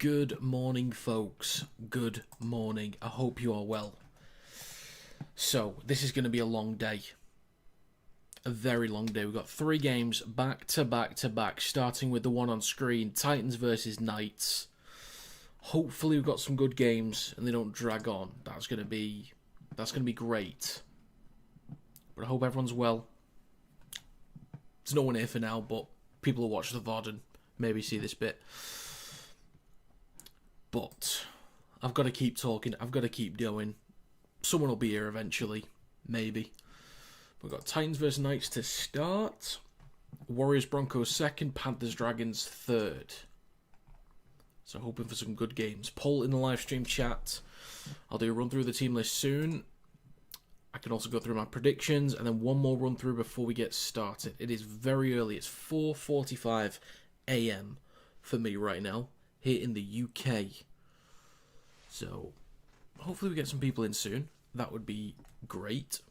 Good morning, folks. Good morning. I hope you are well. So, this is going to be a long day. A very long day. We've got 3 games back to back, starting with the one on screen, Titans versus Knights. Hopefully we've got some good games and they don't drag on. That's going to be great. But I hope everyone's well. There's no one here for now, but people will watch the VOD and maybe see this bit. But I've got to keep talking. I've got to keep going. Someone will be here eventually. Maybe. We've got Titans versus Knights to start. Warriors Broncos second. Panthers Dragons third. So hoping for some good games. Poll in the live stream chat. I'll do a run through the team list soon. I can also go through my predictions and then one more run through before we get started. It is very early. It's 4:45 a.m. for me right now here in the UK. So hopefully we get some people in soon. That would be great.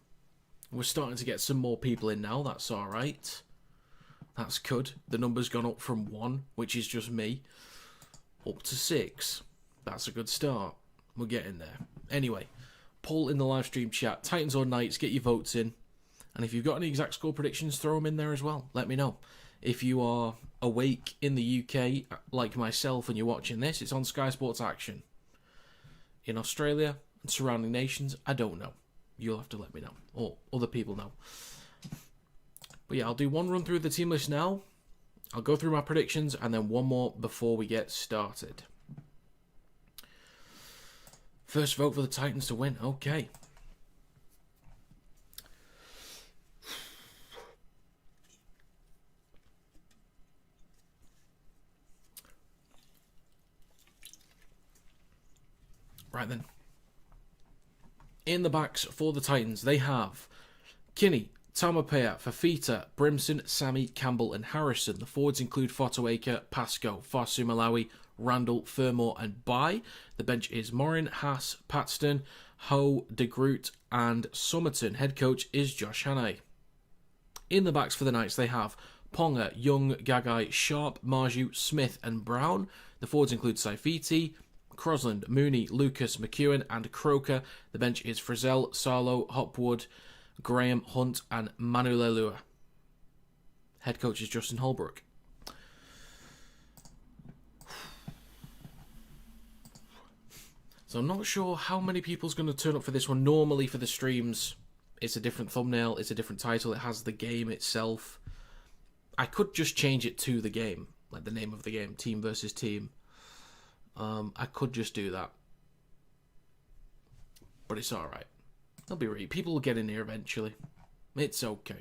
We're starting to get some more people in now. That's all right. That's good. The number's gone up from 1, which is just me, up to 6. That's a good start. We're getting there. Anyway, poll in the live stream chat. Titans or Knights, get your votes in. And if you've got any exact score predictions, throw them in there as well. Let me know. If you are awake in the UK, like myself, and you're watching this, it's on Sky Sports Action. In Australia and surrounding nations, I don't know. You'll have to let me know. Or other people know. But yeah, I'll do one run through the team list now. I'll go through my predictions and then one more before we get started. First vote for the Titans to win. Okay. Right then. In the backs for the Titans, they have Kinney, Tamapea, Fafita, Brimson, Sammy, Campbell and Harrison. The forwards include Fotowaker, Pascoe, Fasu Malawi, Randall, Furmore and Bai. The bench is Morin, Haas, Paxton, Ho, De Groot and Somerton. Head coach is Josh Hannay. In the backs for the Knights, they have Ponga, Young, Gagai, Sharp, Marju, Smith and Brown. The forwards include Saifiti, Crosland, Mooney, Lucas, McEwen and Croker. The bench is Frizzell, Sarlo, Hopwood, Graham, Hunt and Manu Leilua. Head coach is Justin Holbrook. So I'm not sure how many people's going to turn up for this one. Normally for the streams, it's a different thumbnail, it's a different title, it has the game itself. I could just change it to the game, like the name of the game, team versus team. I could just do that. But it's alright. I'll be ready. People will get in here eventually. It's okay.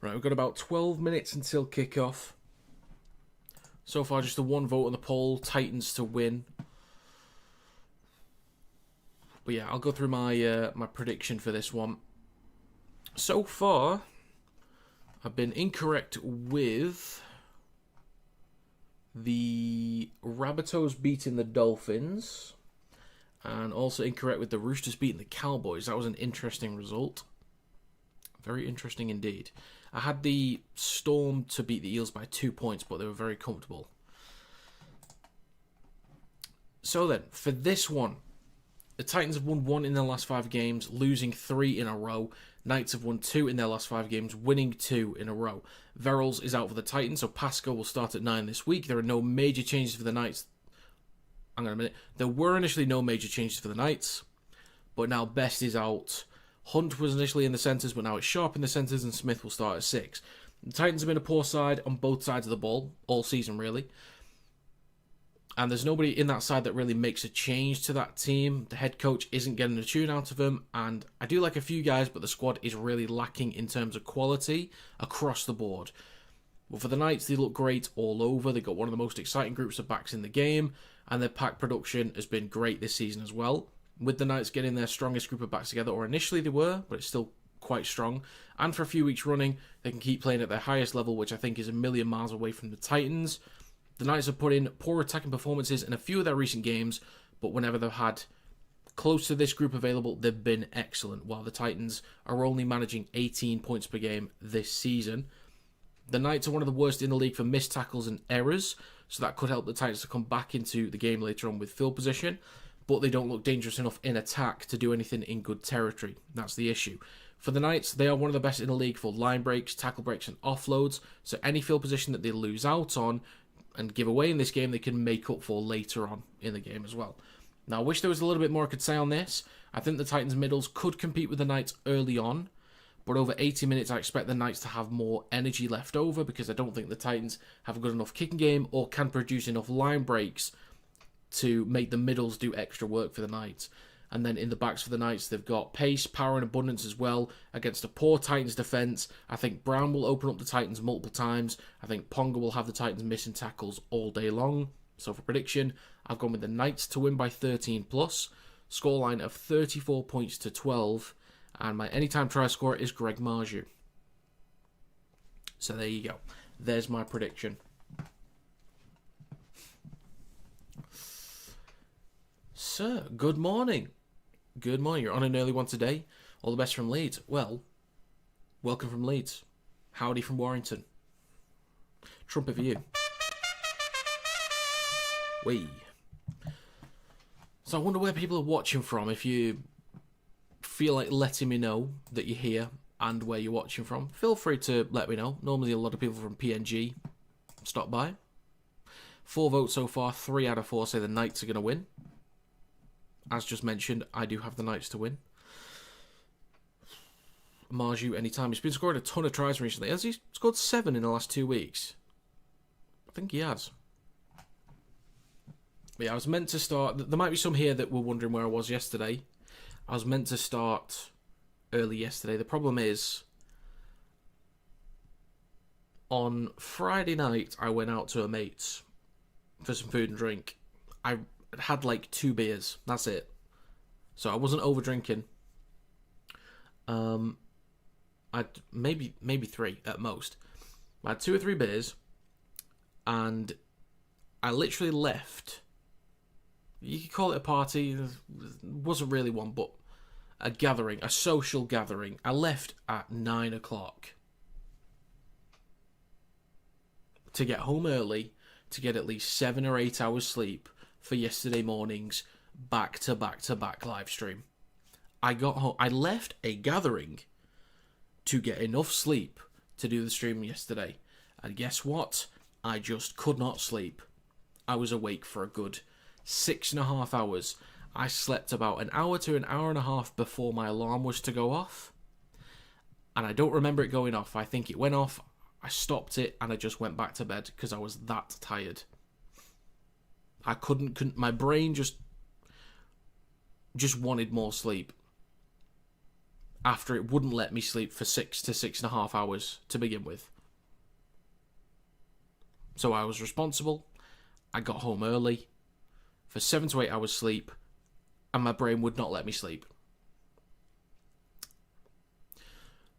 Right, we've got about 12 minutes until kickoff. So far, just the one vote on the poll. Titans to win. But yeah, I'll go through my my prediction for this one. So far, I've been incorrect with the Rabbitohs beating the Dolphins. And also incorrect with the Roosters beating the Cowboys. That was an interesting result. Very interesting indeed. I had the Storm to beat the Eels by 2 points, but they were very comfortable. So then, for this one, the Titans have won 1 in their last 5 games, losing 3 in a row. Knights have won 2 in their last 5 games, winning 2 in a row. Verrills is out for the Titans, so Pascoe will start at 9 this week. There are no major changes for the Knights. Hang on a minute. There were initially no major changes for the Knights, but now Best is out. Hunt was initially in the centres, but now it's Sharp in the centres, and Smith will start at 6. The Titans have been a poor side on both sides of the ball, all season really. And there's nobody in that side that really makes a change to that team. The head coach isn't getting a tune out of them, and I do like a few guys, but the squad is really lacking in terms of quality across the board. Well, for the Knights, they look great all over. They've got one of the most exciting groups of backs in the game, and their pack production has been great this season as well. With the Knights getting their strongest group of backs together, or initially they were, but it's still quite strong. And for a few weeks running, they can keep playing at their highest level, which I think is a million miles away from the Titans. The Knights have put in poor attacking performances in a few of their recent games, but whenever they've had close to this group available, they've been excellent, while the Titans are only managing 18 points per game this season. The Knights are one of the worst in the league for missed tackles and errors, so that could help the Titans to come back into the game later on with field position, but they don't look dangerous enough in attack to do anything in good territory. That's the issue. For the Knights, they are one of the best in the league for line breaks, tackle breaks, and offloads, so any field position that they lose out on and give away in this game, they can make up for later on in the game as well. Now, I wish there was a little bit more I could say on this. I think the Titans' middles could compete with the Knights early on, but over 80 minutes, I expect the Knights to have more energy left over because I don't think the Titans have a good enough kicking game or can produce enough line breaks to make the middles do extra work for the Knights. And then in the backs for the Knights, they've got pace, power, and abundance as well against a poor Titans defence. I think Brown will open up the Titans multiple times. I think Ponga will have the Titans missing tackles all day long. So for prediction, I've gone with the Knights to win by 13+, scoreline of 34 points to 12, and my anytime try scorer is Greg Marju. So there you go. There's my prediction. Sir, good morning. Good morning. You're on an early one today. All the best from Leeds. Well, welcome from Leeds. Howdy from Warrington. Trumpet for you. Wee. So I wonder where people are watching from. If you feel like letting me know that you're here and where you're watching from, feel free to let me know. Normally a lot of people from PNG stop by. 4 votes so far. 3 out of 4 say the Knights are going to win. As just mentioned, I do have the Knights to win. Marju, anytime. He's been scoring a ton of tries recently. Has he scored 7 in the last 2 weeks? I think he has. But yeah, I was meant to start... There might be some here that were wondering where I was yesterday. I was meant to start early yesterday. The problem is, on Friday night, I went out to a mate's for some food and drink. I had like 2 beers. That's it. So I wasn't over drinking. I'd maybe 3 at most. I had 2 or 3 beers, and I literally left. You could call it a party. It wasn't really one, but a gathering, a social gathering. I left at 9 o'clock to get home early, to get at least 7 or 8 hours sleep for yesterday morning's back-to-back-to-back live stream. I got home. I left a gathering to get enough sleep to do the stream yesterday. And guess what? I just could not sleep. I was awake for a good 6.5 hours. I slept about an hour to an hour and a half before my alarm was to go off. And I don't remember it going off. I think it went off, I stopped it, and I just went back to bed because I was that tired. I couldn't my brain just wanted more sleep. After it wouldn't let me sleep for 6 to 6.5 hours to begin with. So I was responsible. I got home early for 7 to 8 hours sleep, and my brain would not let me sleep.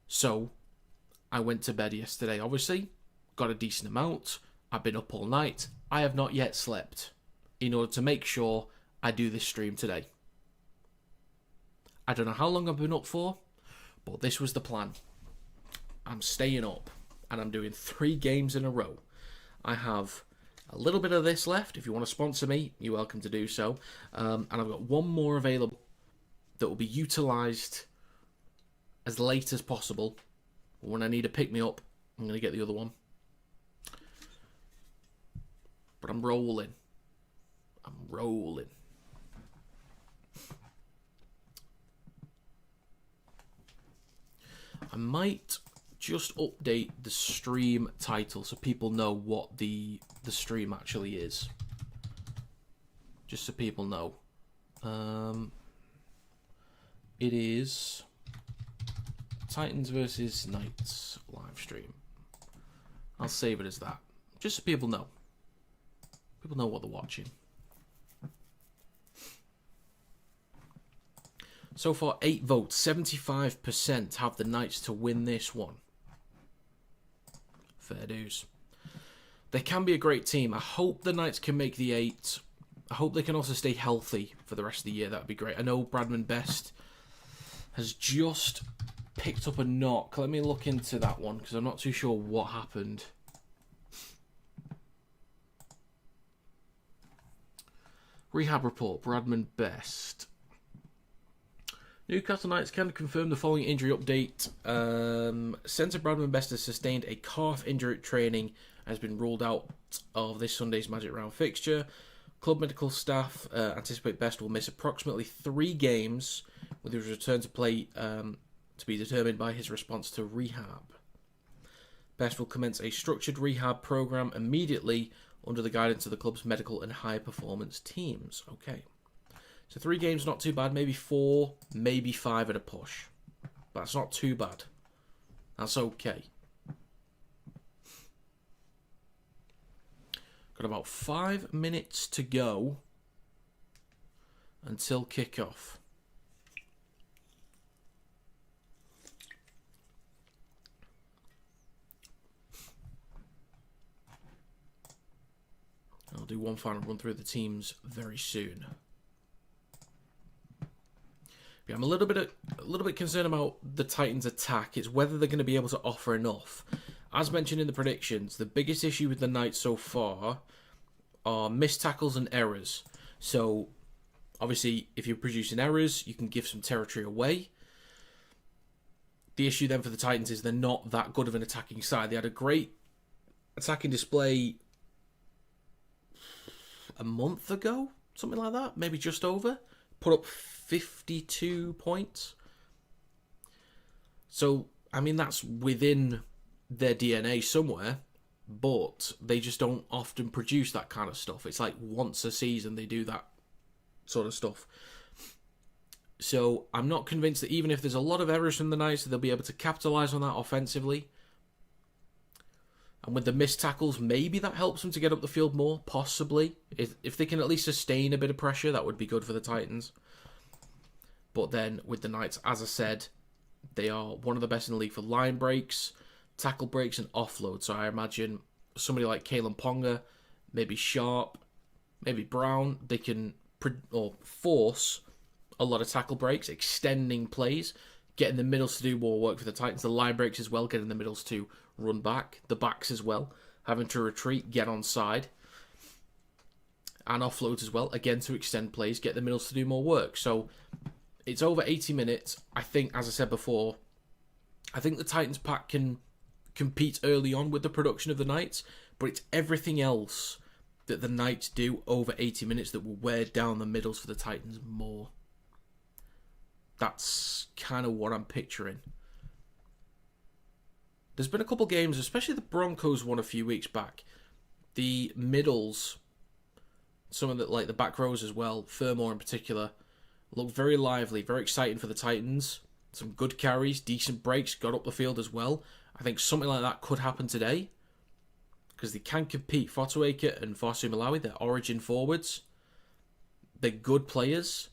So I went to bed yesterday, obviously, got a decent amount. I've been up all night. I have not yet slept in order to make sure I do this stream today. I don't know how long I've been up for, but this was the plan. I'm staying up, and I'm doing 3 games in a row. I have a little bit of this left. If you want to sponsor me, you're welcome to do so. And I've got 1 more available that will be utilised as late as possible. When I need to pick me up, I'm going to get the other one. But I'm rolling. I'm rolling. I might just update the stream title so people know what the stream actually is. Just so people know. It is Titans versus Knights live stream. I'll save it as that. Just so people know. People know what they're watching. So far, 8 votes. 75% have the Knights to win this one. Fair dues. They can be a great team. I hope the Knights can make the 8. I hope they can also stay healthy for the rest of the year. That would be great. I know Bradman Best has just picked up a knock. Let me look into that one because I'm not too sure what happened. Rehab report, Bradman Best. Newcastle Knights can confirm the following injury update. Centre Bradman Best has sustained a calf injury at training and has been ruled out of this Sunday's Magic Round fixture. Club medical staff anticipate Best will miss approximately 3 games, with his return to play to be determined by his response to rehab. Best will commence a structured rehab program immediately under the guidance of the club's medical and high performance teams. Okay. So 3 games, not too bad. Maybe 4, maybe 5 at a push. That's not too bad. That's okay. Got about 5 minutes to go until kickoff. I'll do one final run through the teams very soon. Yeah, I'm a little bit concerned about the Titans' attack. It's whether they're going to be able to offer enough. As mentioned in the predictions, the biggest issue with the Knights so far are missed tackles and errors. So, obviously, if you're producing errors, you can give some territory away. The issue then for the Titans is they're not that good of an attacking side. They had a great attacking display a month ago, something like that, maybe just over. Put up 52 points. So, I mean, that's within their DNA somewhere, but they just don't often produce that kind of stuff. It's like once a season they do that sort of stuff. So, I'm not convinced that even if there's a lot of errors from the Knights, they'll be able to capitalise on that offensively. And with the missed tackles, maybe that helps them to get up the field more, possibly. If they can at least sustain a bit of pressure, that would be good for the Titans. But then, with the Knights, as I said, they are one of the best in the league for line breaks, tackle breaks, and offload. So I imagine somebody like Kalen Ponga, maybe Sharp, maybe Brown, they can force a lot of tackle breaks, extending plays, getting the middles to do more work for the Titans. The line breaks as well, getting the middles to run back, the backs as well, having to retreat, get on side, and offloads as well, again to extend plays, get the middles to do more work. So it's over 80 minutes. I think, as I said before, I think the Titans pack can compete early on with the production of the Knights, but it's everything else that the Knights do over 80 minutes that will wear down the middles for the Titans more. That's kind of what I'm picturing. There's been a couple games, especially the Broncos one a few weeks back. The middles, some of the like the back rows as well, Furmore in particular, looked very lively, very exciting for the Titans. Some good carries, decent breaks, got up the field as well. I think something like that could happen today because they can compete. Fotuaika and Fasu Malawi, they're origin forwards. They're good players.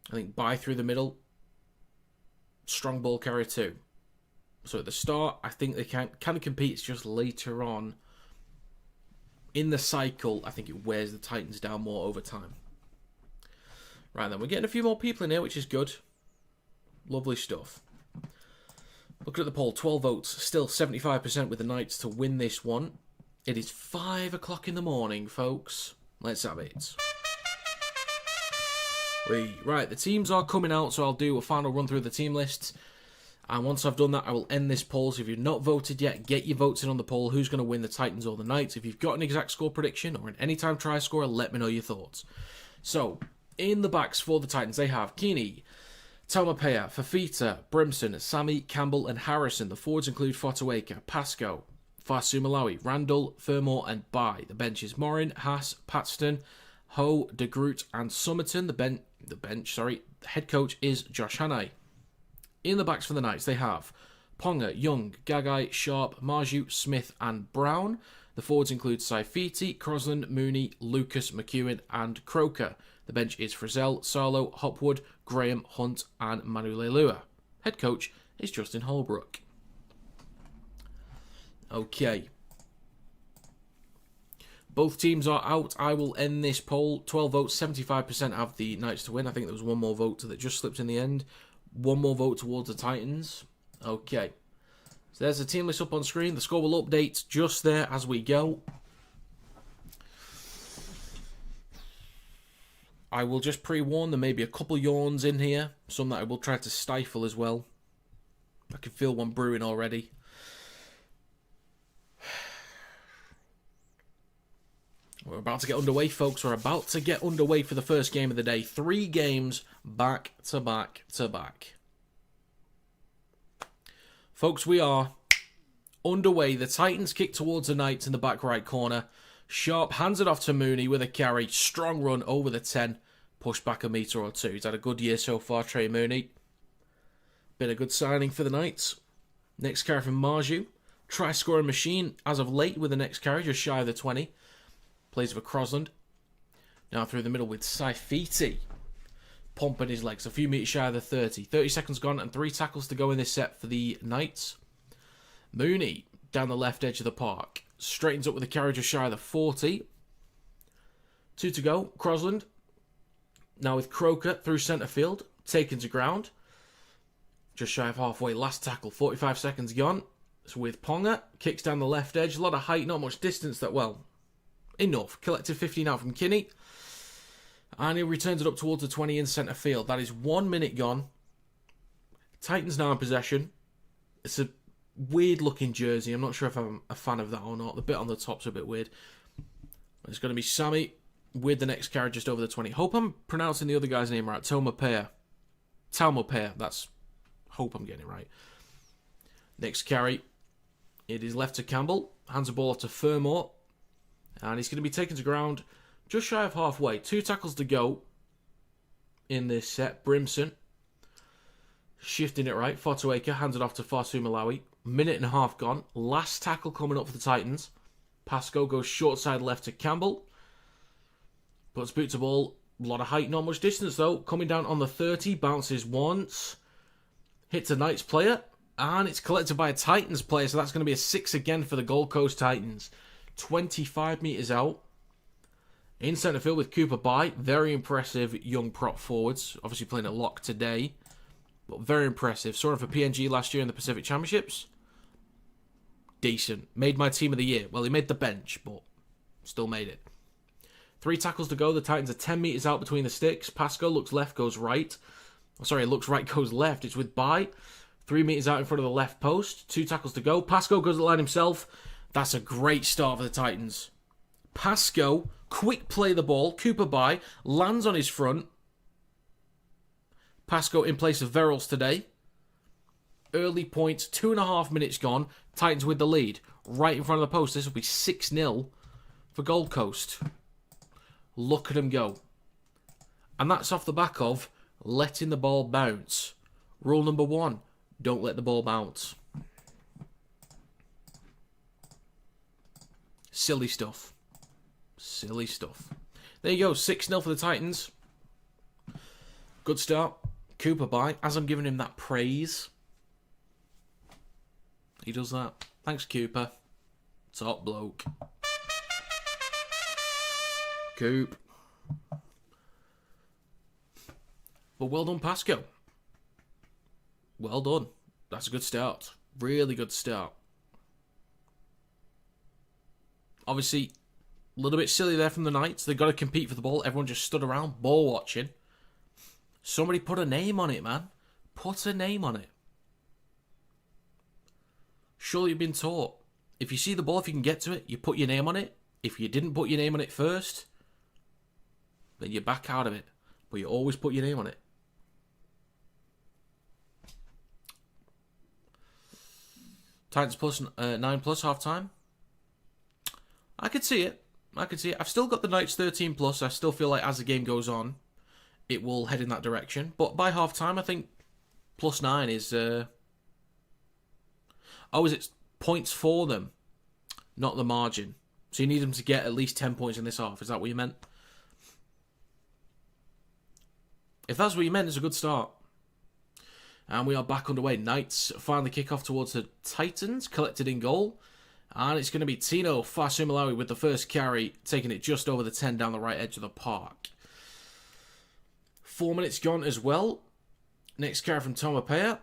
I think by through the middle, strong ball carrier too. So at the start, I think they can compete. It's just later on in the cycle, I think it wears the Titans down more over time. Right then, we're getting a few more people in here, which is good. Lovely stuff. Looking at the poll, 12 votes, still 75% with the Knights to win this one. It is 5 o'clock in the morning, folks. Let's have it. Right, the teams are coming out, so I'll do a final run through the team lists. And once I've done that, I will end this poll. So if you've not voted yet, get your votes in on the poll. Who's going to win, the Titans or the Knights? If you've got an exact score prediction or an anytime try scorer, let me know your thoughts. So, in the backs for the Titans, they have Keeney, Taumapea, Fafita, Brimson, Sammy, Campbell, and Harrison. The forwards include Fotuaika, Pascoe, Fasu Malawi, Randall, Furmore, and Bai. The bench is Morin, Haas, Paxton, Ho, De Groot, and Summerton. The head coach is Josh Hannay. In the backs for the Knights, they have Ponga, Young, Gagai, Sharp, Marju, Smith, and Brown. The forwards include Saifiti, Crosland, Mooney, Lucas, McEwen, and Croker. The bench is Frizzell, Sarlo, Hopwood, Graham, Hunt, and Manu Leilua. Head coach is Justin Holbrook. Okay. Both teams are out. I will end this poll. 12 votes, 75% have the Knights to win. I think there was one more vote that just slipped in the end. One more vote towards the Titans. Okay. So there's the team list up on screen. The score will update just there as we go. I will just pre-warn there may be a couple yawns in here. Some that I will try to stifle as well. I can feel one brewing already. We're about to get underway, folks. We're about to get underway for the first game of the day. 3 games back to back to back. Folks, we are underway. The Titans kick towards the Knights in the back right corner. Sharp hands it off to Mooney with a carry. Strong run over the 10. Push back a metre or two. He's had a good year so far, Trey Mooney. Been a good signing for the Knights. Next carry from Marju. Try scoring machine as of late with the next carry, just shy of the 20. Plays for Crosland. Now through the middle with Saifiti. Pumping his legs. A few metres shy of the 30. 30 seconds gone and 3 tackles to go in this set for the Knights. Mooney down the left edge of the park. Straightens up with a carry just shy of the 40. 2 to go. Crosland. Now with Croker through centre field. Taken to ground. Just shy of halfway. Last tackle. 45 seconds gone. So with Ponga. Kicks down the left edge. A lot of height. Not much distance that well. Enough. Collected 50 now from Kinney. And he returns it up towards the 20 in centre field. That is 1 minute gone. Titans now in possession. It's a weird looking jersey. I'm not sure if I'm a fan of that or not. The bit on the top's a bit weird. It's going to be Sammy with the next carry just over the 20. Hope I'm pronouncing the other guy's name right. Taumapea. That's... Hope I'm getting it right. Next carry. It is left to Campbell. Hands the ball off to Fermor. And he's going to be taken to ground just shy of halfway. 2 tackles to go in this set. Brimson shifting it right. Fotuaker hands it off to Fasu Malawi. Minute and a half gone. Last tackle coming up for the Titans. Pascoe goes short side left to Campbell. Puts boot to ball. A lot of height, not much distance though. Coming down on the 30. Bounces once. Hits a Knights player. And it's collected by a Titans player. So that's going to be a 6 again for the Gold Coast Titans. 25 metres out. In centre field with Cooper Bye. Very impressive young prop forwards. Obviously playing at lock today. But very impressive. Saw him for PNG last year in the Pacific Championships. Decent. Made my team of the year. Well, he made the bench, but still made it. 3 tackles to go. The Titans are 10 metres out between the sticks. Pascoe looks left, goes right. Oh, sorry, looks right, goes left. It's with Bye. 3 metres out in front of the left post. 2 tackles to go. Pascoe goes to the line himself. That's a great start for the Titans. Pascoe, quick play the ball. Cooper Bye lands on his front. Pascoe in place of Verrills today. Early points, 2.5 minutes gone. Titans with the lead. Right in front of the post. This will be 6-0 for Gold Coast. Look at them go. And that's off the back of letting the ball bounce. Rule number 1, don't let the ball bounce. Silly stuff. Silly stuff. There you go, 6-0 for the Titans. Good start. Cooper Bye, as I'm giving him that praise, he does that. Thanks, Cooper. Top bloke. Coop. But well done, Pascoe. Well done. That's a good start. Really good start. Obviously, a little bit silly there from the Knights. They've got to compete for the ball. Everyone just stood around, ball watching. Somebody put a name on it, man. Put a name on it. Surely you've been taught. If you see the ball, if you can get to it, you put your name on it. If you didn't put your name on it first, then you back out of it. But you always put your name on it. Titans plus 9 plus half time. I could see it. I've still got the Knights 13 plus. I still feel like as the game goes on, it will head in that direction. But by half time, I think plus 9 is... Oh, is it points for them? Not the margin. So you need them to get at least 10 points in this half. Is that what you meant? If that's what you meant, it's a good start. And we are back underway. Knights finally kick off towards the Titans. Collected in goal. And it's going to be Tino Fasumalawi with the first carry, taking it just over the 10 down the right edge of the park. 4 minutes gone as well. Next carry from Tomapea.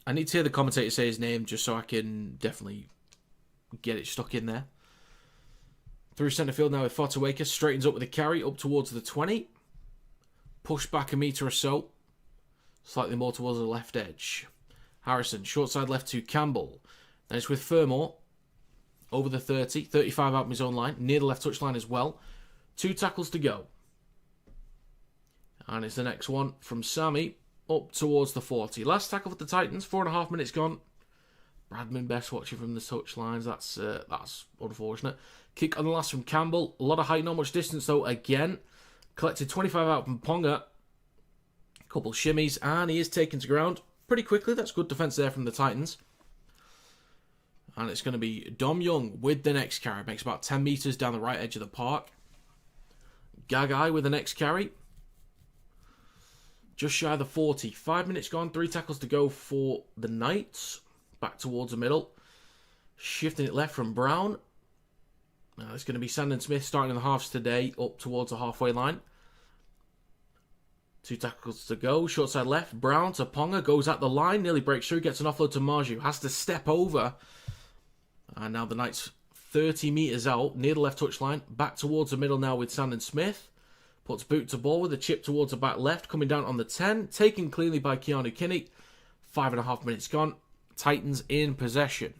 I need to hear the commentator say his name just so I can definitely get it stuck in there. Through centre field now with Fotuaker. Straightens up with a carry up towards the 20. Push back a metre or so. Slightly more towards the left edge. Harrison, short side left to Campbell. Then it's with Fermor. Over the 30. 35 out from his own line. Near the left touch line as well. 2 tackles to go. And it's the next one from Sammy. Up towards the 40. Last tackle for the Titans. 4.5 minutes gone. Bradman best watching from the touch lines. That's unfortunate. Kick on the last from Campbell. A lot of height, not much distance though again. Collected 25 out from Ponga. Couple shimmies. And he is taken to ground pretty quickly. That's good defence there from the Titans. And it's going to be Dom Young with the next carry. Makes about 10 metres down the right edge of the park. Gagai with the next carry. Just shy of the 40. 5 minutes gone. 3 tackles to go for the Knights. Back towards the middle. Shifting it left from Brown. Now it's going to be Sandon Smith starting in the halves today. Up towards the halfway line. 2 tackles to go. Short side left. Brown to Ponga. Goes at the line. Nearly breaks through. Gets an offload to Marju. Has to step over. And now the Knights 30 metres out. Near the left touch line. Back towards the middle now with Sandon Smith. Puts boot to ball with a chip towards the back left. Coming down on the 10. Taken cleanly by Keanu Kinetic. 5.5 minutes gone. Titans in possession.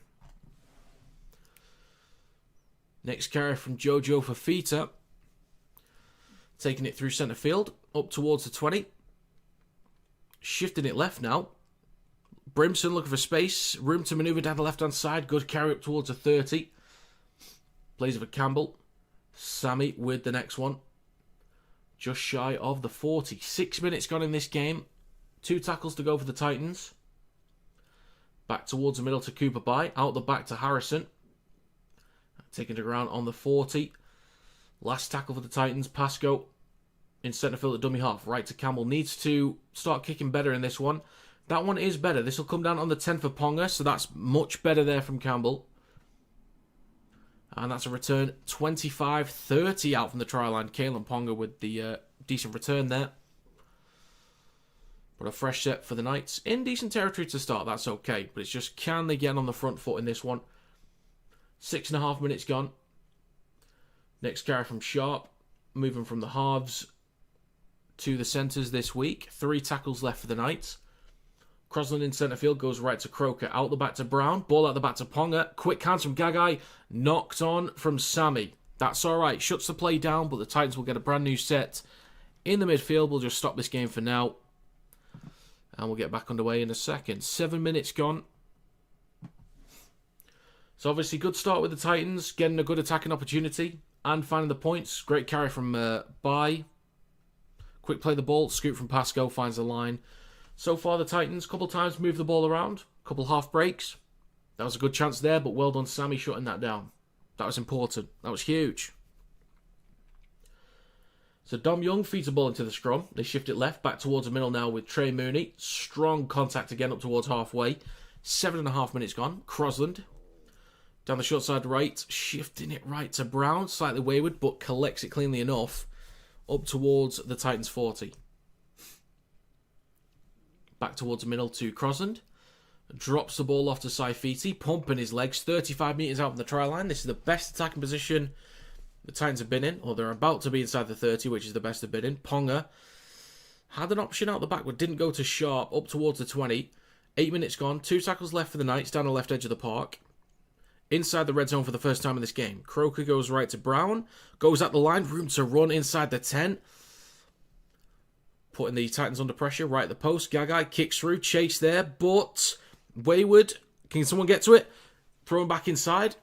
Next carry from Jojo Fafita. Taking it through centre field. Up towards the 20. Shifting it left now. Brimson looking for space. Room to manoeuvre down the left-hand side. Good carry up towards the 30. Plays it for Campbell. Sammy with the next one. Just shy of the 40. 6 minutes gone in this game. 2 tackles to go for the Titans. Back towards the middle to Cooper By. Out the back to Harrison. Taking the ground on the 40. Last tackle for the Titans. Pascoe in centre field at dummy half. Right to Campbell. Needs to start kicking better in this one. That one is better. This will come down on the 10 for Ponga. So that's much better there from Campbell. And that's a return 25-30 out from the try line. Kalen Ponga with the decent return there. But a fresh set for the Knights. In decent territory to start, that's okay. But it's just, can they get on the front foot in this one? 6.5 minutes gone. Next carry from Sharp. Moving from the halves to the centres this week. 3 tackles left for the Knights. Crosland in centre field goes right to Croker. Out the back to Brown. Ball out the back to Ponga. Quick hands from Gagai. Knocked on from Sammy. That's alright. Shuts the play down, but the Titans will get a brand new set in the midfield. We'll just stop this game for now. And we'll get back underway in a second. 7 minutes gone. So obviously good start with the Titans. Getting a good attacking opportunity. And finding the points. Great carry from By. Quick play the ball. Scoop from Pascoe. Finds the line. So far the Titans, couple times moved the ball around. Couple half breaks. That was a good chance there, but well done Sammy shutting that down. That was important. That was huge. So Dom Young feeds the ball into the scrum. They shift it left, back towards the middle now with Trey Mooney. Strong contact again up towards halfway. 7.5 minutes gone. Crosland. Down the short side right. Shifting it right to Brown. Slightly wayward, but collects it cleanly enough. Up towards the Titans 40. Back towards the middle to Crosland. Drops the ball off to Saifiti. Pumping his legs. 35 metres out from the try line. This is the best attacking position the Titans have been in. Or they're about to be inside the 30, which is the best they've been in. Ponga had an option out the back, but didn't go to Sharp. Up towards the 20. 8 minutes gone. 2 tackles left for the Knights down the left edge of the park. Inside the red zone for the first time in this game. Croker goes right to Brown. Goes at the line. Room to run inside the 10. Putting the Titans under pressure. Right at the post. Gagai kicks through. Chase there. But wayward. Can someone get to it? Throw him back inside.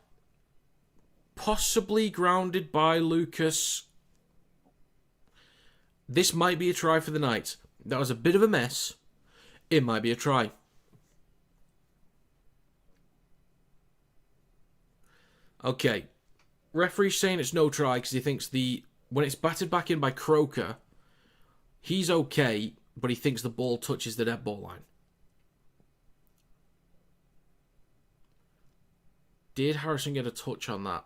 Possibly grounded by Lucas. This might be a try for the Knights. That was a bit of a mess. It might be a try. Okay. Referee's saying it's no try because he thinks when it's batted back in by Croker, he's okay, but he thinks the ball touches the dead ball line. Did Harrison get a touch on that?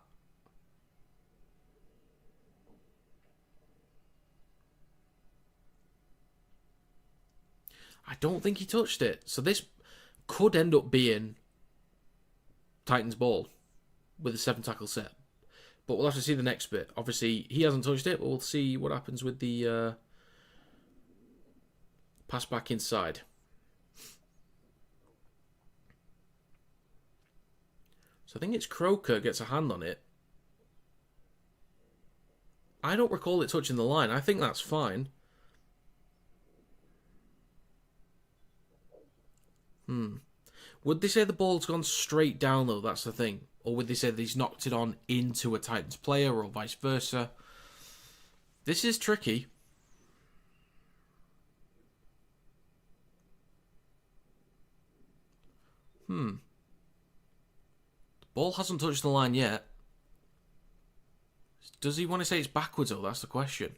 I don't think he touched it. So this could end up being Titans ball with a 7 tackle set. But we'll have to see the next bit. Obviously, he hasn't touched it, but we'll see what happens with the pass back inside. So I think it's Croker gets a hand on it. I don't recall it touching the line. I think that's fine. Would they say the ball's gone straight down, though? That's the thing. Or would they say that he's knocked it on into a Titans player or vice versa? This is tricky. The ball hasn't touched the line yet. Does he want to say it's backwards, though? That's the question.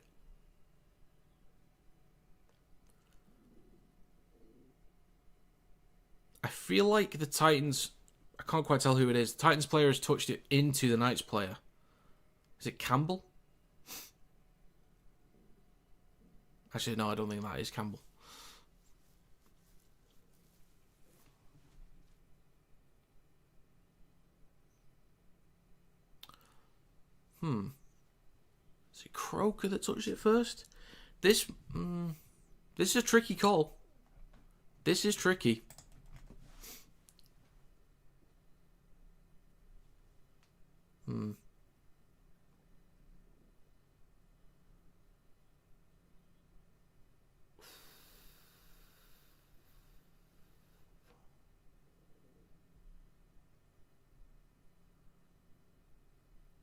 I feel like the Titans... I can't quite tell who it is. The Titans player has touched it into the Knights player. Is it Campbell? Actually, no, I don't think that is Campbell. Is it Croker that touched it first? This is a tricky call. This is tricky.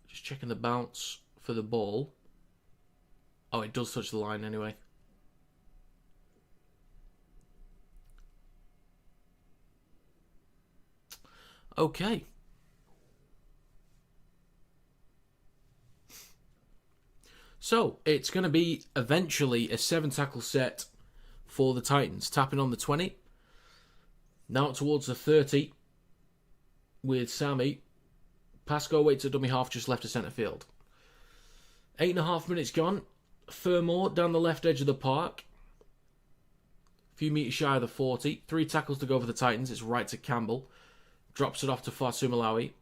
Just checking the bounce for the ball. Oh, it does touch the line anyway. Okay. So, it's going to be eventually a 7 tackle set for the Titans. Tapping on the 20. Now towards the 30 with Sammy. Pascoe waits at dummy half just left of centre field. 8.5 minutes gone. Furmore down the left edge of the park. A few metres shy of the 40. 3 tackles to go for the Titans. It's right to Campbell. Drops it off to Fatou Malawi.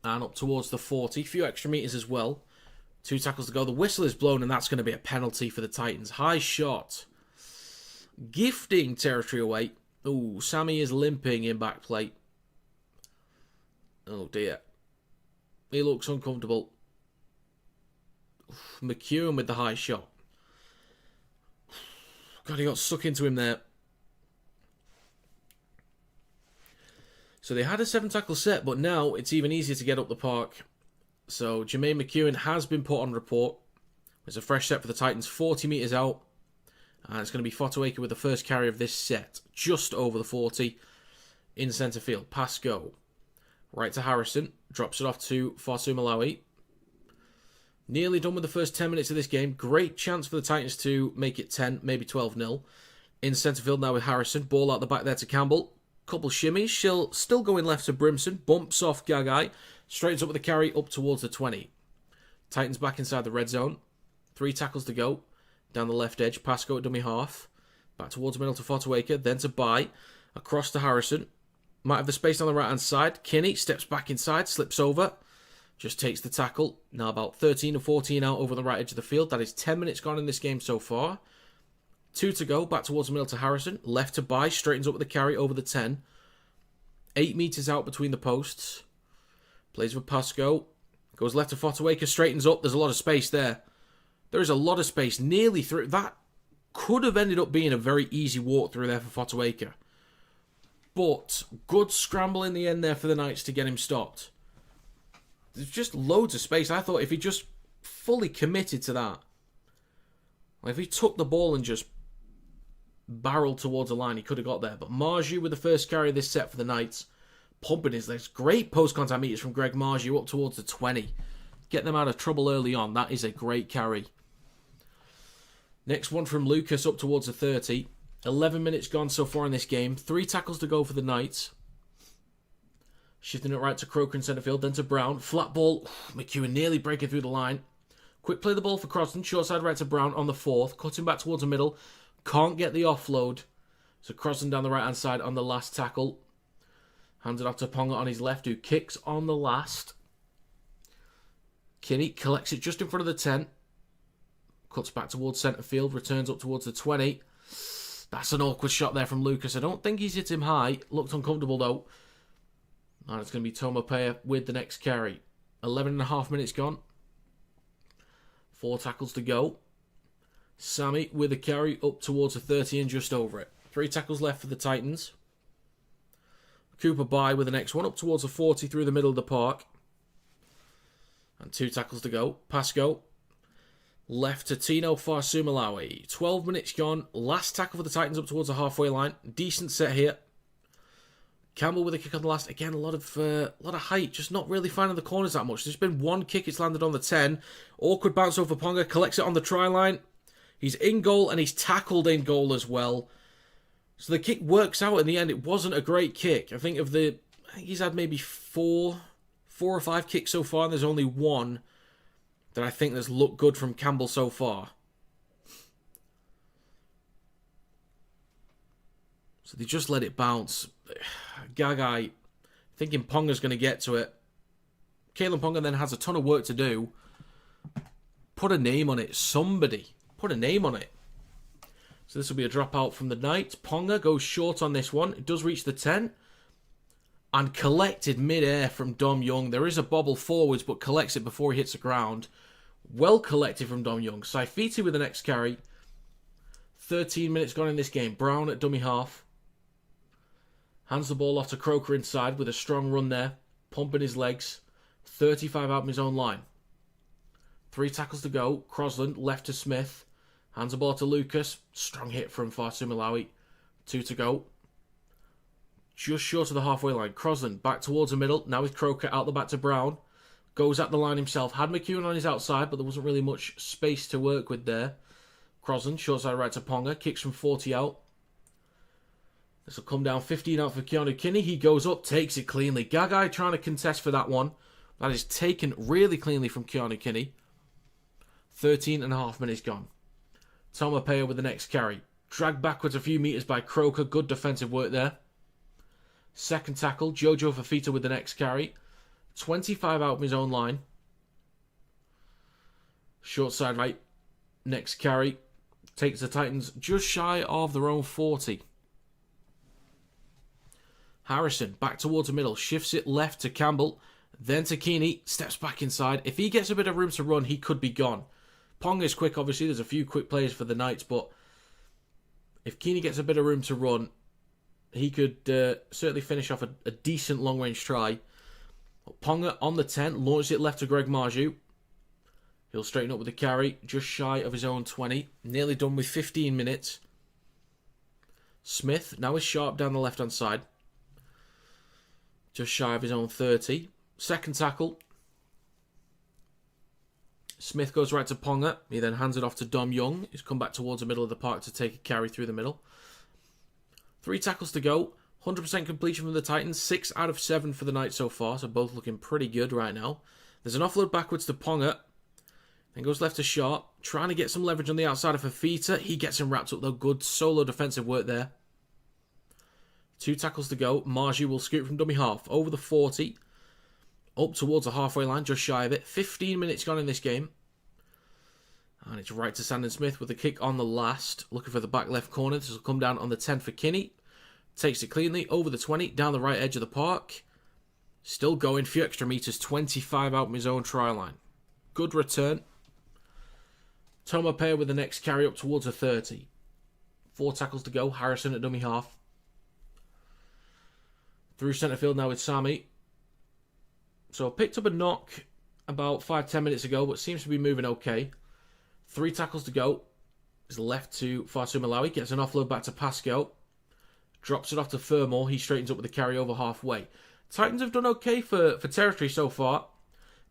And up towards the 40. A few extra metres as well. 2 tackles to go. The whistle is blown, and that's going to be a penalty for the Titans. High shot. Gifting territory away. Ooh, Sammy is limping in back plate. Oh, dear. He looks uncomfortable. Oof, McEwen with the high shot. God, he got stuck into him there. So they had a 7 tackle set, but now it's even easier to get up the park. So Jermaine McEwen has been put on report. There's a fresh set for the Titans, 40 metres out. And it's going to be Fotuaker with the first carry of this set, just over the 40 in centre field. Pass go. Right to Harrison. Drops it off to Fatou Malawi. Nearly done with the first 10 minutes of this game. Great chance for the Titans to make it 10, maybe 12-0. In centre field now with Harrison. Ball out the back there to Campbell. Couple shimmies. Still going left to Brimson. Bumps off Gagai. Straightens up with the carry up towards the 20. Titans back inside the red zone. 3 tackles to go. Down the left edge. Pascoe at dummy half. Back towards the middle to Fotuaker. Then to Bai. Across to Harrison. Might have the space on the right hand side. Kinney steps back inside. Slips over. Just takes the tackle. Now about 13 or 14 out over the right edge of the field. That is 10 minutes gone in this game so far. 2 to go. Back towards the middle to Harrison. Left to Bai. Straightens up with the carry over the 10. 8 metres out between the posts. Plays with Pascoe. Goes left to Fotuaker. Straightens up. There's a lot of space there. There is a lot of space. Nearly through. That could have ended up being a very easy walk through there for Fotuaker. But good scramble in the end there for the Knights to get him stopped. There's just loads of space. I thought if he just fully committed to that, if he took the ball and just barreled towards the line, he could have got there. But Marju with the first carry of this set for the Knights, pumping his legs. Great post-contact meters from Greg Marju up towards the 20. Get them out of trouble early on. That is a great carry. Next one from Lucas up towards the 30. 11 minutes gone so far in this game. 3 tackles to go for the Knights. Shifting it right to Croker in centre field, then to Brown. Flat ball. McEwen nearly breaking through the line. Quick play the ball for Croston. Short side right to Brown on the 4th. Cutting back towards the middle. Can't get the offload. So crossing down the right-hand side on the last tackle. Hands it off to Ponga on his left, who kicks on the last. Kinney collects it just in front of the 10. Cuts back towards centre field, returns up towards the 20. That's an awkward shot there from Lucas. I don't think he's hit him high. Looked uncomfortable though. And it's going to be Tomapea with the next carry. 11.5 minutes gone. 4 tackles to go. Sammy with a carry up towards the 30 and just over it. 3 tackles left for the Titans. Cooper by with the next one up towards the 40 through the middle of the park. And 2 tackles to go. Pasco. Left to Tino Farsumalawi. 12 minutes gone. Last tackle for the Titans up towards the halfway line. Decent set here. Campbell with a kick on the last. Again, a lot of height. Just not really finding the corners that much. There's been 1 kick. It's landed on the 10. Awkward bounce over Ponga. Collects it on the try line. He's in goal and he's tackled in goal as well. So the kick works out in the end. It wasn't a great kick. I think he's had maybe 4 or 5 kicks so far, and there's only 1 that I think has looked good from Campbell so far. So they just let it bounce. Gagai thinking Ponga's going to get to it. Kalen Ponga then has a ton of work to do. Put a name on it. Somebody. Put a name on it. So this will be a dropout from the Knights. Ponga goes short on this one. It does reach the 10. And collected mid-air from Dom Young. There is a bobble forwards, but collects it before he hits the ground. Well collected from Dom Young. Saifiti with the next carry. 13 minutes gone in this game. Brown at dummy half. Hands the ball off to Croker inside with a strong run there. Pumping his legs. 35 out of his own line. 3 tackles to go. Crosland left to Smith. Hands the ball to Lucas. Strong hit from Farsumalawi. 2 to go. Just short of the halfway line. Crosland back towards the middle. Now with Croker out the back to Brown. Goes at the line himself. Had McEwen on his outside, but there wasn't really much space to work with there. Crosland, short side right to Ponga. Kicks from 40 out. This will come down 15 out for Keanu Kinney. He goes up, takes it cleanly. Gagai trying to contest for that one. That is taken really cleanly from Keanu Kinney. 13.5 minutes gone. Tomapea with the next carry. Dragged backwards a few metres by Croker. Good defensive work there. Second tackle. Jojo Fafita with the next carry. 25 out from his own line. Short side right. Next carry. Takes the Titans just shy of their own 40. Harrison back towards the middle. Shifts it left to Campbell. Then to Keeney. Steps back inside. If he gets a bit of room to run, he could be gone. Pong is quick, obviously. There's a few quick players for the Knights, but if Keeney gets a bit of room to run, he could certainly finish off a decent long-range try. Ponga on the 10, launches it left to Greg Marju. He'll straighten up with the carry, just shy of his own 20. Nearly done with 15 minutes. Smith now is sharp down the left-hand side. Just shy of his own 30. Second tackle. Smith goes right to Ponga. He then hands it off to Dom Young. He's come back towards the middle of the park to take a carry through the middle. 3 tackles to go. 100% completion from the Titans. 6 out of 7 for the Knights so far. So both looking pretty good right now. There's an offload backwards to Ponga. Then goes left to Sharp. Trying to get some leverage on the outside of Fafita. He gets him wrapped up though. Good solo defensive work there. 2 tackles to go. Margie will scoot from dummy half. Over the 40. Up towards the halfway line. Just shy of it. 15 minutes gone in this game. And it's right to Sandon Smith with a kick on the last. Looking for the back left corner. This will come down on the 10 for Kinney. Takes it cleanly. Over the 20. Down the right edge of the park. Still going. Few extra meters. 25 out from his own try line. Good return. Tomapea with the next carry up towards the 30. 4 tackles to go. Harrison at dummy half. Through centre field now with Sammy. So picked up a knock about 5-10 minutes ago, but seems to be moving okay. 3 tackles to go. Is left to Farsumalawi. Gets an offload back to Pascal. Drops it off to Furmore. He straightens up with the carry over halfway. Titans have done okay for territory so far.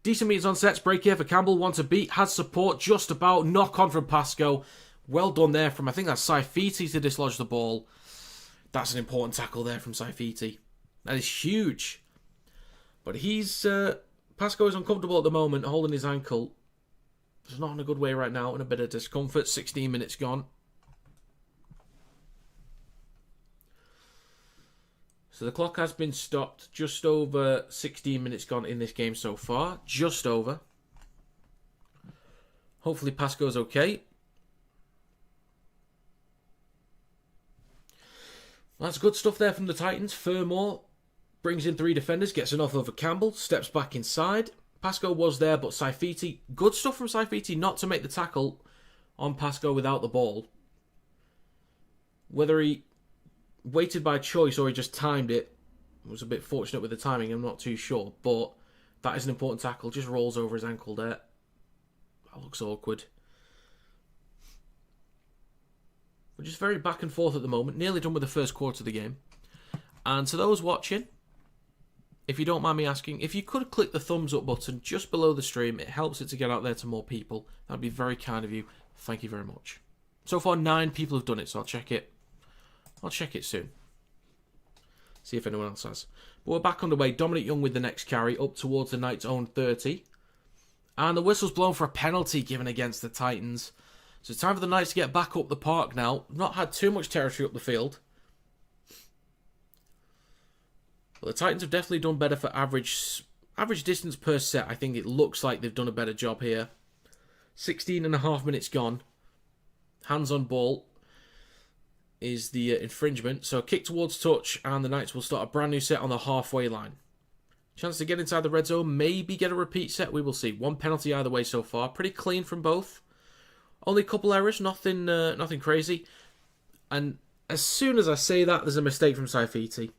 Decent meters on sets. Break here for Campbell. Wants a beat. Has support just about. Knock on from Pasco. Well done there from, I think that's Saifiti to dislodge the ball. That's an important tackle there from Saifiti. That is huge. But he's... Pasco is uncomfortable at the moment, holding his ankle. He's not in a good way right now, in a bit of discomfort. 16 minutes gone. So the clock has been stopped. Just over 16 minutes gone in this game so far. Just over. Hopefully Pascoe's okay. That's good stuff there from the Titans. Fermor brings in 3 defenders, gets enough over Campbell, steps back inside. Pascoe was there, but Saifiti, good stuff from Saifiti not to make the tackle on Pascoe without the ball. Whether he waited by choice or he just timed it, was a bit fortunate with the timing, I'm not too sure. But that is an important tackle, just rolls over his ankle there. That looks awkward. We're just very back and forth at the moment. Nearly done with the first quarter of the game. And to those watching, if you don't mind me asking, if you could click the thumbs up button just below the stream, it helps it to get out there to more people. That'd be very kind of you. Thank you very much. So far, 9 people have done it, so I'll check it. I'll check it soon. See if anyone else has. But we're back underway. Dominic Young with the next carry up towards the Knights' own 30. And the whistle's blown for a penalty given against the Titans. So it's time for the Knights to get back up the park now. Not had too much territory up the field. But the Titans have definitely done better for average distance per set. I think it looks like they've done a better job here. 16.5 minutes gone. Hands on ball is the infringement. So kick towards touch and the Knights will start a brand new set on the halfway line. Chance to get inside the red zone. Maybe get a repeat set. We will see. 1 penalty either way so far. Pretty clean from both. Only a couple errors. Nothing crazy. And as soon as I say that, there's a mistake from Saifiti.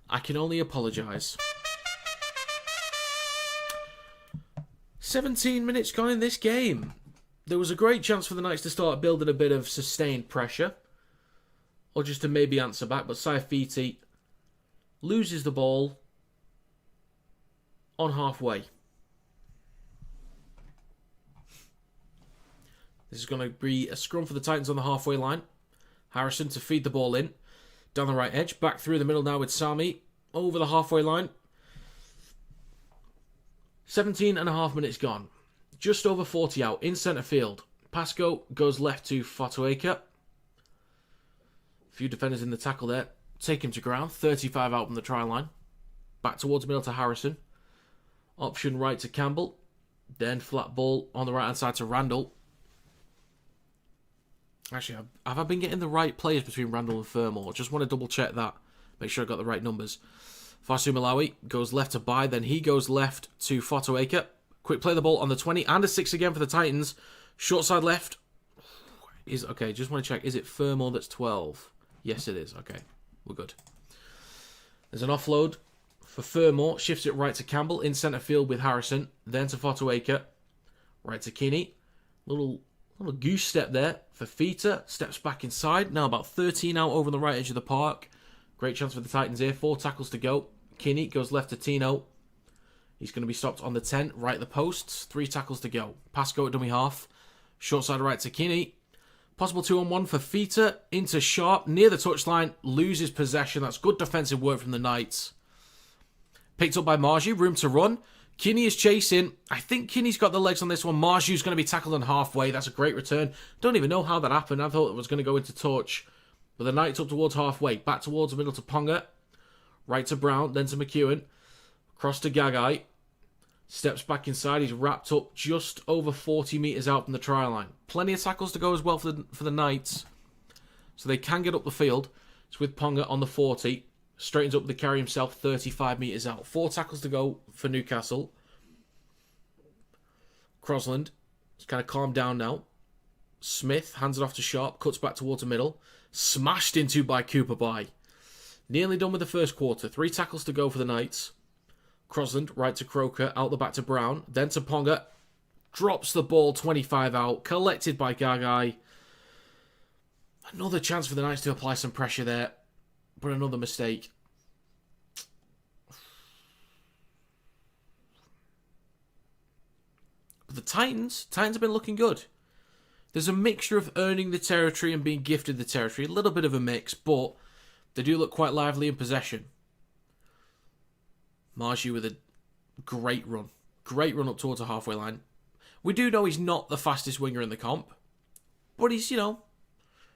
I can only apologise. 17 minutes gone in this game. There was a great chance for the Knights to start building a bit of sustained pressure. Or just to maybe answer back. But Saifiti loses the ball on halfway. This is going to be a scrum for the Titans on the halfway line. Harrison to feed the ball in. Down the right edge. Back through the middle now with Sami. Over the halfway line. 17.5 minutes gone. Just over 40 out. In centre field. Pascoe goes left to Fotuaika. A few defenders in the tackle there. Take him to ground. 35 out from the try line. Back towards middle to Harrison. Option right to Campbell. Then flat ball on the right hand side to Randall. Actually, have I been getting the right players between Randall and Fermor? Just want to double check that. Make sure I got the right numbers. Fasu Malawi goes left to Bai. Then he goes left to Fotuaika. Quick play the ball on the 20. And a 6 again for the Titans. Short side left. Okay, just want to check. Is it Fermor that's 12? Yes, it is. Okay, we're good. There's an offload for Fermor. Shifts it right to Campbell. In centre field with Harrison. Then to Fotuaika. Right to Kinney. Little goose step there for Fita. Steps back inside. Now about 13 out over on the right edge of the park. Great chance for the Titans here. 4 tackles to go. Kinney goes left to Tino. He's going to be stopped on the 10. Right at the posts. 3 tackles to go. Pascoe at dummy half. Short side right to Kinney. Possible 2-on-1 for Fita. Into Sharp. Near the touchline. Loses possession. That's good defensive work from the Knights. Picked up by Marju. Room to run. Kinney is chasing. I think Kinney's got the legs on this one. Marju's going to be tackled on halfway. That's a great return. Don't even know how that happened. I thought it was going to go into touch. But the Knights up towards halfway. Back towards the middle to Ponga. Right to Brown. Then to McEwen. Cross to Gagai. Steps back inside. He's wrapped up just over 40 metres out from the try line. Plenty of tackles to go as well for the Knights. So they can get up the field. It's with Ponga on the 40. Straightens up the carry himself 35 metres out. 4 tackles to go for Newcastle. Crosland. He's kind of calmed down now. Smith hands it off to Sharp. Cuts back towards the middle. Smashed into by Cooper Bye. Nearly done with the first quarter. 3 tackles to go for the Knights. Crosland, right to Croker, out the back to Brown, then to Ponga. Drops the ball 25 out. Collected by Gagai. Another chance for the Knights to apply some pressure there. But another mistake. But the Titans have been looking good. There's a mixture of earning the territory and being gifted the territory. A little bit of a mix, but they do look quite lively in possession. Marju with a great run. Great run up towards the halfway line. We do know he's not the fastest winger in the comp. But he's,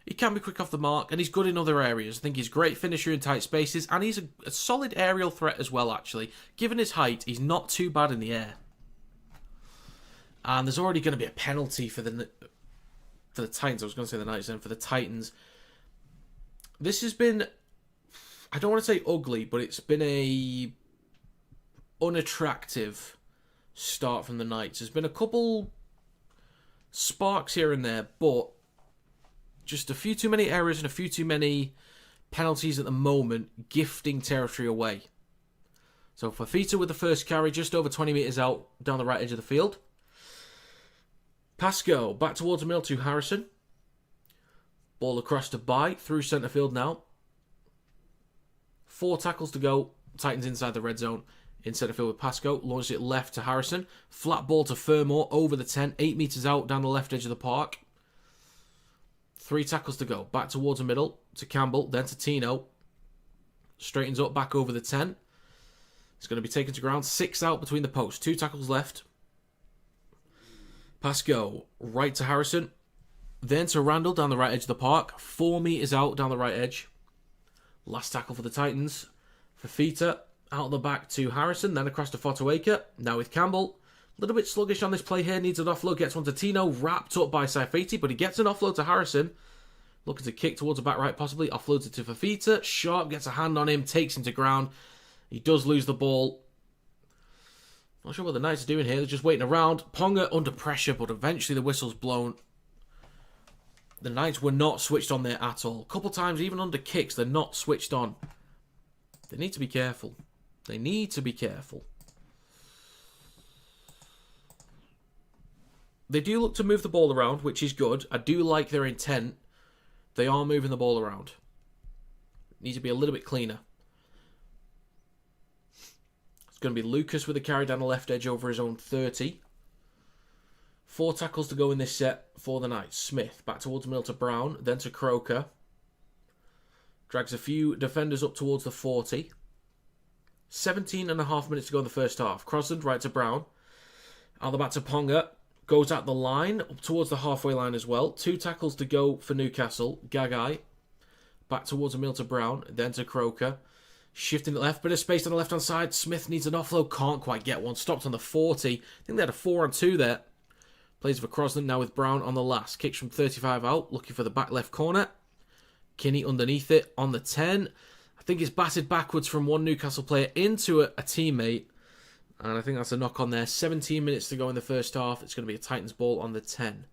He can be quick off the mark, and he's good in other areas. I think he's a great finisher in tight spaces, and he's a solid aerial threat as well, actually. Given his height, he's not too bad in the air. And there's already going to be a penalty for the Titans. I was going to say the Knights then, for the Titans. This has been, I don't want to say ugly, but it's been a unattractive start from the Knights. There's been a couple sparks here and there, but just a few too many errors and a few too many penalties at the moment, gifting territory away. So Fafita with the first carry, just over 20 metres out down the right edge of the field. Pascoe back towards the middle to Harrison. Ball across to Bai, through centre field now. 4 tackles to go. Titans inside the red zone. In centre field with Pascoe. Launches it left to Harrison. Flat ball to Fermor over the 10. 8 metres out down the left edge of the park. 3 tackles to go. Back towards the middle to Campbell. Then to Tino. Straightens up back over the 10. It's going to be taken to ground. 6 out between the posts. 2 tackles left. Pascoe right to Harrison. Then to Randall down the right edge of the park. 4 metres out down the right edge. Last tackle for the Titans. Fafita out the back to Harrison. Then across to Fotuaker. Now with Campbell. A little bit sluggish on this play here. Needs an offload. Gets one to Tino. Wrapped up by Saifiti. But he gets an offload to Harrison. Looking to kick towards the back right possibly. Offloads it to Fafita. Sharp gets a hand on him. Takes him to ground. He does lose the ball. Not sure what the Knights are doing here. They're just waiting around. Ponga under pressure. But eventually the whistle's blown. The Knights were not switched on there at all. A couple times, even under kicks, they're not switched on. They need to be careful. They need to be careful. They do look to move the ball around, which is good. I do like their intent. They are moving the ball around. Need to be a little bit cleaner. It's going to be Lucas with a carry down the left edge over his own 30. 4 tackles to go in this set for the Knights. Smith back towards the middle to Brown, then to Croker. Drags a few defenders up towards the 40. 17.5 minutes to go in the first half. Crosland right to Brown. Out the back to Ponga. Goes out the line, up towards the halfway line as well. 2 tackles to go for Newcastle. Gagai. Back towards the middle to Brown, then to Croker. Shifting it left, bit of space on the left-hand side. Smith needs an offload, can't quite get one. Stopped on the 40. I think they had a 4-on-2 there. Plays for Crosland now with Brown on the last. Kicks from 35 out, looking for the back left corner. Kinney underneath it on the 10. I think it's batted backwards from one Newcastle player into a teammate. And I think that's a knock on there. 17 minutes to go in the first half. It's going to be a Titans ball on the 10.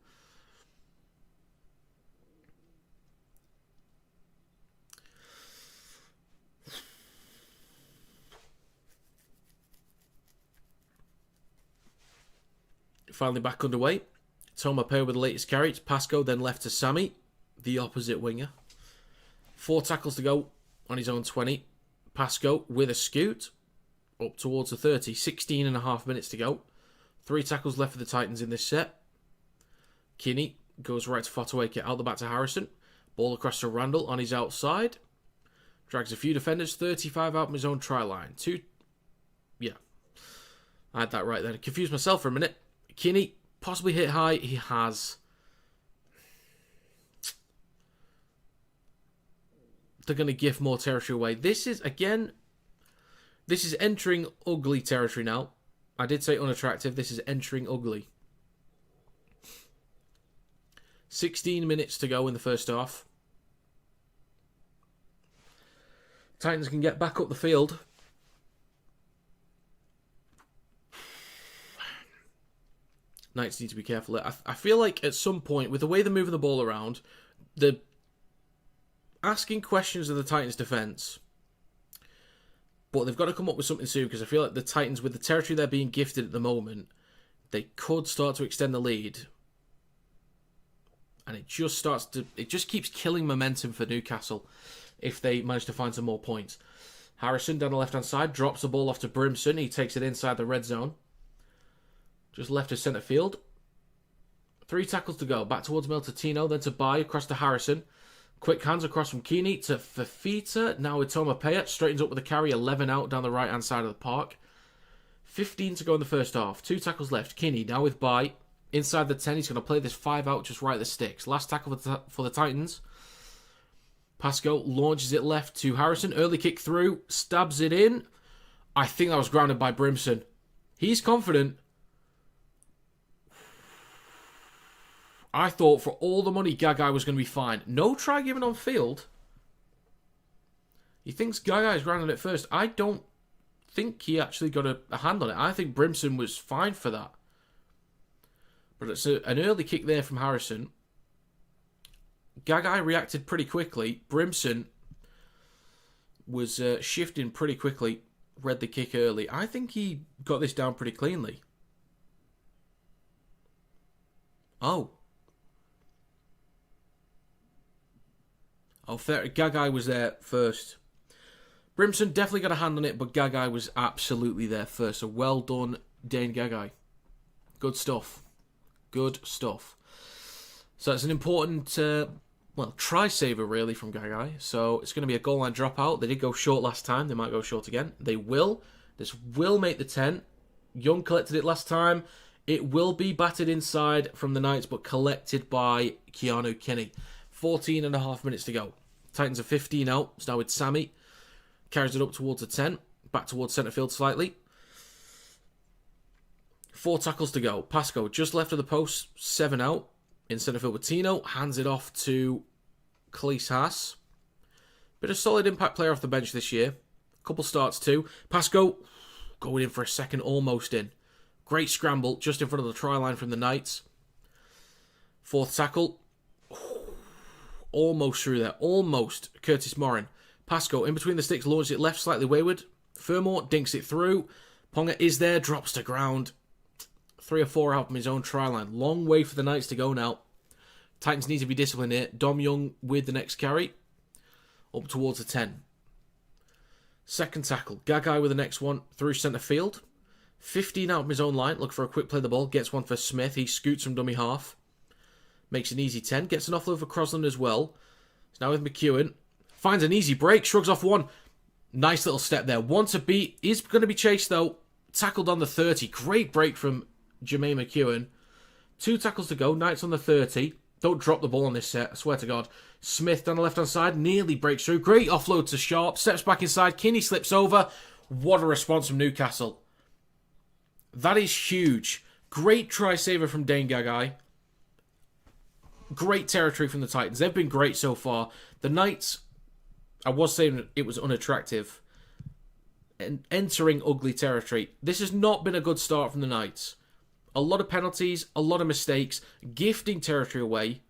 Finally back underway. Toma Peo with the latest carry. It's Pascoe, then left to Sammy, the opposite winger. 4 tackles to go on his own 20. Pascoe with a scoot up towards the 30. 16.5 minutes to go. 3 tackles left for the Titans in this set. Kinney goes right to Fotuaker, out the back to Harrison. Ball across to Randall on his outside. Drags a few defenders. 35 out from his own try line. 2. Yeah. I had that right then. Confused myself for a minute. Kinney possibly hit high. He has. They're going to give more territory away. This is, again, this is entering ugly territory now. I did say unattractive. This is entering ugly. 16 minutes to go in the first half. Titans can get back up the field. Knights need to be careful. I feel like at some point, with the way they're moving the ball around, they're asking questions of the Titans' defence. But they've got to come up with something soon, because I feel like the Titans, with the territory they're being gifted at the moment, they could start to extend the lead. And it just keeps killing momentum for Newcastle if they manage to find some more points. Harrison down the left-hand side, drops the ball off to Brimson. He takes it inside the red zone. Just left to centre field. 3 tackles to go. Back towards middle to Tino, then to Bai, across to Harrison. Quick hands across from Keeney to Fafita. Now with Toma Payet. Straightens up with a carry. 11 out down the right-hand side of the park. 15 to go in the first half. 2 tackles left. Keeney now with Bai. Inside the 10. He's going to play this 5 out just right at the sticks. Last tackle for the Titans. Pascoe launches it left to Harrison. Early kick through. Stabs it in. I think that was grounded by Brimson. He's confident. I thought for all the money Gagai was going to be fine. No try given on field. He thinks Gagai's grounded it first. I don't think he actually got a hand on it. I think Brimson was fine for that. But it's an early kick there from Harrison. Gagai reacted pretty quickly. Brimson was shifting pretty quickly. Read the kick early. I think he got this down pretty cleanly. Oh, fair. Gagai was there first. Brimson definitely got a hand on it, but Gagai was absolutely there first. So well done, Dane Gagai. Good stuff. Good stuff. So it's an important, try saver really from Gagai. So it's going to be a goal line dropout. They did go short last time. They might go short again. They will. This will make the 10. Young collected it last time. It will be batted inside from the Knights, but collected by Keanu Kenny. 14 and a half minutes to go. Titans are 15 out. It's now with Sammy. Carries it up towards the 10. Back towards centre field slightly. 4 tackles to go. Pascoe just left of the post. 7 out. In centre field with Tino. Hands it off to Khalees Haas. Bit of solid impact player off the bench this year. Couple starts too. Pascoe going in for a second. Almost in. Great scramble. Just in front of the try line from the Knights. 4th tackle. Almost through there. Almost. Curtis Morin. Pascoe in between the sticks, launches it left slightly wayward. Fermor dinks it through. Ponga is there, drops to ground. 3 or 4 out from his own try line. Long way for the Knights to go now. Titans need to be disciplined here. Dom Young with the next carry. Up towards the 10. 2nd tackle. Gagai with the next one through centre field. 15 out from his own line. Look for a quick play of the ball. Gets one for Smith. He scoots from dummy half. Makes an easy 10. Gets an offload for Crosland as well. He's now with McEwen. Finds an easy break. Shrugs off one. Nice little step there. One to beat. Is going to be chased though. Tackled on the 30. Great break from Jermaine McEwen. 2 tackles to go. Knights on the 30. Don't drop the ball on this set. I swear to God. Smith down the left-hand side. Nearly breaks through. Great offload to Sharp. Steps back inside. Kinney slips over. What a response from Newcastle. That is huge. Great try saver from Dane Gagai. Great territory from the Titans. They've been great so far. The Knights... I was saying it was unattractive. And entering ugly territory. This has not been a good start from the Knights. A lot of penalties, a lot of mistakes, gifting territory away.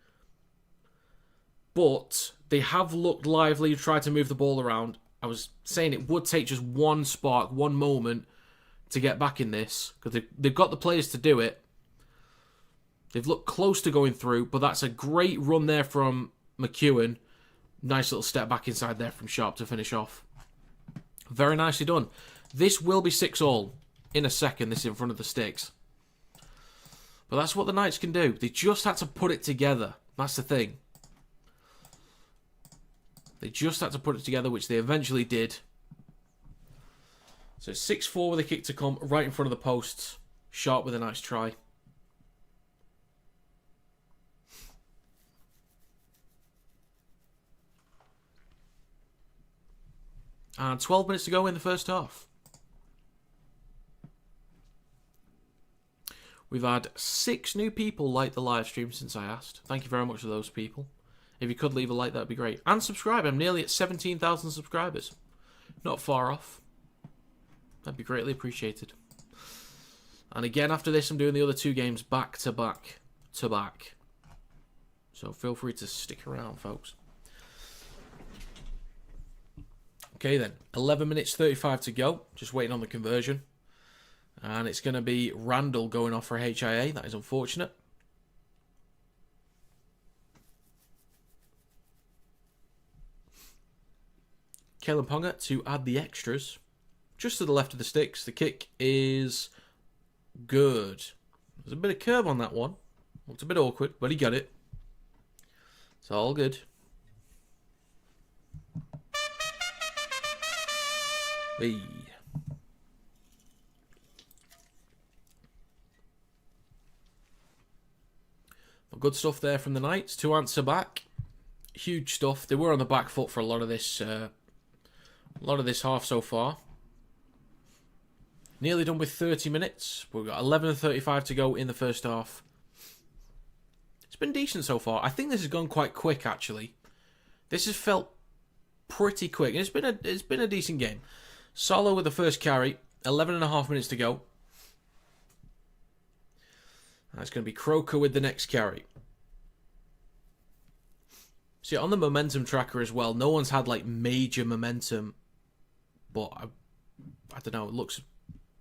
But they have looked lively, tried to move the ball around. I was saying it would take just one spark, one moment to get back in this. Because they've got the players to do it. They've looked close to going through, but that's a great run there from McEwen. Nice little step back inside there from Sharp to finish off. Very nicely done. This will be 6-all in a second, this in front of the sticks. But that's what the Knights can do. They just had to put it together. That's the thing. They just had to put it together, which they eventually did. So 6-4 with a kick to come right in front of the posts. Sharp with a nice try. And 12 minutes to go in the first half. We've had 6 new people like the live stream since I asked. Thank you very much to those people. If you could leave a like, that would be great. And subscribe. I'm nearly at 17,000 subscribers. Not far off. That'd be greatly appreciated. And again, after this, I'm doing the other 2 games back to back to back. So feel free to stick around, folks. Okay then, 11 minutes 35 to go. Just waiting on the conversion. And it's going to be Randall going off for HIA. That is unfortunate. Kalen Ponga to add the extras. Just to the left of the sticks. The kick is good. There's a bit of curve on that one. Looked a bit awkward, but he got it. It's all good. Hey. Good stuff there from the Knights. To answer back. huge stuff. They were on the back foot for a lot of this half so far. Nearly done with 30 minutes. We've got 11:35 to go in the first half. It's been decent so far. I think this has gone quite quick, actually. This has felt pretty quick. It's been a decent game. Solo with the first carry. 11.5 minutes to go. That's going to be Croker with the next carry. See, on the momentum tracker as well, no one's had like major momentum. But I don't know,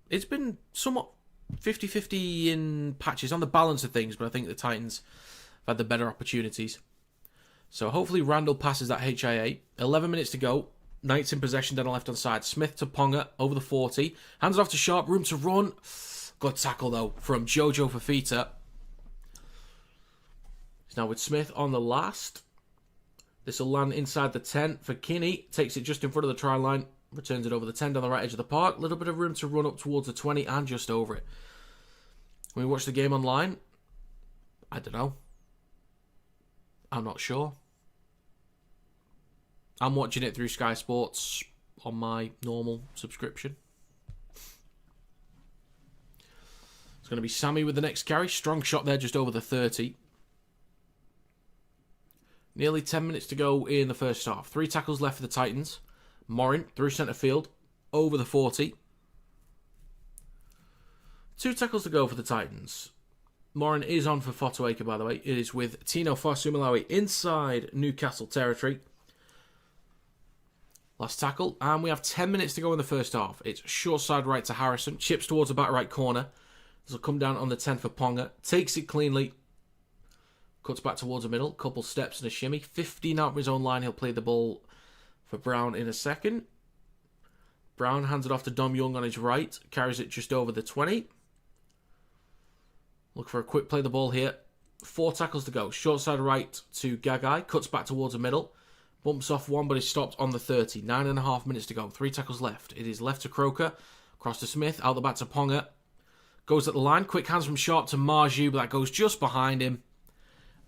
it's been somewhat 50-50 in patches on the balance of things, but I think the Titans have had the better opportunities. So hopefully Randall passes that HIA. 11 minutes to go. Knights in possession down the left-hand side. Smith to Ponga over the 40. Hands it off to Sharp. Room to run. Good tackle, though, from Jojo Fafita. He's now with Smith on the last. This will land inside the 10 for Kinney. Takes it just in front of the try line. Returns it over the 10 down the right edge of the park. A little bit of room to run up towards the 20 and just over it. When we watch the game online, I don't know. I'm not sure. I'm watching it through Sky Sports on my normal subscription. It's going to be Sammy with the next carry. Strong shot there just over the 30. Nearly 10 minutes to go in the first half. 3 tackles left for the Titans. Morin through centre field, over the 40. 2 tackles to go for the Titans. Morin is on for Fotuaika, by the way. It is with Tino Fasumalawi inside Newcastle territory. Last tackle, and we have 10 minutes to go in the first half. It's short side right to Harrison, chips towards the back right corner. This will come down on the 10 for Ponga, takes it cleanly, cuts back towards the middle, couple steps and a shimmy. 15 out from his own line, he'll play the ball for Brown in a second. Brown hands it off to Dom Young on his right. Carries it just over the 20. Look for a quick play the ball here. 4 tackles to go. Short side right to Gagai. Cuts back towards the middle. Bumps off one, but is stopped on the 30. 9.5 minutes to go. 3 tackles left. It is left to Croker. Across to Smith. Out the back to Ponga. Goes at the line. Quick hands from Sharp to Marju, but that goes just behind him.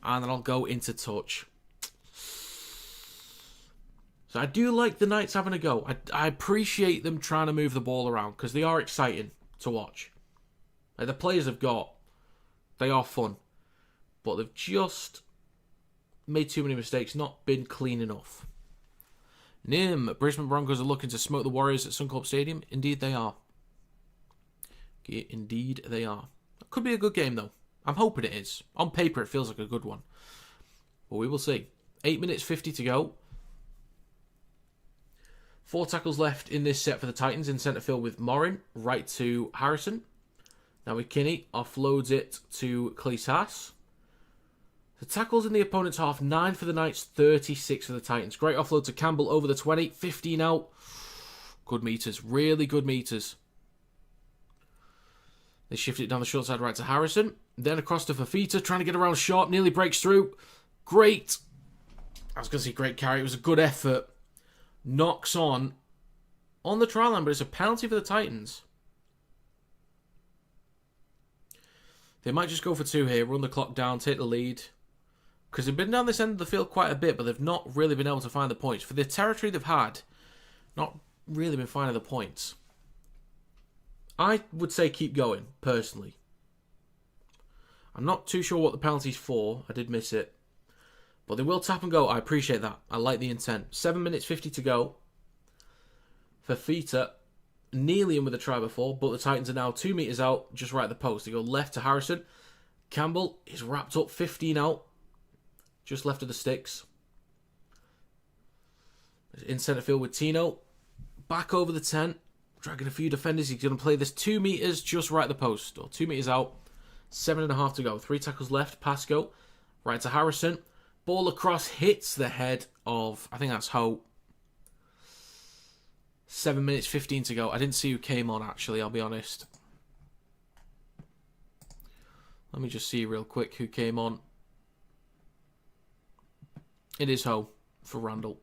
And then I'll go into touch. So I do like the Knights having a go. I appreciate them trying to move the ball around because they are exciting to watch. Like the players they've got, they are fun. But they've just made too many mistakes, not been clean enough. Brisbane Broncos are looking to smoke the Warriors at Suncorp Stadium. Indeed they are. Indeed they are. Could be a good game though. I'm hoping it is. On paper it feels like a good one. But we will see. 8 minutes 50 to go. 4 tackles left in this set for the Titans in centre field with Morin, right to Harrison. Now with Kinney, offloads it to Cleese Haas. The tackles in the opponent's half, 9 for the Knights, 36 for the Titans. Great offload to Campbell over the 20, 15 out. Good meters, really good meters. They shift it down the short side right to Harrison. Then across to Fafita, trying to get around Sharp, nearly breaks through. Great. I was going to say great carry, it was a good effort. Knocks on the try line, but it's a penalty for the Titans. They might just go for 2 here, run the clock down, take the lead. Because they've been down this end of the field quite a bit, but they've not really been able to find the points. For the territory they've had, not really been finding the points. I would say keep going, personally. I'm not too sure what the penalty's for. I did miss it. But they will tap and go. I appreciate that. I like the intent. 7 minutes 50 to go. Fafita nearly in with a try before, but the Titans are now 2 metres out, just right at the post. They go left to Harrison. Campbell is wrapped up, 15 out. Just left of the sticks. In centre field with Tino. Back over the 10. Dragging a few defenders. He's going to play this 2 metres just right at the post. Or 2 metres out. 7.5 to go. 3 tackles left. Pasco. Right to Harrison. Ball across. Hits the head of, I think that's Hope. 7 minutes 15 to go. I didn't see who came on actually, I'll be honest. Let me just see real quick who came on. It is Ho for Randall.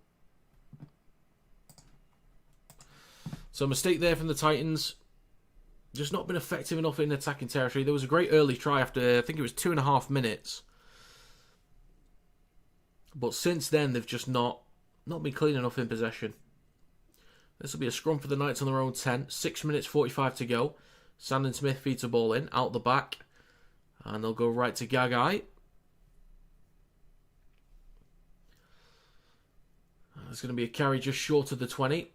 So a mistake there from the Titans. Just not been effective enough in attacking territory. There was a great early try after, I think it was 2.5 minutes. But since then, they've just not been clean enough in possession. This will be a scrum for the Knights on their own 10. 6 minutes 45 to go. Sandon Smith feeds a ball in, out the back. And they'll go right to Gagai. There's going to be a carry just short of the 20.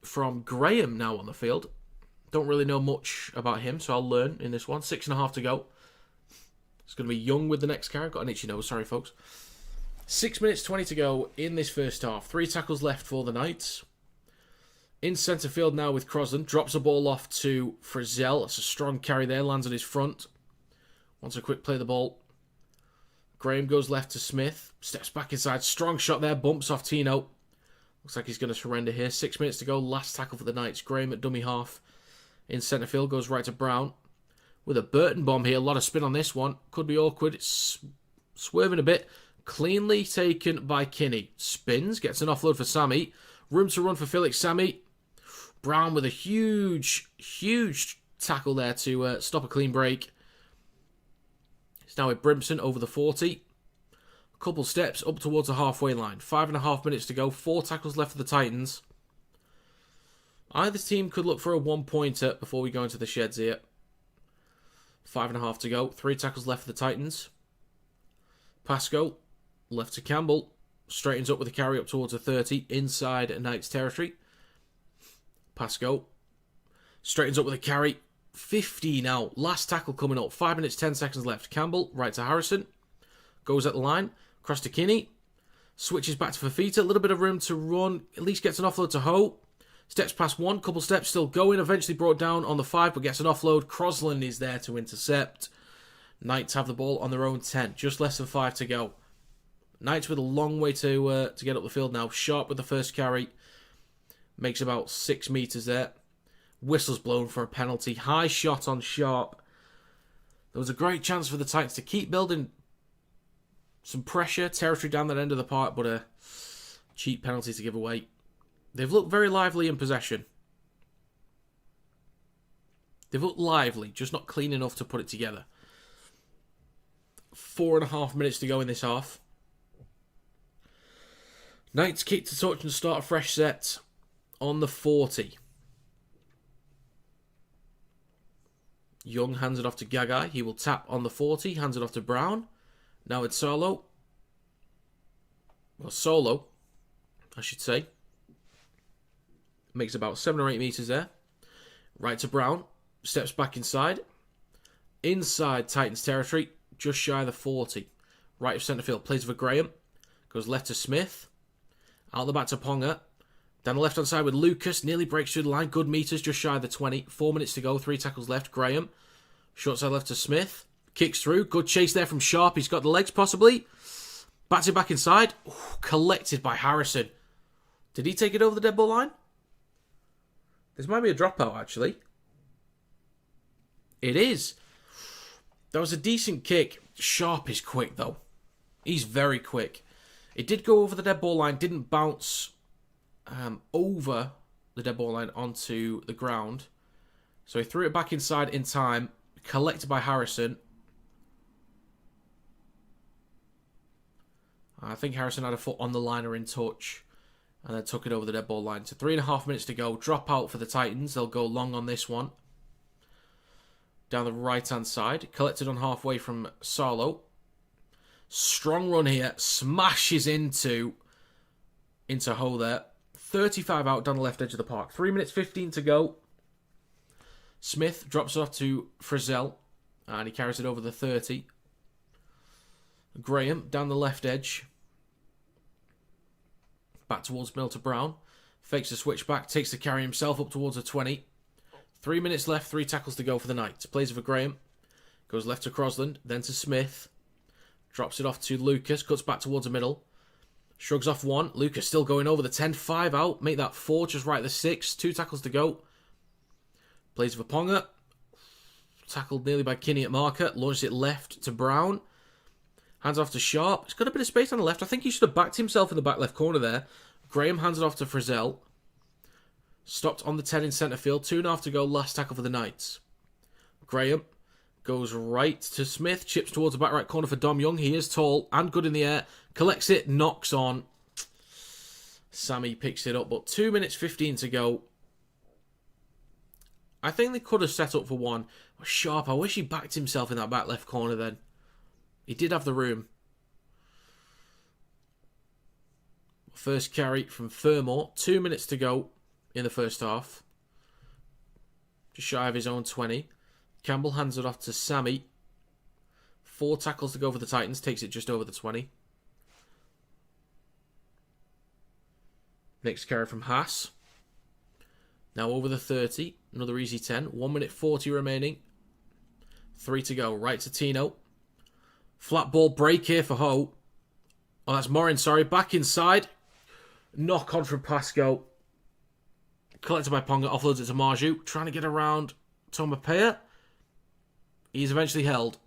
From Graham now on the field. Don't really know much about him, so I'll learn in this one. 6.5 to go. It's going to be Young with the next carry. Got an itchy nose, sorry folks. 6 minutes 20 to go in this first half. 3 tackles left for the Knights. In centre field now with Crosland. Drops a ball off to Frizzell. That's a strong carry there. Lands on his front. Wants a quick play of the ball. Graham goes left to Smith. Steps back inside. Strong shot there. Bumps off Tino. Looks like he's going to surrender here. 6 minutes to go. Last tackle for the Knights. Graham at dummy half. In centre field. Goes right to Brown. With a Burton bomb here. A lot of spin on this one. Could be awkward. It's swerving a bit. Cleanly taken by Kinney. Spins. Gets an offload for Sammy. Room to run for Felix Sammy. Brown with a huge tackle there to stop a clean break. It's now with Brimson over the 40. A couple steps up towards the halfway line. 5.5 minutes to go. 4 tackles left for the Titans. Either team could look for a 1-pointer before we go into the sheds here. 5.5 to go. 3 tackles left for the Titans. Pascoe, left to Campbell. Straightens up with a carry up towards the 30. Inside Knights territory. Pascoe. Straightens up with a carry. 50 now. Last tackle coming up. 5 minutes, 10 seconds left. Campbell, right to Harrison. Goes at the line. Across to Kinney. Switches back to Fafita. A little bit of room to run. At least gets an offload to Ho. Steps past 1. Couple steps still going. Eventually brought down on the 5, but gets an offload. Crosland is there to intercept. Knights have the ball on their own 10. Just less than 5 to go. Knights with a long way to get up the field now. Sharp with the first carry. Makes about 6 metres there. Whistle's blown for a penalty. High shot on Sharp. There was a great chance for the Titans to keep building some pressure, territory down that end of the park, but a cheap penalty to give away. They've looked very lively in possession. They've looked lively, just not clean enough to put it together. 4.5 minutes to go in this half. Knights kick to touch and start a fresh set on the 40. Young hands it off to Gagai. He will tap on the 40. Hands it off to Brown. Now it's Solo. Well, Solo, I should say. Makes about 7 or 8 metres there. Right to Brown. Steps back inside. Inside Titans territory. Just shy of the 40. Right of centre field. Plays for Graham. Goes left to Smith. Out the back to Ponga. Down the left-hand side with Lucas. Nearly breaks through the line. Good metres. Just shy of the 20. 4 minutes to go. 3 tackles left. Graham. Short side left to Smith. Kicks through. Good chase there from Sharp. He's got the legs possibly. Bats it back inside. Ooh, collected by Harrison. Did he take it over the dead ball line? This might be a dropout, actually. It is. That was a decent kick. Sharp is quick, though. He's very quick. It did go over the dead ball line. Didn't bounce over the dead ball line onto the ground. So he threw it back inside in time. Collected by Harrison. I think Harrison had a foot on the line or in touch. And then took it over the dead ball line. So 3.5 minutes to go. Drop out for the Titans. They'll go long on this one. Down the right-hand side. Collected on halfway from Solo. Strong run here. Smashes into Ho there. 35 out down the left edge of the park. 3 minutes 15 to go. Smith drops off to Frizzell. And he carries it over the 30. Graham down the left edge. Back towards Mill to Brown. Fakes the switch back. Takes the carry himself up towards the 20. 3 minutes left. 3 tackles to go for the Knights. Plays it for Graham. Goes left to Crosland. Then to Smith. Drops it off to Lucas. Cuts back towards the middle. Shrugs off 1. Lucas still going over the 10. 5 out. Make that 4. Just right at the 6. 2 tackles to go. Plays for Ponga. Tackled nearly by Kinney at marker. Launched it left to Brown. Hands off to Sharp. He's got a bit of space on the left. I think he should have backed himself in the back left corner there. Graham hands it off to Frizzell. Stopped on the 10 in centre field. 2.5 to go. Last tackle for the Knights. Graham Goes right to Smith. Chips towards the back right corner for Dom Young. He is tall and good in the air. Collects it. Knocks on. Sammy picks it up. But 2 minutes 15 to go. I think they could have set up for one. Sharp. I wish he backed himself in that back left corner then. He did have the room. First carry from Fermor. 2 minutes to go in the first half. Just shy of his own 20. Campbell hands it off to Sammy. 4 tackles to go for the Titans. Takes it just over the 20. Next carry from Haas. Now over the 30. Another easy 10. 1 minute 40 remaining. 3 to go. Right to Tino. Flat ball break here for Ho. Oh, that's Morin, sorry. Back inside. Knock on from Pasco. Collected by Ponga. Offloads it to Marju. Trying to get around Tomapea. He's eventually held.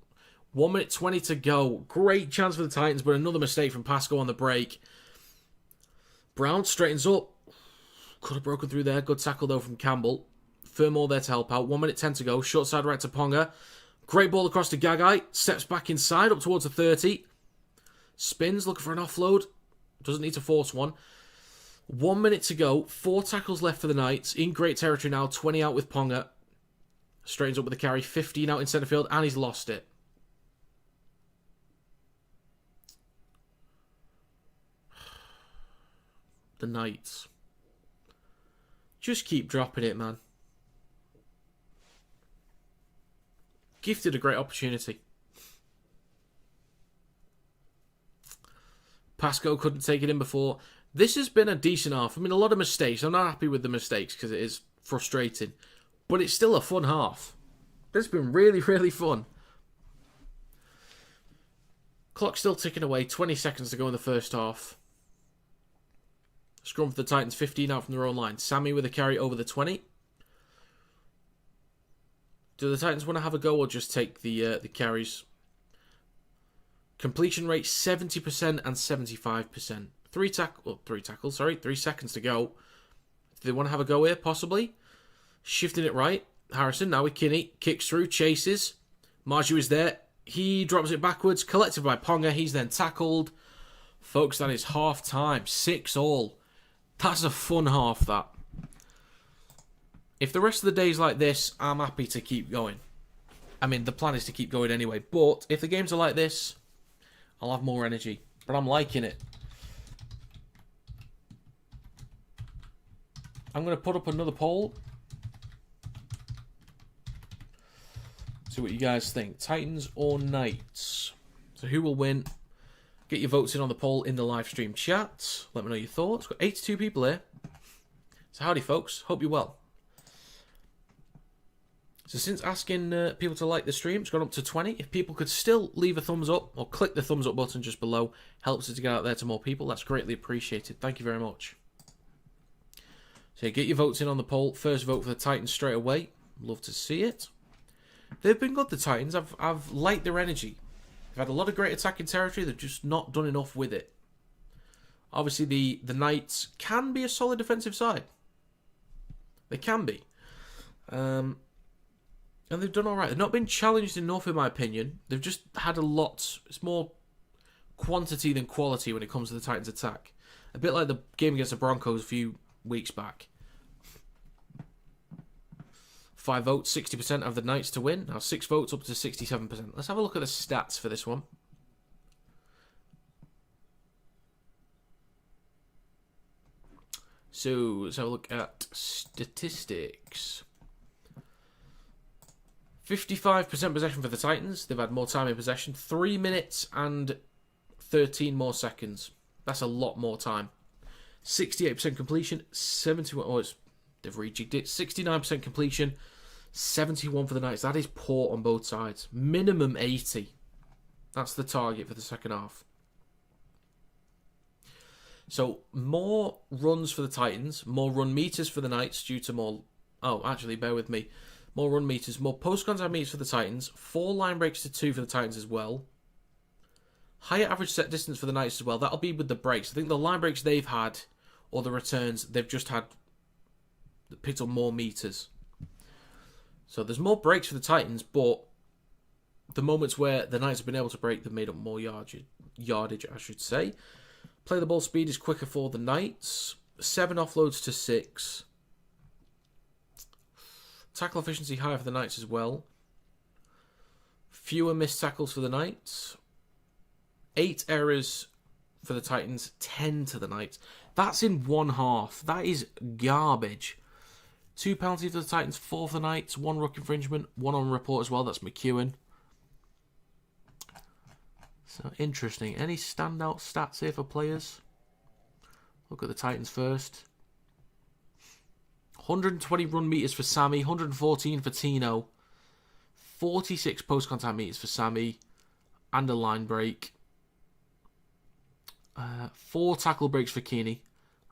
1 minute 20 to go. Great chance for the Titans, but another mistake from Pasco on the break. Brown straightens up. Could have broken through there. Good tackle, though, from Campbell. Fermor there to help out. 1 minute 10 to go. Short side right to Ponga. Great ball across to Gagai. Steps back inside, up towards the 30. Spins, looking for an offload. Doesn't need to force one. 1 minute to go. 4 tackles left for the Knights. In great territory now. 20 out with Ponga. Straightens up with the carry. 15 out in centre field, and he's lost it. The Knights. Just keep dropping it, man. Gifted a great opportunity. Pasco couldn't take it in before. This has been a decent half. I mean, a lot of mistakes. I'm not happy with the mistakes because it is frustrating. But it's still a fun half. It's been really, really fun. Clock's still ticking away. 20 seconds to go in the first half. Scrum for the Titans. 15 out from their own line. Sammy with a carry over the 20. Do the Titans want to have a go or just take the carries? Completion rate 70% and 75%. 3 seconds to go. Do they want to have a go here? Possibly. Shifting it right. Harrison now with Kinney. Kicks through. Chases. Marju is there. He drops it backwards. Collected by Ponga. He's then tackled. Folks, that is half time. 6-all. That's a fun half, that. If the rest of the day's like this, I'm happy to keep going. I mean, the plan is to keep going anyway. But if the games are like this, I'll have more energy. But I'm liking it. I'm going to put up another poll. See what you guys think. Titans or Knights? So who will win? Get your votes in on the poll in the live stream chat. Let me know your thoughts. Got 82 people here. So howdy, folks. Hope you're well. So since asking people to like the stream, it's gone up to 20. If people could still leave a thumbs up or click the thumbs up button just below, helps us to get out there to more people. That's greatly appreciated. Thank you very much. So get your votes in on the poll. First vote for the Titans straight away. Love to see it. They've been good, the Titans. I've liked their energy. They've had a lot of great attacking territory. They've just not done enough with it. Obviously, the Knights can be a solid defensive side. They can be. And they've done all right. They've not been challenged enough, in my opinion. They've just had a lot. It's more quantity than quality when it comes to the Titans' attack. A bit like the game against the Broncos a few weeks back. 5 votes, 60% of the Knights to win. Now 6 votes up to 67%. Let's have a look at the stats for this one. So let's have a look at statistics. 55% possession for the Titans. They've had more time in possession. 3 minutes and 13 more seconds. That's a lot more time. 68% completion. 71. Oh, they've rejigged it. 69% completion. 71 for the Knights. That is poor on both sides. Minimum 80. That's the target for the second half. So, more runs for the Titans. More run meters for the Knights due to more... Oh, actually, bear with me. More run meters. More post-contact meters for the Titans. 4 line breaks to 2 for the Titans as well. Higher average set distance for the Knights as well. That'll be with the breaks. I think the line breaks they've had, or the returns, they've just had... picked up more meters. So there's more breaks for the Titans, but the moments where the Knights have been able to break, they've made up more yardage, I should say. Play the ball speed is quicker for the Knights. 7 offloads to 6. Tackle efficiency higher for the Knights as well. Fewer missed tackles for the Knights. 8 errors for the Titans, 10 to the Knights. That's in one half. That is garbage. 2 penalties for the Titans, 4 for the Knights, 1 ruck infringement, 1 on report as well. That's McEwen. So interesting. Any standout stats here for players? Look at the Titans first. 120 run meters for Sammy, 114 for Tino, 46 post-contact meters for Sammy, and a line break. 4 tackle breaks for Keeney,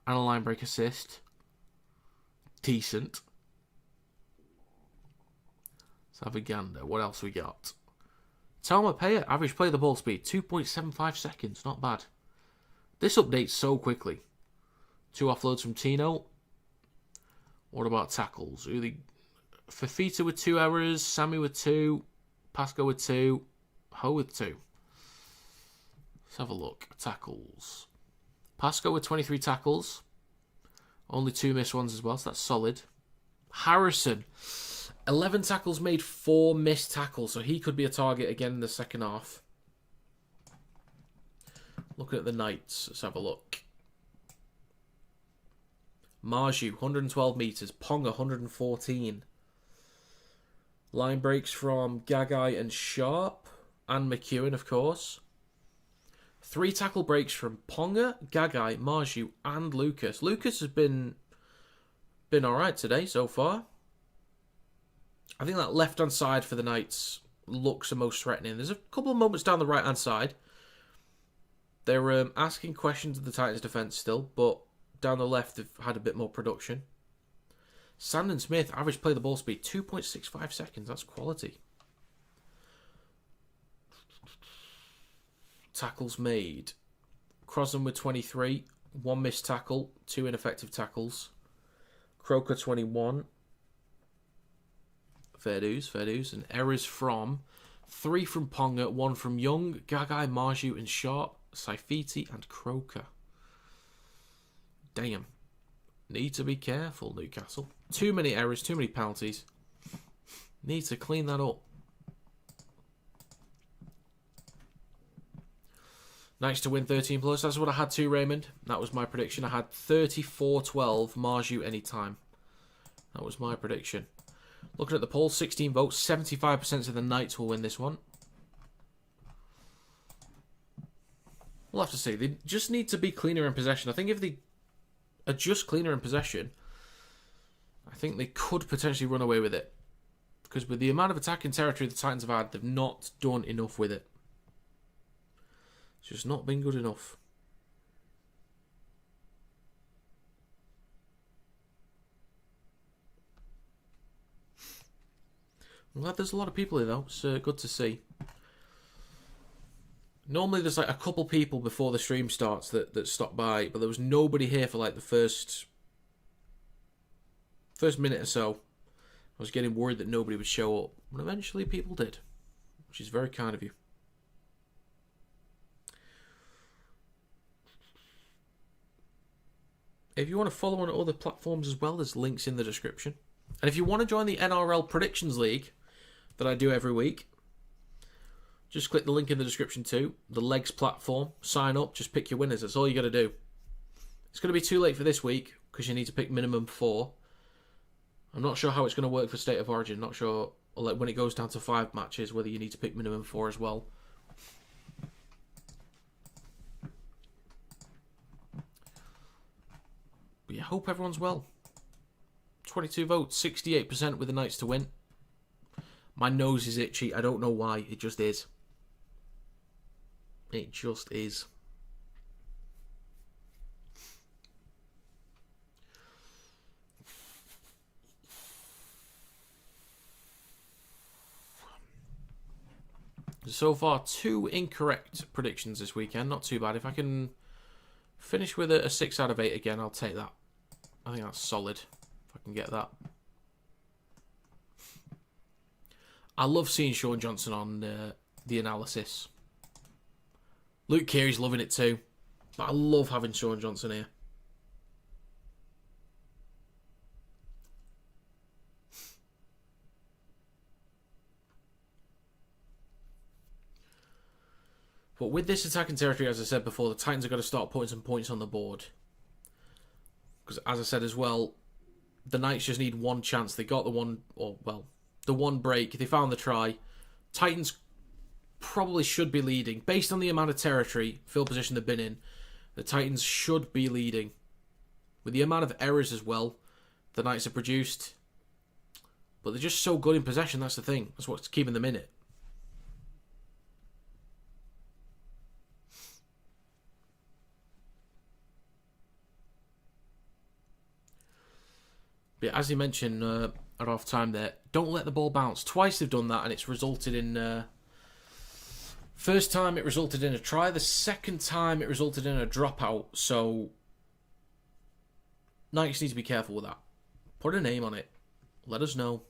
and a line break assist. Decent. Let's have a gander. What else we got? Taumapea, average play the ball speed, 2.75 seconds. Not bad. This updates so quickly. 2 offloads from Tino. What about tackles? Fafita with 2 errors, Sammy with 2, Pasco with 2, Ho with 2. Let's have a look. Tackles. Pasco with 23 tackles. Only 2 missed ones as well, so that's solid. Harrison. 11 tackles made, 4 missed tackles, so he could be a target again in the second half. Looking at the Knights, let's have a look. Marju, 112 metres. Ponga, 114. Line breaks from Gagai and Sharp. And McEwen, of course. 3 tackle breaks from Ponga, Gagai, Marju, and Lucas. Lucas has been alright today so far. I think that left-hand side for the Knights looks the most threatening. There's a couple of moments down the right-hand side. They're asking questions of the Titans' defence still, but down the left they've had a bit more production. Sandon Smith, average play the ball speed, 2.65 seconds. That's quality. Tackles made. Crosland with 23. 1 missed tackle. 2 ineffective tackles. Croker 21. Fair dues. And errors from 3 from Ponga, 1 from Young, Gagai, Marju and Sharp, Saifiti and Croker. Damn. Need to be careful, Newcastle. Too many errors, too many penalties. Need to clean that up. Nice to win 13 plus. That's what I had too, Raymond. That was my prediction. I had 34-12, Marju anytime. That was my prediction. Looking at the poll, 16 votes, 75% of the Knights will win this one. We'll have to see. They just need to be cleaner in possession. I think if they are just cleaner in possession, I think they could potentially run away with it. Because with the amount of attacking territory the Titans have had, they've not done enough with it. It's just not been good enough. I'm glad there's a lot of people here though. It's good to see. Normally there's like a couple people before the stream starts that stop by, but there was nobody here for like the first minute or so. I was getting worried that nobody would show up, but eventually people did, which is very kind of you. If you want to follow on other platforms as well, there's links in the description. And if you want to join the NRL Predictions League that I do every week, just click the link in the description too. The Legs platform. Sign up. Just pick your winners. That's all you got to do. It's going to be too late for this week because you need to pick minimum 4. I'm not sure how it's going to work for State of Origin. Not sure like when it goes down to 5 matches whether you need to pick minimum 4 as well. But yeah, hope everyone's well. 22 votes, 68% with the Knights to win. My nose is itchy. I don't know why. It just is. It just is. So far, 2 incorrect predictions this weekend. Not too bad. If I can finish with a 6 out of 8 again, I'll take that. I think that's solid. If I can get that. I love seeing Sean Johnson on the analysis. Luke Keary's loving it too. But I love having Sean Johnson here. But with this attacking territory, as I said before, the Titans have got to start putting some points on the board. Because as I said as well, the Knights just need one chance. They got the one, the one break. They found the try. Titans probably should be leading. Based on the amount of territory, field position they've been in, the Titans should be leading. With the amount of errors as well the Knights have produced. But they're just so good in possession, that's the thing. That's what's keeping them in it. But as you mentioned at half time there, don't let the ball bounce. Twice they've done that and it's resulted in... first time it resulted in a try. The second time it resulted in a dropout. So Knights need to be careful with that. Put a name on it. Let us know.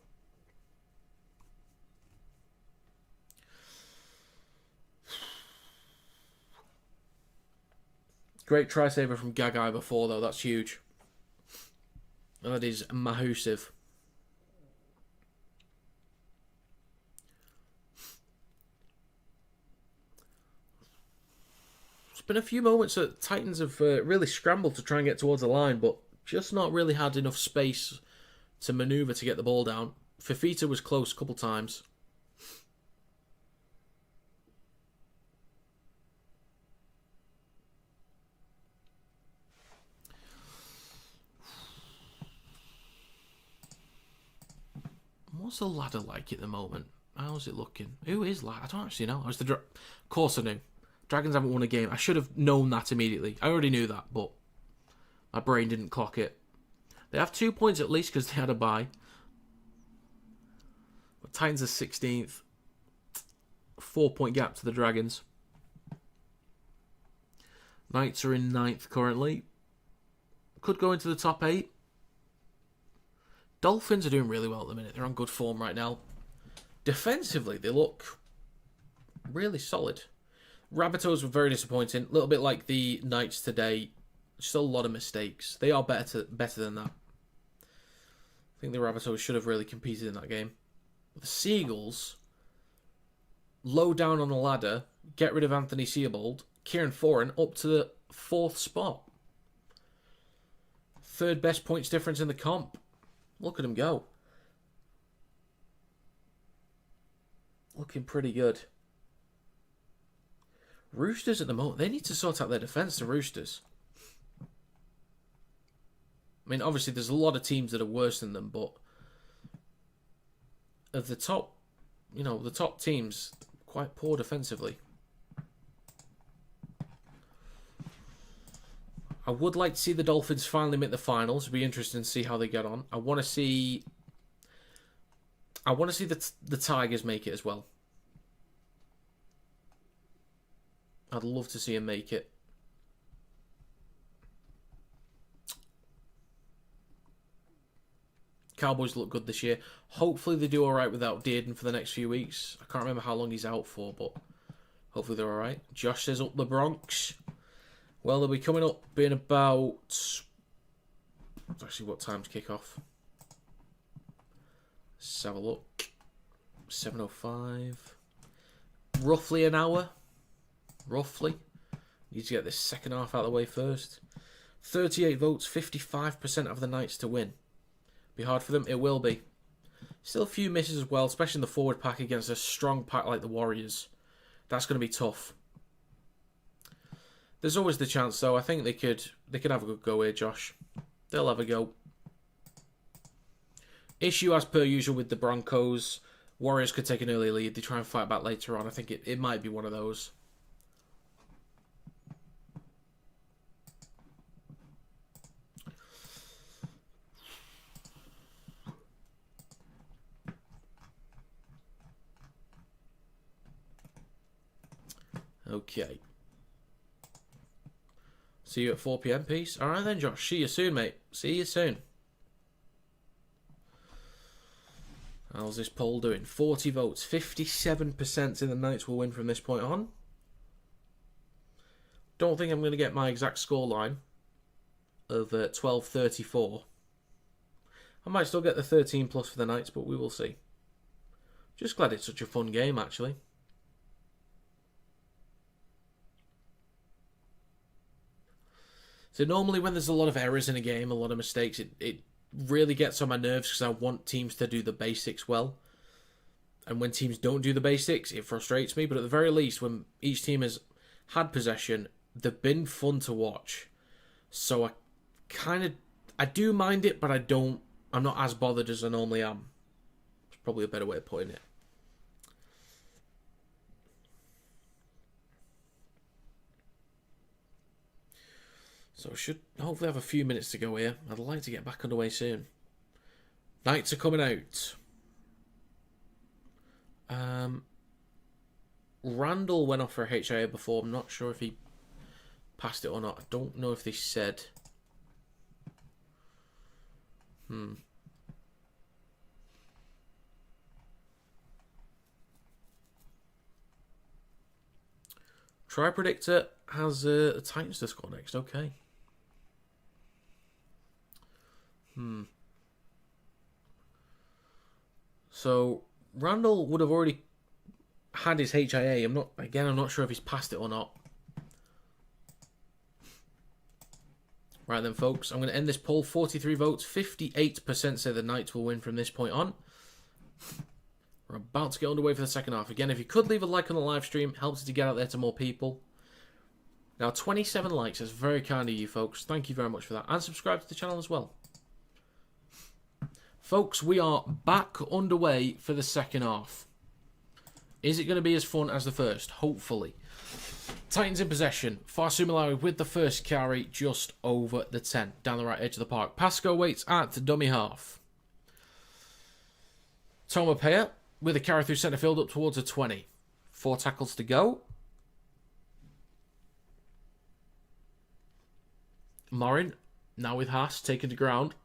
Great try saver from Gagai before though. That's huge. And that is Mahusiv. It's been a few moments that Titans have really scrambled to try and get towards the line, but just not really had enough space to manoeuvre to get the ball down. Fifita was close a couple times. What's the ladder like at the moment? How's it looking? Who is ladder? I don't actually know. Of course I knew. Dragons haven't won a game. I should have known that immediately. I already knew that, but my brain didn't clock it. They have 2 points at least because they had a bye. But Titans are 16th. 4-point gap to the Dragons. Knights are in 9th currently. Could go into the top 8. Dolphins are doing really well at the minute. They're on good form right now. Defensively, they look really solid. Rabbitohs were very disappointing. A little bit like the Knights today. Still a lot of mistakes. They are better than that. I think the Rabbitohs should have really competed in that game. The Seagulls, low down on the ladder, get rid of Anthony Searbold. Kieran Foran up to the 4th spot. 3rd best points difference in the comp. Look at him go. Looking pretty good. Roosters at the moment, they need to sort out their defence, the Roosters. I mean, obviously there's a lot of teams that are worse than them, but of the top, the top teams, quite poor defensively. I would like to see the Dolphins finally make the finals. It'd be interesting to see how they get on. I want to see the Tigers make it as well. I'd love to see them make it. Cowboys look good this year. Hopefully they do alright without Dearden for the next few weeks. I can't remember how long he's out for, but hopefully they're alright. Josh says up the Bronx. Well, they'll be coming up in about... Actually, what time's kick-off? Let's have a look. 7:05. Roughly an hour. Roughly. Need to get this second half out of the way first. 38 votes, 55% of the Knights to win. Be hard for them? It will be. Still a few misses as well, especially in the forward pack against a strong pack like the Warriors. That's going to be tough. There's always the chance, though. I think they could have a good go here, Josh. They'll have a go. Issue, as per usual, with the Broncos. Warriors could take an early lead. They try and fight back later on. I think it might be one of those. Okay. See you at 4 PM, peace. Alright then, Josh. See you soon, mate. See you soon. How's this poll doing? 40 votes. 57% say the Knights will win from this point on. Don't think I'm going to get my exact scoreline of 12-34. I might still get the 13 plus for the Knights, but we will see. Just glad it's such a fun game, actually. So normally when there's a lot of errors in a game, a lot of mistakes, it really gets on my nerves because I want teams to do the basics well. And when teams don't do the basics, it frustrates me. But at the very least, when each team has had possession, they've been fun to watch. So I do mind it, but I'm not as bothered as I normally am. It's probably a better way of putting it. So should hopefully have a few minutes to go here. I'd like to get back underway soon. Knights are coming out. Randall went off for a HIA before. I'm not sure if he passed it or not. I don't know if they said. Try Predictor has the Titans to score next. Okay. So Randall would have already had his HIA. I'm not sure if he's passed it or not. Right then, folks, I'm going to end this poll. 43 votes, 58% say the Knights will win from this point on. We're about to get underway for the second half. Again, if you could leave a like on the live stream, helps it to get out there to more people. Now, 27 likes. That's very kind of you, folks. Thank you very much for that. And subscribe to the channel as well. Folks, we are back underway for the second half. Is it going to be as fun as the first? Hopefully. Titans in possession. Farsumalawi with the first carry just over the 10. Down the right edge of the park. Pascoe waits at the dummy half. Tomapea with a carry through centre field up towards the 20. 4 tackles to go. Morin, now with Haas, taken to ground.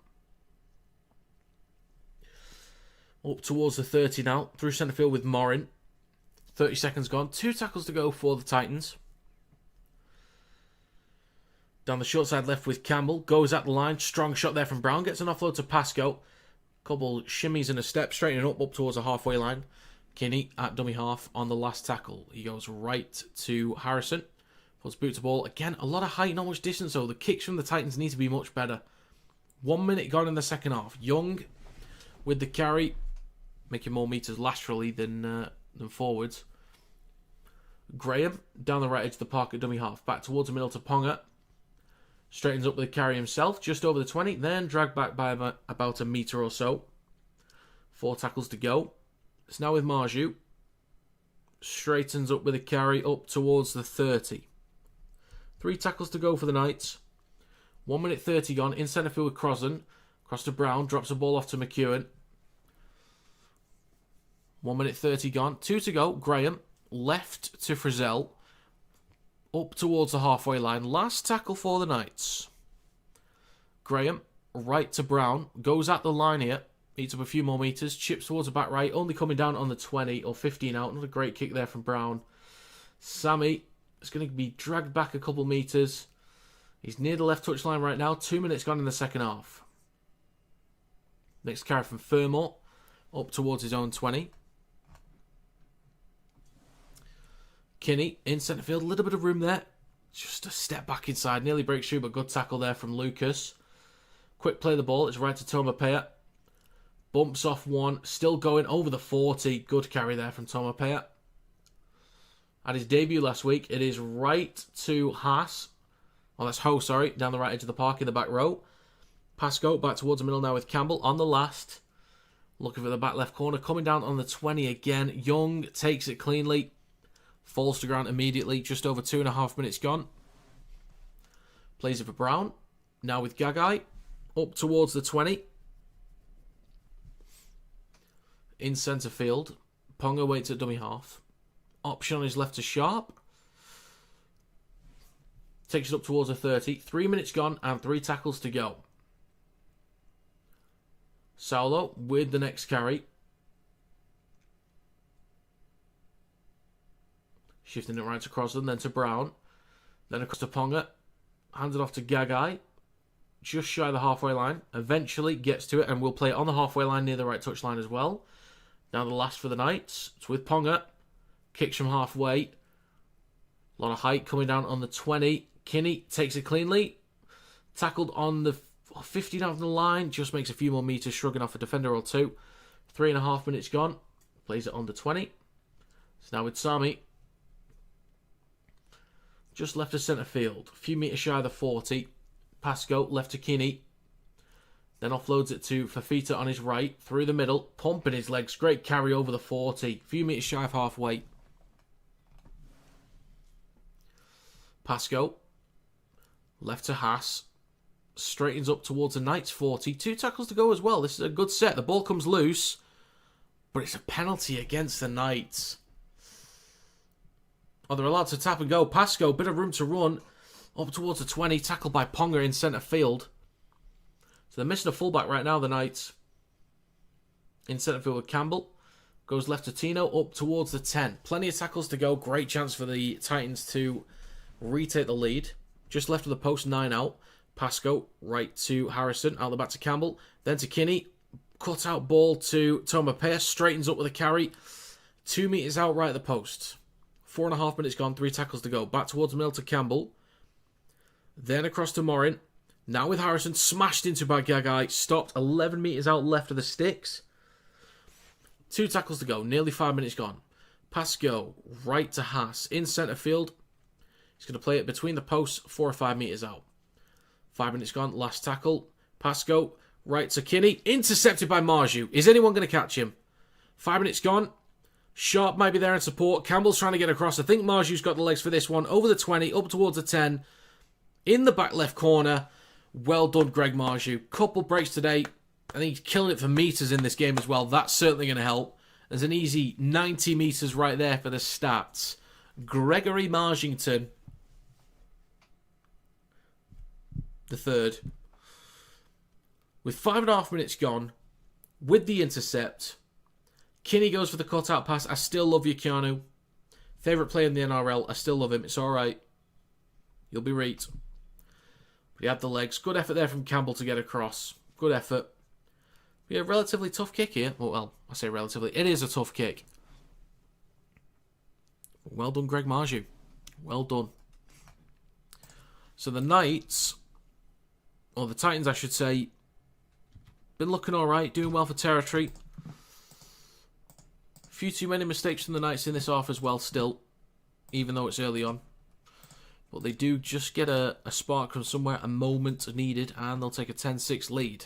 Up towards the 30 now. Through centre field with Morin. 30 seconds gone. 2 tackles to go for the Titans. Down the short side left with Campbell. Goes at the line. Strong shot there from Brown. Gets an offload to Pascoe. Couple shimmies and a step. Straightening up towards the halfway line. Kinney at dummy half on the last tackle. He goes right to Harrison. Puts boot to ball. Again, a lot of height, not much distance though. The kicks from the Titans need to be much better. 1 minute gone in the second half. Young with the carry. Making more metres laterally than forwards. Graham down the right edge of the park at dummy half. Back towards the middle to Ponga. Straightens up with the carry himself. Just over the 20. Then dragged back by about a metre or so. 4 tackles to go. It's now with Marju. Straightens up with a carry up towards the 30. 3 tackles to go for the Knights. 1 minute 30 gone. In centre field with Crossan. Cross to Brown. Drops the ball off to McEwen. 1 minute 30 gone. 2 to go. Graham. Left to Frizzell. Up towards the halfway line. Last tackle for the Knights. Graham. Right to Brown. Goes at the line here. Eats up a few more metres. Chips towards the back right. Only coming down on the 20 or 15 out. Not a great kick there from Brown. Sammy is going to be dragged back a couple metres. He's near the left touchline right now. 2 minutes gone in the second half. Next carry from Fermor. Up towards his own 20. Kinney in centre field. A little bit of room there. Just a step back inside. Nearly breaks through, but good tackle there from Lucas. Quick play of the ball. It's right to Tomapea. Bumps off one. Still going over the 40. Good carry there from Tomapea. At his debut last week, it is right to Haas. Oh, that's Ho, sorry. Down the right edge of the park in the back row. Pascoe back towards the middle now with Campbell on the last. Looking for the back left corner. Coming down on the 20 again. Young takes it cleanly. Falls to ground immediately. Just over 2.5 minutes gone. Plays it for Brown. Now with Gagai. Up towards the 20. In centre field. Ponga waits at dummy half. Option on his left to Sharp. Takes it up towards the 30. 3 minutes gone and 3 tackles to go. Saulo with the next carry. Shifting it right across them, then to Brown. Then across to Ponga. Hands it off to Gagai. Just shy of the halfway line. Eventually gets to it and will play it on the halfway line near the right touchline as well. Now the last for the Knights. It's with Ponga. Kicks from halfway. A lot of height coming down on the 20. Kinney takes it cleanly. Tackled on the 15 out of the line. Just makes a few more metres, shrugging off a defender or two. 3.5 minutes gone. Plays it on the 20. So now with Sami. Just left of centre field. A few metres shy of the 40. Pascoe left to Kinney. Then offloads it to Fafita on his right. Through the middle. Pumping his legs. Great carry over the 40. A few metres shy of halfway. Pascoe. Left to Haas. Straightens up towards the Knights 40. 2 tackles to go as well. This is a good set. The ball comes loose. But it's a penalty against the Knights. Oh, they're allowed to tap and go. Pascoe, bit of room to run. Up towards the 20. Tackled by Ponga in centre field. So they're missing a fullback right now, the Knights. In centre field with Campbell. Goes left to Tino. Up towards the 10. Plenty of tackles to go. Great chance for the Titans to retake the lead. Just left of the post, 9 out. Pascoe, right to Harrison. Out the back to Campbell. Then to Kinney. Cut out ball to Tomapea. Straightens up with a carry. 2 metres out right at the post. 4.5 minutes gone. 3 tackles to go. Back towards the middle to Campbell. Then across to Morin. Now with Harrison. Smashed into by Gagai. Stopped. 11 metres out left of the sticks. 2 tackles to go. Nearly 5 minutes gone. Pascoe, right to Haas. In centre field. He's going to play it between the posts. 4 or 5 metres out. 5 minutes gone. Last tackle. Pascoe, right to Kinney. Intercepted by Marju. Is anyone going to catch him? 5 minutes gone. Sharp might be there in support. Campbell's trying to get across. I think Marju's got the legs for this one. Over the 20. Up towards the 10. In the back left corner. Well done, Greg Marju. Couple breaks today. I think he's killing it for metres in this game as well. That's certainly going to help. There's an easy 90 metres right there for the stats. Gregory Margington. The third. With 5.5 minutes gone. With the intercept. Kinney goes for the cutout pass. I still love you, Keanu. Favourite player in the NRL. I still love him. It's alright. You'll be right. But he had the legs. Good effort there from Campbell to get across. Good effort. Yeah, relatively tough kick here. Well, I say relatively. It is a tough kick. Well done, Greg Marju. Well done. So the Knights, or the Titans, I should say, been looking alright. Doing well for territory. Few too many mistakes from the Knights in this half as well still. Even though it's early on. But they do just get a spark from somewhere, a moment needed, and they'll take a 10-6 lead.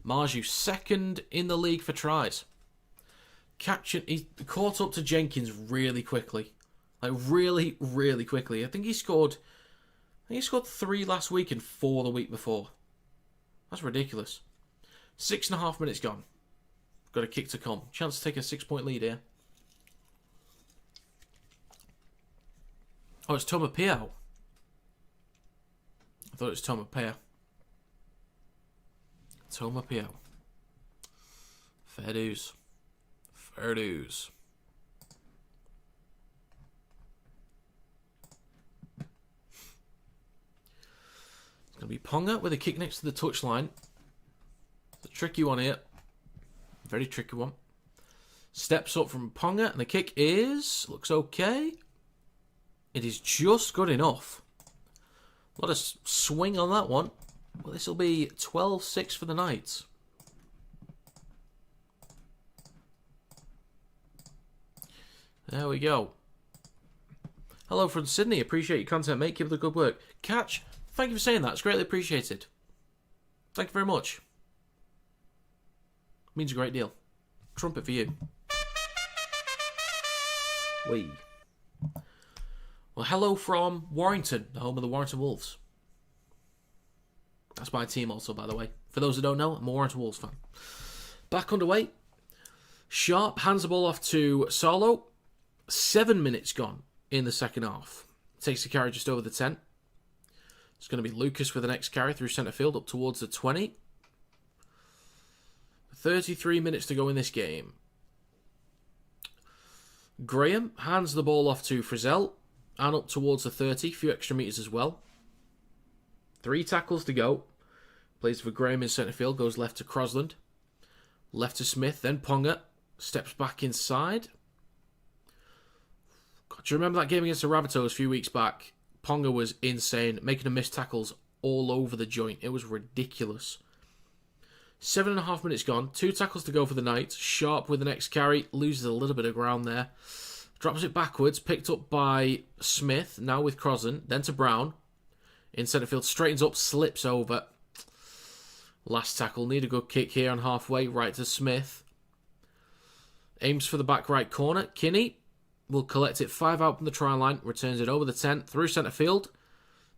Marju, second in the league for tries. He caught up to Jenkins really quickly. Like, really, really quickly. I think he scored 3 last week and 4 the week before. That's ridiculous. 6.5 minutes gone. Got a kick to come. Chance to take a 6-point lead here. Oh, it's Tomapea. I thought it was Tomapea. Tomapea. Fair dues. Fair dues. It's going to be Ponga with a kick next to the touchline. It's a tricky one here. Very tricky one. Steps up from Ponga, and the kick looks okay. It is just good enough. A lot of swing on that one. Well, this will be 12-6 for the Knights. There we go. Hello from Sydney. Appreciate your content, mate. Keep up the good work. Catch, thank you for saying that. It's greatly appreciated. Thank you very much. Means a great deal. Trumpet for you. Wee. Well, hello from Warrington, the home of the Warrington Wolves. That's my team also, by the way. For those who don't know, I'm a Warrington Wolves fan. Back underway. Sharp hands the ball off to Solo. 7 minutes gone in the second half. Takes the carry just over the 10. It's going to be Lucas with the next carry through centre field up towards the 20. 33 minutes to go in this game. Graham hands the ball off to Frizzell and up towards the 30, a few extra metres as well. 3 tackles to go. Plays for Graham in centre field, goes left to Crosland. Left to Smith, then Ponga. Steps back inside. God, do you remember that game against the Rabbitohs a few weeks back? Ponga was insane, making a missed tackles all over the joint. It was ridiculous. 7.5 minutes gone. 2 tackles to go for the Knights. Sharp with the next carry. Loses a little bit of ground there. Drops it backwards. Picked up by Smith. Now with Crosland. Then to Brown. In centre field. Straightens up. Slips over. Last tackle. Need a good kick here on halfway. Right to Smith. Aims for the back right corner. Kinney will collect it 5 out from the try line. Returns it over the 10. Through centre field.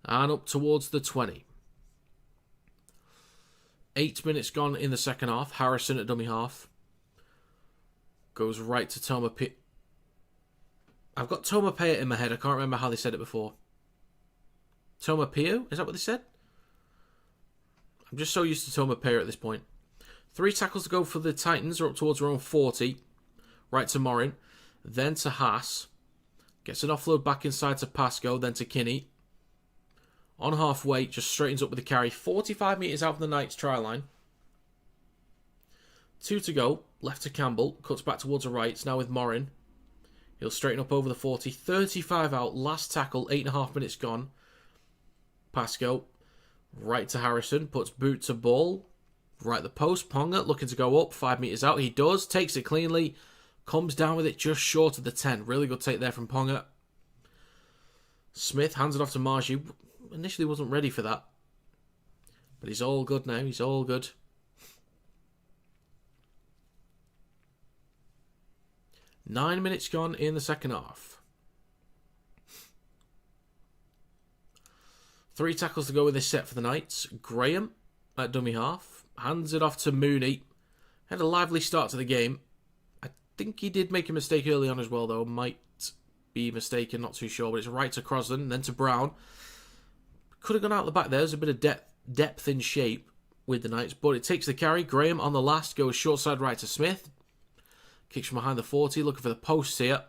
And up towards the 20. 8 minutes gone in the second half. Harrison at dummy half. Goes right to Toma Pia. I've got Toma Pia in my head. I can't remember how they said it before. Toma Pia? Is that what they said? I'm just so used to Toma Pia at this point. 3 tackles to go for the Titans. They're up towards their own 40. Right to Morin. Then to Haas. Gets an offload back inside to Pascoe. Then to Kinney. On halfway, just straightens up with the carry. 45 metres out from the Knights try line. 2 to go. Left to Campbell. Cuts back towards the right. It's now with Morin. He'll straighten up over the 40. 35 out. Last tackle. 8.5 minutes gone. Pascoe. Right to Harrison. Puts boot to ball. Right the post. Ponga looking to go up. 5 metres out. He does. Takes it cleanly. Comes down with it just short of the 10. Really good take there from Ponga. Smith hands it off to Margie. Initially wasn't ready for that. But he's all good now. He's all good. Nine minutes gone in the second half. 3 tackles to go with this set for the Knights. Graham at dummy half. Hands it off to Mooney. Had a lively start to the game. I think he did make a mistake early on as well, though. Might be mistaken, not too sure. But it's right to Crosland, then to Brown. Could have gone out the back there. There's a bit of depth in shape with the Knights. But it takes the carry. Graham on the last. Goes short side right to Smith. Kicks from behind the 40. Looking for the posts here.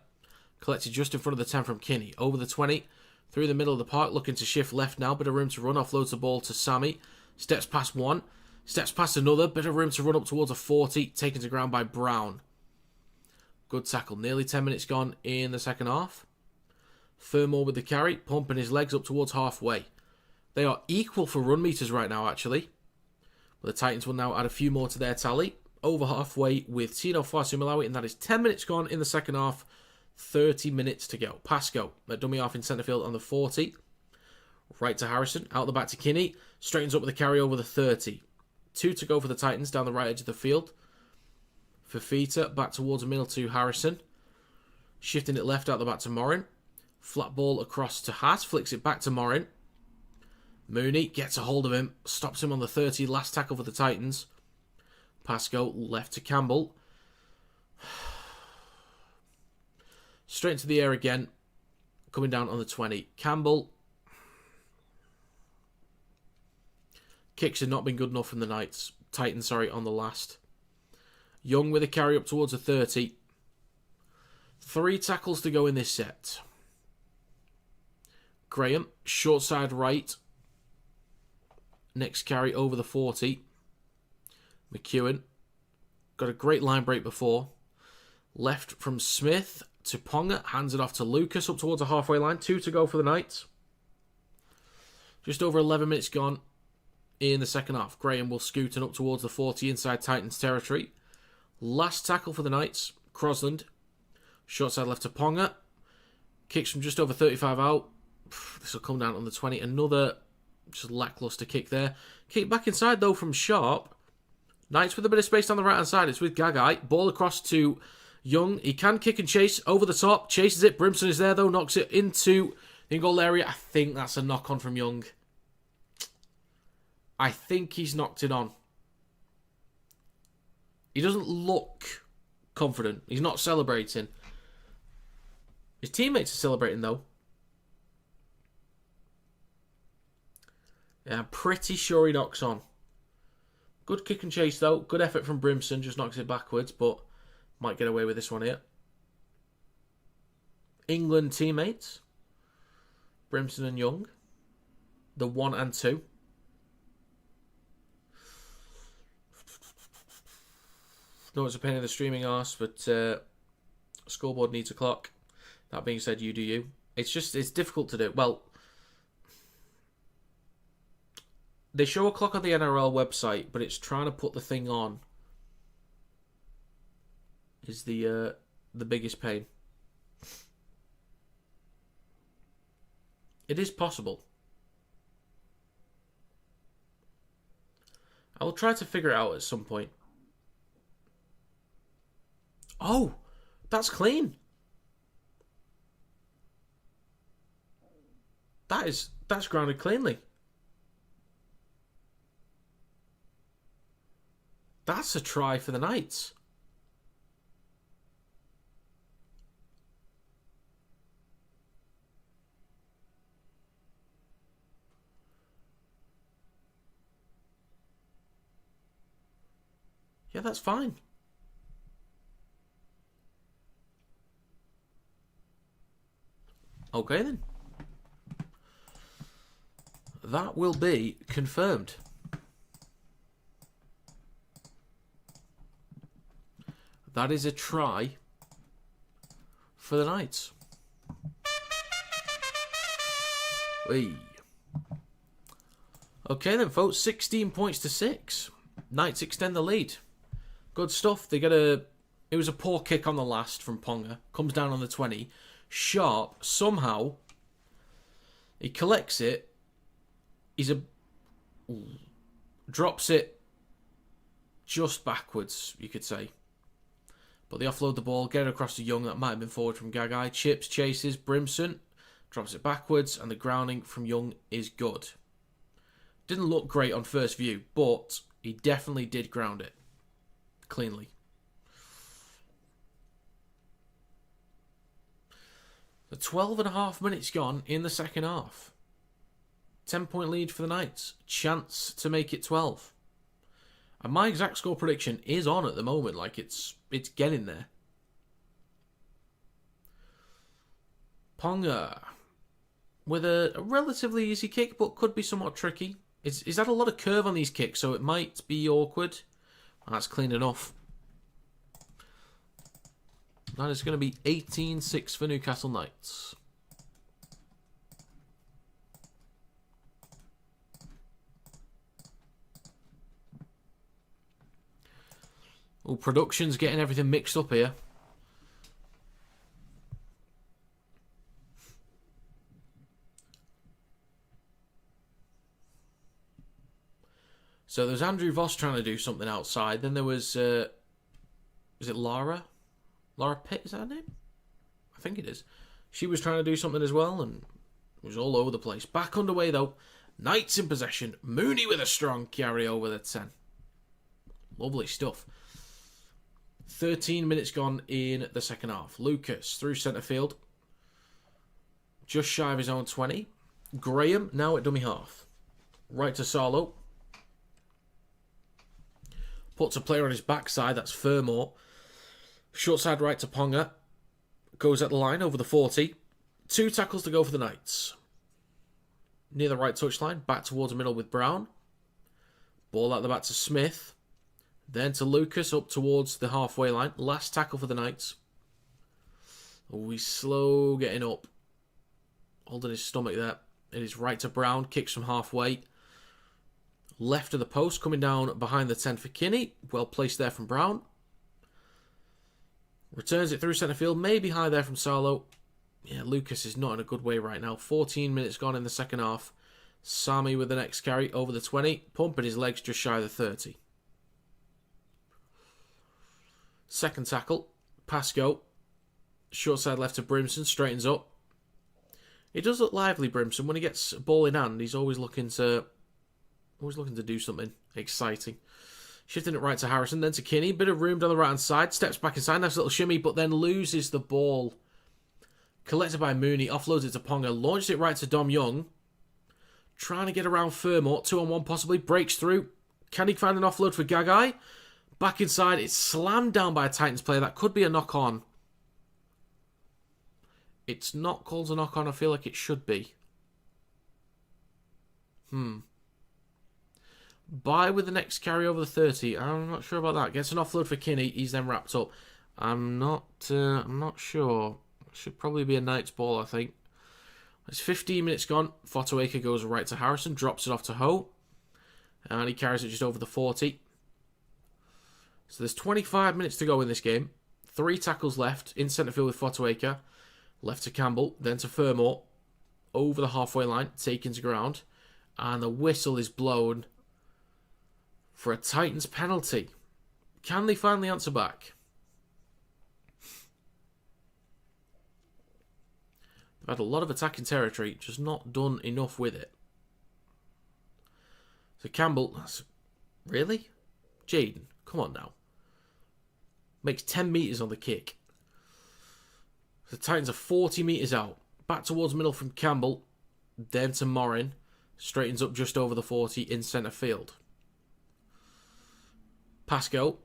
Collected just in front of the 10 from Kinney. Over the 20. Through the middle of the park. Looking to shift left now. Bit of room to run. Offloads the ball to Sammy. Steps past one. Steps past another. Bit of room to run up towards a 40. Taken to ground by Brown. Good tackle. Nearly 10 minutes gone in the second half. Fermor with the carry. Pumping his legs up towards halfway. They are equal for run meters right now, actually. But the Titans will now add a few more to their tally. Over halfway with Tino Farsumalawi, and that is 10 minutes gone in the second half. 30 minutes to go. Pascoe at dummy half in centre field on the 40. Right to Harrison. Out the back to Kinney. Straightens up with the carry over the 30. 2 to go for the Titans down the right edge of the field. Fafita back towards the middle to Harrison. Shifting it left out the back to Morin. Flat ball across to Haas. Flicks it back to Morin. Mooney gets a hold of him. Stops him on the 30. Last tackle for the Titans. Pascoe left to Campbell. Straight into the air again. Coming down on the 20. Campbell. Kicks have not been good enough from the Titans, on the last. Young with a carry up towards the 30. 3 tackles to go in this set. Graham, short side right. Next carry over the 40. McEwen. Got a great line break before. Left from Smith to Ponga. Hands it off to Lucas up towards the halfway line. 2 to go for the Knights. Just over 11 minutes gone in the second half. Graham will scoot and up towards the 40 inside Titans territory. Last tackle for the Knights. Crosland. Short side left to Ponga. Kicks from just over 35 out. This will come down on the 20. Another just lackluster kick there. Kick back inside though from Sharp. Knights with a bit of space on the right hand side. It's with Gagai. Ball across to Young. He can kick and chase over the top. Chases it. Brimson is there though. Knocks it into the in-goal area. I think that's a knock on from Young. I think he's knocked it on. He doesn't look confident. He's not celebrating. His teammates are celebrating though. Yeah, I'm pretty sure he knocks on. Good kick and chase though. Good effort from Brimson. Just knocks it backwards, but might get away with this one here. England teammates. Brimson and Young. The 1 and 2. No, it's a pain in the streaming arse, but scoreboard needs a clock. That being said, you do you. It's difficult to do. Well, they show a clock on the NRL website, but it's trying to put the thing on is the biggest pain. It is possible. I will try to figure it out at some point. Oh, that's clean. That's grounded cleanly. That's a try for the Knights. Yeah, that's fine. Okay then. That will be confirmed. That is a try for the Knights. Hey. Okay then, folks. 16 points to 6. Knights extend the lead. Good stuff. They get a... It was a poor kick on the last from Ponga. Comes down on the 20. Sharp, somehow, he collects it. Drops it just backwards, you could say. But they offload the ball, get it across to Young. That might have been forward from Gagai. Chips, chases, Brimson. Drops it backwards, and the grounding from Young is good. Didn't look great on first view, but he definitely did ground it. Cleanly. The 12.5 minutes gone in the second half. 10-point lead for the Knights. Chance to make it 12. And my exact score prediction is on at the moment. Like, it's getting there. Ponga. With a relatively easy kick, but could be somewhat tricky. He's had a lot of curve on these kicks, so it might be awkward. That's clean enough. That is going to be 18-6 for Newcastle Knights. Oh, production's getting everything mixed up here. So there's Andrew Voss trying to do something outside. Then there was it Lara? Laura Pitt, is that her name? I think it is. She was trying to do something as well, and it was all over the place. Back underway, though. Knights in possession. Mooney with a strong carry over the 10. Lovely stuff. 13 minutes gone in the second half. Lucas through centre field. Just shy of his own 20. Graham now at dummy half. Right to Sarlo. Puts a player on his backside. That's Furmore. Short side right to Ponga. Goes at the line over the 40. 2 tackles to go for the Knights. Near the right touchline. Back towards the middle with Brown. Ball out the back to Smith. Then to Lucas up towards the halfway line. Last tackle for the Knights. Oh, he's slow getting up. Holding his stomach there. It is right to Brown. Kicks from halfway. Left of the post. Coming down behind the 10 for Kinney. Well placed there from Brown. Returns it through centre field. Maybe high there from Sarlo. Yeah, Lucas is not in a good way right now. 14 minutes gone in the second half. Sami with the next carry over the 20. Pumping his legs just shy of the 30. Second tackle. Pasco. Short side left to Brimson. Straightens up. He does look lively, Brimson. When he gets a ball in hand, he's always looking to do something exciting. Shifting it right to Harrison, then to Kinney. Bit of room down the right-hand side. Steps back inside. Nice little shimmy, but then loses the ball. Collected by Mooney. Offloads it to Ponga. Launches it right to Dom Young. Trying to get around Furmore. 2-on-1 possibly. Breaks through. Can he find an offload for Gagai? Back inside. It's slammed down by a Titans player. That could be a knock-on. It's not called a knock-on. I feel like it should be. Bye with the next carry over the 30. I'm not sure about that. Gets an offload for Kinney. He's then wrapped up. I'm not sure. Should probably be a Knights ball, I think. It's 15 minutes gone. Fotuaker goes right to Harrison. Drops it off to Ho. And he carries it just over the 40. So there's 25 minutes to go in this game. 3 tackles left. In centre field with Fotuaker. Left to Campbell. Then to Fermor. Over the halfway line. Taken to ground. And the whistle is blown for a Titans penalty. Can they finally answer back? They've had a lot of attacking territory, just not done enough with it. So Campbell, really? Jaden, come on now. Makes 10 metres on the kick. The Titans are 40 metres out. Back towards middle from Campbell. Then to Morin. Straightens up just over the 40 in centre field. Pasco.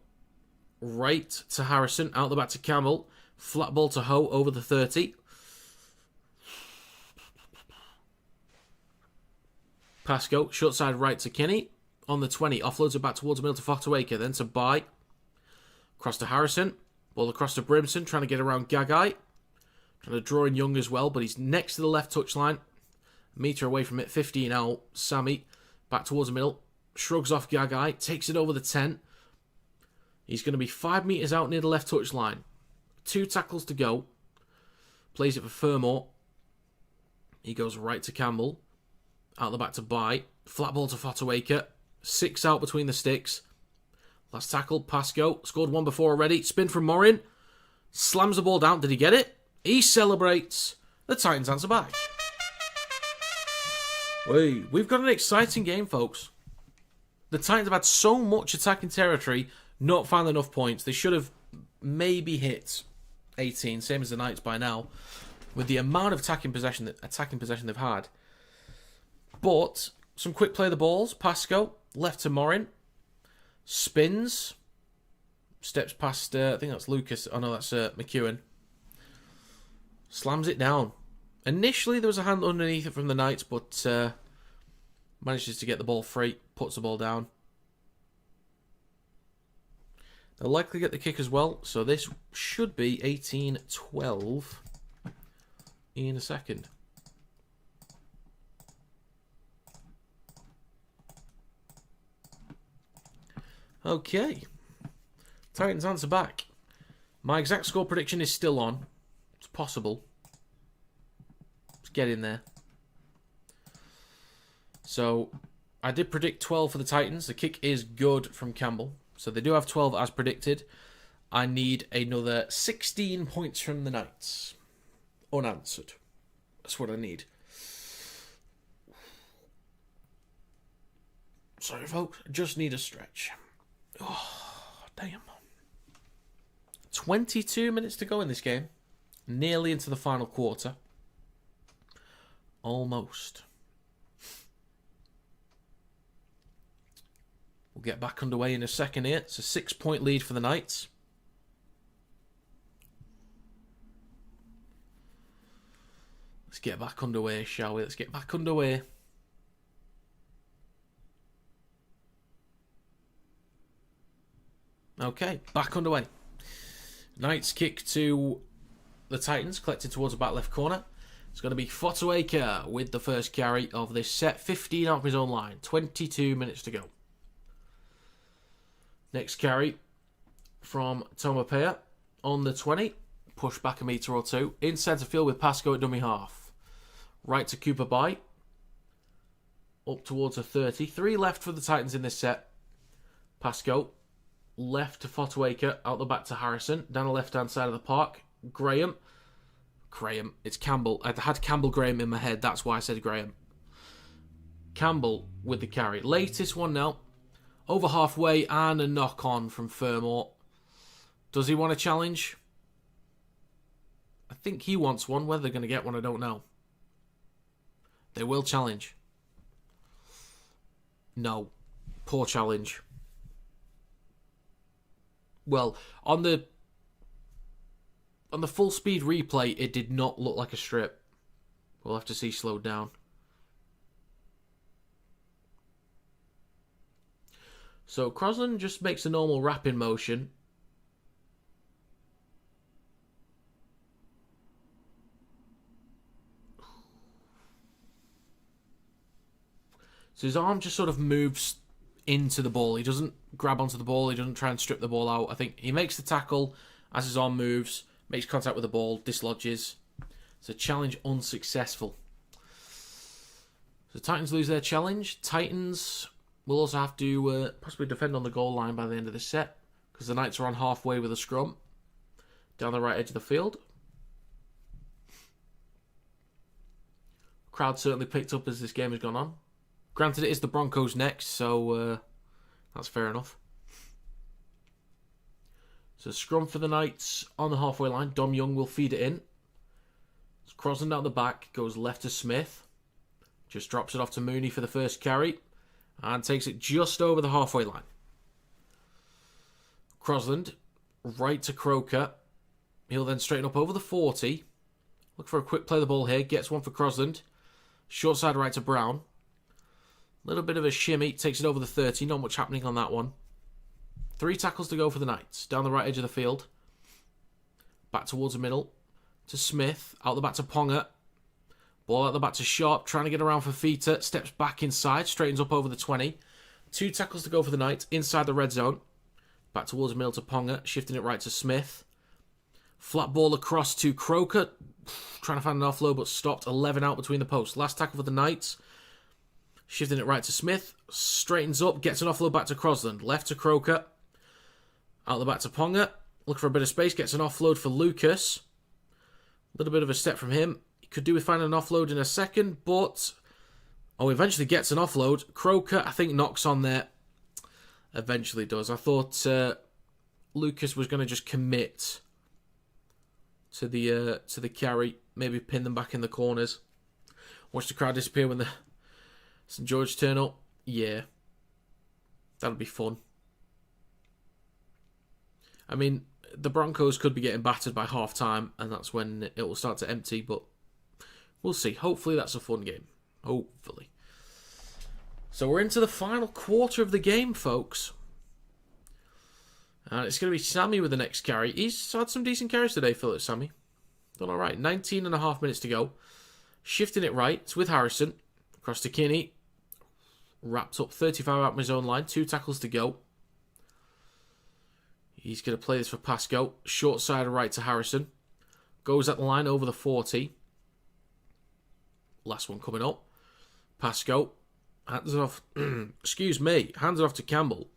Right to Harrison. Out the back to Campbell. Flat ball to Ho over the 30. Pasco. Short side right to Kinney. On the 20. Offloads it back towards middle to Fotuaker. Then to Bye. Across to Harrison. Ball across to Brimson. Trying to get around Gagai. Trying to draw in Young as well. But he's next to the left touchline. A metre away from it. 15 out. Sammy. Back towards the middle. Shrugs off Gagai. Takes it over the 10. He's going to be 5 metres out near the left touchline. 2 tackles to go. Plays it for Fermor. He goes right to Campbell. Out the back to Bye. Flat ball to Fotuaker. 6 out between the sticks. Last tackle, Pasco. Scored one before already. Spin from Morin. Slams the ball down. Did he get it? He celebrates. The Titans answer back. We've got an exciting game, folks. The Titans have had so much attacking territory, not found enough points. They should have maybe hit 18, same as the Knights by now, with the amount of attacking possession they've had. But some quick play of the balls. Pasco, left to Morin. Spins. Steps past, I think that's Lucas. Oh no, that's McEwen. Slams it down. Initially, there was a hand underneath it from the Knights, but manages to get the ball free. Puts the ball down. They'll likely get the kick as well, so this should be 18-12 in a second. Okay. Titans answer back. My exact score prediction is still on. It's possible. Let's get in there. So, I did predict 12 for the Titans. The kick is good from Campbell. So they do have 12 as predicted. I need another 16 points from the Knights. Unanswered. That's what I need. Sorry, folks. I just need a stretch. Oh, damn. 22 minutes to go in this game. Nearly into the final quarter. Almost. We'll get back underway in a second here. It's a 6-point lead for the Knights. Let's get back underway, shall we? Let's get back underway. Okay, back underway. Knights kick to the Titans, collected towards the back left corner. It's going to be Fotuaker with the first carry of this set. 15 off his own line. 22 minutes to go. Next carry from Tomapea on the 20. Push back a metre or two. In centre field with Pasco at dummy half. Right to Cooper Bye. Up towards a 30. 3 left for the Titans in this set. Pasco. Left to Fotuaker. Out the back to Harrison. Down the left-hand side of the park. Graham. It's Campbell. I had Campbell Graham in my head. That's why I said Graham. Campbell with the carry. Latest one now. Over halfway and a knock-on from Fermor. Does he want a challenge? I think he wants one. Whether they're going to get one, I don't know. They will challenge. No. Poor challenge. Well, on the On the full speed replay, it did not look like a strip. We'll have to see slowed down. So Crosland just makes a normal wrapping motion. So his arm just sort of moves into the ball. He doesn't grab onto the ball. He doesn't try and strip the ball out. I think he makes the tackle as his arm moves, makes contact with the ball, dislodges. So challenge unsuccessful. So Titans lose their challenge. Titans will also have to possibly defend on the goal line by the end of the set, because the Knights are on halfway with a scrum down the right edge of the field. Crowd certainly picked up as this game has gone on. Granted, it is the Broncos next, so that's fair enough. So scrum for the Knights on the halfway line. Dom Young will feed it in. It's crossing down the back, goes left to Smith. Just drops it off to Mooney for the first carry. And takes it just over the halfway line. Crosland, right to Croker. He'll then straighten up over the 40. Look for a quick play of the ball here. Gets one for Crosland. Short side right to Brown. Little bit of a shimmy. Takes it over the 30. Not much happening on that one. 3 tackles to go for the Knights. Down the right edge of the field. Back towards the middle. To Smith. Out the back to Ponga. Ball out the back to Sharp. Trying to get around for Fita. Steps back inside. Straightens up over the 20. 2 tackles to go for the Knights. Inside the red zone. Back towards the middle to Ponga. Shifting it right to Smith. Flat ball across to Croker. Trying to find an offload but stopped. 11 out between the posts. Last tackle for the Knights. Shifting it right to Smith. Straightens up. Gets an offload back to Crosland. Left to Croker. Out the back to Ponga. Looking for a bit of space. Gets an offload for Lucas. A little bit of a step from him. He could do with finding an offload in a second, but... Oh, eventually gets an offload. Croker, I think, knocks on there. Eventually does. I thought Lucas was going to just commit to the carry. Maybe pin them back in the corners. Watch the crowd disappear when the St. George turn up. Yeah. That'll be fun. I mean, the Broncos could be getting battered by half time, and that's when it will start to empty, but we'll see. Hopefully that's a fun game. Hopefully. So we're into the final quarter of the game, folks. And it's going to be Sammy with the next carry. He's had some decent carries today, Philip Sammy. Done all right. 19 and a half minutes to go. Shifting it right. It's with Harrison. Across to Kinney. Wrapped up 35 out from his own line. 2 tackles to go. He's going to play this for Pascoe. Short side right to Harrison. Goes at the line over the 40. Last one coming up. Pascoe. Hands it off. Excuse me. Hands it off to Campbell.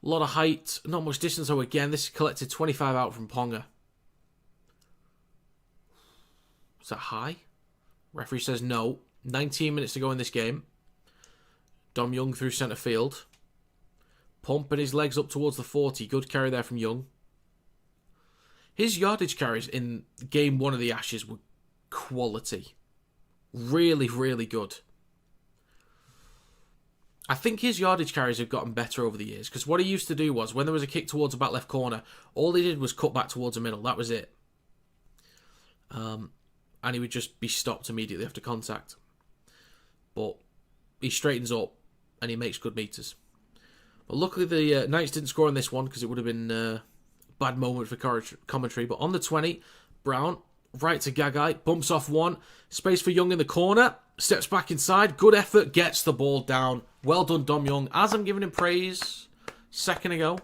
A lot of height. Not much distance though again. This is collected 25 out from Ponga. Is that high? Referee says no. 19 minutes to go in this game. Dom Young through centre field. Pumping his legs up towards the 40. Good carry there from Young. His yardage carries in game 1 of the Ashes were quality. Really, really good. I think his yardage carries have gotten better over the years, because what he used to do was, when there was a kick towards the back left corner, all he did was cut back towards the middle. That was it. And he would just be stopped immediately after contact. But he straightens up, and he makes good meters. But luckily the Knights didn't score on this one, because it would have been a bad moment for commentary. But on the 20, Brown, right to Gagai, bumps off one. Space for Young in the corner. Steps back inside. Good effort. Gets the ball down. Well done, Dom Young. As I'm giving him praise second ago.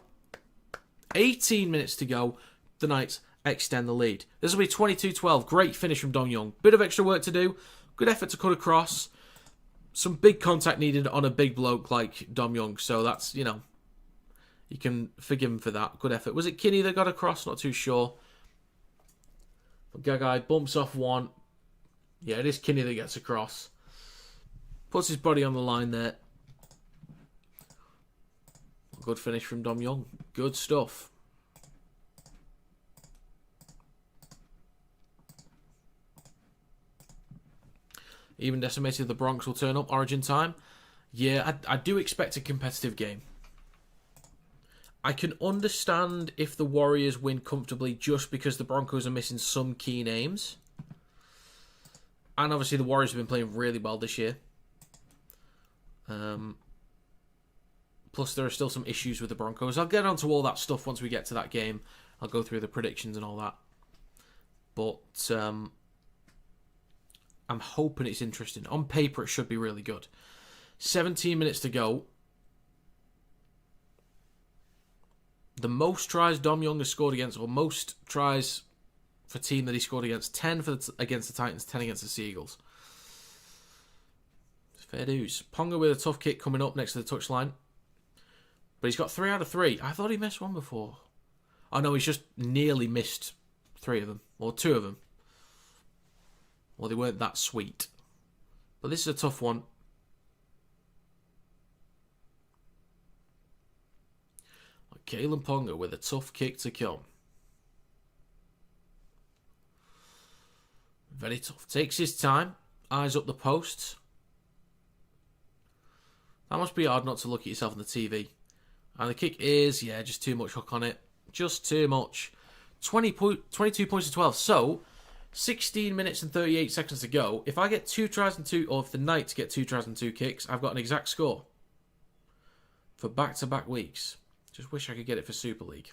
18 minutes to go. The Knights extend the lead. This will be 22-12. Great finish from Dom Young. Bit of extra work to do. Good effort to cut across. Some big contact needed on a big bloke like Dom Young. So that's, you can forgive him for that. Good effort. Was it Kinney that got across? Not too sure. But Gagai bumps off one. Yeah, it is Kinney that gets across. Puts his body on the line there. Good finish from Dom Young. Good stuff. Even decimated the Bronx will turn up. Origin time. Yeah, I do expect a competitive game. I can understand if the Warriors win comfortably just because the Broncos are missing some key names. And obviously the Warriors have been playing really well this year. Plus there are still some issues with the Broncos. I'll get onto all that stuff once we get to that game. I'll go through the predictions and all that. But I'm hoping it's interesting. On paper, it should be really good. 17 minutes to go. The most tries Dom Young has scored against, or most tries for team that he scored against, 10 against the Titans, 10 against the Seagulls. Fair dues. Ponga with a tough kick coming up next to the touchline. But he's got 3 out of 3. I thought he missed one before. Oh no, he's just nearly missed 3 of them. Or 2 of them. Well, they weren't that sweet. But this is a tough one. Kalen Ponga with a tough kick to kill. Very tough. Takes his time. Eyes up the posts. That must be hard not to look at yourself on the TV. And the kick is, yeah, just too much hook on it. Just too much. 22 points to 12. So, 16 minutes and 38 seconds to go. If I get 2 tries and 2, or if the Knights get 2 tries and 2 kicks, I've got an exact score for back-to-back weeks. Just wish I could get it for Super League.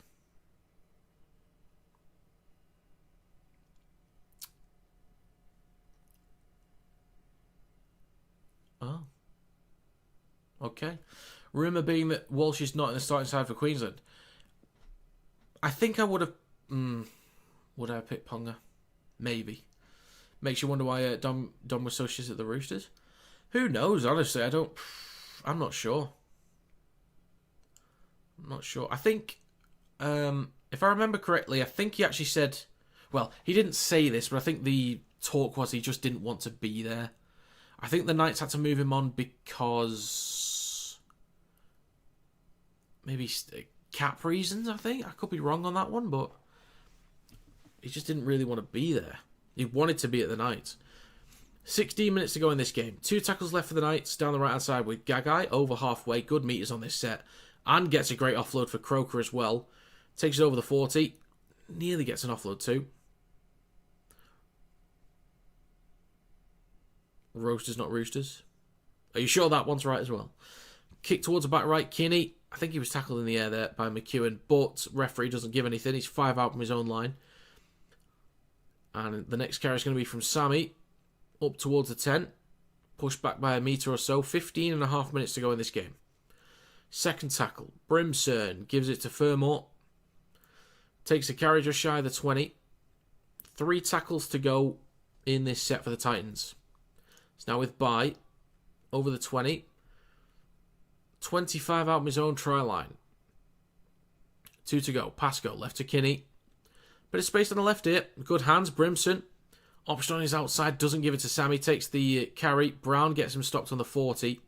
Oh. Okay. Rumour being that Walsh is not in the starting side for Queensland. I think I would have... would I have picked Ponga? Maybe. Makes you wonder why Dom was so shit at the Roosters. Who knows, honestly. I'm not sure. I'm not sure. I think, if I remember correctly, I think he actually said... Well, he didn't say this, but I think the talk was he just didn't want to be there. I think the Knights had to move him on because... maybe cap reasons, I think. I could be wrong on that one, but... he just didn't really want to be there. He wanted to be at the Knights. 16 minutes to go in this game. 2 tackles left for the Knights down the right-hand side with Gagai over halfway. Good meters on this set. And gets a great offload for Croker as well. Takes it over the 40. Nearly gets an offload too. Roasters, not Roosters. Are you sure that one's right as well? Kick towards the back right. Kinney. I think he was tackled in the air there by McEwen. But referee doesn't give anything. He's 5 out from his own line. And the next carry is going to be from Sammy. Up towards the 10. Pushed back by a metre or so. 15.5 minutes to go in this game. Second tackle. Brimson gives it to Fermor. Takes a carry just shy of the 20. 3 tackles to go in this set for the Titans. It's now with Bye. Over the 20. 25 out of his own try line. 2 to go. Pasco left to Kinney. Bit of space on the left here. Good hands. Brimson. Option on his outside. Doesn't give it to Sammy. Takes the carry. Brown gets him stopped on the 40.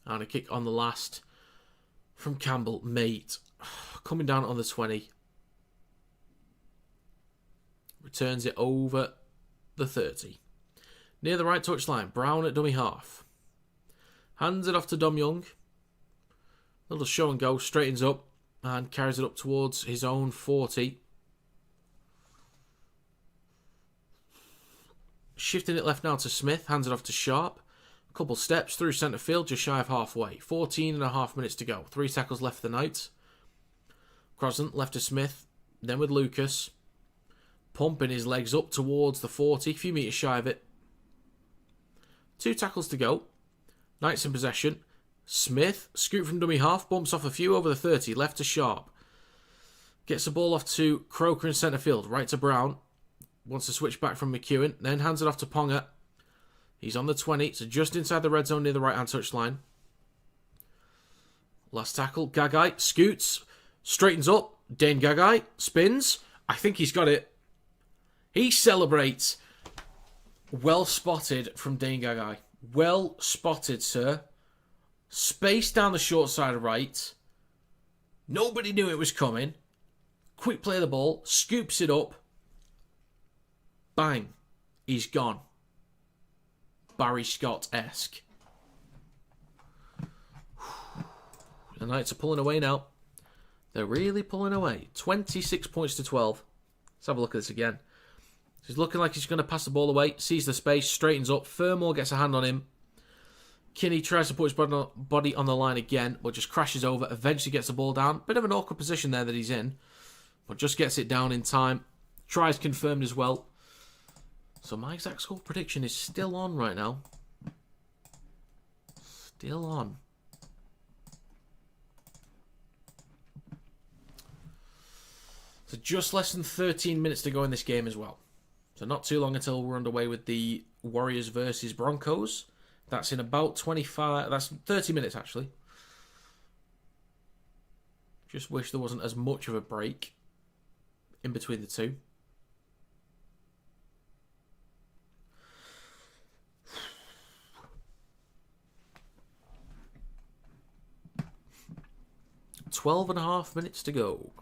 And a kick on the last from Campbell. Mate. Coming down on the 20. Returns it over the 30. Near the right touchline. Brown at dummy half. Hands it off to Dom Young. Little show and go. Straightens up. And carries it up towards his own 40. Shifting it left now to Smith. Hands it off to Sharp. A couple steps through centre field, just shy of halfway. 14.5 minutes to go. 3 tackles left for the Knights. Crossan left to Smith. Then with Lucas. Pumping his legs up towards the 40. A few metres shy of it. 2 tackles to go. Knights in possession. Smith, scoop from dummy half, bumps off a few over the 30, left to Sharp. Gets the ball off to Croker in centre field, right to Brown. Wants to switch back from McEwen, then hands it off to Ponga. He's on the 20, so just inside the red zone near the right-hand touchline. Last tackle, Gagai, scoots, straightens up, Dane Gagai, spins. I think he's got it. He celebrates. Well spotted from Dane Gagai. Well spotted, sir. Space down the short side right. Nobody knew it was coming. Quick play of the ball. Scoops it up. Bang. He's gone. Barry Scott-esque. The Knights are pulling away now. They're really pulling away. 26 points to 12. Let's have a look at this again. He's looking like he's going to pass the ball away. Sees the space, straightens up. Fermor gets a hand on him. Kinney tries to put his body on the line again, but just crashes over. Eventually gets the ball down. Bit of an awkward position there that he's in, but just gets it down in time. Tries confirmed as well. So my exact score prediction is still on right now. Still on. So just less than 13 minutes to go in this game as well. So not too long until we're underway with the Warriors versus Broncos. That's in about 25... That's 30 minutes, actually. Just wish there wasn't as much of a break in between the two. "12.5 minutes to go.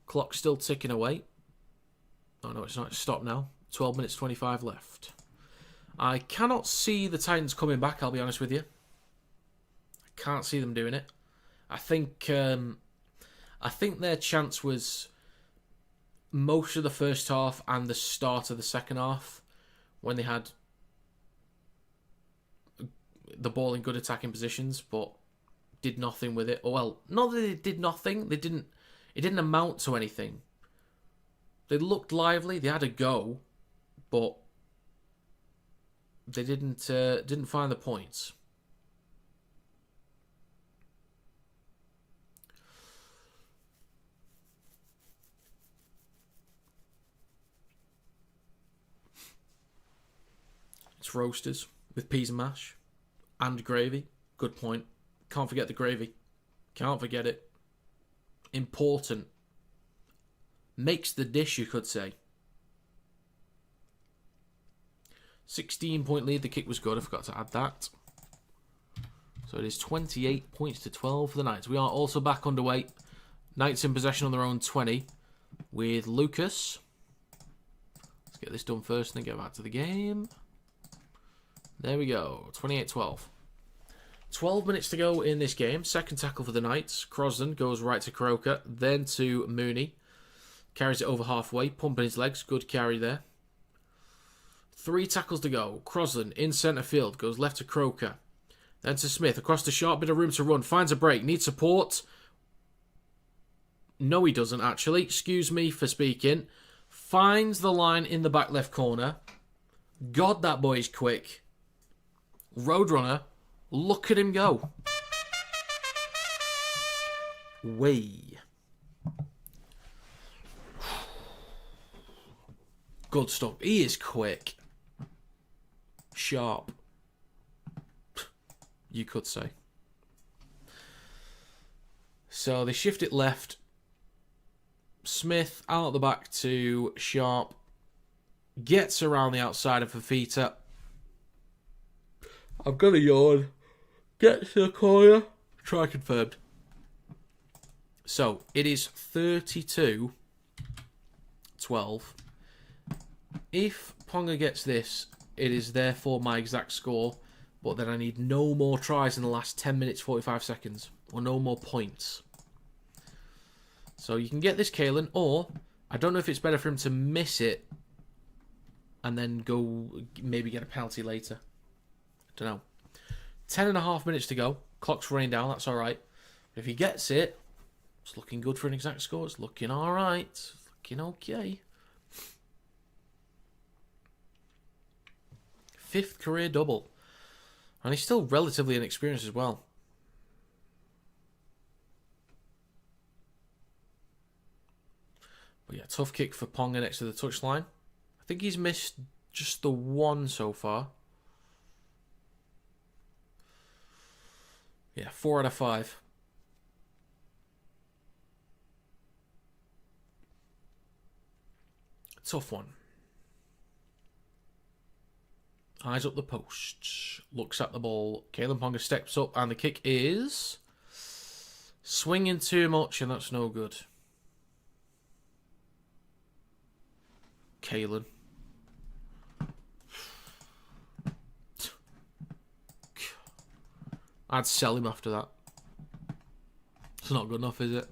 Clock's still ticking away. Oh no, it's not. It's stopped now. 12 minutes 25 left. I cannot see the Titans coming back, I'll be honest with you. I can't see them doing it. I think their chance was most of the first half and the start of the second half when they had the ball in good attacking positions, but did nothing with it. Well, not that they did nothing. It didn't amount to anything. They looked lively. They had a go, but they didn't find the points. It's roasters with peas and mash and gravy. Good point. Can't forget the gravy. Can't forget it. Important. Makes the dish, you could say. 16-point lead. The kick was good. I forgot to add that. So it is 28 points to 12 for the Knights. We are also back underway. Knights in possession on their own 20 with Lucas. Let's get this done first and then get back to the game. There we go. 28-12. 12 minutes to go in this game. Second tackle for the Knights. Crosden goes right to Croker, then to Mooney. Carries it over halfway, pumping his legs. Good carry there. 3 tackles to go. Crosden in centre field. Goes left to Croker. Then to Smith. Across the sharp bit of room to run. Finds a break. Needs support. No, he doesn't, actually. Excuse me for speaking. Finds the line in the back left corner. God, that boy's quick. Roadrunner. Look at him go. Way. Good stuff. He is quick. Sharp. You could say. So they shift it left. Smith out the back to Sharp. Gets around the outside of Fafita. I'm gonna yawn. Gets to the corner. Try confirmed. So it is 32-12. If Ponga gets this, it is therefore my exact score. But then I need no more tries in the last 10 minutes, 45 seconds. Or no more points. So you can get this, Kalen. Or, I don't know if it's better for him to miss it. And then go, maybe get a penalty later. I don't know. 10.5 minutes to go. Clock's running down. That's all right. If he gets it, it's looking good for an exact score. It's looking all right. It's looking okay. 5th career double. And he's still relatively inexperienced as well. But yeah, tough kick for Ponga next to the touchline. I think he's missed just the one so far. Yeah, 4 out of 5. Tough one. Eyes up the post. Looks at the ball. Kalen Ponga steps up and the kick is swinging too much and that's no good. Kalen. I'd sell him after that. It's not good enough, is it?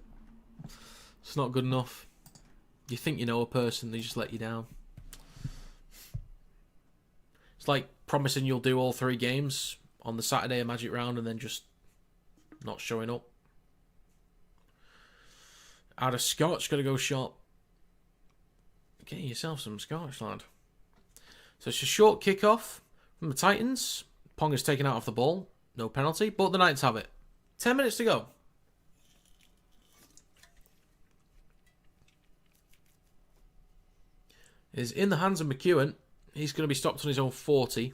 It's not good enough. You think you know a person, they just let you down. It's like promising you'll do all 3 games on the Saturday of Magic Round and then just not showing up. Out of Scotch, gotta go short. Get yourself some Scotch, lad. So it's a short kickoff from the Titans. Ponga's taken out of the ball. No penalty, but the Knights have it. 10 minutes to go. It is in the hands of McEwen. He's going to be stopped on his own 40.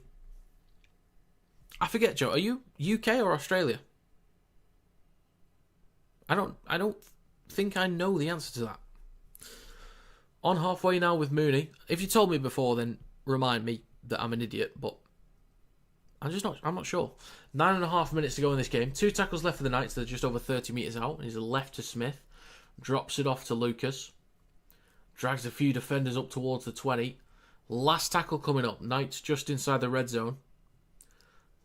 I forget, Joe. Are you UK or Australia? I don't think I know the answer to that. On halfway now with Mooney. If you told me before, then remind me that I'm an idiot, but I'm not sure. 9.5 minutes to go in this game. 2 tackles left for the Knights. They're just over 30 metres out. He's left to Smith. Drops it off to Lucas. Drags a few defenders up towards the 20. Last tackle coming up. Knights just inside the red zone.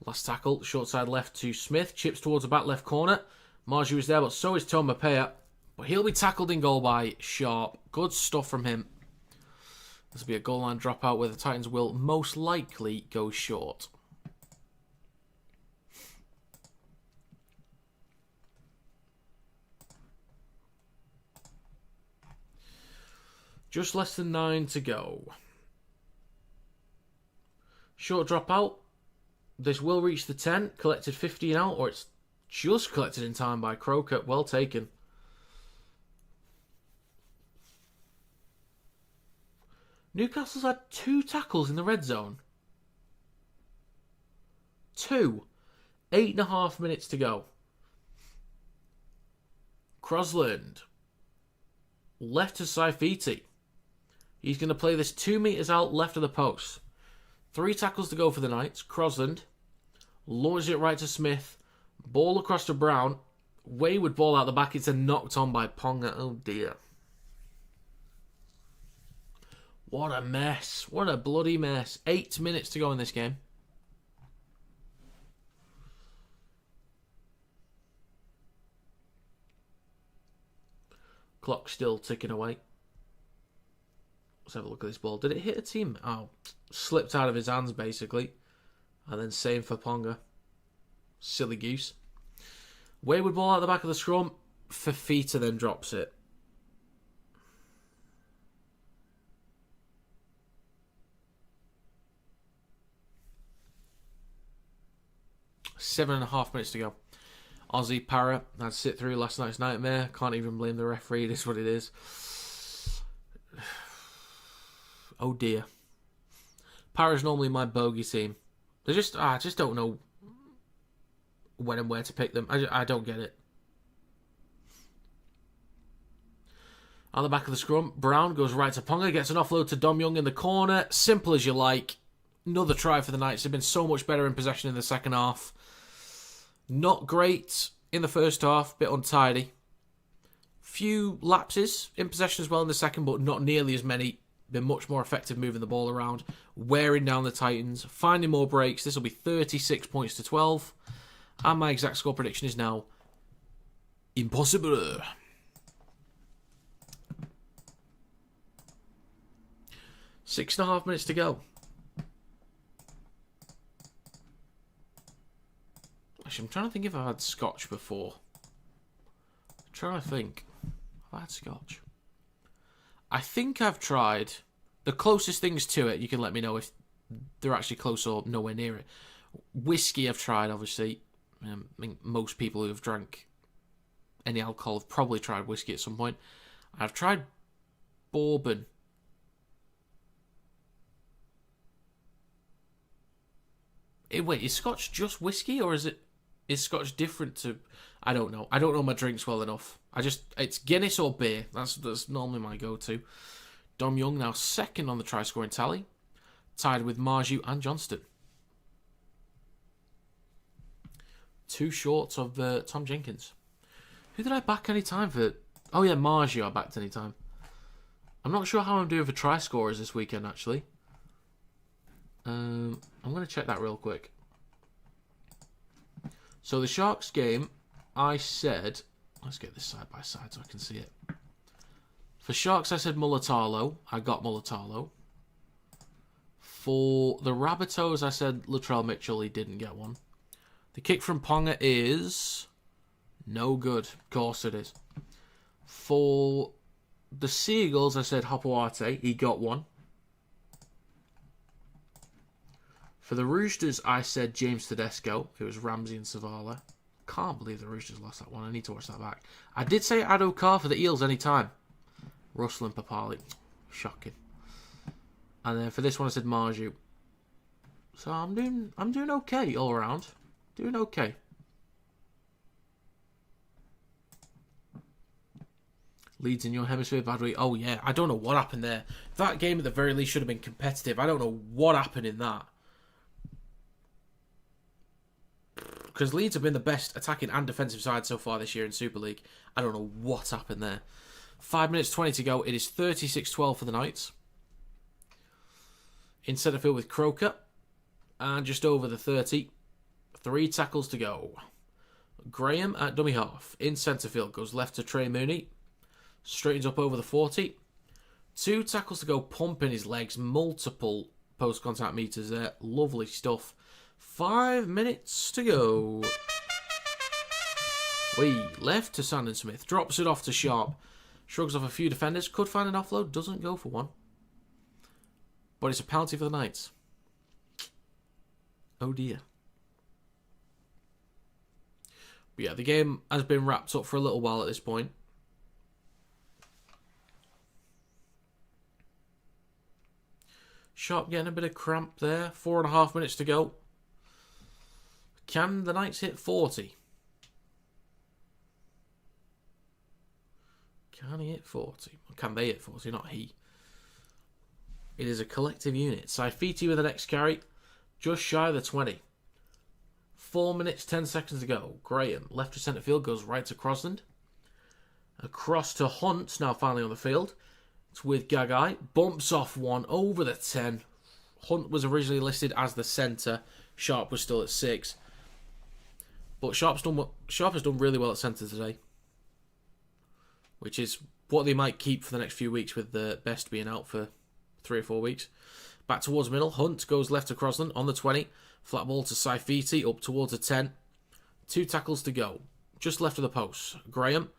Last tackle. Short side left to Smith. Chips towards the back left corner. Marju is there, but so is Tom Mapea. But he'll be tackled in goal by Sharp. Good stuff from him. This will be a goal line dropout where the Titans will most likely go short. Just less than 9 to go. Short dropout. This will reach the 10. Collected 15 out, or it's just collected in time by Croker. Well taken. Newcastle's had 2 tackles in the red zone. 2. 8.5 minutes to go. Crosland. Left to Saifiti. He's going to play this 2 metres out left of the post. 3 tackles to go for the Knights. Crosland launches it right to Smith. Ball across to Brown. Wayward ball out the back. It's knocked on by Ponga. Oh dear. What a mess. What a bloody mess. 8 minutes to go in this game. Clock still ticking away. Let's have a look at this ball. Did it hit a team? Oh, slipped out of his hands basically. And then same for Ponga. Silly goose. Wayward ball out the back of the scrum. Fafita then drops it. Seven and a half minutes to go. Aussie Para had to sit through last night's nightmare. Can't even blame the referee. It is what it is. Oh dear. Para's normally my bogey team. They just, I just don't know when and where to pick them. I don't get it. On the back of the scrum, Brown goes right to Ponga, gets an offload to Dom Young in the corner. Simple as you like. Another try for the Knights. They've been so much better in possession in the second half. Not great in the first half, bit untidy. Few lapses in possession as well in the second, but not nearly as many. Been much more effective moving the ball around, wearing down the Titans, finding more breaks. This will be 36 points to 12. And my exact score prediction is now impossible. Six and a half minutes to go. Actually, I'm trying to think if I've had Scotch before. I'm trying to think. I've had Scotch. I think I've tried the closest things to it. You can let me know if they're actually close or nowhere near it. Whiskey I've tried, obviously. I think most people who have drank any alcohol have probably tried whiskey at some point. I've tried bourbon. Wait, is Scotch just whiskey, or is Scotch different to... I don't know. I don't know my drinks well enough. It's Guinness or beer. That's normally my go-to. Dom Young now second on the try-scoring tally. Tied with Marju and Johnston. 2 short of Tom Jenkins. Who did I back any time for? Oh yeah, Marju I backed any time. I'm not sure how I'm doing for try-scorers this weekend, actually. I'm going to check that real quick. So the Sharks game, I said... Let's get this side by side so I can see it. For Sharks, I said Mulatalo. I got Mulatalo. For the Rabbitohs, I said Latrell Mitchell. He didn't get one. The kick from Ponga is... no good. Of course it is. For the Seagulls, I said Hopoate. He got one. For the Roosters, I said James Tedesco. It was Ramsey and Savala. Can't believe the Roosters lost that one. I need to watch that back. I did say Addo Carr for the Eels anytime. Russell and Papali. Shocking. And then for this one, I said Marju. So I'm doing okay all around. Doing okay. Leeds in your hemisphere, bad week. Oh yeah, I don't know what happened there. That game at the very least should have been competitive. I don't know what happened in that. Because Leeds have been the best attacking and defensive side so far this year in Super League. I don't know what happened there. 5 minutes 20 to go. It is 36-12 for the Knights. In centre field with Croker. And just over the 30. 3 tackles to go. Graham at dummy half. In centre field. Goes left to Trey Mooney. Straightens up over the 40. 2 tackles to go. Pumping his legs. Multiple post-contact meters there. Lovely stuff. 5 minutes to go. Left to Sandon Smith. Drops it off to Sharp. Shrugs off a few defenders. Could find an offload. Doesn't go for one. But it's a penalty for the Knights. Oh dear. But yeah, the game has been wrapped up for a little while at this point. Sharp getting a bit of cramp there. 4.5 minutes to go. Can the Knights hit 40? Can he hit 40? Or can they hit 40? Not he. It is a collective unit. Saifiti with the next carry. Just shy of the 20. 4 minutes, 10 seconds to go. Graham, left to centre field, goes right to Crosland. Across to Hunt, now finally on the field. It's with Gagai. Bumps off one over the 10. Hunt was originally listed as the centre. Sharp was still at 6. But Sharp has done really well at centre today. Which is what they might keep for the next few weeks, with the best being out for 3 or 4 weeks. Back towards middle. Hunt goes left to Crosland on the 20. Flat ball to Saifiti up towards the 10. 2 tackles to go. Just left of the post. Graham.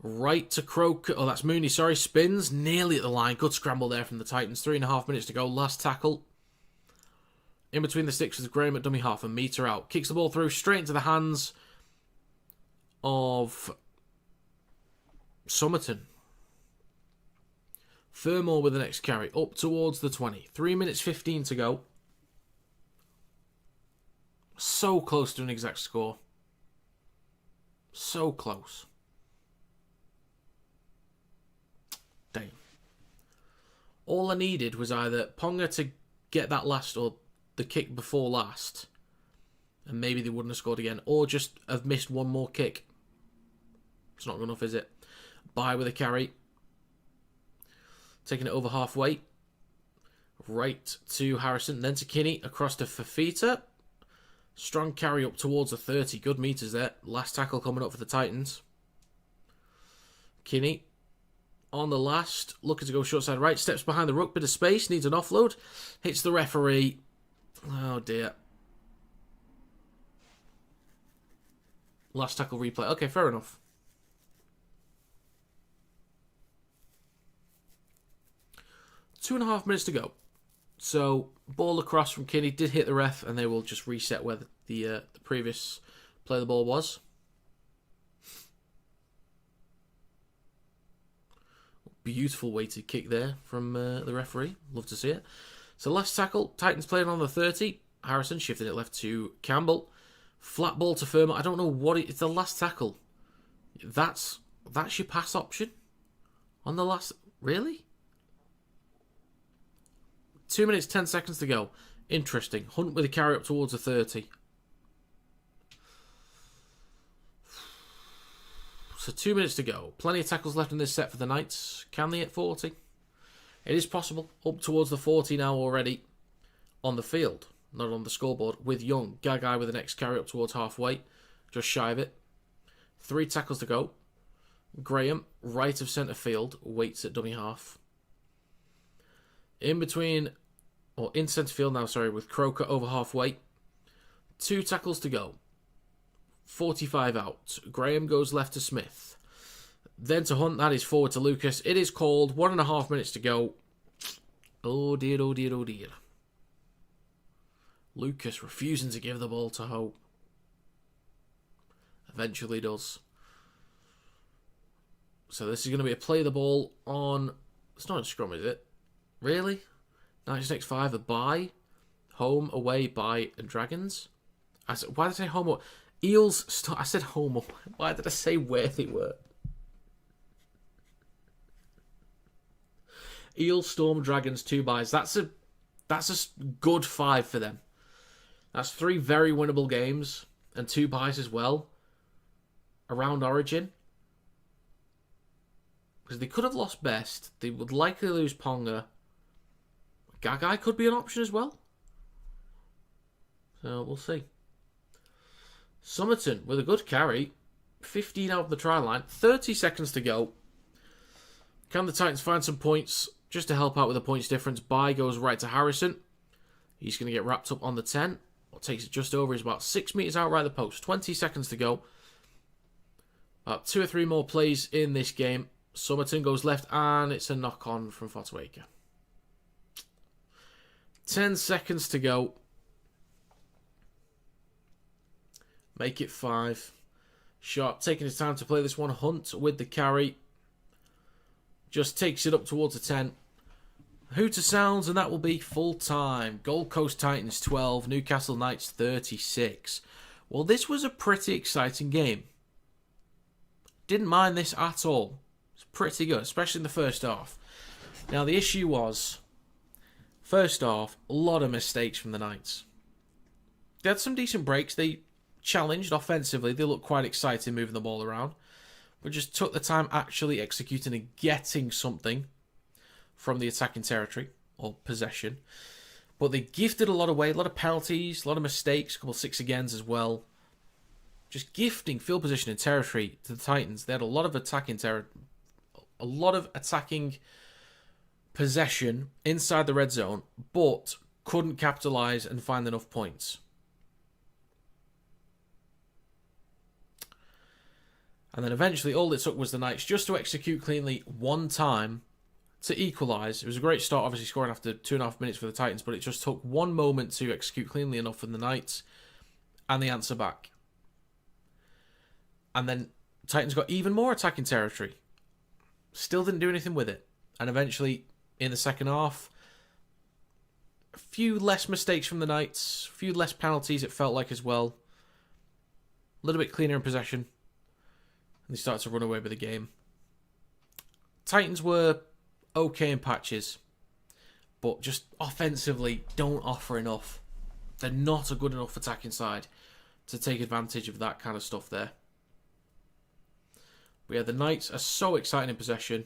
Right to Croker. Oh, that's Mooney, sorry. Spins. Nearly at the line. Good scramble there from the Titans. 3.5 minutes to go. Last tackle. In between the sticks with Graham at dummy half and meter out. Kicks the ball through straight into the hands of Somerton. Fermor with the next carry. Up towards the 20. 3 minutes 15 to go. So close to an exact score. So close. Damn. All I needed was either Ponga to get that last or the kick before last, and maybe they wouldn't have scored again, or just have missed one more kick. It's not good enough, is it? Bye with a carry. Taking it over halfway. Right to Harrison, then to Kinney, across to Fafita. Strong carry up towards the 30. Good meters there. Last tackle coming up for the Titans. Kinney on the last, looking to go short side right. Steps behind the ruck, bit of space, needs an offload. Hits the referee. Oh dear. Last tackle replay. Okay, fair enough. Two and a half minutes to go. So, ball across from Kinney. Did hit the ref, and they will just reset where the previous play the ball was. Beautiful weighted kick there from the referee. Love to see it. So, last tackle. Titans playing on the 30. Harrison shifting it left to Campbell. Flat ball to Fermor. I don't know what it's the last tackle. That's your pass option on the last. Really? 2 minutes, 10 seconds to go. Interesting. Hunt with a carry up towards the 30. So 2 minutes to go. Plenty of tackles left in this set for the Knights. Can they hit 40? It is possible. Up towards the 40 now already on the field. not on the scoreboard, with Young. Gagai with the next carry up towards halfway, just shy of it. 3 tackles to go. Graham, right of centre field, waits at dummy half. In centre field now, with Croker over halfway. 2 tackles to go. 45 out. Graham goes left to Smith. Then to Hunt, that is forward to Lucas. It is called, 1.5 minutes to go. Oh dear, oh dear, oh dear. Lucas refusing to give the ball to Hope. Eventually does. So this is going to be a play the ball on... It's not a scrum, is it? Really? Knights next 5, a bye. Home, away, bye, and Dragons. Why did I say home? Eels... I said home. Why did I say where they were? Eels, Storm, Dragons, 2 byes. That's a good 5 for them. That's 3 very winnable games. And 2 byes as well. Around Origin. Because they could have lost Best. They would likely lose Ponga. Gagai could be an option as well. So we'll see. Somerton with a good carry. 15 out of the try line. 30 seconds to go. Can the Titans find some points just to help out with the points difference? Bye goes right to Harrison. He's going to get wrapped up on the 10. Or takes it just over. He's about 6 metres out right of the post. 20 seconds to go. About 2 or 3 more plays in this game. Somerton goes left and it's a knock-on from Fotuaker. 10 seconds to go. Make it 5. Sharp taking his time to play this one. Hunt with the carry. Just takes it up towards the 10. Hooter sounds and that will be full time. Gold Coast Titans 12. Newcastle Knights 36. Well, this was a pretty exciting game. Didn't mind this at all. It's pretty good, especially in the first half. Now, the issue was, first half, a lot of mistakes from the Knights. They had some decent breaks. They challenged offensively. They looked quite exciting moving the ball around. But just took the time actually executing and getting something from the attacking territory, or possession. But they gifted a lot away, a lot of penalties, a lot of mistakes, a couple of 6-agains as well. Just gifting field position and territory to the Titans. They had a lot of attacking possession inside the red zone, but couldn't capitalise and find enough points. And then eventually all it took was the Knights just to execute cleanly one time to equalise. It was a great start, obviously scoring after 2.5 minutes for the Titans, but it just took one moment to execute cleanly enough for the Knights and the answer back. And then Titans got even more attacking territory. Still didn't do anything with it. And eventually, in the second half, a few less mistakes from the Knights, a few less penalties it felt like as well. A little bit cleaner in possession. And they started to run away with the game. Titans were okay in patches, but just offensively don't offer enough. They're not a good enough attacking side to take advantage of that kind of stuff there. But yeah, the Knights are so exciting in possession.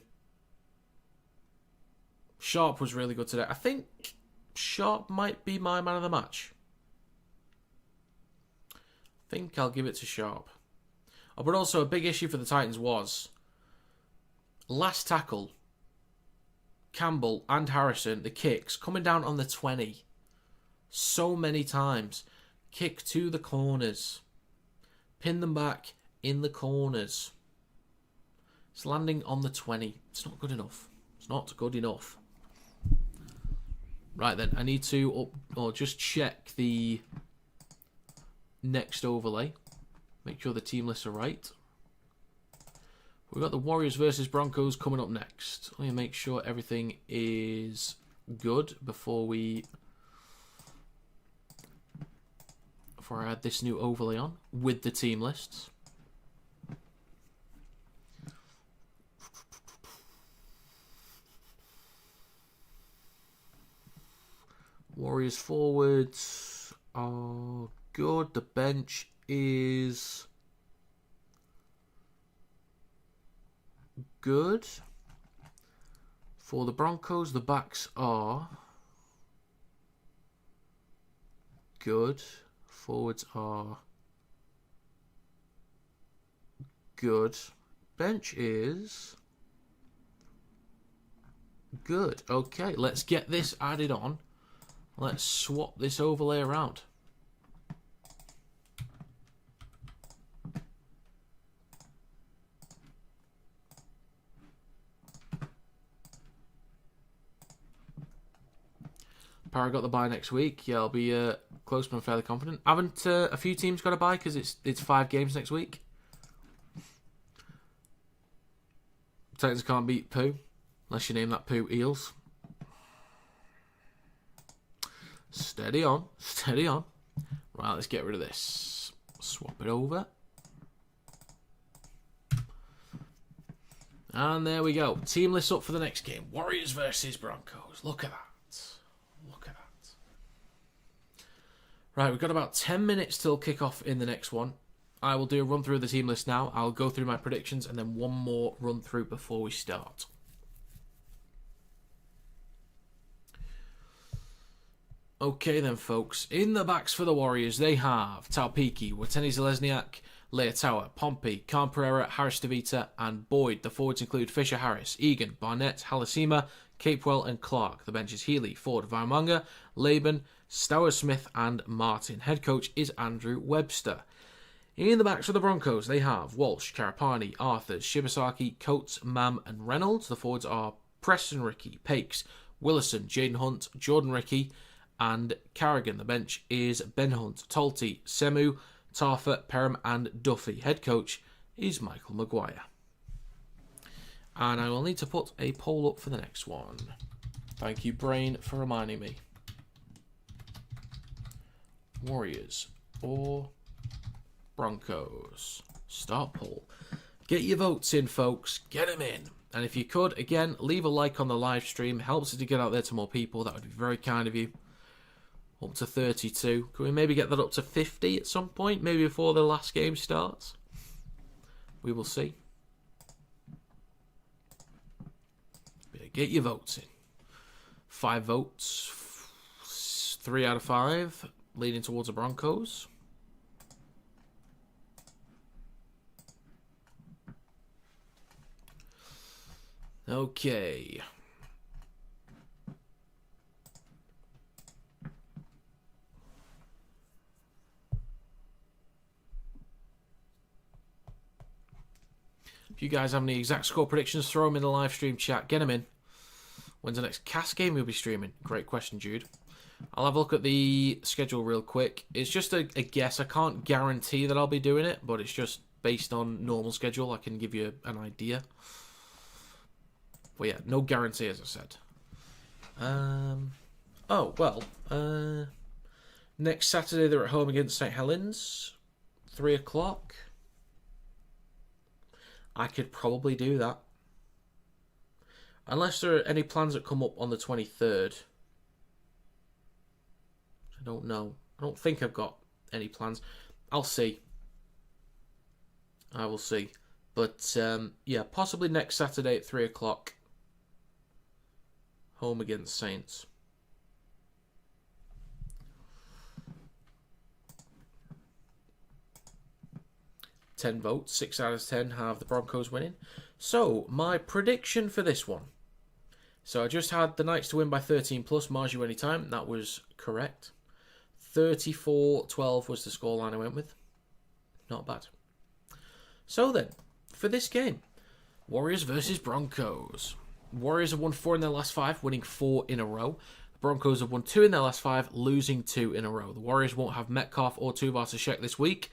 Sharp was really good today. I think Sharp might be my man of the match. I think I'll give it to Sharp. Oh, but also a big issue for the Titans was last tackle, Campbell and Harrison, the kicks, coming down on the 20 so many times. Kick to the corners. Pin them back in the corners. It's landing on the 20. It's not good enough. It's not good enough. Right then, I need to just check the next overlay. Make sure the team lists are right. We've got the Warriors versus Broncos coming up next. Let me make sure everything is good before I add this new overlay on with the team lists. Warriors forwards are good. The bench is good. For the Broncos, the backs are good. Forwards are good. Bench is good. Okay, let's get this added on. Let's swap this overlay around. Para got the bye next week. Yeah, I'll be close but fairly confident. Haven't a few teams got a bye because it's 5 games next week. Titans can't beat Pooh unless you name that Pooh Eels. Steady on, steady on. Right, let's get rid of this. Swap it over. And there we go. Team list up for the next game. Warriors versus Broncos. Look at that. Look at that. Right, we've got about 10 minutes till kick-off in the next one. I will do a run through of the team list now. I'll go through my predictions and then one more run through before we start. Okay then, folks. In the backs for the Warriors, they have Taupiki, Watene-Zelezniak, Leotawa, Pompey, Khan Pereira, Harris DeVita, and Boyd. The forwards include Fisher Harris, Egan, Barnett, Halasima, Capewell, and Clark. The bench is Healy, Ford, Vaimanga, Laban, Stour Smith, and Martin. Head coach is Andrew Webster. In the backs for the Broncos, they have Walsh, Karapani, Arthurs, Shibasaki, Coates, Mam, and Reynolds. The forwards are Preston Ricky, Pakes, Willison, Jaden Hunt, Jordan Ricky, and Carrigan. The bench is Ben Hunt, Talty, Semu, Tarfer, Perham, and Duffy. Head coach is Michael Maguire. And I will need to put a poll up for the next one. Thank you, Brain, for reminding me. Warriors or Broncos? Start poll. Get your votes in, folks. Get them in. And if you could, again, leave a like on the live stream. Helps it to get out there to more people. That would be very kind of you. Up to 32. Can we maybe get that up to 50 at some point? Maybe before the last game starts? We will see. But get your votes in. 5 votes. 3 out of 5. Leaning towards the Broncos. Okay. If you guys have any exact score predictions, throw them in the live stream chat. Get them in. When's the next cast game we'll be streaming? Great question, Jude. I'll have a look at the schedule real quick. It's just a guess. I can't guarantee that I'll be doing it, but it's just based on normal schedule. I can give you an idea. Well, yeah, no guarantee, as I said. Next Saturday they're at home against St. Helens. 3 o'clock. I could probably do that. Unless there are any plans that come up on the 23rd. I don't know. I don't think I've got any plans. I'll see. I will see. But, yeah, possibly next Saturday at 3 o'clock. Home against Saints. Ten votes, 6 out of 10 have the Broncos winning. So, my prediction for this one. So, I just had the Knights to win by 13 plus, Marju anytime. That was correct. 34-12 was the scoreline I went with. Not bad. So then, for this game, Warriors versus Broncos. Warriors have won 4 in their last 5, winning 4 in a row. The Broncos have won 2 in their last 5, losing 2 in a row. The Warriors won't have Metcalf or Tuivasa-Sheck this week,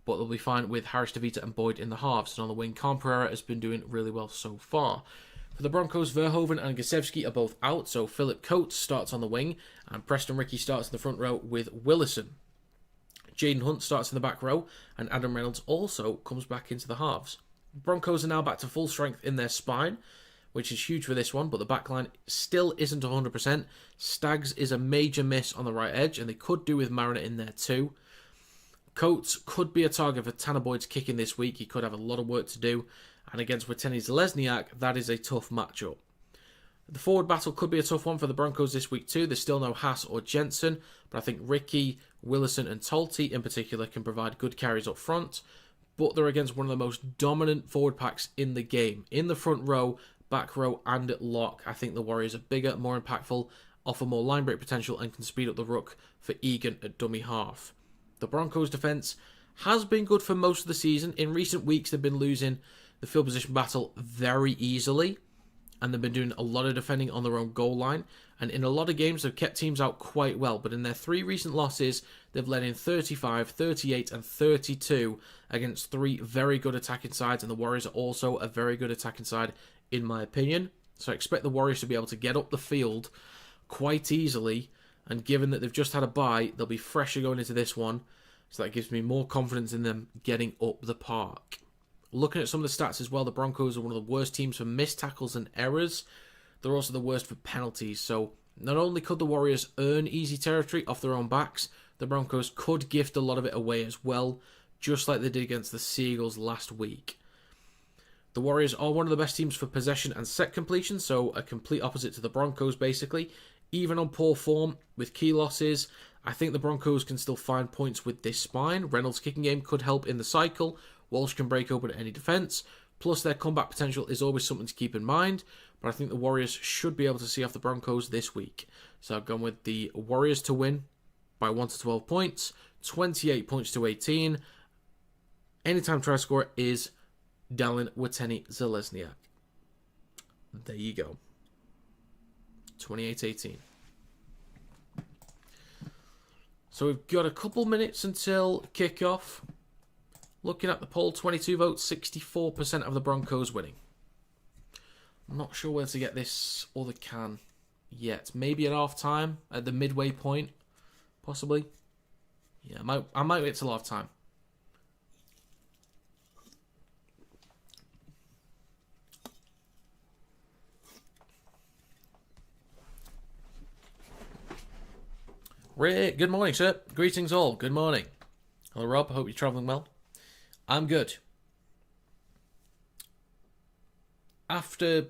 but they'll be fine with Harris DeVita and Boyd in the halves. And on the wing, Khan Pereira has been doing really well so far. For the Broncos, Verhoeven and Gasiewski are both out, so Philip Coates starts on the wing, and Preston Ricky starts in the front row with Willison. Jaden Hunt starts in the back row, and Adam Reynolds also comes back into the halves. Broncos are now back to full strength in their spine, which is huge for this one, but the backline still isn't 100%. Staggs is a major miss on the right edge, and they could do with Mariner in there too. Coates could be a target for Tanner Boyd's kicking this week. He could have a lot of work to do. And against Watene-Zelezniak, that is a tough matchup. The forward battle could be a tough one for the Broncos this week too. There's still no Haas or Jensen, but I think Ricky, Willison and Tolte in particular can provide good carries up front, but they're against one of the most dominant forward packs in the game. In the front row, back row, and at lock, I think the Warriors are bigger, more impactful, offer more line break potential, and can speed up the ruck for Egan at dummy half. The Broncos' defence has been good for most of the season. In recent weeks, they've been losing the field position battle very easily, and they've been doing a lot of defending on their own goal line. And in a lot of games, they've kept teams out quite well. But in their 3 recent losses, they've led in 35, 38, and 32 against 3 very good attacking sides. And the Warriors are also a very good attacking side, in my opinion. So I expect the Warriors to be able to get up the field quite easily. And given that they've just had a bye, they'll be fresher going into this one. So that gives me more confidence in them getting up the park. Looking at some of the stats as well, the Broncos are one of the worst teams for missed tackles and errors. They're also the worst for penalties. So not only could the Warriors earn easy territory off their own backs, the Broncos could gift a lot of it away as well, just like they did against the Seagulls last week. The Warriors are one of the best teams for possession and set completion, so a complete opposite to the Broncos basically. Even on poor form, with key losses, I think the Broncos can still find points with this spine. Reynolds' kicking game could help in the cycle. Walsh can break open any defence. Plus, their comeback potential is always something to keep in mind. But I think the Warriors should be able to see off the Broncos this week. So I've gone with the Warriors to win by 1 to 12 points. 28 points to 18. Anytime try scorer is Dallin Watene-Zelezniak. There you go. 28-18. So we've got a couple minutes until kickoff. Looking at the poll, 22 votes, 64% of the Broncos winning. I'm not sure where to get this other can yet. Maybe at half time, at the midway point, possibly. Yeah, I might wait till half time. Rick, good morning, sir. Greetings all. Good morning. Hello, Rob. I hope you're travelling well. I'm good. After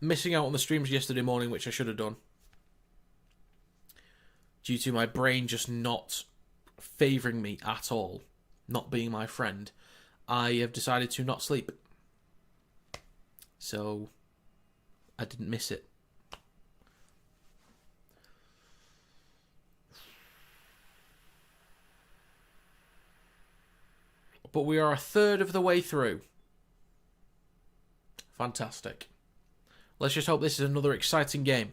missing out on the streams yesterday morning, which I should have done, due to my brain just not favouring me at all, not being my friend, I have decided to not sleep. So, I didn't miss it. But we are a third of the way through. Fantastic. Let's just hope this is another exciting game.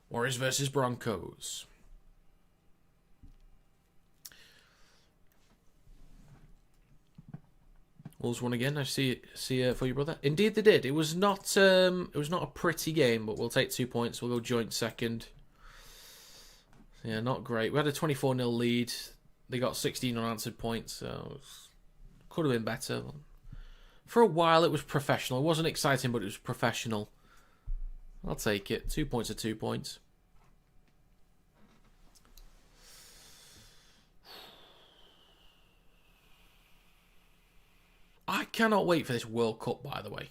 Warriors versus Broncos. Wolves won again. I see for you, brother. Indeed, they did. It was not a pretty game, but we'll take 2 points. We'll go joint second. Yeah, not great. We had a 24-0 lead. They got 16 unanswered points, so could have been better. For a while, it was professional. It wasn't exciting, but it was professional. I'll take it. 2 points are 2 points. I cannot wait for this World Cup, by the way.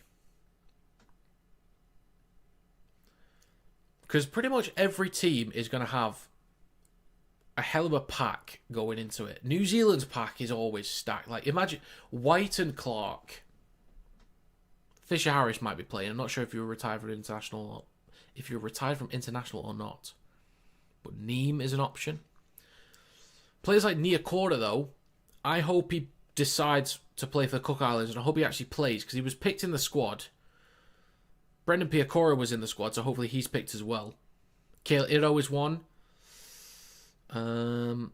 Because pretty much every team is going to have a hell of a pack going into it. New Zealand's pack is always stacked. Like, imagine White and Clark. Fisher Harris might be playing. I'm not sure if you're retired from international or not. But Neem is an option. Players like Niakora, though, I hope he decides to play for the Cook Islands, and I hope he actually plays, because he was picked in the squad. Brendan Piakora was in the squad, so hopefully he's picked as well. Kale Iro is one. Who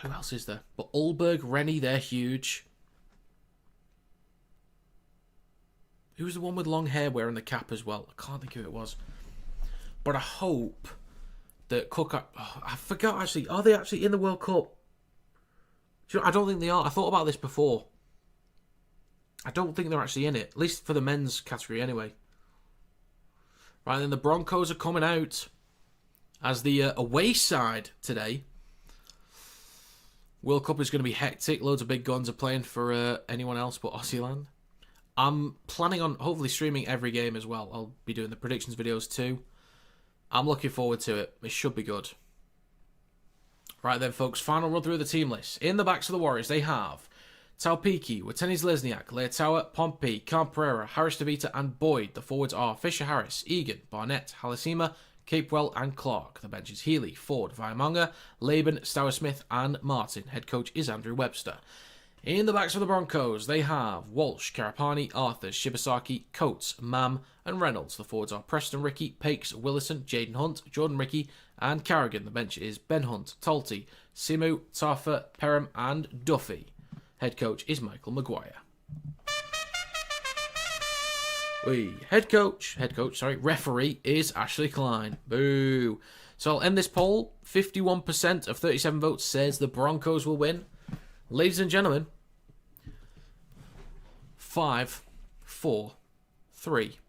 else is there? But Ulberg, Rennie, they're huge. Who's the one with long hair wearing the cap as well? I can't think who it was. But I hope that Cook... I forgot, actually. Are they actually in the World Cup? Do you know, I don't think they are. I thought about this before. I don't think they're actually in it. At least for the men's category, anyway. Right, then the Broncos are coming out as the away side today. World Cup is going to be hectic. Loads of big guns are playing for anyone else but Aussieland. I'm planning on hopefully streaming every game as well. I'll be doing the predictions videos too. I'm looking forward to it. It should be good. Right then, folks, final run through of the team list. In the backs of the Warriors, they have Taupiki, Watenis Lesniak, Leotawa, Pompey, Camperera, Harris DeVita, and Boyd. The forwards are Fisher Harris, Egan, Barnett, Halasima, Capewell, and Clark. The bench is Healy, Ford, Vaiamanga, Laban, Stour Smith, and Martin. Head coach is Andrew Webster. In the backs of the Broncos, they have Walsh, Karapani, Arthur, Shibasaki, Coates, Mam, and Reynolds. The forwards are Preston Ricky, Pakes, Willison, Jaden Hunt, Jordan Ricky, and Carrigan. The bench is Ben Hunt, Talty, Simu, Tafa, Perham, and Duffy. Head coach is Michael Maguire. Referee is Ashley Klein. Boo. So I'll end this poll. 51% of 37 votes says the Broncos will win. Ladies and gentlemen, 5, 4, 3,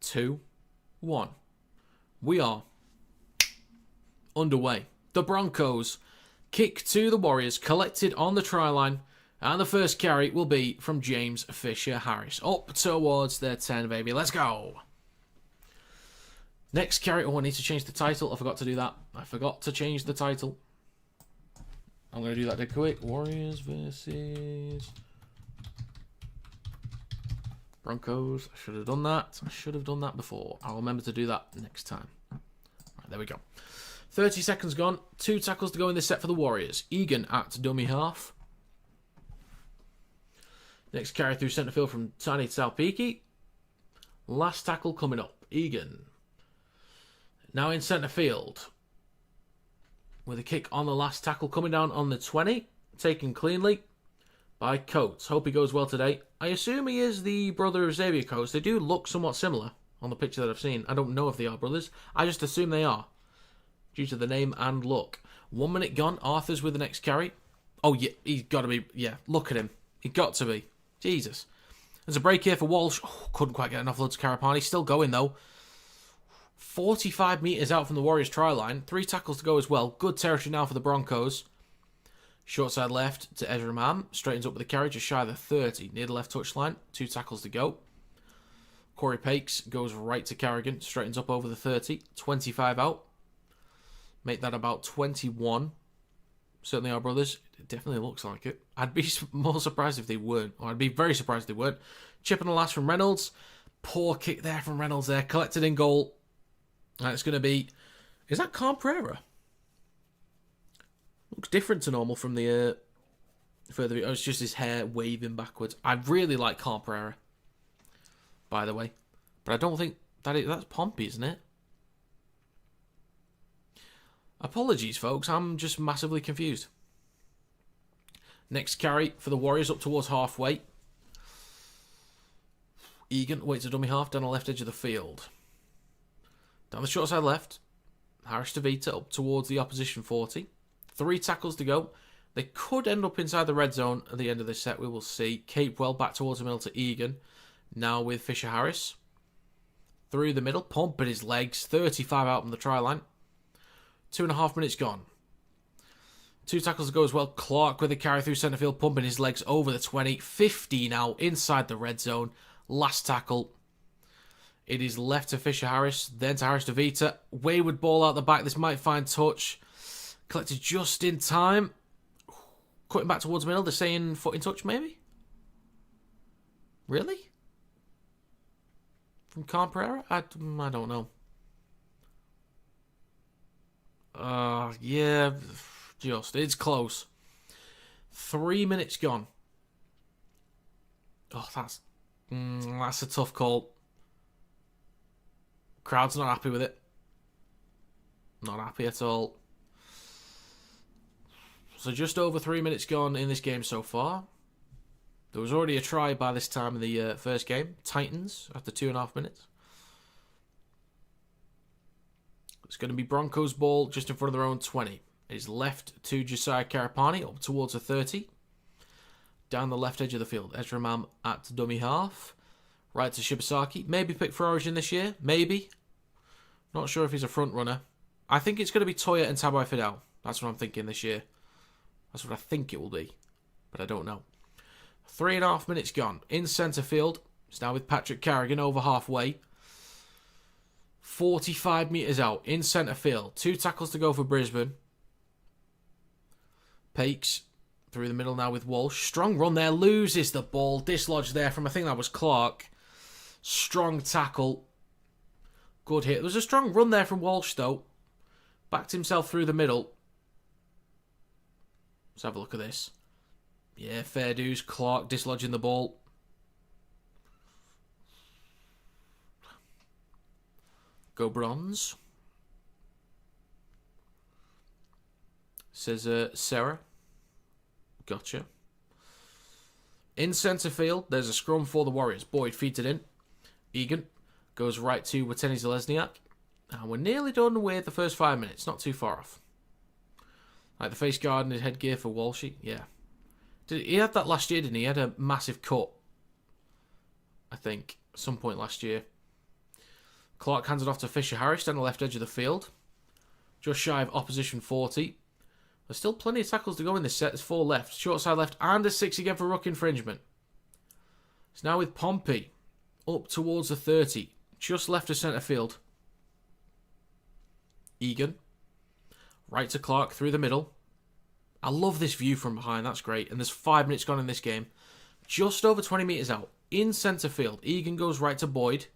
2, 1. We are underway. The Broncos kick to the Warriors, collected on the try line, and the first carry will be from James Fisher Harris. Up towards their 10, baby. Let's go. Next carry. Oh, I need to change the title. I forgot to do that. I forgot to change the title. I'm going to do that dead quick. Warriors versus Broncos. I should have done that. I should have done that before. I'll remember to do that next time. Right, there we go. 30 seconds gone. 2 tackles to go in this set for the Warriors. Egan at dummy half. Next carry through centre field from Tani Taupiki. Last tackle coming up. Egan. Now in centre field. With a kick on the last tackle coming down on the 20. Taken cleanly by Coates. Hope he goes well today. I assume he is the brother of Xavier Coates. They do look somewhat similar on the picture that I've seen. I don't know if they are brothers. I just assume they are, due to the name and look. 1 minute gone. Arthur's with the next carry. Oh, yeah, he's got to be. Yeah, look at him. He's got to be. Jesus. There's a break here for Walsh. Oh, couldn't quite get enough load to Karapani. Still going, though. 45 metres out from the Warriors' try line. 3 tackles to go as well. Good territory now for the Broncos. Short side left to Ezra Mam. Straightens up with the carry, just shy of the 30. Near the left touchline. 2 tackles to go. Corey Pakes goes right to Carrigan. Straightens up over the 30. 25 out. Make that about 21. Certainly our brothers. It definitely looks like it. I'd be more surprised if they weren't. Or I'd be very surprised if they weren't. Chip on the last from Reynolds. Poor kick there from Reynolds there. Collected in goal. And it's going to be... Is that Camperera? Looks different to normal from the further... Oh, it's just his hair waving backwards. I really like Camperera, by the way. But I don't think... That's Pompey, isn't it? Apologies, folks. I'm just massively confused. Next carry for the Warriors up towards halfway. Egan waits a dummy half down the left edge of the field. Down the short side left. Harris DeVita up towards the opposition 40. 3 tackles to go. They could end up inside the red zone at the end of this set. We will see. Capewell back towards the middle to Egan. Now with Fisher Harris. Through the middle. Pumping his legs. 35 out from the try line. 2.5 minutes gone. 2 tackles to go as well. Clark with a carry through centre field, pumping his legs over the 20. 50 now inside the red zone. Last tackle. It is left to Fisher Harris, then to Harris DeVita. Wayward ball out the back. This might find touch. Collected just in time. Cutting back towards the middle. They're saying foot in touch, maybe? Really? From Camperera? I don't know. Yeah, just. It's close. 3 minutes gone. Oh, that's a tough call. Crowd's not happy with it. Not happy at all. So just over 3 minutes gone in this game so far. There was already a try by this time in the first game. Titans after 2.5 minutes. It's going to be Broncos ball just in front of their own 20. It is left to Josiah Karapani up towards the 30. Down the left edge of the field. Ezra Mam at dummy half. Right to Shibasaki. Maybe pick for Origin this year. Maybe. Not sure if he's a front runner. I think it's going to be Toya and Tabai Fidel. That's what I'm thinking this year. That's what I think it will be. But I don't know. 3.5 minutes gone. In centre field. It's now with Patrick Carrigan over halfway. 45 metres out. In centre field. 2 tackles to go for Brisbane. Pakes through the middle now with Walsh. Strong run there. Loses the ball. Dislodged there from, I think that was Clark. Strong tackle. Good hit. There was a strong run there from Walsh, though. Backed himself through the middle. Let's have a look at this. Yeah, fair dues. Clark dislodging the ball. Go Bronze. Says Sarah. Gotcha. In centre field, there's a scrum for the Warriors. Boyd feeds it in. Egan goes right to Wateni Zelezniak. And we're nearly done with the first 5 minutes. Not too far off. Like the face guard and his headgear for Walshy. Yeah. He had that last year, didn't he? He had a massive cut. I think. At some point last year. Clark hands it off to Fisher Harris down the left edge of the field. Just shy of opposition 40. There's still plenty of tackles to go in this set. There's 4 left. Short side left. And a 6 again for ruck infringement. It's now with Pompey. Up towards the 30. Just left of centre field. Egan. Right to Clark through the middle. I love this view from behind. That's great. And there's 5 minutes gone in this game. Just over 20 metres out. In centre field. Egan goes right to Boyd.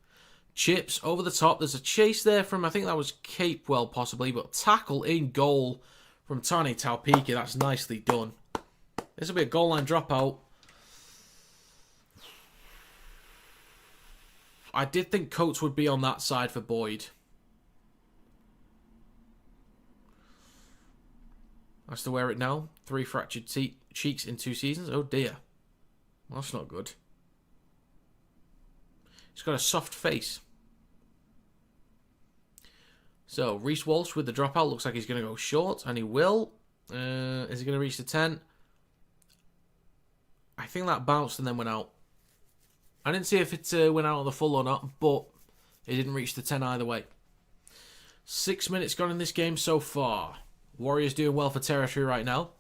Chips over the top. There's a chase there from, I think that was Capewell possibly. But tackle in goal from Tani Taupiki. That's nicely done. This will be a goal line dropout. I did think Coates would be on that side for Boyd. Has to wear it now. 3 fractured cheeks in 2 seasons. Oh dear. Well, that's not good. He's got a soft face. So, Reece Walsh with the dropout. Looks like he's going to go short. And he will. Is he going to reach the 10? I think that bounced and then went out. I didn't see if it went out on the full or not. But it didn't reach the 10 either way. 6 minutes gone in this game so far. Warriors doing well for territory right now.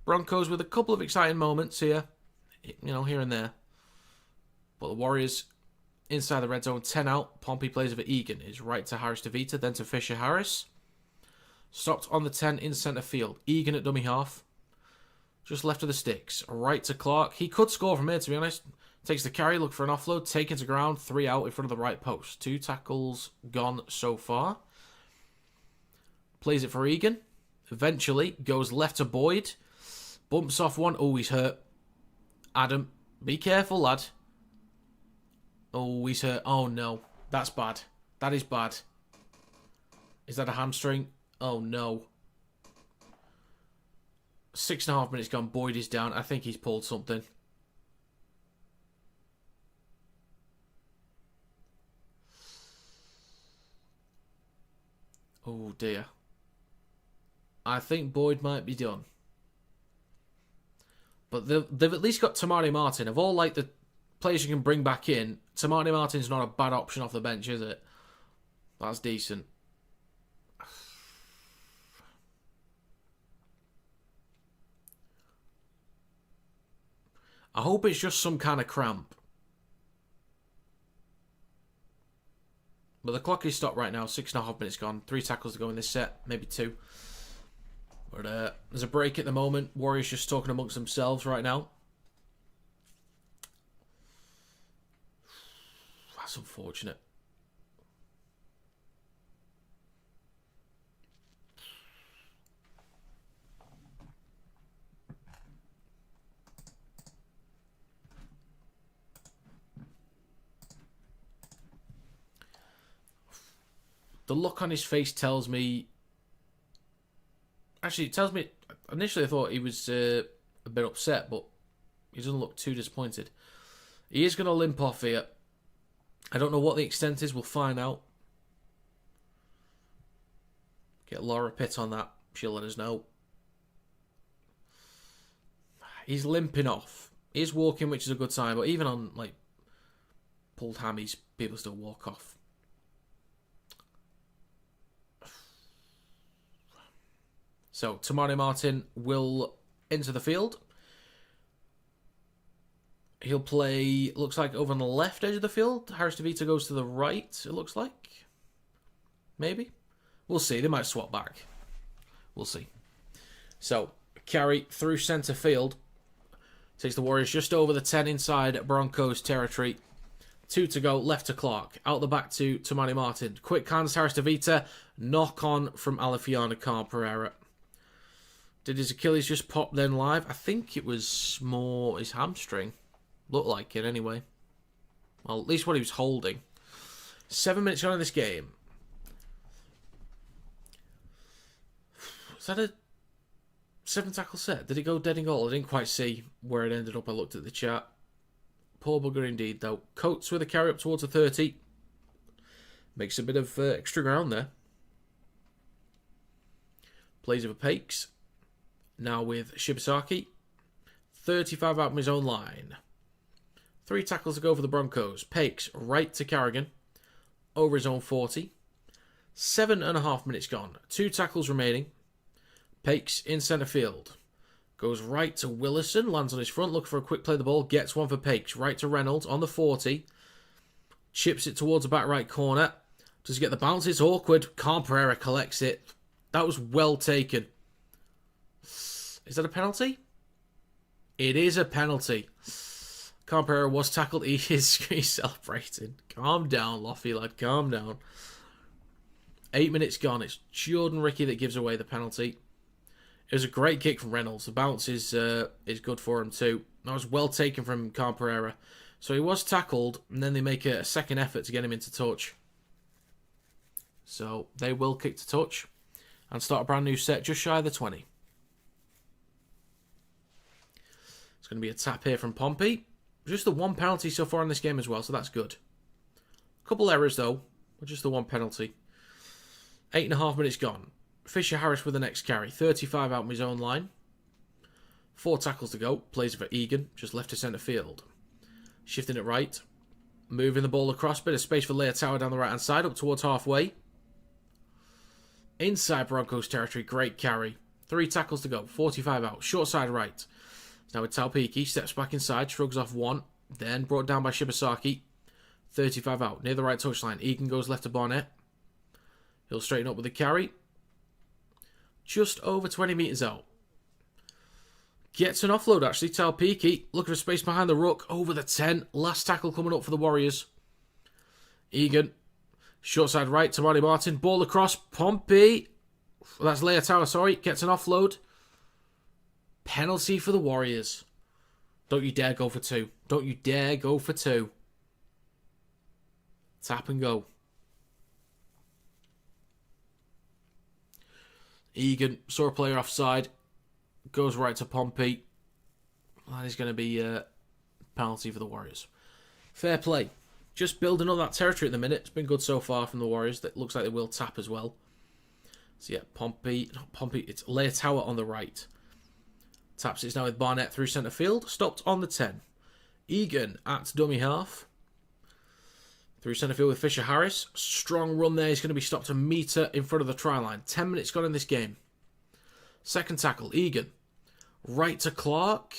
Broncos with a couple of exciting moments here. You know, here and there. But the Warriors inside the red zone, 10 out. Pompey plays over Egan. Is right to Harris DeVita, then to Fisher Harris. Stopped on the 10 in centre field. Egan at dummy half. Just left of the sticks. Right to Clark. He could score from here, to be honest. Takes the carry, look for an offload. Taken to ground, 3 out in front of the right post. 2 tackles gone so far. Plays it for Egan. Eventually goes left to Boyd. Bumps off one. Oh, he's hurt. Adam, be careful, lad. Oh, he's hurt. Oh, no. That's bad. That is bad. Is that a hamstring? Oh, no. 6.5 minutes gone. Boyd is down. I think he's pulled something. Oh, dear. I think Boyd might be done. But they've at least got Tamari Martin. Of all like the players you can bring back in, Tamari Martin's not a bad option off the bench, is it? That's decent. I hope it's just some kind of cramp. But the clock is stopped right now. 6.5 minutes gone. 3 tackles to go in this set. Maybe 2. But there's a break at the moment. Warriors just talking amongst themselves right now. That's unfortunate. The look on his face tells me... Actually, it tells me... Initially, I thought he was a bit upset, but he doesn't look too disappointed. He is going to limp off here. I don't know what the extent is. We'll find out. Get Laura Pitt on that. She'll let us know. He's limping off. He's walking, which is a good sign, but even on, like, pulled hammies, people still walk off. So, Tamari Martin will enter the field. He'll play, looks like, over on the left edge of the field. Harris DeVita goes to the right, it looks like. Maybe. We'll see. They might swap back. We'll see. So, carry through centre field. Takes the Warriors just over the 10 inside Broncos territory. 2 to go, left to Clark. Out the back to Tamani Martin. Quick hands, Harris to Vita. Knock on from Alifiana Carl Pereira. Did his Achilles just pop then live? I think it was more his hamstring. Looked like it anyway. Well, at least what he was holding. 7 minutes gone in this game. Was that a 7 tackle set? Did it go dead in goal? I didn't quite see where it ended up. I looked at the chat. Poor bugger indeed, though. Coates with a carry up towards the 30. Makes a bit of extra ground there. Plays over Pakes. Now with Shibasaki. 35 out from his own line. 3 tackles to go for the Broncos. Pakes right to Carrigan. Over his own 40. 7.5 minutes gone. 2 tackles remaining. Pakes in centre field. Goes right to Willison. Lands on his front. Looking for a quick play of the ball. Gets one for Pakes. Right to Reynolds on the 40. Chips it towards the back right corner. Does he get the bounce? It's awkward. Carl Pereira collects it. That was well taken. Is that a penalty? It is a penalty. Carl Pereira was tackled. He's celebrating. Calm down, Loffy, lad. Calm down. 8 minutes gone. It's Jordan Ricky that gives away the penalty. It was a great kick from Reynolds. The bounce is good for him too. That was well taken from Carl Pereira. So he was tackled, and then they make a second effort to get him into touch. So they will kick to touch and start a brand new set just shy of the 20. It's going to be a tap here from Pompey. Just the 1 penalty so far in this game as well, so that's good. A couple errors though, but just the 1 penalty. 8.5 minutes gone. Fisher Harris with the next carry. 35 out from his own line. 4 tackles to go. Plays for Egan. Just left to centre field. Shifting it right. Moving the ball across. Bit of space for Leia Tower down the right hand side. Up towards halfway. Inside Broncos territory. Great carry. 3 tackles to go. 45 out. Short side right. Now with Taupiki. Steps back inside. Shrugs off 1. Then brought down by Shibasaki. 35 out. Near the right touchline. Egan goes left to Barnett. He'll straighten up with the carry. Just over 20 metres out. Gets an offload actually. Taupiki looking for space behind the ruck. Over the 10. Last tackle coming up for the Warriors. Egan. Short side right to Marty Martin. Ball across. Pompey. That's Leia Tower, sorry. Gets an offload. Penalty for the Warriors. Don't you dare go for 2. Don't you dare go for 2. Tap and go. Egan saw a player offside. Goes right to Pompey. That is going to be a penalty for the Warriors. Fair play. Just building up that territory at the minute. It's been good so far from the Warriors. That looks like they will tap as well. So yeah, Pompey. Not Pompey. It's Leia Tower on the right. Taps it now with Barnett through centre field. Stopped on the 10. Egan at dummy half. Through centre field with Fisher Harris. Strong run there. He's going to be stopped a metre in front of the try line. 10 minutes gone in this game. Second tackle. Egan. Right to Clark.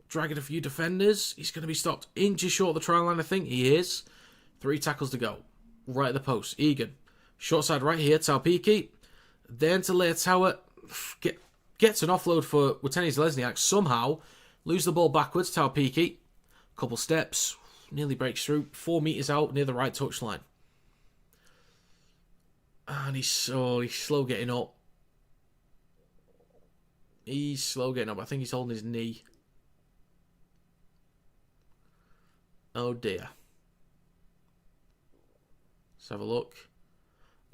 Dragging a few defenders. He's going to be stopped inches short of the try line, I think. He is. 3 tackles to go. Right at the post. Egan. Short side right here. Taupiki. Then to Leia Tower. Gets an offload for Wateni Zelezniak. Somehow lose the ball backwards. Taupiki. Couple steps. Nearly breaks through. 4 metres out near the right touchline. And he's slow getting up. He's slow getting up. I think he's holding his knee. Oh dear. Let's have a look.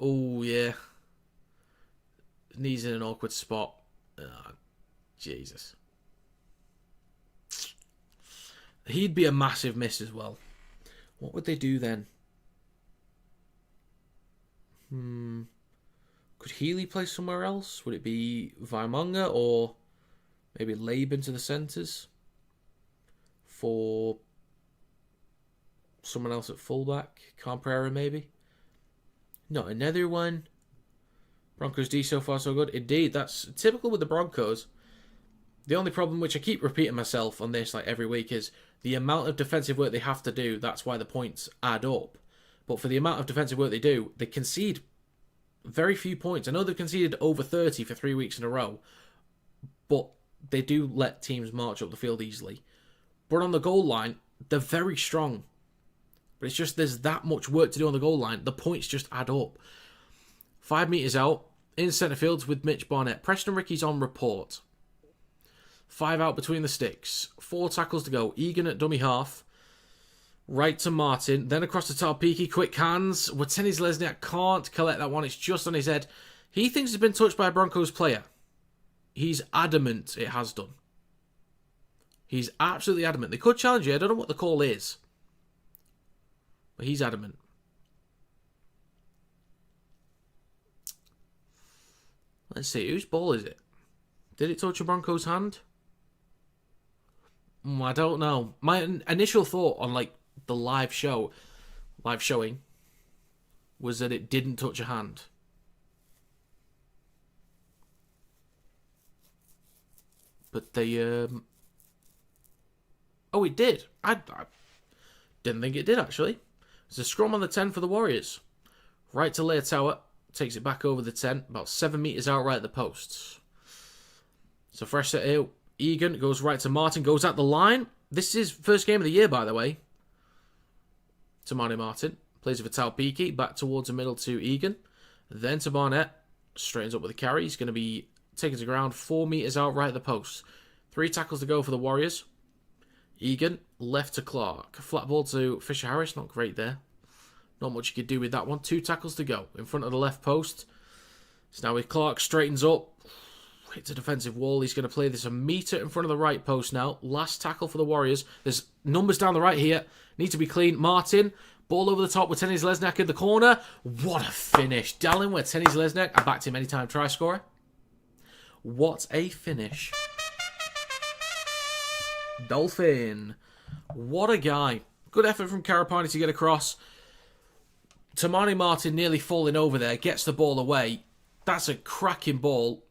Oh yeah. Knee's in an awkward spot. Oh, Jesus. He'd be a massive miss as well. What would they do then? Could Healy play somewhere else? Would it be Vaimonga or maybe Laban to the centres? For someone else at fullback? Camprera maybe? Not another one. Broncos D so far so good. Indeed, that's typical with the Broncos. The only problem, which I keep repeating myself on this like every week, is the amount of defensive work they have to do. That's why the points add up. But for the amount of defensive work they do, they concede very few points. I know they've conceded over 30 for 3 weeks in a row, but they do let teams march up the field easily. But on the goal line, they're very strong. But it's just there's that much work to do on the goal line. The points just add up. 5 metres out, in centre field with Mitch Barnett. Preston Ricky's on report. 5 out between the sticks. 4 tackles to go. Egan at dummy half. Right to Martin. Then across to Tarpiki. Quick hands. Wateni's Lesniak can't collect that one. It's just on his head. He thinks he's been touched by a Broncos player. He's adamant it has done. He's absolutely adamant. They could challenge you. I don't know what the call is. But he's adamant. Let's see. Whose ball is it? Did it touch a Broncos hand? I don't know. My initial thought on the live showing, was that it didn't touch a hand. But they, oh, it did. I didn't think it did, actually. There's a scrum on the 10 for the Warriors. Right to Lear Tower. Takes it back over the 10. About 7 metres out right at the posts. So fresh set here. Egan goes right to Martin. Goes at the line. This is first game of the year, by the way. To Martin. Plays it for Taupiki. Back towards the middle to Egan. Then to Barnett. Straightens up with the carry. He's going to be taken to ground 4 metres out right at the post. 3 tackles to go for the Warriors. Egan, left to Clark. Flat ball to Fisher-Harris. Not great there. Not much you could do with that one. 2 tackles to go. In front of the left post. So now with Clark, straightens up. Hits a defensive wall. He's going to play this a metre in front of the right post now. Last tackle for the Warriors. There's numbers down the right here. Need to be clean. Martin. Ball over the top with Tennis Lesniak in the corner. What a finish. Dallin with Tennis Lesniak. I backed him anytime try scorer. What a finish. Dolphin. What a guy. Good effort from Karapani to get across. Tamani Martin nearly falling over there. Gets the ball away. That's a cracking ball.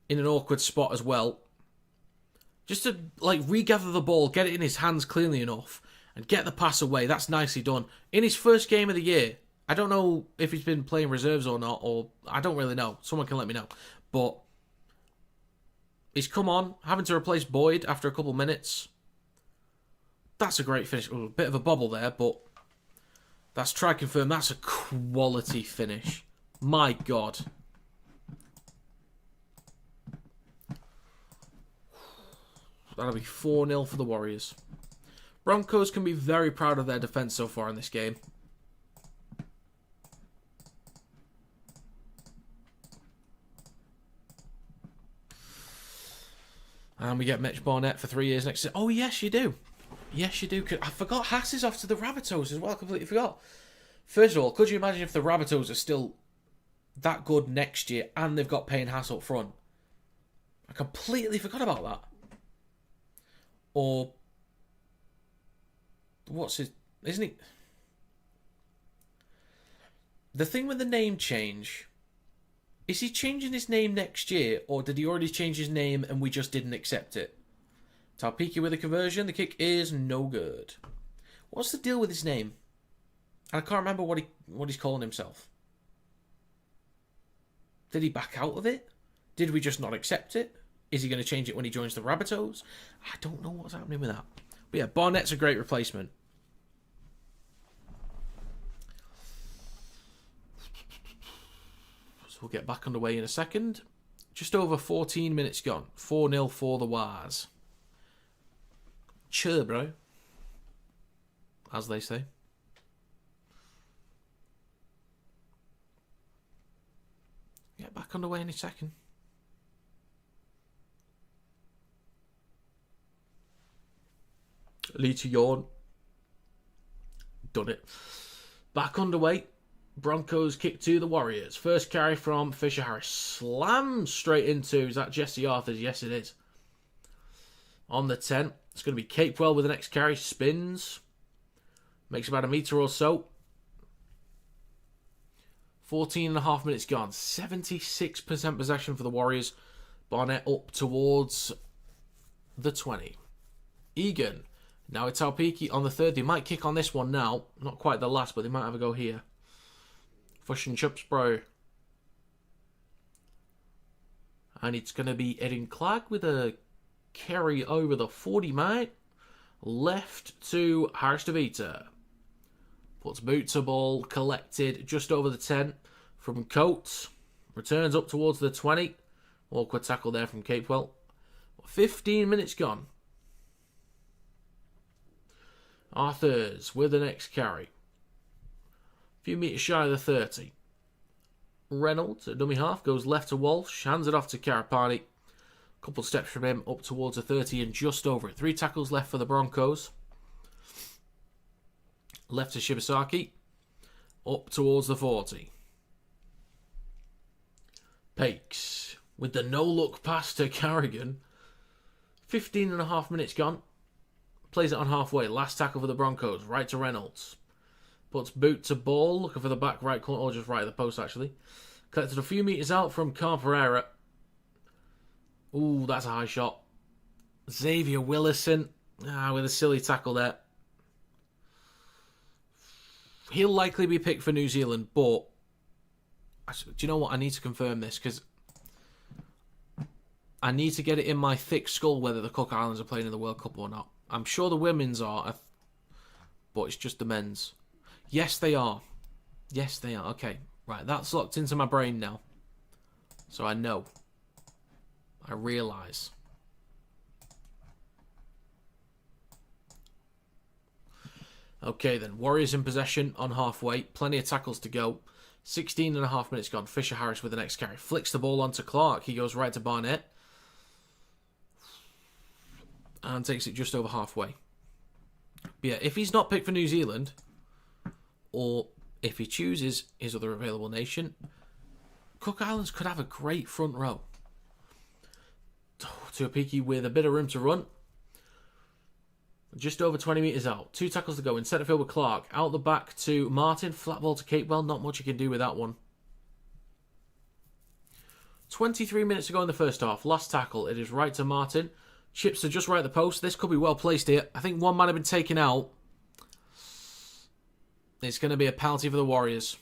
In an awkward spot as well. Just to regather the ball. Get it in his hands cleanly enough. And get the pass away. That's nicely done. In his first game of the year. I don't know if he's been playing reserves or not. Or I don't really know. Someone can let me know. But he's come on. Having to replace Boyd after a couple minutes. That's a great finish. A bit of a bobble there. But that's try confirmed. That's a quality finish. My God. That'll be 4-0 for the Warriors. Broncos can be very proud of their defence so far in this game. And we get Mitch Barnett for 3 years next season. Oh, yes, you do. Yes, you do. I forgot Haas is off to the Rabbitohs as well. I completely forgot. First of all, could you imagine if the Rabbitohs are still that good next year and they've got Payne Haas up front? I completely forgot about that. Or what's his... Isn't he... The thing with the name change... Is he changing his name next year, or did he already change his name and we just didn't accept it? Tarpiki with a conversion. The kick is no good. What's the deal with his name? I can't remember what he's calling himself. Did he back out of it? Did we just not accept it? Is he going to change it when he joins the Rabbitohs? I don't know what's happening with that. But yeah, Barnett's a great replacement. So we'll get back underway in a second. Just over 14 minutes gone. 4-0 for the Wars. Cheer, bro. As they say. Get back underway in a second. Lee to yawn. Done it. Back underway. Broncos kick to the Warriors. First carry from Fisher-Harris. Slams straight into... Is that Jesse Arthurs? Yes, it is. On the 10. It's going to be Capewell with the next carry. Spins. Makes about a metre or so. 14.5 minutes gone. 76% possession for the Warriors. Barnett up towards the 20. Egan. Now it's Taupiki on the 3rd. They might kick on this one now. Not quite the last, but they might have a go here. Fush and Chups, bro. And it's going to be Erin Clark with a carry over the 40, mate. Left to Harris DeVita. Puts boot to ball, collected just over the 10 from Coates. Returns up towards the 20. Awkward tackle there from Capewell. 15 minutes gone. Arthurs with the next carry. A few metres shy of the 30. Reynolds at dummy half goes left to Walsh. Hands it off to Karapani. A couple steps from him up towards the 30 and just over it. 3 tackles left for the Broncos. Left to Shibasaki. Up towards the 40. Pakes with the no-look pass to Carrigan. 15.5 minutes gone. Plays it on halfway. Last tackle for the Broncos. Right to Reynolds. Puts boot to ball. Looking for the back right corner. Or just right at the post, actually. Collected a few metres out from Carl Pereira. Ooh, that's a high shot. Xavier Willison. With a silly tackle there. He'll likely be picked for New Zealand, but... Actually, do you know what? I need to confirm this, because... I need to get it in my thick skull whether the Cook Islands are playing in the World Cup or not. I'm sure the women's are, but it's just the men's. Yes, they are. Yes, they are. Okay, right. That's locked into my brain now. So I know. I realise. Okay then. Warriors in possession on halfway. Plenty of tackles to go. 16.5 minutes gone. Fisher Harris with the next carry. Flicks the ball onto Clark. He goes right to Barnett. And takes it just over halfway. But yeah, if he's not picked for New Zealand, or if he chooses his other available nation, Cook Islands could have a great front row. Tuapiki with a bit of room to run. Just over 20 metres out. 2 tackles to go. In centre field with Clark. Out the back to Martin. Flat ball to Capewell. Not much you can do with that one. 23 minutes to go in the first half. Last tackle. It is right to Martin. Chips are just right at the post. This could be well placed here. I think one might have been taken out. It's going to be a penalty for the Warriors.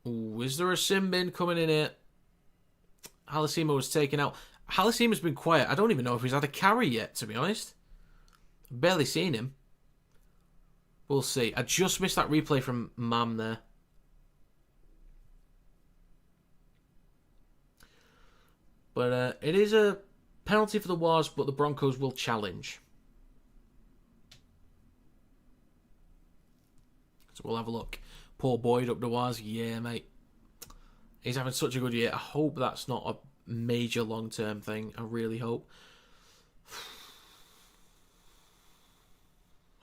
Ooh, is there a sin bin coming in here? Halasima was taken out. Halasima's been quiet. I don't even know if he's had a carry yet, to be honest. Barely seen him. We'll see. I just missed that replay from Mam there. But it is a penalty for the Wars, but the Broncos will challenge. So we'll have a look. Poor Boyd up the Wars. Yeah, mate. He's having such a good year. I hope that's not a major long-term thing. I really hope.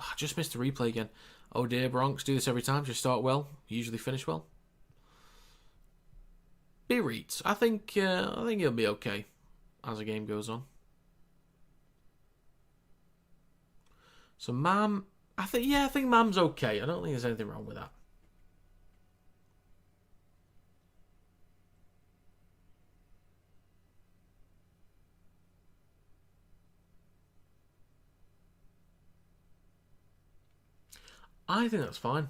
I just missed the replay again. Oh dear, Bronx. Do this every time. Just start well. Usually finish well. Bereet. I think he'll be okay as the game goes on. So Mam, I think Mam's okay. I don't think there's anything wrong with that. I think that's fine.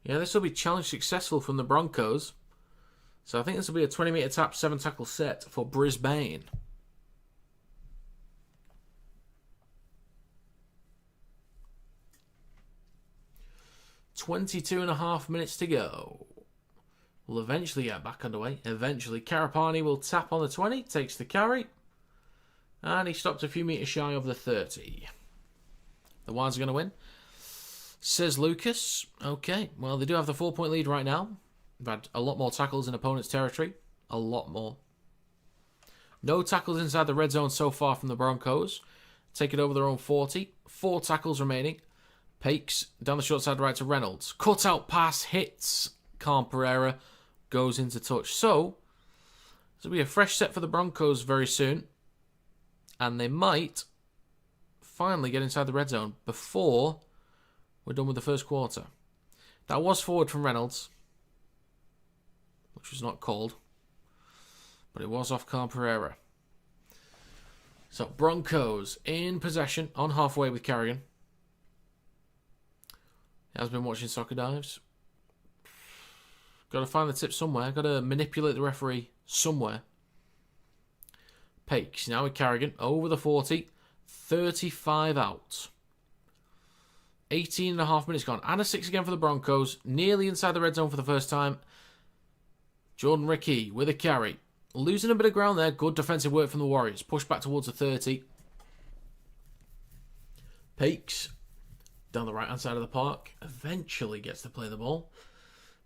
Yeah, this will be challenge successful from the Broncos. So I think this will be a 20-metre tap, 7-tackle set for Brisbane. 22.5 minutes to go. We'll eventually get back underway. Eventually, Karapani will tap on the 20, takes the carry. And he stopped a few metres shy of the 30. The Wines are going to win. Says Lucas. Okay, well, they do have the 4-point lead right now. They've had a lot more tackles in opponent's territory. A lot more. No tackles inside the red zone so far from the Broncos. Take it over their own 40. 4 tackles remaining. Pakes down the short side right to Reynolds. Cut out pass hits Carl Pereira. Goes into touch. So, this will be a fresh set for the Broncos very soon. And they might finally get inside the red zone before we're done with the first quarter. That was forward from Reynolds, which was not called, but it was off Carl Pereira. So Broncos in possession on halfway with Carrigan. He has been watching Soccer Dives. Got to find the tip somewhere. Got to manipulate the referee somewhere. Pakes now with Carrigan over the 40. 35 out. 18.5 minutes gone. And a 6 again for the Broncos. Nearly inside the red zone for the first time. Jordan Ricky with a carry. Losing a bit of ground there. Good defensive work from the Warriors. Push back towards the 30. Pakes down the right-hand side of the park. Eventually gets to play the ball.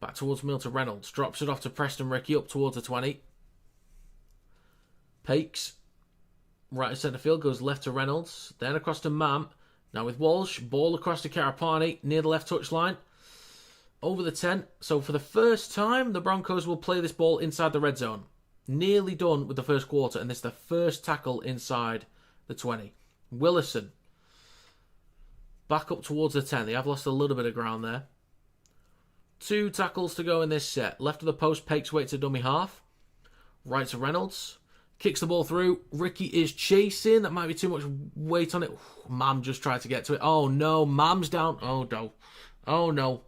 Back towards Milton Reynolds. Drops it off to Preston Ricky up towards the 20. Pakes. Right in centre field. Goes left to Reynolds. Then across to Mam. Now with Walsh. Ball across to Karapani. Near the left touchline. Over the 10. So for the first time, the Broncos will play this ball inside the red zone. Nearly done with the first quarter. And this is the first tackle inside the 20. Willison. Back up towards the 10. They have lost a little bit of ground there. 2 tackles to go in this set. Left of the post, Pakes waits a dummy half. Right to Reynolds. Kicks the ball through. Ricky is chasing. That might be too much weight on it. Mam just tried to get to it. Oh no, Mam's down. Oh no. Oh no.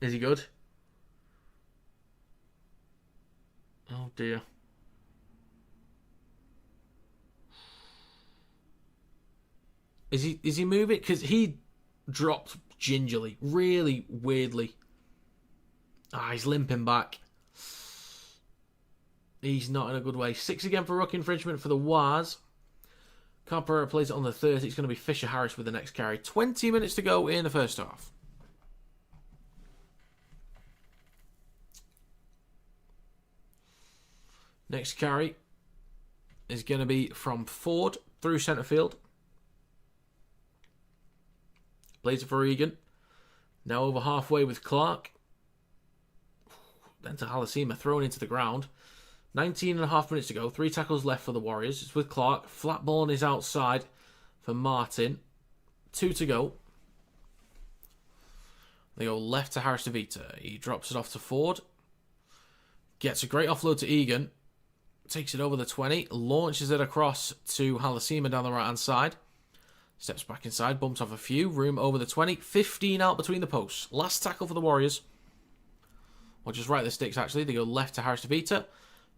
Is he good? Oh dear. Is he moving? Because he dropped gingerly. Really weirdly. He's limping back. He's not in a good way. 6 again for ruck infringement for the Waz. Carpera plays it on the 30. It's going to be Fisher Harris with the next carry. 20 minutes to go in the first half. Next carry is going to be from Ford through centre field. Plays it for Egan. Now over halfway with Clark. Then to Halasima, thrown into the ground. 19.5 minutes to go. 3 tackles left for the Warriors. It's with Clark. Flat ball on his outside for Martin. 2 to go. They go left to Harris DeVita. He drops it off to Ford. Gets a great offload to Egan. Takes it over the 20. Launches it across to Halasima down the right-hand side. Steps back inside. Bumps off a few. Room over the 20. 15 out between the posts. Last tackle for the Warriors. Or just right of the sticks, actually. They go left to Harris DeVita.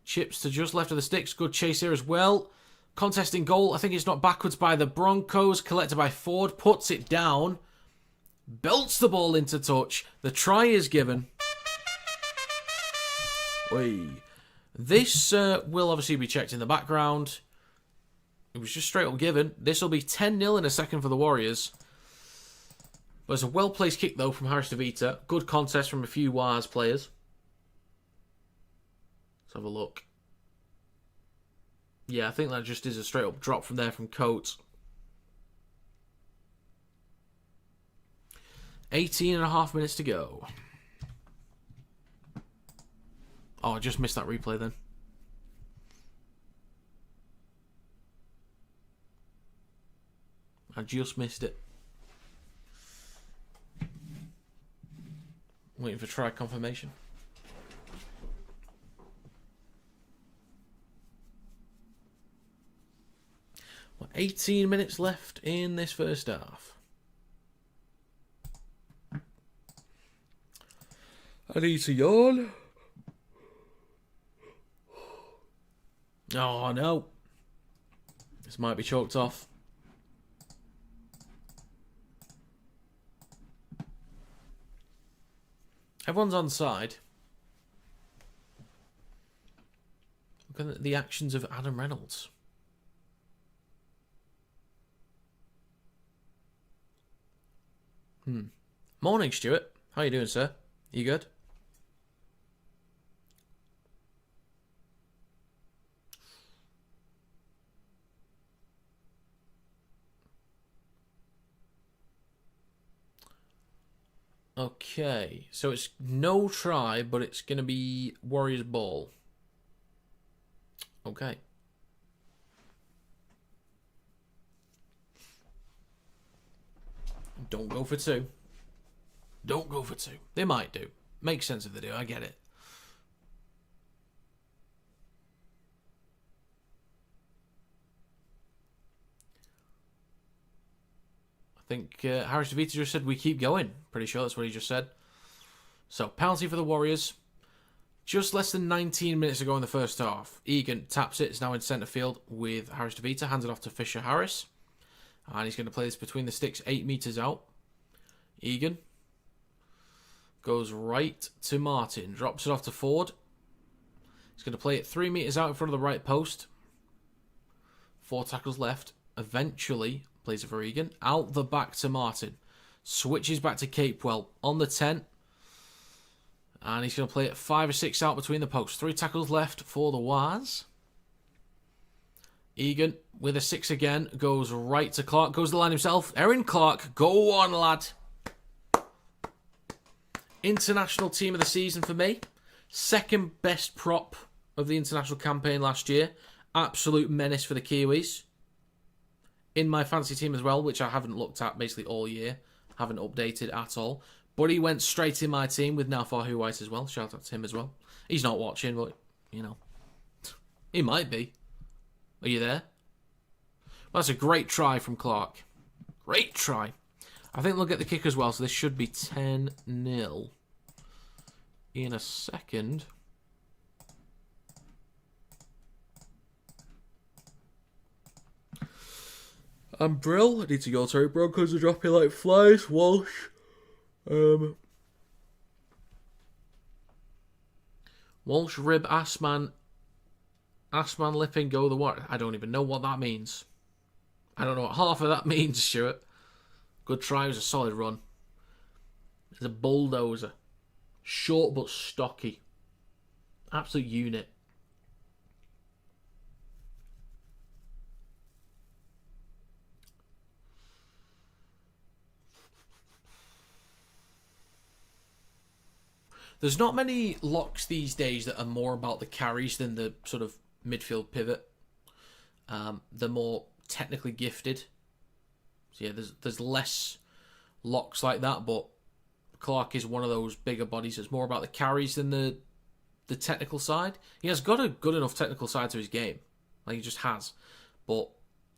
Chips to just left of the sticks. Good chase here as well. Contesting goal. I think it's not backwards by the Broncos. Collected by Ford. Puts it down. Belts the ball into touch. The try is given. Whey. This will obviously be checked in the background. It was just straight up given. This will be 10-0 in a second for the Warriors. But it's a well-placed kick, though, from Harris DeVita. Good contest from a few Waz players. Let's have a look. Yeah, I think that just is a straight-up drop from there from Coates. 18.5 minutes to go. Oh, I just missed that replay then. I just missed it. Waiting for try confirmation. Well, 18 minutes left in this first half. I need to yawn. Oh no. This might be choked off. Everyone's on side. Look at the actions of Adam Reynolds. Morning, Stuart. How you doing, sir? You good? Okay, so it's no try, but it's going to be Warriors ball. Okay. Don't go for 2. Don't go for 2. They might do. Makes sense if they do, I get it. I think Harris DeVita just said we keep going. Pretty sure that's what he just said. So, penalty for the Warriors. Just less than 19 minutes to go in the first half. Egan taps it. It's now in centre field with Harris DeVita. Hands it off to Fisher Harris. And he's going to play this between the sticks, 8 metres out. Egan goes right to Martin. Drops it off to Ford. He's going to play it 3 metres out in front of the right post. 4 tackles left. Eventually, plays it for Egan. Out the back to Martin. Switches back to Capewell on the 10. And he's going to play it 5 or 6 out between the posts. 3 tackles left for the Waz. Egan with a 6 again. Goes right to Clark. Goes to the line himself. Erin Clark. Go on, lad. International team of the season for me. Second best prop of the international campaign last year. Absolute menace for the Kiwis. In my fantasy team as well, which I haven't looked at basically all year. Haven't updated at all. But he went straight in my team with Nafahu White as well. Shout out to him as well. He's not watching, but, you know. He might be. Are you there? Well, that's a great try from Clark. Great try. I think they'll get the kick as well, so this should be 10-0 in a second. And Brill, I need to go. Sorry, Broncos are dropping like flies. Walsh. Walsh, Rib, Assman, Lipping, go the what? I don't even know what that means. I don't know what half of that means, Stuart. Good try, it was a solid run. It's a bulldozer. Short but stocky. Absolute unit. There's not many locks these days that are more about the carries than the sort of midfield pivot. They're more technically gifted. So yeah, there's less locks like that, but Clark is one of those bigger bodies that's more about the carries than the technical side. He has got a good enough technical side to his game. Like, he just has. But,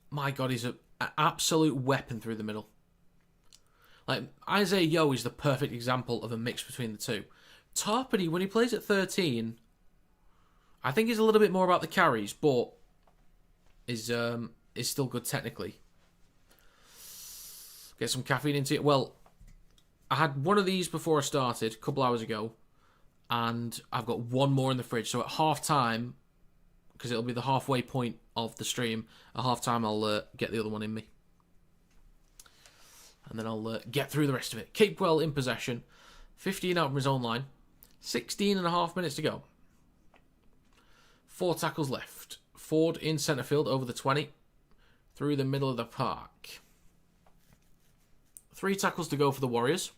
my God, he's an absolute weapon through the middle. Like, Isaiah Yeo is the perfect example of a mix between the two. Tarpany, when he plays at 13, I think he's a little bit more about the carries, but is still good technically. Get some caffeine into it. Well, I had one of these before I started, a couple hours ago, and I've got one more in the fridge. So at half time, because it'll be the halfway point of the stream, at half time I'll get the other one in me. And then I'll get through the rest of it. Capewell in possession. 15 out from his own line. 16 and a half minutes to go. 4 tackles left. Ford in centre field over the 20. Through the middle of the park. 3 tackles to go for the Warriors.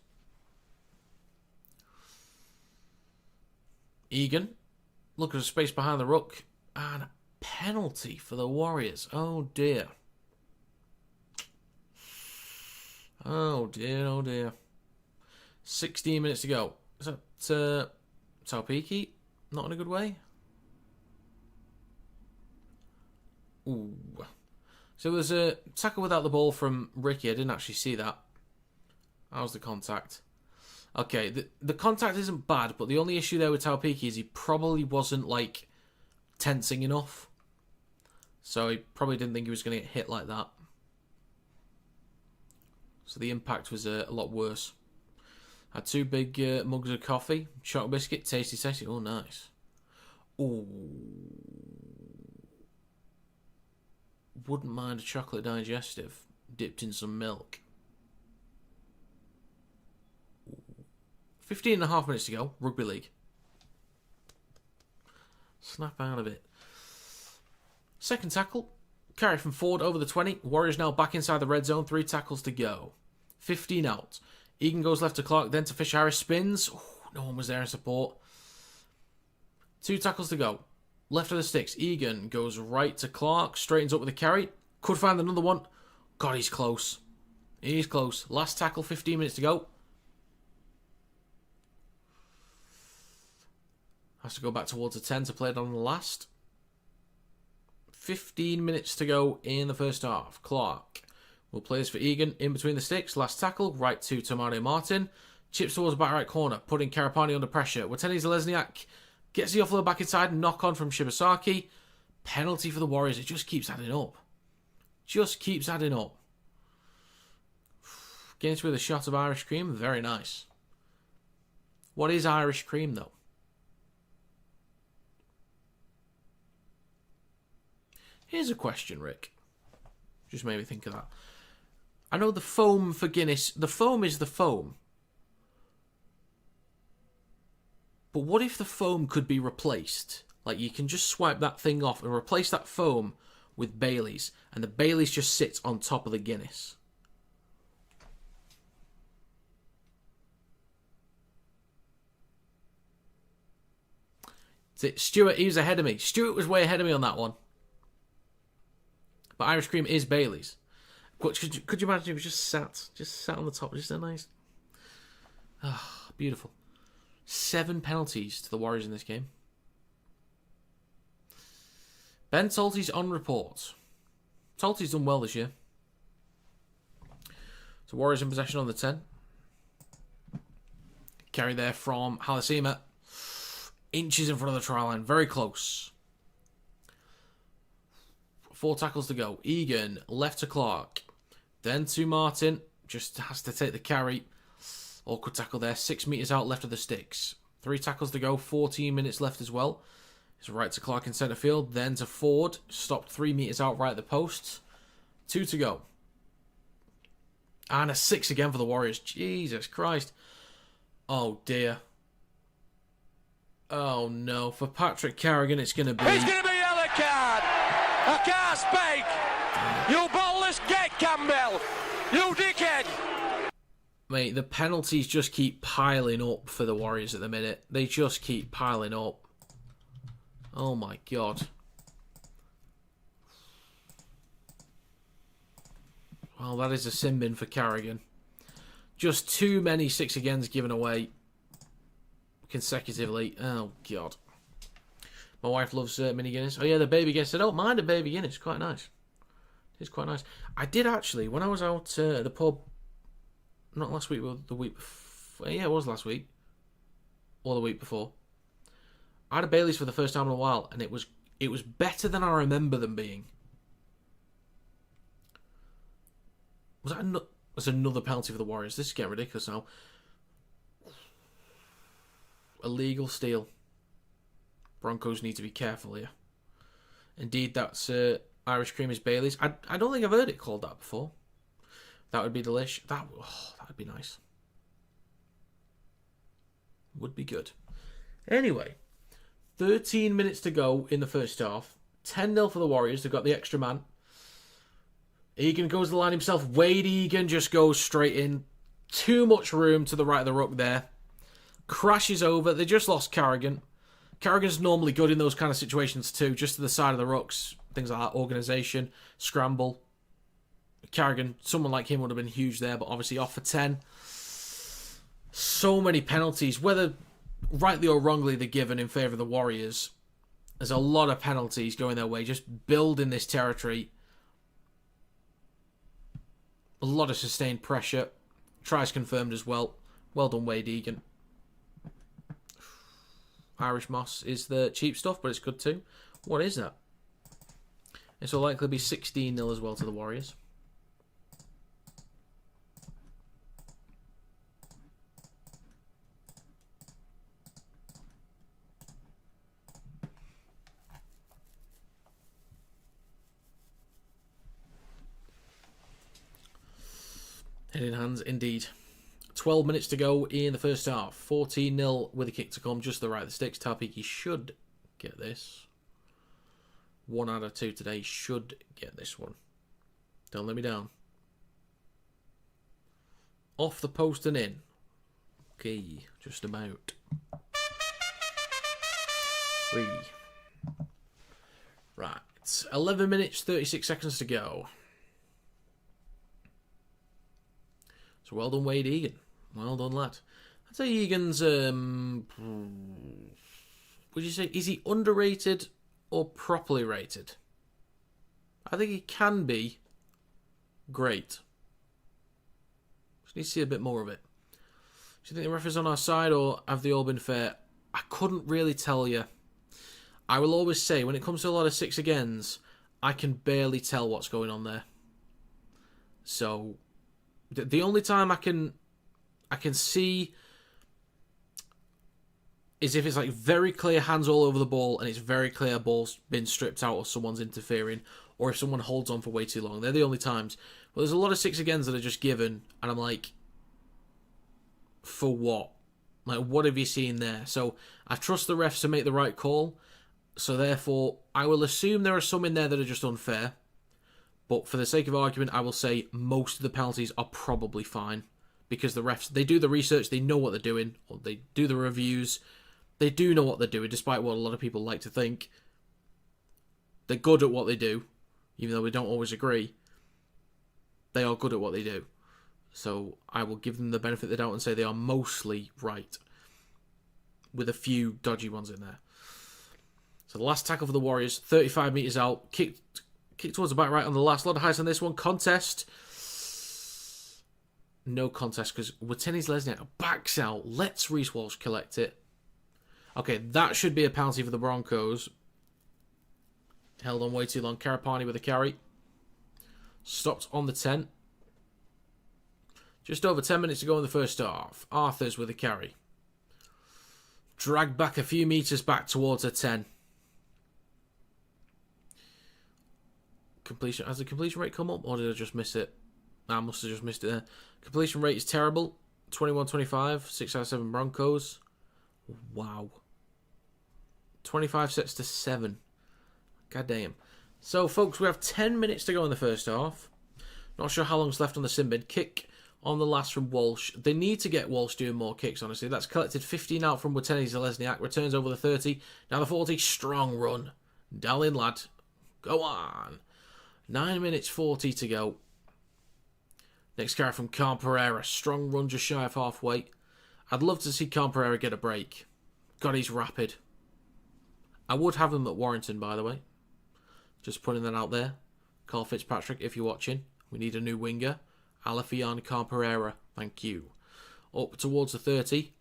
Egan. Look at the space behind the ruck. And a penalty for the Warriors. Oh dear. Oh dear, oh dear. 16 minutes to go. Is that Taupiki? Not in a good way? Ooh. So there's a tackle without the ball from Ricky. I didn't actually see that. How's the contact? Okay, the contact isn't bad, but the only issue there with Taupiki is he probably wasn't, like, tensing enough. So he probably didn't think he was going to get hit like that. So the impact was a lot worse. Had 2 big mugs of coffee. Chocolate biscuit. Tasty, tasty. Oh, nice. Ooh. Wouldn't mind a chocolate digestive dipped in some milk. 15 and a half minutes to go. Rugby League. Snap out of it. Second tackle. Carry from Ford over the 20. Warriors now back inside the red zone. 3 tackles to go. 15 out. Egan goes left to Clark, then to Fisher Harris. Spins. Ooh, no one was there in support. 2 tackles to go. Left of the sticks. Egan goes right to Clark. Straightens up with a carry. Could find another one. God, he's close. He's close. Last tackle, 15 minutes to go. Has to go back towards the 10 to play it on the last. 15 minutes to go in the first half. Clark We'll play this for Egan. In between the sticks. Last tackle. Right to Tomato Martin. Chips towards the back right corner. Putting Karapani under pressure. Wateni Zelezniak gets the offload back inside. Knock on from Shibasaki. Penalty for the Warriors. It just keeps adding up. Just keeps adding up. Guinness with a shot of Irish cream. Very nice. What is Irish cream, though? Here's a question, Rick. Just made me think of that. I know the foam for Guinness. The foam is the foam. But what if the foam could be replaced? Like, you can just swipe that thing off and replace that foam with Baileys. And the Baileys just sits on top of the Guinness. Stuart, he was ahead of me. Stuart was way ahead of me on that one. But Irish cream is Baileys. Could you imagine if it was just sat on the top? Just a nice... Ah, beautiful. 7 penalties to the Warriors in this game. Ben Tolty's on report. Tolty's done well this year. So Warriors in possession on the 10. Carry there from Halasima. Inches in front of the try line. Very close. 4 tackles to go. Egan, left to Clark. Then to Martin. Just has to take the carry. Awkward tackle there. 6 metres out left of the sticks. 3 tackles to go. 14 minutes left as well. It's right to Clark in centre field. Then to Ford. Stopped 3 metres out right at the post. 2 to go. And a 6 again for the Warriors. Jesus Christ. Oh dear. Oh no. For Patrick Carrigan it's going to be... It's going to be a yellow card. I can't speak. You ballless get Campbell. You dickhead. Mate, the penalties just keep piling up for the Warriors at the minute. They just keep piling up. Oh my God. Well, that is a sin bin for Carrigan. Just too many 6 agains given away consecutively. Oh God. My wife loves mini Guinness. Oh yeah, the baby Guinness. I don't mind a baby Guinness. It's quite nice. It's quite nice. I did actually, when I was out at the pub, not last week, but the week before. Yeah, it was last week. Or the week before. I had a Baileys for the first time in a while, and it was better than I remember them being. Was another penalty for the Warriors? This is getting ridiculous now. Illegal steal. Broncos need to be careful here. Indeed, that's Irish cream is Baileys. I don't think I've heard it called that before. That would be delish. That would be nice. Would be good. Anyway, 13 minutes to go in the first half. 10-0 for the Warriors. They've got the extra man. Egan goes to the line himself. Wade Egan just goes straight in. Too much room to the right of the ruck there. Crashes over. They just lost Carrigan. Carrigan's normally good in those kind of situations too. Just to the side of the rucks. Things like that. Organisation. Scramble. Carrigan, someone like him would have been huge there, but obviously off for 10. So many penalties. Whether rightly or wrongly they're given in favour of the Warriors. There's a lot of penalties going their way. Just building this territory. A lot of sustained pressure. Tries confirmed as well. Well done, Wade Egan. Irish Moss is the cheap stuff, but it's good too. What is that? This will likely be 16-0 as well to the Warriors. Head in hands, indeed. 12 minutes to go in the first half. 14-0 with a kick to come, just to the right of the sticks. Tarpiki should get this. 1 out of 2 today should get this one. Don't let me down. Off the post and in. Okay, just about. 3. Right. 11 minutes, 36 seconds to go. So well done, Wade Egan. Well done, lad. I'd say Egan's, would you say, is he underrated or properly rated? I think he can be Great. Just need to see a bit more of it. Do you think the ref is on our side, or have they all been fair? I couldn't really tell you. I will always say, when it comes to a lot of 6 agains, I can barely tell what's going on there. So, the only time I can see is if it's like very clear hands all over the ball and it's very clear ball's been stripped out or someone's interfering, or if someone holds on for way too long. They're the only times. But there's a lot of 6 agains that are just given, and I'm like, for what? Like, what have you seen there? So I trust the refs to make the right call. So therefore, I will assume there are some in there that are just unfair. But for the sake of argument, I will say most of the penalties are probably fine. Because the refs, they do the research, they know what they're doing, or they do the reviews. They do know what they're doing, despite what a lot of people like to think. They're good at what they do, even though we don't always agree. They are good at what they do. So I will give them the benefit of the doubt and say they are mostly right, with a few dodgy ones in there. So the last tackle for the Warriors, 35 metres out, kicked towards the back right on the last. A lot of highs on this one. Contest. No contest because Watene-Zelezniak backs out, lets Reece Walsh collect it. Okay, that should be a penalty for the Broncos. Held on way too long. Karapani with a carry. Stopped on the 10. Just over 10 minutes to go in the first half. Arthurs with a carry. Dragged back a few metres back towards a 10. Completion. Has the completion rate come up, or did I just miss it? I must have just missed it there. Completion rate is terrible. 21-25. 6 out of 7 Broncos. Wow. 25 sets to 7. God damn. So, folks, we have 10 minutes to go in the first half. Not sure how long's left on the sin bin. Kick on the last from Walsh. They need to get Walsh doing more kicks, honestly. That's collected 15 out from Watene-Zelezniak. Returns over the 30. Now the 40. Strong run. Dial in, lad. Go on. 9 minutes 40 to go. Next carry from Carl Pereira. Strong run just shy of halfway. I'd love to see Carl Pereira get a break. God, he's rapid. I would have him at Warrington, by the way. Just putting that out there. Carl Fitzpatrick, if you're watching. We need a new winger. Alafian Carl Pereira. Thank you. Up towards the 30.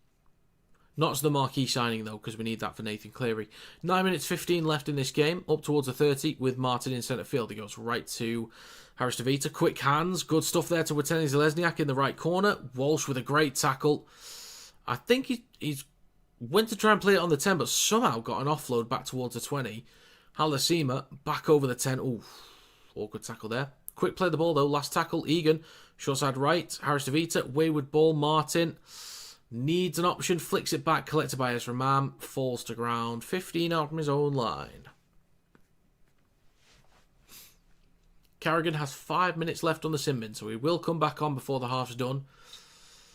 Not as the marquee signing, though, because we need that for Nathan Cleary. 9 minutes 15 left in this game. Up towards the 30 with Martin in centre field. He goes right to Harris DeVita. Quick hands. Good stuff there to Watene-Zelezniak in the right corner. Walsh with a great tackle. I think he's went to try and play it on the 10, but somehow got an offload back towards the 20. Halasima back over the 10. Ooh, awkward tackle there. Quick play the ball, though. Last tackle, Egan. Short side right. Harris DeVita. Wayward ball. Martin needs an option. Flicks it back. Collected by Ezra Mam. Falls to ground. 15 out from his own line. Carrigan has 5 minutes left on the sin bin, so he will come back on before the half's done.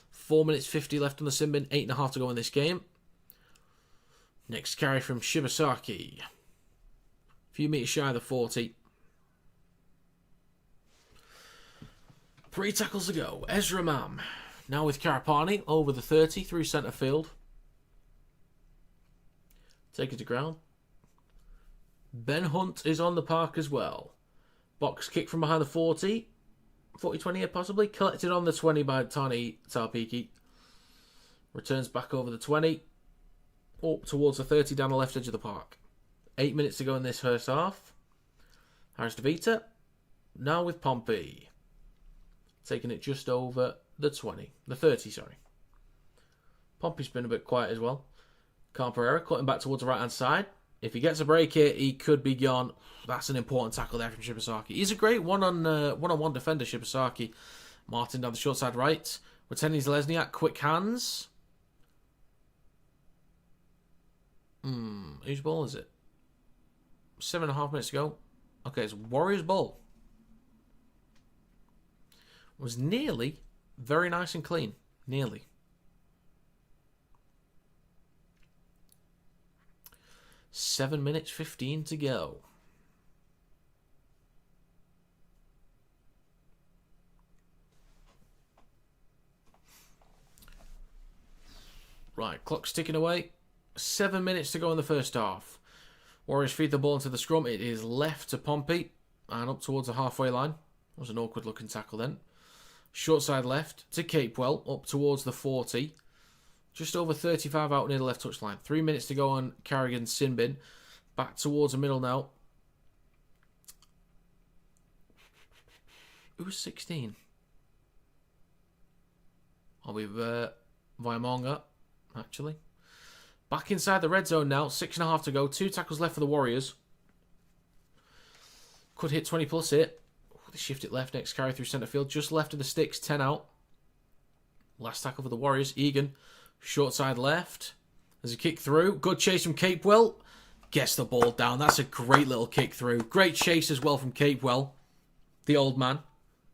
4 minutes 50 left on the sin bin. 8.5 to go in this game. Next carry from Shibasaki. A few metres shy of the 40. 3 tackles to go. Ezra Mam. Now with Karapani over the 30 through centre field. Take it to ground. Ben Hunt is on the park as well. Box kick from behind the 40. 40-20 here possibly. Collected on the 20 by Tani Tarpiki. Returns back over the 20. Up towards the 30 down the left edge of the park. 8 minutes to go in this first half. Harris DeVita. Now with Pompey. Taking it just over the 20. The 30, sorry. Pompey's been a bit quiet as well. Carl Pereira cutting back towards the right-hand side. If he gets a break here, he could be gone. That's an important tackle there from Shibasaki. He's a great one-on-one defender, Shibasaki. Martin down the short side right. Watene-Zelezniak, quick hands. Whose ball is it? 7.5 minutes to go. Okay, it's Warriors' ball. Was nearly very nice and clean. Nearly. Seven minutes 15 to go. Right, clock's ticking away. 7 minutes to go in the first half. Warriors feed the ball into the scrum. It is left to Pompey and up towards the halfway line. That was an awkward looking tackle then. Short side left to Capewell, up towards the 40. Just over 35 out near the left touchline. 3 minutes to go on Carrigan Sinbin. Back towards the middle now. Who was 16? I'll be Vaimonga, actually. Back inside the red zone now. 6.5 to go. 2 tackles left for the Warriors. Could hit 20 plus hit. They shift it left. Next carry through centre field. Just left of the sticks. 10 out. Last tackle for the Warriors. Egan. Short side left. There's a kick through. Good chase from Capewell. Gets the ball down. That's a great little kick through. Great chase as well from Capewell. The old man.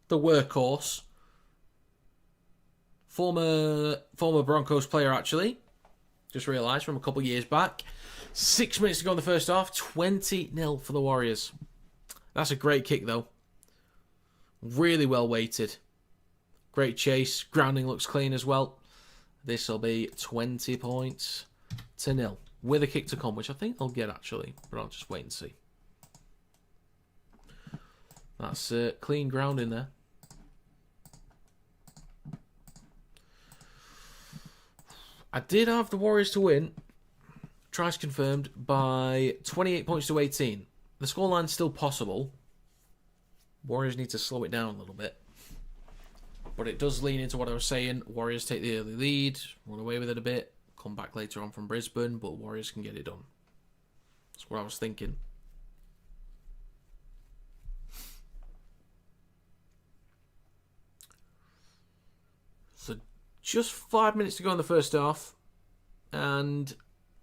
The workhorse. Former Broncos player, actually. Just realised from a couple of years back. 6 minutes to go in the first half. 20-0 for the Warriors. That's a great kick, though. Really well weighted. Great chase. Grounding looks clean as well. This will be 20 points to 0. With a kick to come, which I think they'll get, actually. But I'll just wait and see. That's clean grounding there. I did have the Warriors to win. Tries confirmed by 28 points to 18. The scoreline's still possible. Warriors need to slow it down a little bit. But it does lean into what I was saying. Warriors take the early lead, run away with it a bit, come back later on from Brisbane, but Warriors can get it done. That's what I was thinking. So just 5 minutes to go in the first half. And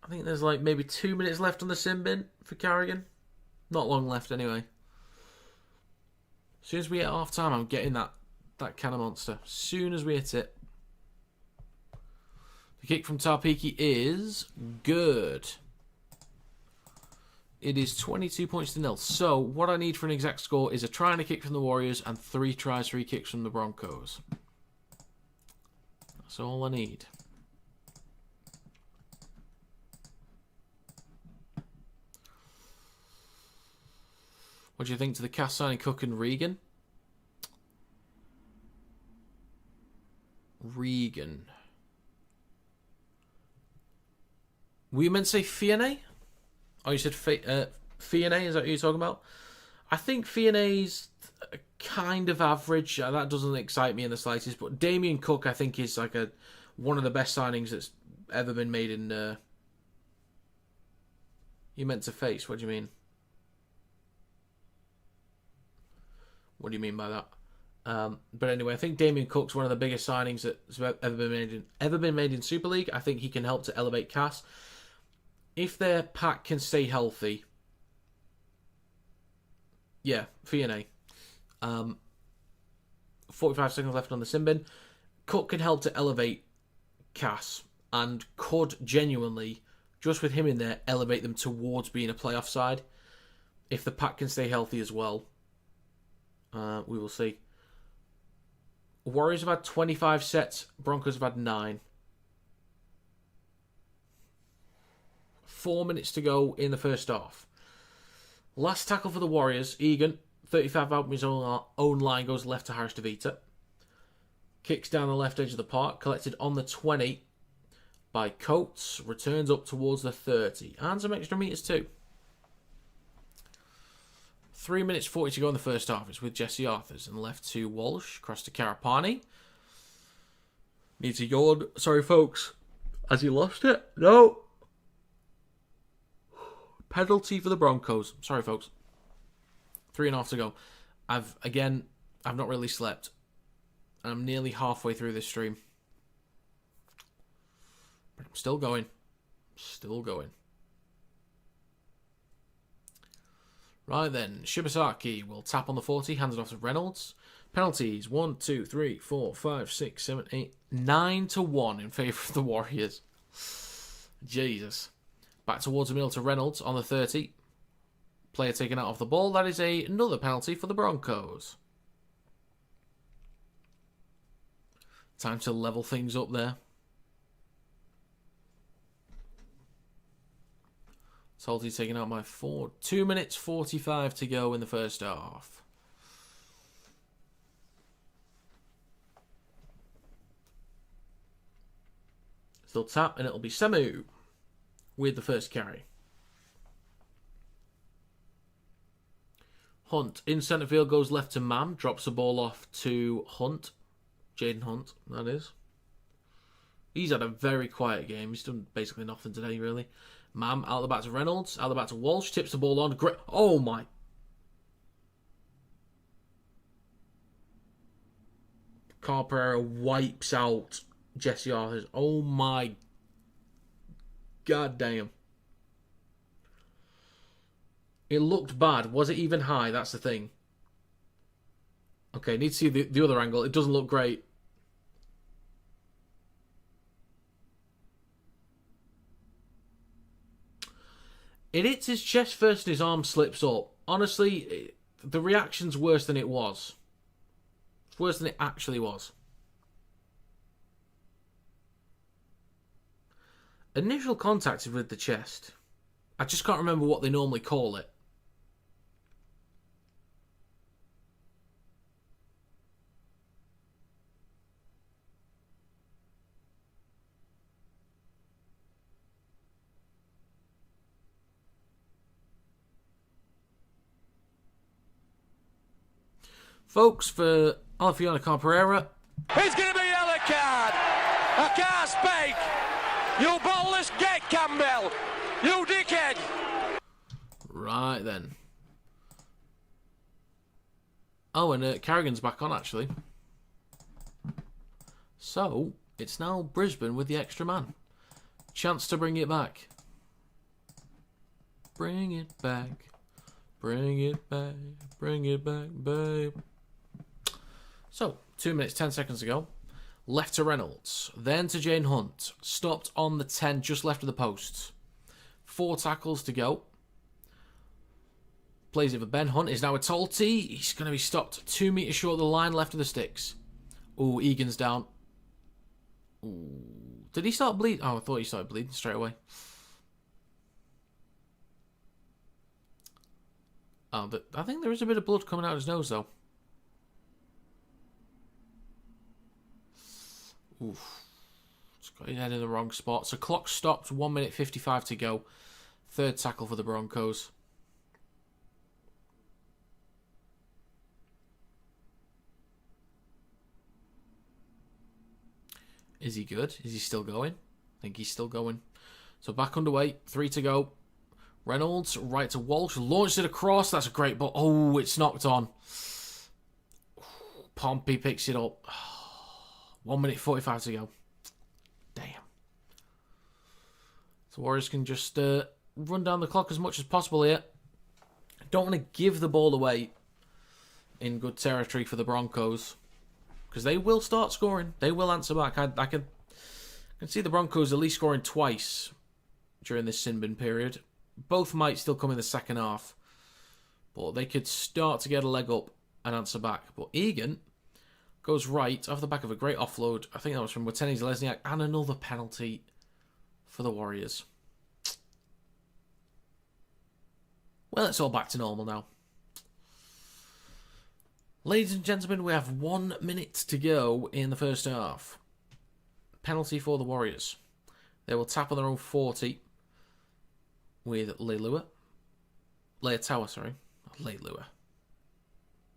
I think there's like maybe 2 minutes left on the sim bin for Carrigan. Not long left anyway. As soon as we hit half time, I'm getting that can of monster. As soon as we hit it. The kick from Tarpiki is good. It is 22 points to 0. So what I need for an exact score is a try and a kick from the Warriors and 3 tries, 3 kicks from the Broncos. That's all I need. What do you think to the cast signing Cook and Regan? Regan. Were you meant to say Fionnay? Oh, you said Fionnay? Is that what you're talking about? I think Fionnay's kind of average. That doesn't excite me in the slightest. But Damien Cook, I think, is like one of the best signings that's ever been made in... You meant to face? What do you mean? What do you mean by that? But anyway, I think Damien Cook's one of the biggest signings that's ever been made in Super League. I think he can help to elevate Cass. If their pack can stay healthy, yeah, Fionnay. 45 seconds left on the Simbin. Cook can help to elevate Cass and could genuinely, just with him in there, elevate them towards being a playoff side. If the pack can stay healthy as well. We will see. Warriors have had 25 sets. Broncos have had 9. 4 minutes to go in the first half. Last tackle for the Warriors. Egan, 35 out from his own line, goes left to Harris DeVita. Kicks down the left edge of the park. Collected on the 20 by Coates. Returns up towards the 30. And some extra metres too. 3 minutes 40 to go in the first half. It's with Jesse Arthurs. And left to Walsh. Across to Karapani. Needs a yawn. Sorry, folks. Has he lost it? No. Penalty for the Broncos. Sorry, folks. 3.5 to go. I've not really slept. I'm nearly halfway through this stream. But I'm still going. Still going. Right then, Shibasaki will tap on the 40, hands it off to Reynolds. Penalties, 1, 2, 3, 4, 5, 6, 7, 8, 9 to 1 in favour of the Warriors. Jesus. Back towards the middle to Reynolds on the 30. Player taken out of the ball. That is another penalty for the Broncos. Time to level things up there. Salty taken out by 4. 2 minutes 45 to go in the first half. Still tap, and it'll be Semu with the first carry. Hunt in centre field goes left to Mam, drops the ball off to Hunt. Jaden Hunt, that is. He's had a very quiet game. He's done basically nothing today, really. Mam out the back to Reynolds, out the back to Walsh, tips the ball on. Great. Oh my. Carl Pereira wipes out Jesse Arthurs. Oh my. God damn. It looked bad. Was it even high? That's the thing. Okay, need to see the other angle. It doesn't look great. It hits his chest first and his arm slips up. Honestly, the reaction's worse than it was. It's worse than it actually was. Initial contact is with the chest. I just can't remember what they normally call it. Folks, for Alfiona Carpereira. It's going to be a yellow card. I can't speak. You ballless gate, Campbell. You dickhead. Right then. Oh, and Carrigan's back on, actually. So, it's now Brisbane with the extra man. Chance to bring it back. Bring it back. Bring it back. Bring it back, babe. So, 2 minutes, 10 seconds ago. Left to Reynolds. Then to Jane Hunt. Stopped on the 10, just left of the posts. 4 tackles to go. Plays it for Ben Hunt. Is now a Talty. He's going to be stopped 2 metres short of the line, left of the sticks. Ooh, Egan's down. Ooh. Did he start bleeding? Oh, I thought he started bleeding straight away. Oh, but I think there is a bit of blood coming out of his nose, though. Oof. It's got his head in the wrong spot. So clock stopped, 1 minute 55 to go. Third tackle for the Broncos. Is he good? Is he still going? I think he's still going. So back underway, 3 to go. Reynolds, right to Walsh, launched it across. That's a great ball. Oh, it's knocked on. Pompey picks it up. 1 minute 45 to go. Damn. So Warriors can just run down the clock as much as possible here. Don't want to give the ball away in good territory for the Broncos, because they will start scoring. They will answer back. I can see the Broncos at least scoring twice during this sin bin period. Both might still come in the second half, but they could start to get a leg up and answer back. But Egan goes right off the back of a great offload. I think that was from Wateni Zelezniak, and another penalty for the Warriors. Well, it's all back to normal now. Ladies and gentlemen, we have 1 minute to go in the first half. Penalty for the Warriors. They will tap on their own 40 with Leilua. Leotawa, sorry. Leilua.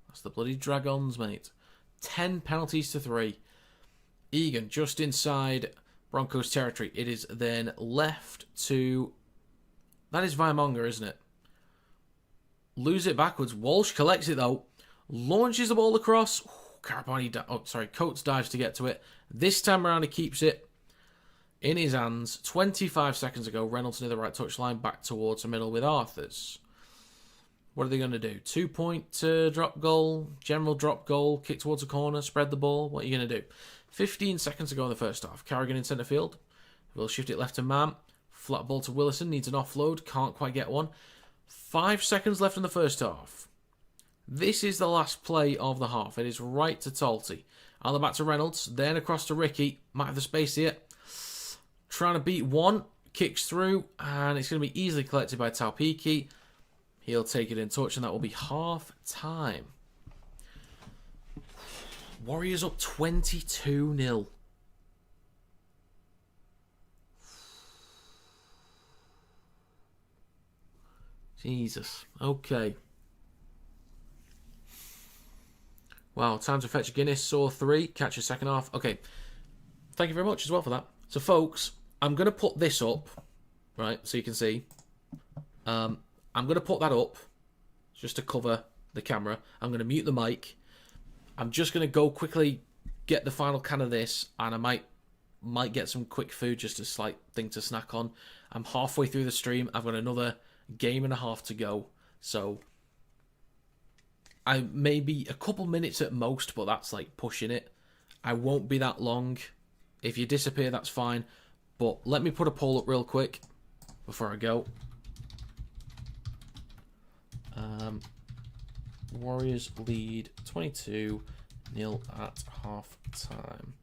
That's the bloody Dragons, mate. 10 penalties to 3. Egan just inside Broncos territory. It is then left to... That is Vaimonga, isn't it? Lose it backwards. Walsh collects it, though. Launches the ball across. Coates dives to get to it. This time around, he keeps it in his hands. 25 seconds ago, Reynolds near the right touchline, back towards the middle with Arthurs. What are they going to do? 2-point drop goal, general drop goal, kick towards the corner, spread the ball. What are you going to do? 15 seconds to go in the first half. Carrigan in centre field. We'll shift it left to Mam. Flat ball to Willison. Needs an offload. Can't quite get one. 5 seconds left in the first half. This is the last play of the half. It is right to Talty. On the back to Reynolds. Then across to Ricky. Might have the space here. Trying to beat one. Kicks through. And it's going to be easily collected by Taupiki. He'll take it in touch, and that will be half time. Warriors up 22-0. Jesus. Okay. Wow, time to fetch a Guinness. Saw 3. Catch a second half. Okay. Thank you very much as well for that. So, folks, I'm going to put this up, right, so you can see. I'm going to put that up just to cover the camera. I'm going to mute the mic. I'm just going to go quickly get the final can of this, and I might get some quick food, just a slight thing to snack on. I'm halfway through the stream. I've got another game and a half to go, so I maybe a couple minutes at most, but that's like pushing it. I won't be that long. If you disappear, that's fine. But let me put a poll up real quick before I go. Warriors lead 22-0 at half time.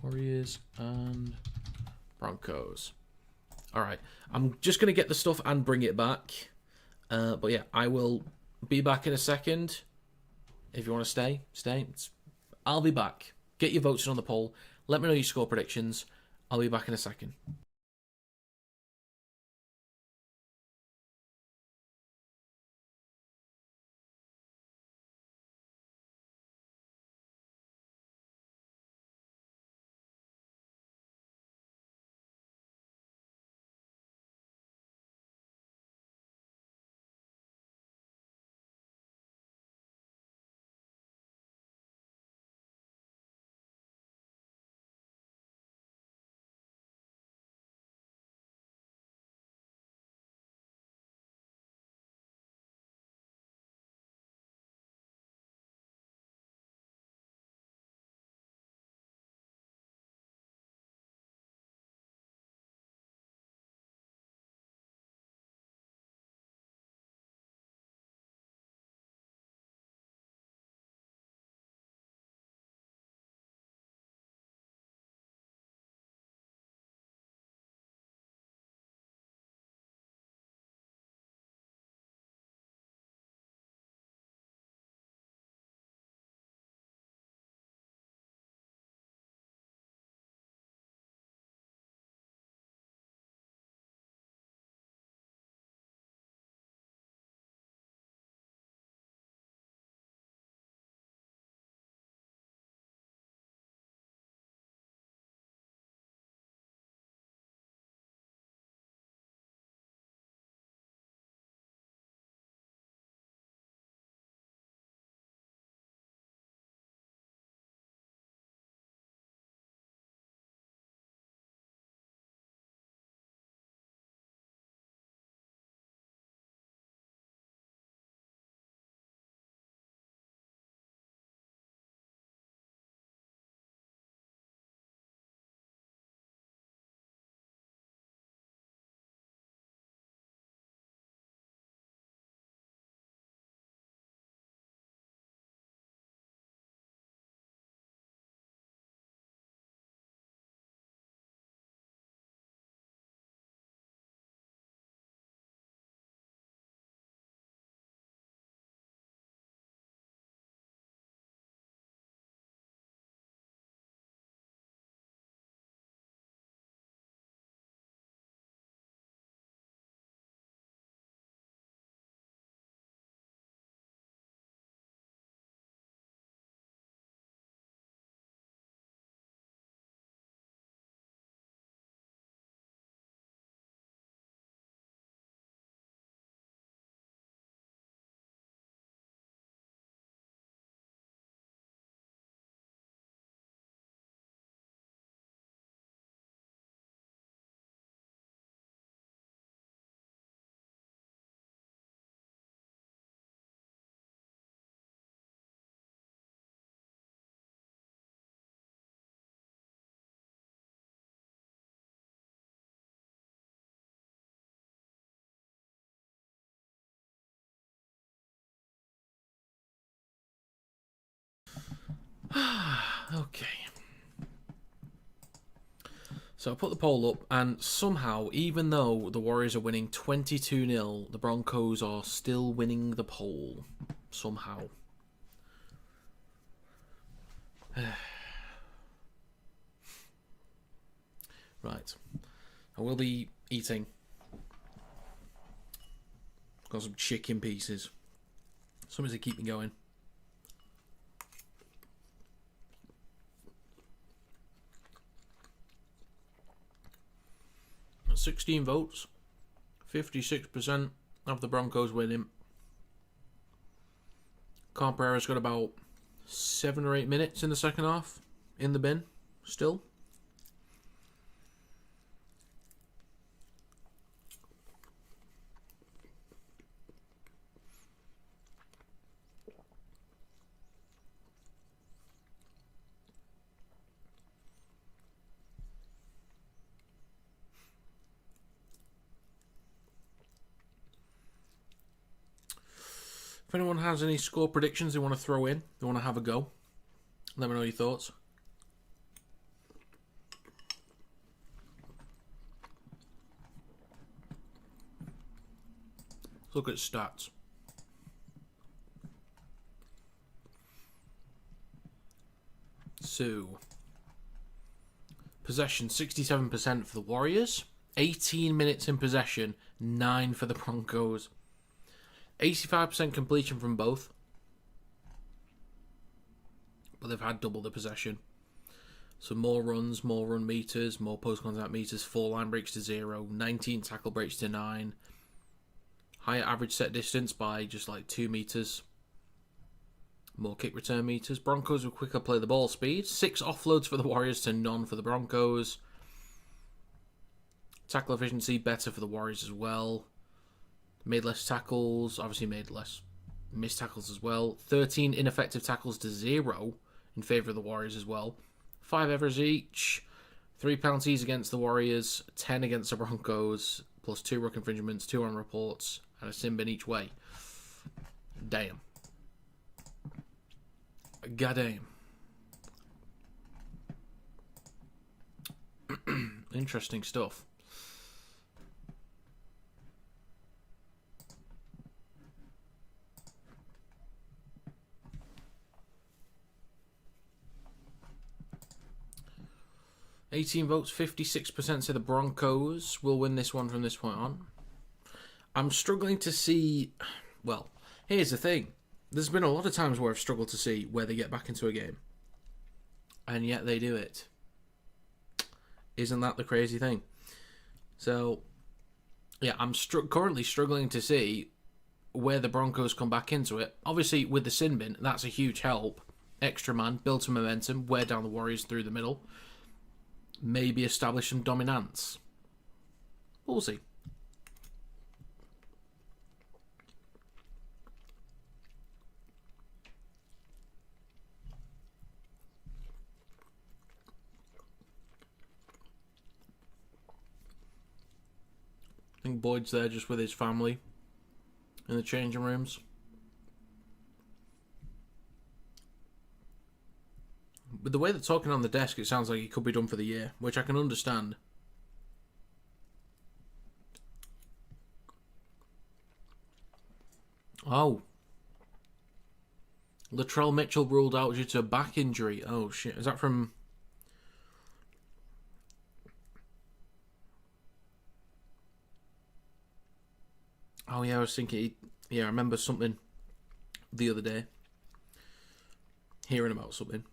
Warriors and Broncos. Alright, I'm just going to get the stuff and bring it back. But yeah, I will be back in a second. If you want to stay. I'll be back. Get your votes in on the poll. Let me know your score predictions. I'll be back in a second. Okay. So I put the poll up, and somehow, even though the Warriors are winning 22-0, the Broncos are still winning the poll. Somehow. Right. I will be eating. Got some chicken pieces. Something to keep me going. 16 votes. 56% of the Broncos winning. Cabrera's got about 7 or 8 minutes in the second half in the bin still. If anyone has any score predictions they want to throw in, they want to have a go, let me know your thoughts. Let's look at stats. So, possession 67% for the Warriors, 18 minutes in possession, 9 for the Broncos. 85% completion from both. But they've had double the possession. So more runs, more run meters, more post-contact meters, 4 line breaks to 0, 19 tackle breaks to 9. Higher average set distance by just like 2 meters. More kick return meters. Broncos with quicker play the ball speed. 6 offloads for the Warriors to none for the Broncos. Tackle efficiency better for the Warriors as well. Made less tackles, obviously made less missed tackles as well. 13 ineffective tackles to 0 in favour of the Warriors as well. 5 errors each. 3 penalties against the Warriors, 10 against the Broncos, plus 2 ruck infringements, 2 on reports, and a sin bin each way. Damn. Goddamn. Interesting stuff. $18 votes, 56% say the Broncos will win this one from this point on. I'm struggling to see... Well, here's the thing. There's been a lot of times where I've struggled to see where they get back into a game. And yet they do it. Isn't that the crazy thing? So, yeah, I'm currently struggling to see where the Broncos come back into it. Obviously, with the sin bin, that's a huge help. Extra man, build some momentum, wear down the Warriors through the middle. Maybe establish some dominance. We'll see. I think Boyd's there just with his family in the changing rooms. With the way they're talking on the desk, it sounds like it could be done for the year, which I can understand. Oh. Latrell Mitchell ruled out due to a back injury. Oh, shit. Is that from... Oh, yeah, I was thinking... Yeah, I remember something the other day. Hearing about something.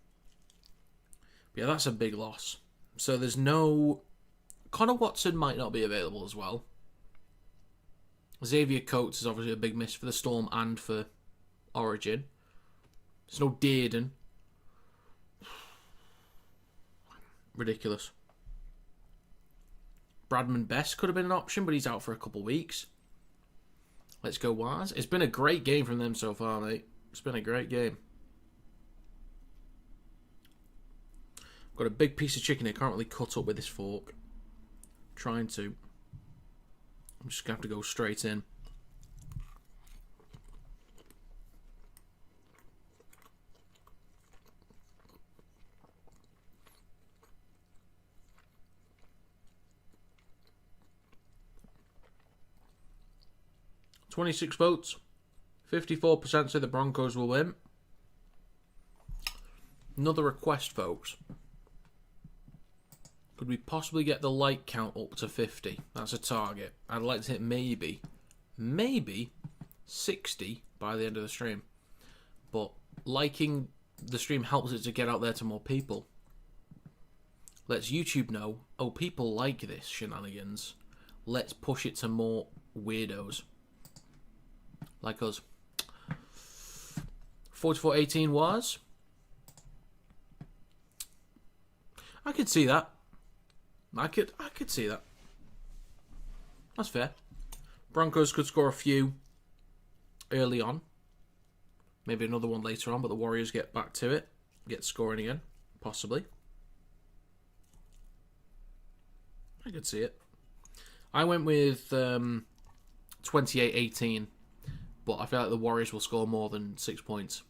Yeah, that's a big loss. So there's no... Connor Watson might not be available as well. Xavier Coates is obviously a big miss for the Storm and for Origin. There's no Dearden. Ridiculous. Bradman Best could have been an option, but he's out for a couple of weeks. Let's go Waz. It's been a great game from them so far, mate. It's been a great game. Got a big piece of chicken here. Can't really cut up with this fork. Trying to. I'm just going to have to go straight in. $26 votes. 54% say the Broncos will win. Another request, folks. Could we possibly get the like count up to 50? That's a target. I'd like to hit maybe 60 by the end of the stream. But liking the stream helps it to get out there to more people. Lets YouTube know, oh, people like this shenanigans. Let's push it to more weirdos. Like us. 44-18 was. I could see that. I could see that. That's fair. Broncos could score a few early on. Maybe another one later on, but the Warriors get back to it. Get scoring again. Possibly. I could see it. I went with 28-18, but I feel like the Warriors will score more than 6 points.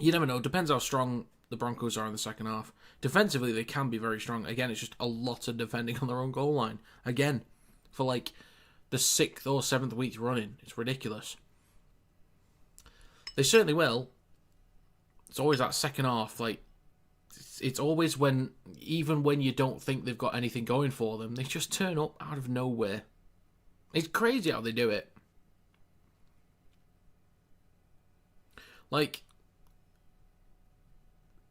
You never know. Depends how strong the Broncos are in the second half. Defensively, they can be very strong. Again, it's just a lot of defending on their own goal line. Again, for like the 6th or 7th week running. It's ridiculous. They certainly will. It's always that second half. Like, it's always when, even when you don't think they've got anything going for them, they just turn up out of nowhere. It's crazy how they do it. Like,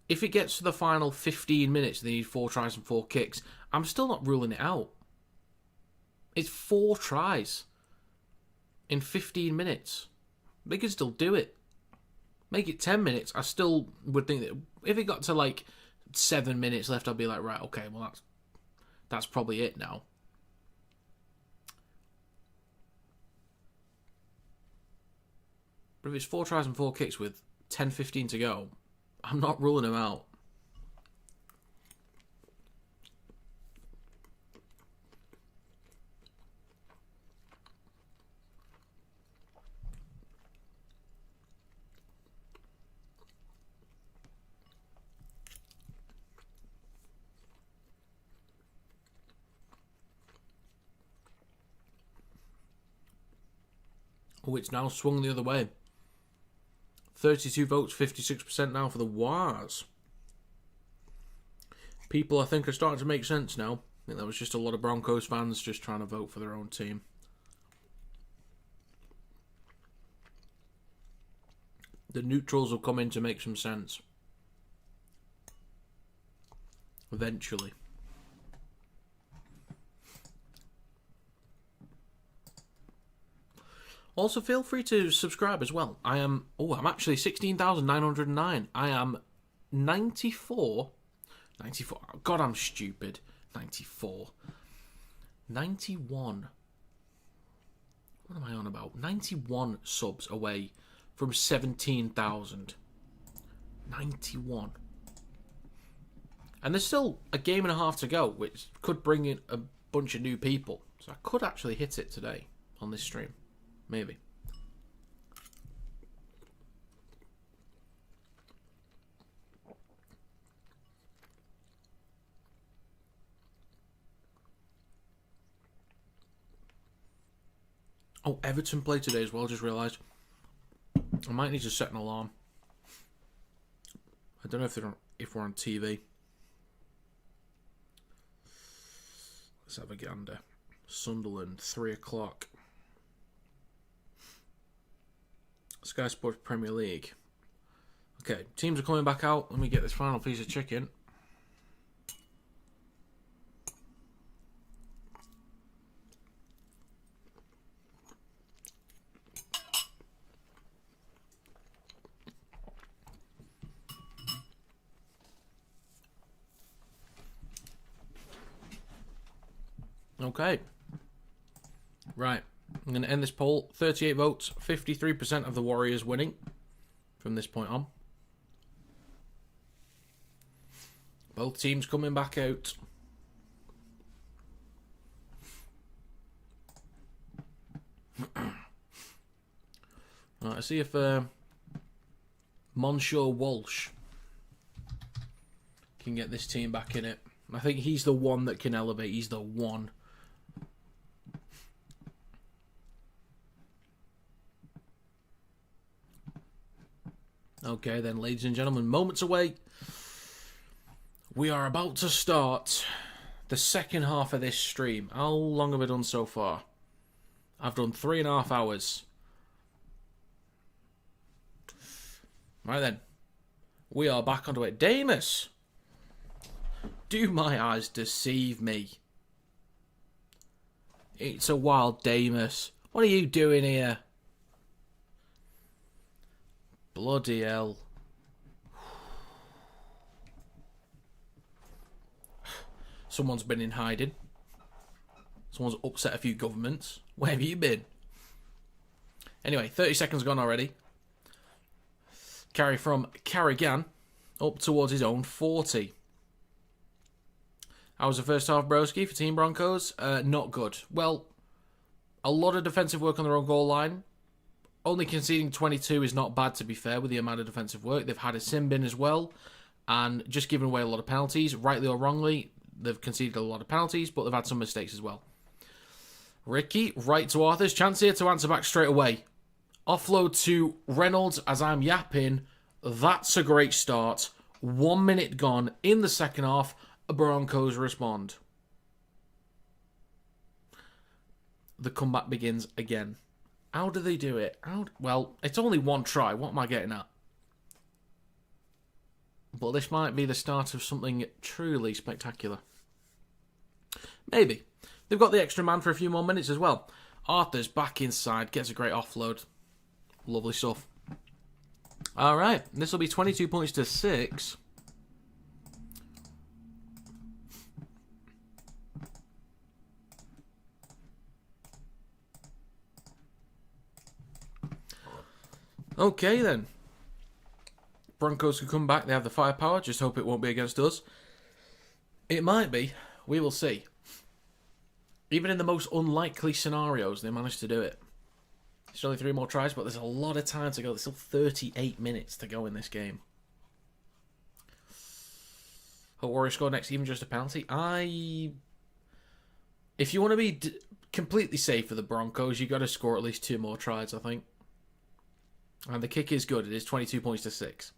if it gets to the final 15 minutes and they need 4 tries and 4 kicks, I'm still not ruling it out. It's 4 tries in 15 minutes. They can still do it. Make it 10 minutes, I still would think that if it got to like 7 minutes left, I'd be like, right, okay, well that's probably it now. But if it's 4 tries and 4 kicks with 10-15 to go, I'm not ruling them out. Oh, it's now swung the other way. 32 votes, 56% now for the Wars. People, I think, are starting to make sense now. I think that was just a lot of Broncos fans just trying to vote for their own team. The neutrals will come in to make some sense. Eventually. Also, feel free to subscribe as well. I'm actually 16,909. I am 94. God, I'm stupid. 94. 91. What am I on about? 91 subs away from 17,000. 91. And there's still a game and a half to go, which could bring in a bunch of new people. So I could actually hit it today on this stream. Maybe. Oh, Everton play today as well, just realised. I might need to set an alarm. I don't know if we're on TV. Let's have a gander. Sunderland, 3 o'clock. Sky Sports Premier League. Okay, teams are coming back out. Let me get this final piece of chicken. Okay. Right. I'm going to end this poll. 38 votes, 53% of the Warriors winning from this point on. Both teams coming back out. Right, let's see if Monsieur Walsh can get this team back in it. I think he's the one that can elevate. He's the one. Okay, then, ladies and gentlemen, moments away. We are about to start the second half of this stream. How long have I done so far? I've done 3.5 hours. Right then. We are back onto it. Damus! Do my eyes deceive me? It's a wild Damus. What are you doing here? Bloody hell. Someone's been in hiding. Someone's upset a few governments. Where have you been? Anyway, 30 seconds gone already. Carry from Carrigan up towards his own 40. How was the first half, broski, for Team Broncos? Not good. Well, a lot of defensive work on their own goal line. Only conceding 22 is not bad, to be fair, with the amount of defensive work. They've had a sin bin as well, and just giving away a lot of penalties. Rightly or wrongly, they've conceded a lot of penalties, but they've had some mistakes as well. Ricky, right to Arthur's. Chance here to answer back straight away. Offload to Reynolds as I'm yapping. That's a great start. 1 minute gone in the second half. Broncos respond. The comeback begins again. How do they do it? Well, it's only one try. What am I getting at? But this might be the start of something truly spectacular. Maybe. They've got the extra man for a few more minutes as well. Arthur's back inside. Gets a great offload. Lovely stuff. Alright. This will be 22 points to 6. Okay then. Broncos can come back. They have the firepower. Just hope it won't be against us. It might be. We will see. Even in the most unlikely scenarios, they managed to do it. There's only 3 more tries, but there's a lot of time to go. There's still 38 minutes to go in this game. Hope Warriors score next, even just a penalty. If you want to be completely safe for the Broncos, you've got to score at least 2 more tries, I think. And the kick is good. It is 22 points to 6.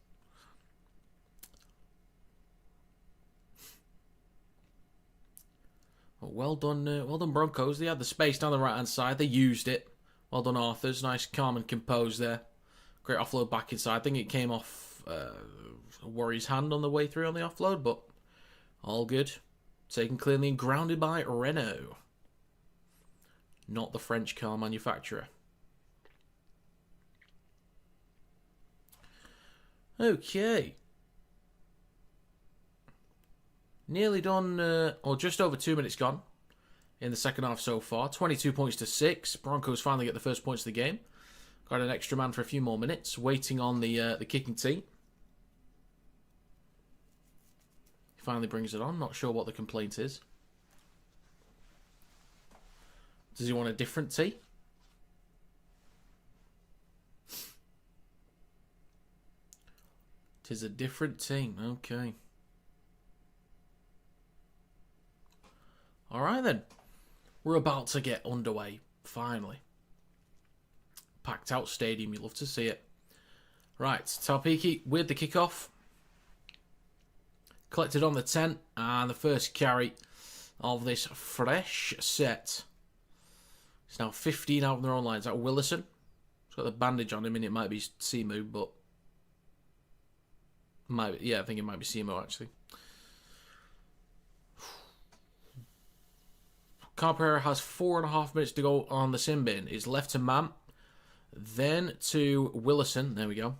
Well done Broncos. They had the space down the right-hand side. They used it. Well done, Arthurs. Nice, calm and composed there. Great offload back inside. I think it came off Warrior's hand on the way through on the offload, but all good. Taken cleanly and grounded by Renault. Not the French car manufacturer. Okay. Nearly done, or just over 2 minutes gone in the second half so far. 22 points to 6. Broncos finally get the first points of the game. Got an extra man for a few more minutes, waiting on the kicking tee. He finally brings it on. Not sure what the complaint is. Does he want a different tee? Tis a different team. Okay. Alright then. We're about to get underway. Finally. Packed out stadium. You love to see it. Right. Taupiki with the kickoff. Collected on the 10. And the first carry of this fresh set. It's now 15 out on their own line. Is that Willison? He's got the bandage on him and it might be Simu, but... I think it might be Simo actually. Carpera has 4.5 minutes to go on the sin bin. It's left to Mam. Then to Willison. There we go.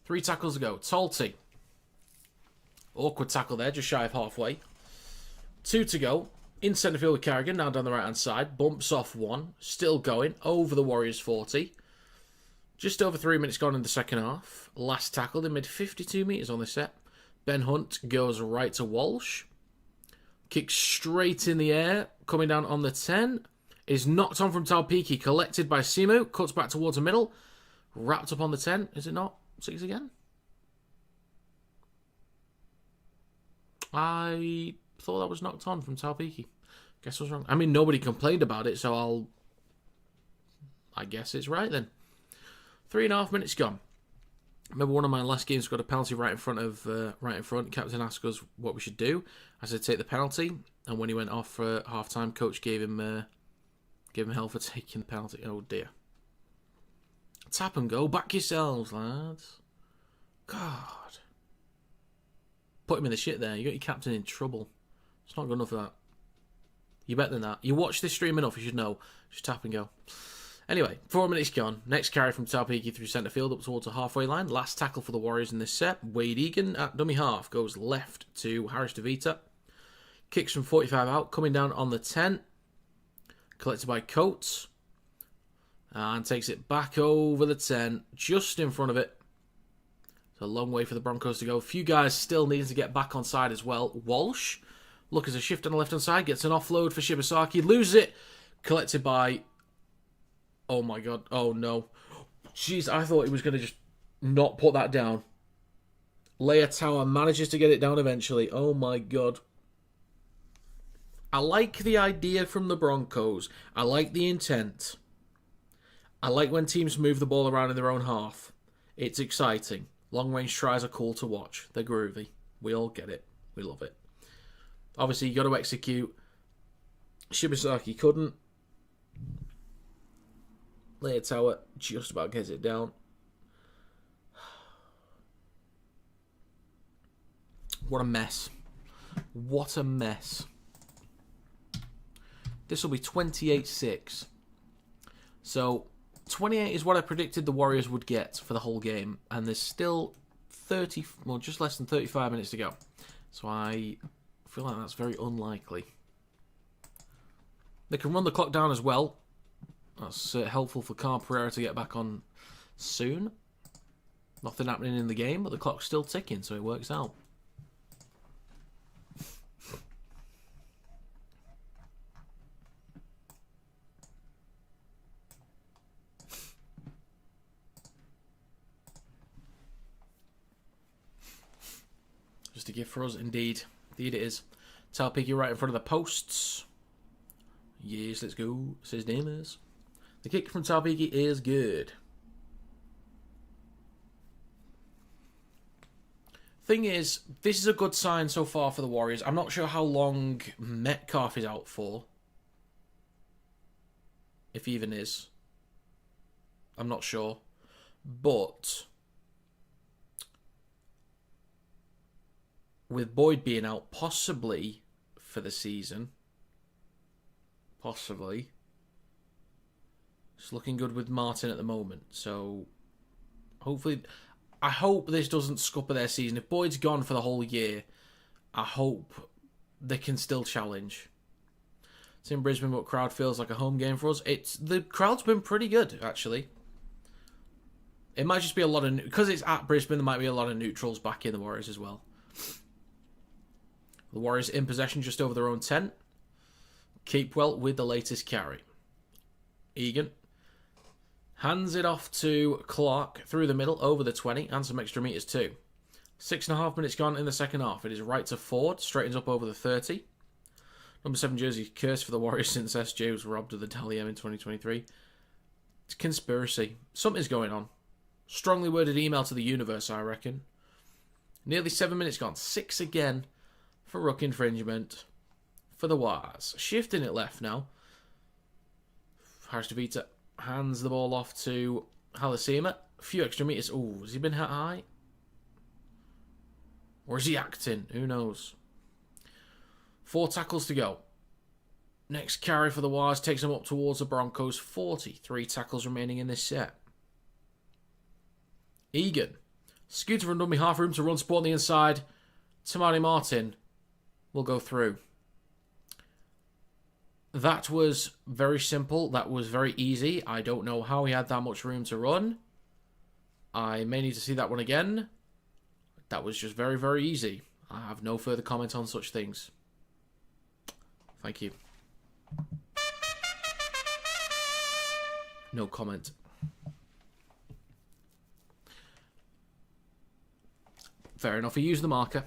3 tackles to go. Talty. Awkward tackle there, just shy of halfway. 2 to go. In centre field with Carrigan, now down the right hand side. Bumps off 1. Still going. Over the Warriors 40. Just over 3 minutes gone in the second half. Last tackle, they made 52 metres on the set. Ben Hunt goes right to Walsh. Kicks straight in the air. Coming down on the 10. Is knocked on from Taupiki. Collected by Simu. Cuts back towards the middle. Wrapped up on the 10. Is it not 6 again? I thought that was knocked on from Taupiki. Guess I was wrong. I mean, nobody complained about it, so I guess it's right then. 3.5 minutes gone. Remember one of my last games got a penalty right in front. Captain asked us what we should do. I said take the penalty, and when he went off for half time, coach gave him hell for taking the penalty. Oh dear. Tap and go. Back yourselves, lads. God. Put him in the shit there. You got your captain in trouble. It's not good enough for that. You're better than that. You watch this stream enough, you should know. Just tap and go. Anyway, 4 minutes gone. Next carry from Taupiki through centre field up towards the halfway line. Last tackle for the Warriors in this set. Wade Egan at dummy half goes left to Harris DeVita. Kicks from 45 out, coming down on the 10. Collected by Coates. And takes it back over the 10, just in front of it. It's a long way for the Broncos to go. A few guys still needing to get back on side as well. Walsh, look as a shift on the left-hand side, gets an offload for Shibasaki, loses it. Collected by... Oh my god, oh no. Jeez, I thought he was going to just not put that down. Leia Tower manages to get it down eventually. Oh my god. I like the idea from the Broncos. I like the intent. I like when teams move the ball around in their own half. It's exciting. Long-range tries are cool to watch. They're groovy. We all get it. We love it. Obviously, you got to execute. Shibasaki couldn't. Leia Tower just about gets it down. What a mess. What a mess. This will be 28-6. So, 28 is what I predicted the Warriors would get for the whole game. And there's still just less than 35 minutes to go. So I feel like that's very unlikely. They can run the clock down as well. That's helpful for Carl Pereira to get back on soon. Nothing happening in the game, but the clock's still ticking, so it works out. Just a gift for us, indeed. Indeed it is. Taupiki right in front of the posts. Yes, let's go. Says name is. The kick from Taupiki is good. Thing is, this is a good sign so far for the Warriors. I'm not sure how long Metcalf is out for. If he even is. I'm not sure. But with Boyd being out, possibly for the season. Possibly. It's looking good with Martin at the moment. So, hopefully... I hope this doesn't scupper their season. If Boyd's gone for the whole year, I hope they can still challenge. It's in Brisbane, but crowd feels like a home game for us. The crowd's been pretty good, actually. It might just be a lot of... Because it's at Brisbane, there might be a lot of neutrals back in the Warriors as well. The Warriors in possession just over their own 10. Keepwell with the latest carry. Egan hands it off to Clark through the middle, over the 20, and some extra metres too. 6.5 minutes gone in the second half. It is right to Ford, straightens up over the 30. Number 7 jersey cursed for the Warriors since SJ was robbed of the Dally M in 2023. It's conspiracy. Something's going on. Strongly worded email to the universe, I reckon. Nearly 7 minutes gone. 6 again for ruck infringement for the Wars. Shifting it left now. Harris DeVita hands the ball off to Halasima. A few extra metres. Oh, has he been hit high? Or is he acting? Who knows? 4 tackles to go. Next carry for the Wars takes them up towards the Broncos. 43 tackles remaining in this set. Egan. Scooter from dummy half room to run sport on the inside. Tamari Martin will go through. That was very simple. That was very easy. I don't know how he had that much room to run. I may need to see that one again. That was just very, very easy. I have no further comment on such things. Thank you. No comment. Fair enough. He used the marker.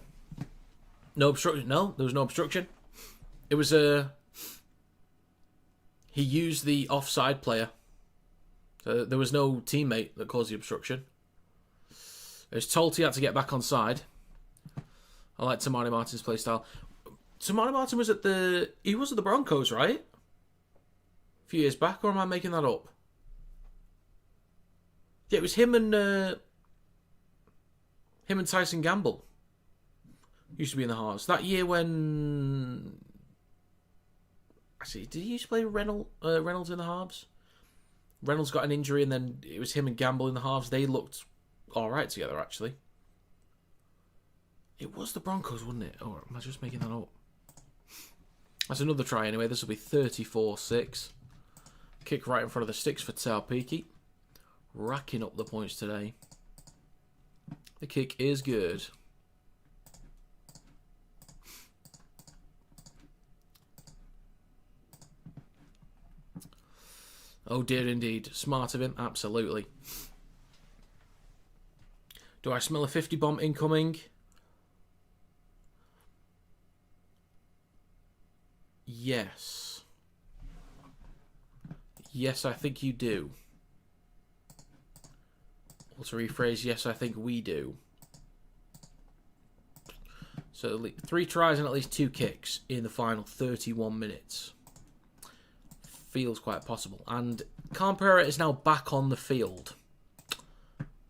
No obstruction. No, there was no obstruction. It was a... He used the offside player. So there was no teammate that caused the obstruction. As Tolty had to get back on side. I like Tamani Martin's play style. Tamani Martin was at the... He was at the Broncos, right? A few years back, or am I making that up? Yeah, it was him and Tyson Gamble. Used to be in the halves. That year when... Actually, did he used to play Reynolds in the halves? Reynolds got an injury and then it was him and Gamble in the halves. They looked alright together, actually. It was the Broncos, wasn't it? Or am I just making that up? That's another try anyway. This will be 34-6. Kick right in front of the sticks for Taupiki. Racking up the points today. The kick is good. Oh dear indeed. Smart of him, absolutely. Do I smell a 50 bomb incoming? Yes. Yes, I think you do. Or to rephrase, yes, I think we do. So 3 tries and at least 2 kicks in the final 31 minutes. Feels quite possible. And Canberra is now back on the field.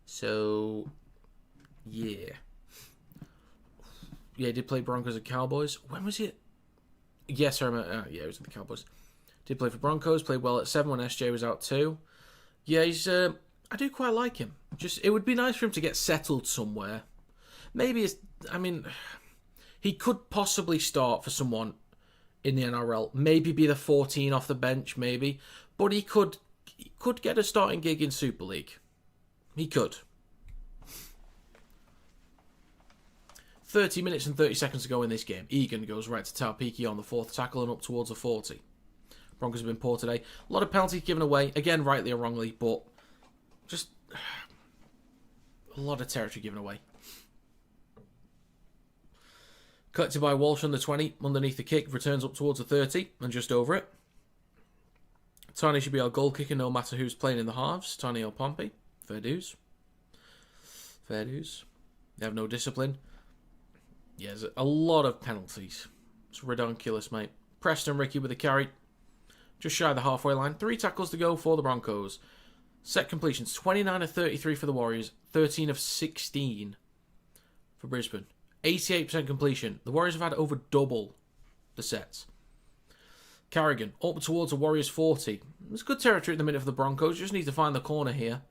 So, yeah. Yeah, he did play Broncos and Cowboys. When was it? Yes, I remember. Yeah, he was at the Cowboys. Did play for Broncos. Played well at 7 when SJ was out too. Yeah, he's... I do quite like him. Just, it would be nice for him to get settled somewhere. Maybe it's... I mean, he could possibly start for someone in the NRL. Maybe be the 14 off the bench, maybe. But he could get a starting gig in Super League. He could. 30 minutes and 30 seconds to go in this game. Egan goes right to Taupiki on the 4th tackle and up towards the 40. Broncos have been poor today. A lot of penalties given away. Again, rightly or wrongly, but just a lot of territory given away. Collected by Walsh on the 20. Underneath the kick. Returns up towards the 30 and just over it. Tani should be our goal kicker no matter who's playing in the halves. Tani or Pompey. Fair dues. Fair dues. They have no discipline. Yeah, there's a lot of penalties. It's ridiculous, mate. Preston Ricky with a carry. Just shy of the halfway line. 3 tackles to go for the Broncos. Set completions. 29 of 33 for the Warriors. 13 of 16 for Brisbane. 88% completion. The Warriors have had over double the sets. Carrigan up towards the Warriors 40. There's good territory at the minute for the Broncos. Just need to find the corner here.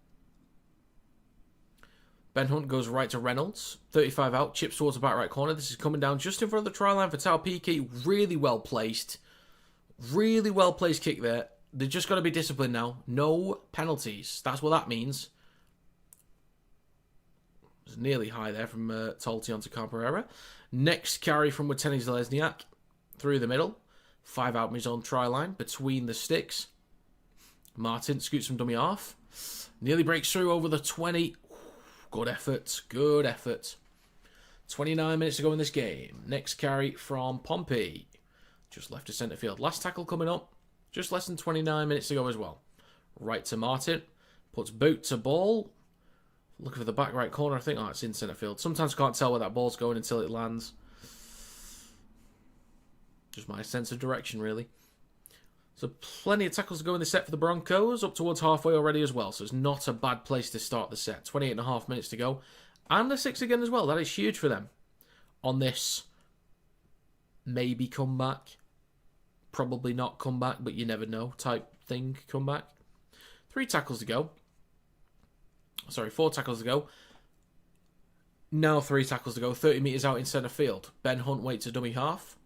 Ben Hunt goes right to Reynolds. 35 out. Chips towards the back right corner. This is coming down just in front of the try line for Taupiki. Really well placed. Really well placed kick there. They're just got to be disciplined now. No penalties. That's what that means. It's nearly high there from Tolty onto Camperera. Next carry from Wateni Zalesniak. Through the middle. 5 out his own try line. Between the sticks. Martin scoots from dummy half. Nearly breaks through over the 20. Good effort. Good effort. 29 minutes to go in this game. Next carry from Pompey. Just left to centre field. Last tackle coming up. Just less than 29 minutes to go as well. Right to Martin. Puts boot to ball. Looking for the back right corner. I think, it's in centre field. Sometimes can't tell where that ball's going until it lands. Just my sense of direction, really. So plenty of tackles to go in the set for the Broncos. Up towards halfway already as well. So it's not a bad place to start the set. 28.5 minutes to go. And a 6 again as well. That is huge for them. On this maybe comeback. Probably not comeback, but you never know type thing comeback. 3 tackles to go. Sorry, 4 tackles to go. Now 3 tackles to go. 30 metres out in centre field. Ben Hunt waits a dummy half.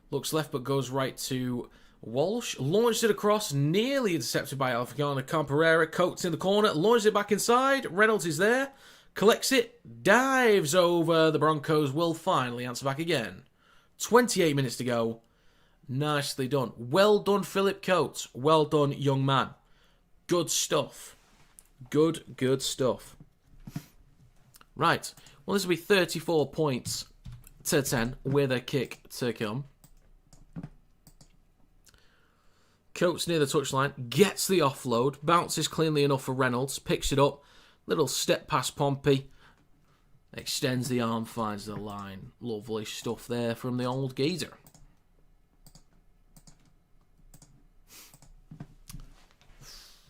Looks left but goes right to Walsh. Launched it across. Nearly intercepted by Alfagana. Camperera. Coates in the corner. Launches it back inside. Reynolds is there. Collects it. Dives over. The Broncos will finally answer back again. 28 minutes to go. Nicely done. Well done, Philip Coates. Well done, young man. Good stuff. Good stuff. Right. Well, this will be 34 points to 10 with a kick to come. Coates near the touchline. Gets the offload. Bounces cleanly enough for Reynolds. Picks it up. Little step past Pompey. Extends the arm, finds the line. Lovely stuff there from the old geezer.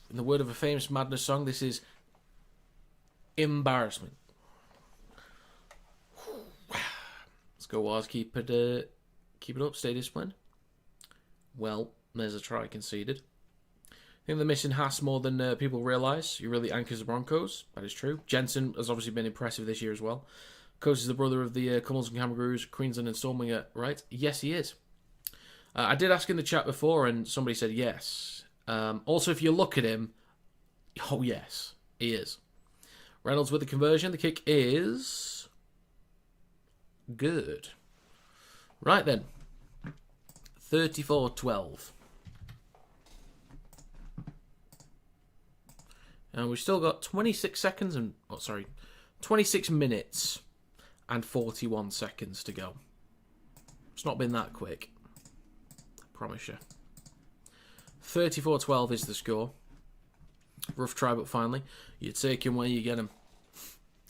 In the word of a famous Madness song, this is embarrassment. Let's go, Wars. Keep it up. Stay disciplined. Well, there's a try conceded. I think they're missing Haas more than people realise. He really anchors the Broncos. That is true. Jensen has obviously been impressive this year as well. Coach is the brother of the Cummels and Kangaroos, Queensland and Stormwinger, right? Yes, he is. I did ask in the chat before, and somebody said yes. Also, if you look at him, oh yes, he is. Reynolds with the conversion. The kick is good. Right then. 34-12. And we've still got 26 seconds and... 26 minutes and 41 seconds to go. It's not been that quick. I promise you. 34-12 is the score. Rough try, but finally. You take him where you get him.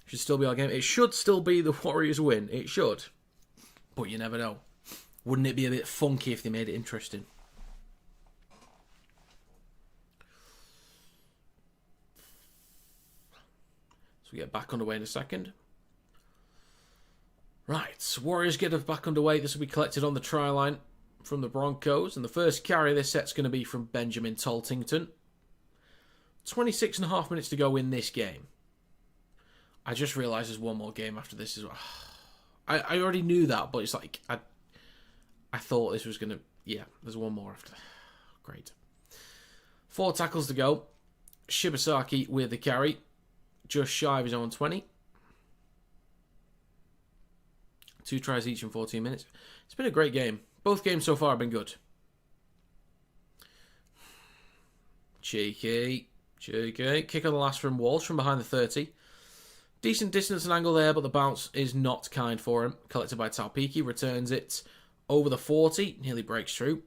Should still be our game. It should still be the Warriors win. It should. But you never know. Wouldn't it be a bit funky if they made it interesting? So we get back underway in a second. Right, Warriors get us back underway. This will be collected on the try line from the Broncos. And the first carry of this set's going to be from Benjamin Toltington. 26.5 minutes to go in this game. I just realised there's one more game after this as well. I already knew that, but it's like... I thought this was going to... Yeah, there's one more after. Great. 4 tackles to go. Shibasaki with the carry. Just shy of his own 20. 2 tries each in 14 minutes. It's been a great game. Both games so far have been good. Cheeky. Kick on the last from Walsh from behind the 30. Decent distance and angle there, but the bounce is not kind for him. Collected by Taupiki. Returns it over the 40. Nearly breaks through.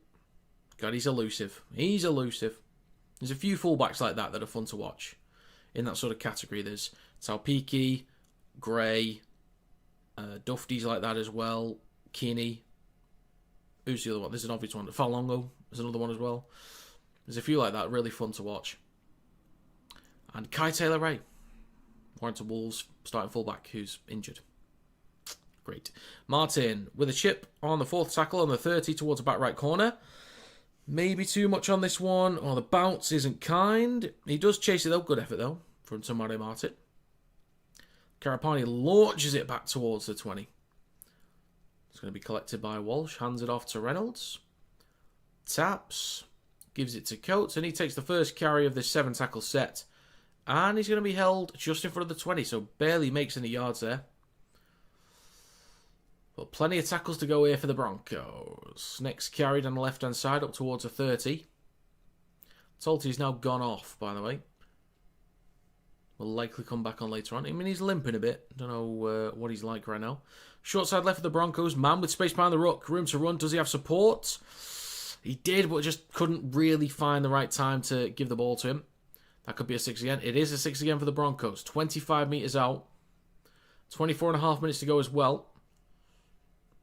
God, he's elusive. He's elusive. There's a few fullbacks like that that are fun to watch. In that sort of category, there's Taupiki, Gray, Dufty's like that as well. Keeney. Who's the other one? There's an obvious one. Falongo is another one as well. There's a few like that. Really fun to watch. And Kai Taylor-Ray. Warrington Wolves starting fullback who's injured. Great. Martin with a chip on the 4th tackle on the 30 towards the back right corner. Maybe too much on this one. Oh, the bounce isn't kind. He does chase it up. Good effort, though, from Tamari Martin. Karapani launches it back towards the 20. It's going to be collected by Walsh. Hands it off to Reynolds. Taps. Gives it to Coates. And he takes the first carry of this 7-tackle set. And he's going to be held just in front of the 20. So barely makes any yards there. But plenty of tackles to go here for the Broncos. Next carried on the left-hand side up towards a 30. Tolty's now gone off, by the way. Will likely come back on later on. I mean, he's limping a bit. Don't know what he's like right now. Short side left for the Broncos. Man with space behind the ruck. Room to run. Does he have support? He did, but just couldn't really find the right time to give the ball to him. That could be a 6 again. It is a 6 again for the Broncos. 25 metres out. 24.5 minutes to go as well.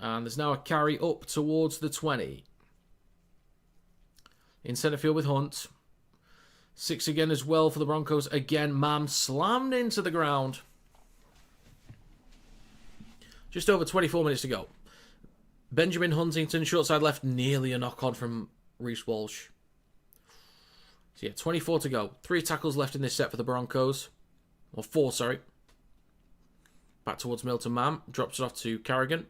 And there's now a carry up towards the 20. In centre field with Hunt. 6 again as well for the Broncos. Again, Mam slammed into the ground. Just over 24 minutes to go. Benjamin Huntington, short side left, nearly a knock-on from Reece Walsh. So yeah, 24 to go. 3 tackles left in this set for the Broncos. Or 4, sorry. Back towards Milton Mam. Drops it off to Carrigan.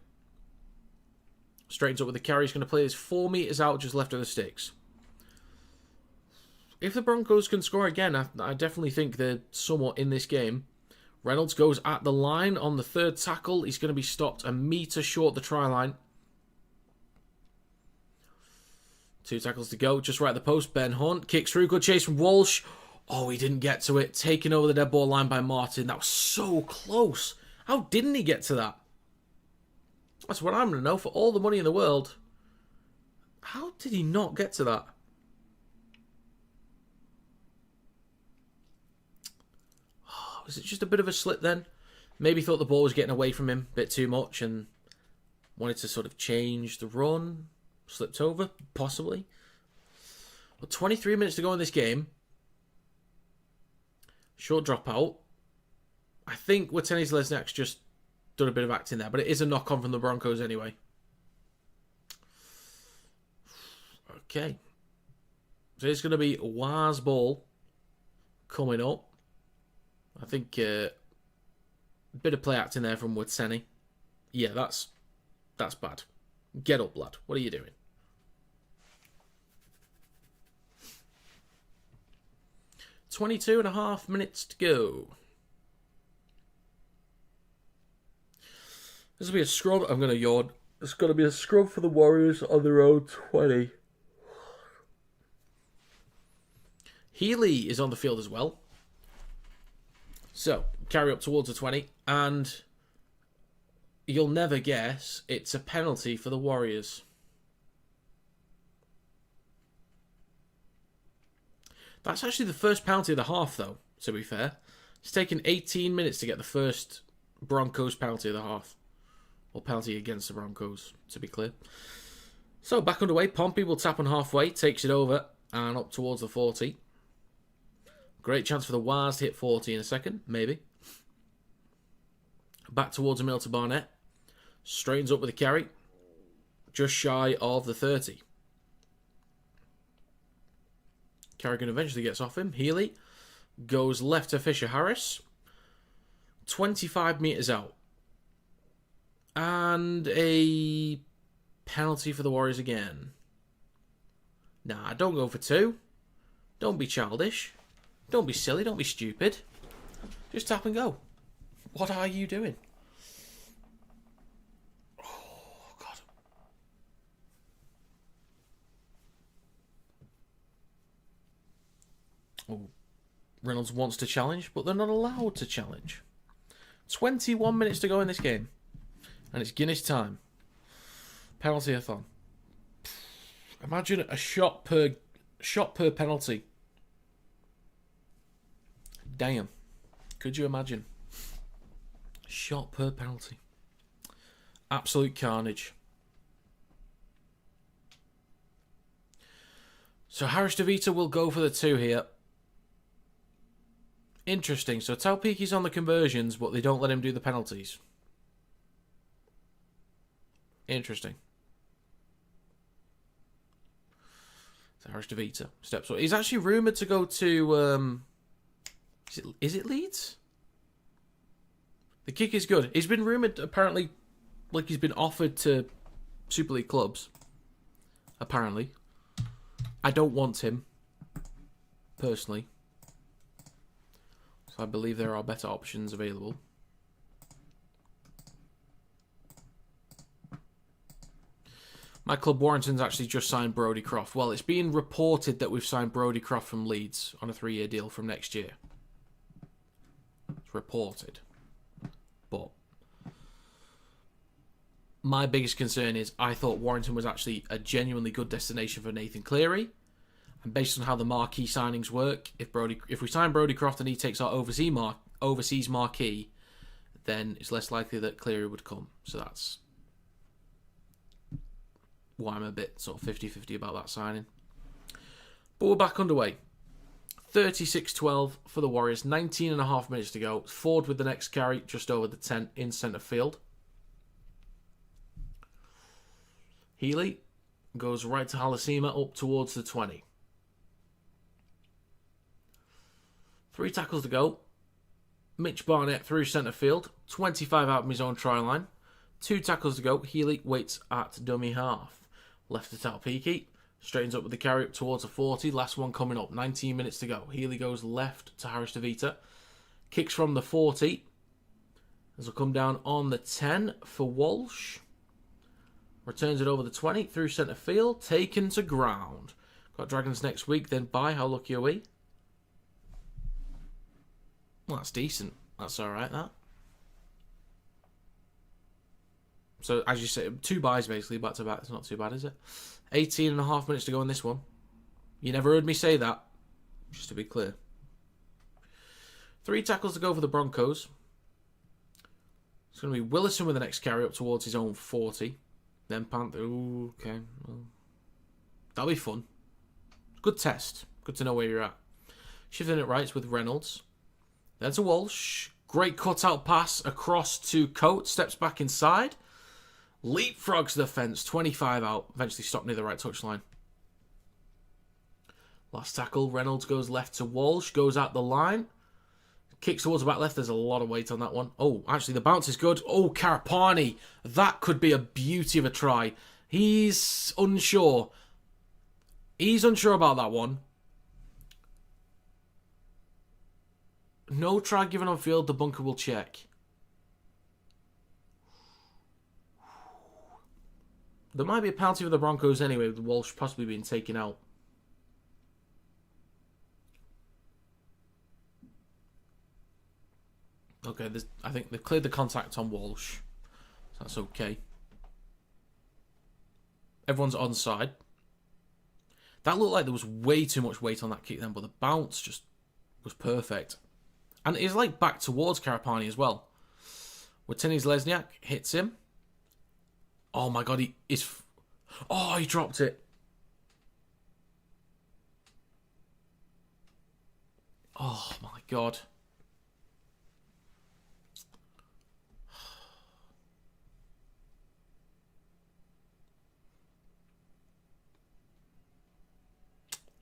Straightens up with the carry. He's going to play this 4 metres out, just left of the sticks. If the Broncos can score again, I definitely think they're somewhat in this game. Reynolds goes at the line on the 3rd tackle. He's going to be stopped a metre short the try line. 2 tackles to go. Just right at the post. Ben Hunt kicks through. Good chase from Walsh. Oh, he didn't get to it. Taken over the dead ball line by Martin. That was so close. How didn't he get to that? That's what I'm going to know for all the money in the world. How did he not get to that? Oh, is it just a bit of a slip then? Maybe thought the ball was getting away from him a bit too much and wanted to sort of change the run. Slipped over, possibly. But 23 minutes to go in this game. Short dropout. I think Watene Lesniak's just done a bit of acting there, but it is a knock-on from the Broncos anyway. Okay. So it's going to be Waz ball coming up. I think a bit of play acting there from Watene. Yeah, that's bad. Get up, lad. What are you doing? .22.5 minutes to go. This will be a scrub. I'm going to yawn. It's going to be a scrub for the Warriors on their own 20. Healy is on the field as well. So, carry up towards the 20. And you'll never guess, it's a penalty for the Warriors. That's actually the first penalty of the half, though, to be fair. It's taken 18 minutes to get the first Broncos penalty of the half. Or penalty against the Broncos, to be clear. So, back underway. Pompey will tap on halfway, takes it over, and up towards the 40. Great chance for the Waz to hit 40 in a second, maybe. Back towards Emil to Barnett. Straightens up with a carry. Just shy of the 30. Carrigan eventually gets off him. Healy goes left to Fisher Harris. 25 metres out. And a penalty for the Warriors again. Nah, don't go for two. Don't be childish. Don't be silly. Don't be stupid. Just tap and go. What are you doing? Oh, God. Oh, Reynolds wants to challenge, but they're not allowed to challenge. 21 minutes to go in this game. And it's Guinness time. Penalty-a-thon. Imagine a shot per penalty. Damn. Could you imagine? Shot per penalty. Absolute carnage. So Harris DeVita will go for the 2 here. Interesting. So Taupiki's on the conversions, but they don't let him do the penalties. Interesting. So Harris DeVita steps up. He's actually rumoured to go to... Is it Leeds? The kick is good. He's been rumoured, apparently, like he's been offered to Super League clubs. Apparently. I don't want him, personally. So I believe there are better options available. My club Warrington's actually just signed Brodie Croft. Well, it's been reported that we've signed Brodie Croft from Leeds on a 3-year deal from next year. It's reported. But my biggest concern is I thought Warrington was actually a genuinely good destination for Nathan Cleary. And based on how the marquee signings work, if we sign Brodie Croft and he takes our overseas marquee, then it's less likely that Cleary would come. So that's why I'm a bit sort of 50-50 about that signing. But we're back underway. 36-12 for the Warriors. 19.5 minutes to go. Ford with the next carry, just over the 10 in centre field. Healy goes right to Halasima up towards the 20. 3 tackles to go. Mitch Barnett through centre field. 25 out from his own try line. 2 tackles to go. Healy waits at dummy half. Left to Taupiki. Straightens up with the carry up towards the 40. Last one coming up. 19 minutes to go. Healy goes left to Harris DeVita. Kicks from the 40. This will come down on the 10 for Walsh. Returns it over the 20 through centre field. Taken to ground. Got Dragons next week. Then bye. How lucky are we? Well, that's decent. That's alright, that. So, as you say, 2 buys basically, back to back. It's not too bad, is it? 18.5 minutes to go in this one. You never heard me say that, just to be clear. 3 tackles to go for the Broncos. It's going to be Willison with the next carry up towards his own 40. Then Panther. Ooh, okay. Well, that'll be fun. Good test. Good to know where you're at. Shifting it right with Reynolds. Then to Walsh. Great cutout pass across to Coates. Steps back inside. Leapfrogs the fence. 25 out. Eventually stopped near the right touchline. Last tackle. Reynolds goes left to Walsh. Goes out the line. Kicks towards the back left. There's a lot of weight on that one. Oh, actually the bounce is good. Oh, Karapani. That could be a beauty of a try. He's unsure. He's unsure about that one. No try given on field. The bunker will check. There might be a penalty for the Broncos anyway, with Walsh possibly being taken out. Okay, I think they've cleared the contact on Walsh. So that's okay. Everyone's onside. That looked like there was way too much weight on that kick then, but the bounce just was perfect. And it's like back towards Karapani as well. Wittenis Lesniak hits him. Oh my god, he dropped it. Oh my god.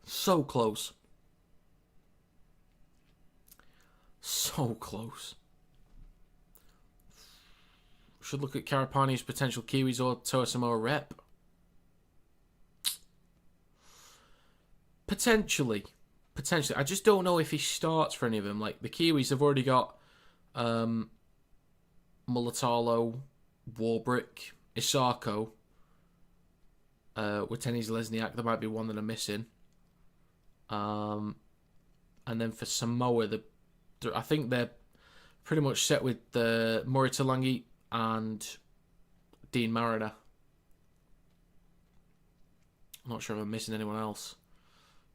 So close. So close. Should look at Karapani's potential Kiwis or Toa Samoa rep. Potentially. I just don't know if he starts for any of them. Like, the Kiwis have already got Mulatalo, Warbrick, Isako, Wittenis Lesniak. There might be one that I'm missing. And then for Samoa, I think they're pretty much set with Murray Talangi and Dean Mariner. I'm not sure if I'm missing anyone else.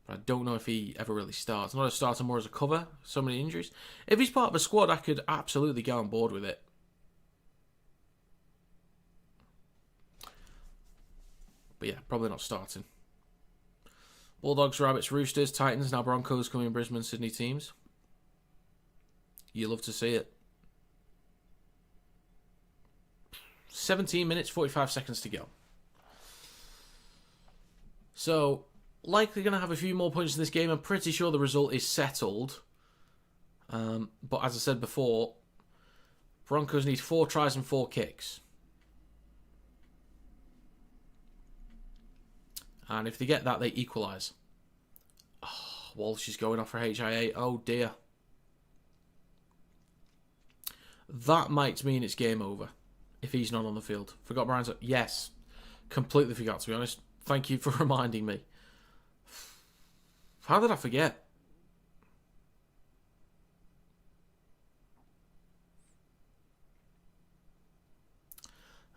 But I don't know if he ever really starts. Not a starter, more as a cover. So many injuries. If he's part of a squad, I could absolutely get on board with it. But yeah, probably not starting. Bulldogs, Rabbits, Roosters, Titans, now Broncos coming in Brisbane, Sydney teams. You love to see it. 17 minutes, 45 seconds to go. So, likely going to have a few more points in this game. I'm pretty sure the result is settled. But as I said before, Broncos need 4 tries and 4 kicks. And if they get that, they equalise. Oh, Walsh is going off for HIA. Oh dear. That might mean it's game over if he's not on the field. Forgot Brian's... Yes. Completely forgot, to be honest. Thank you for reminding me. How did I forget?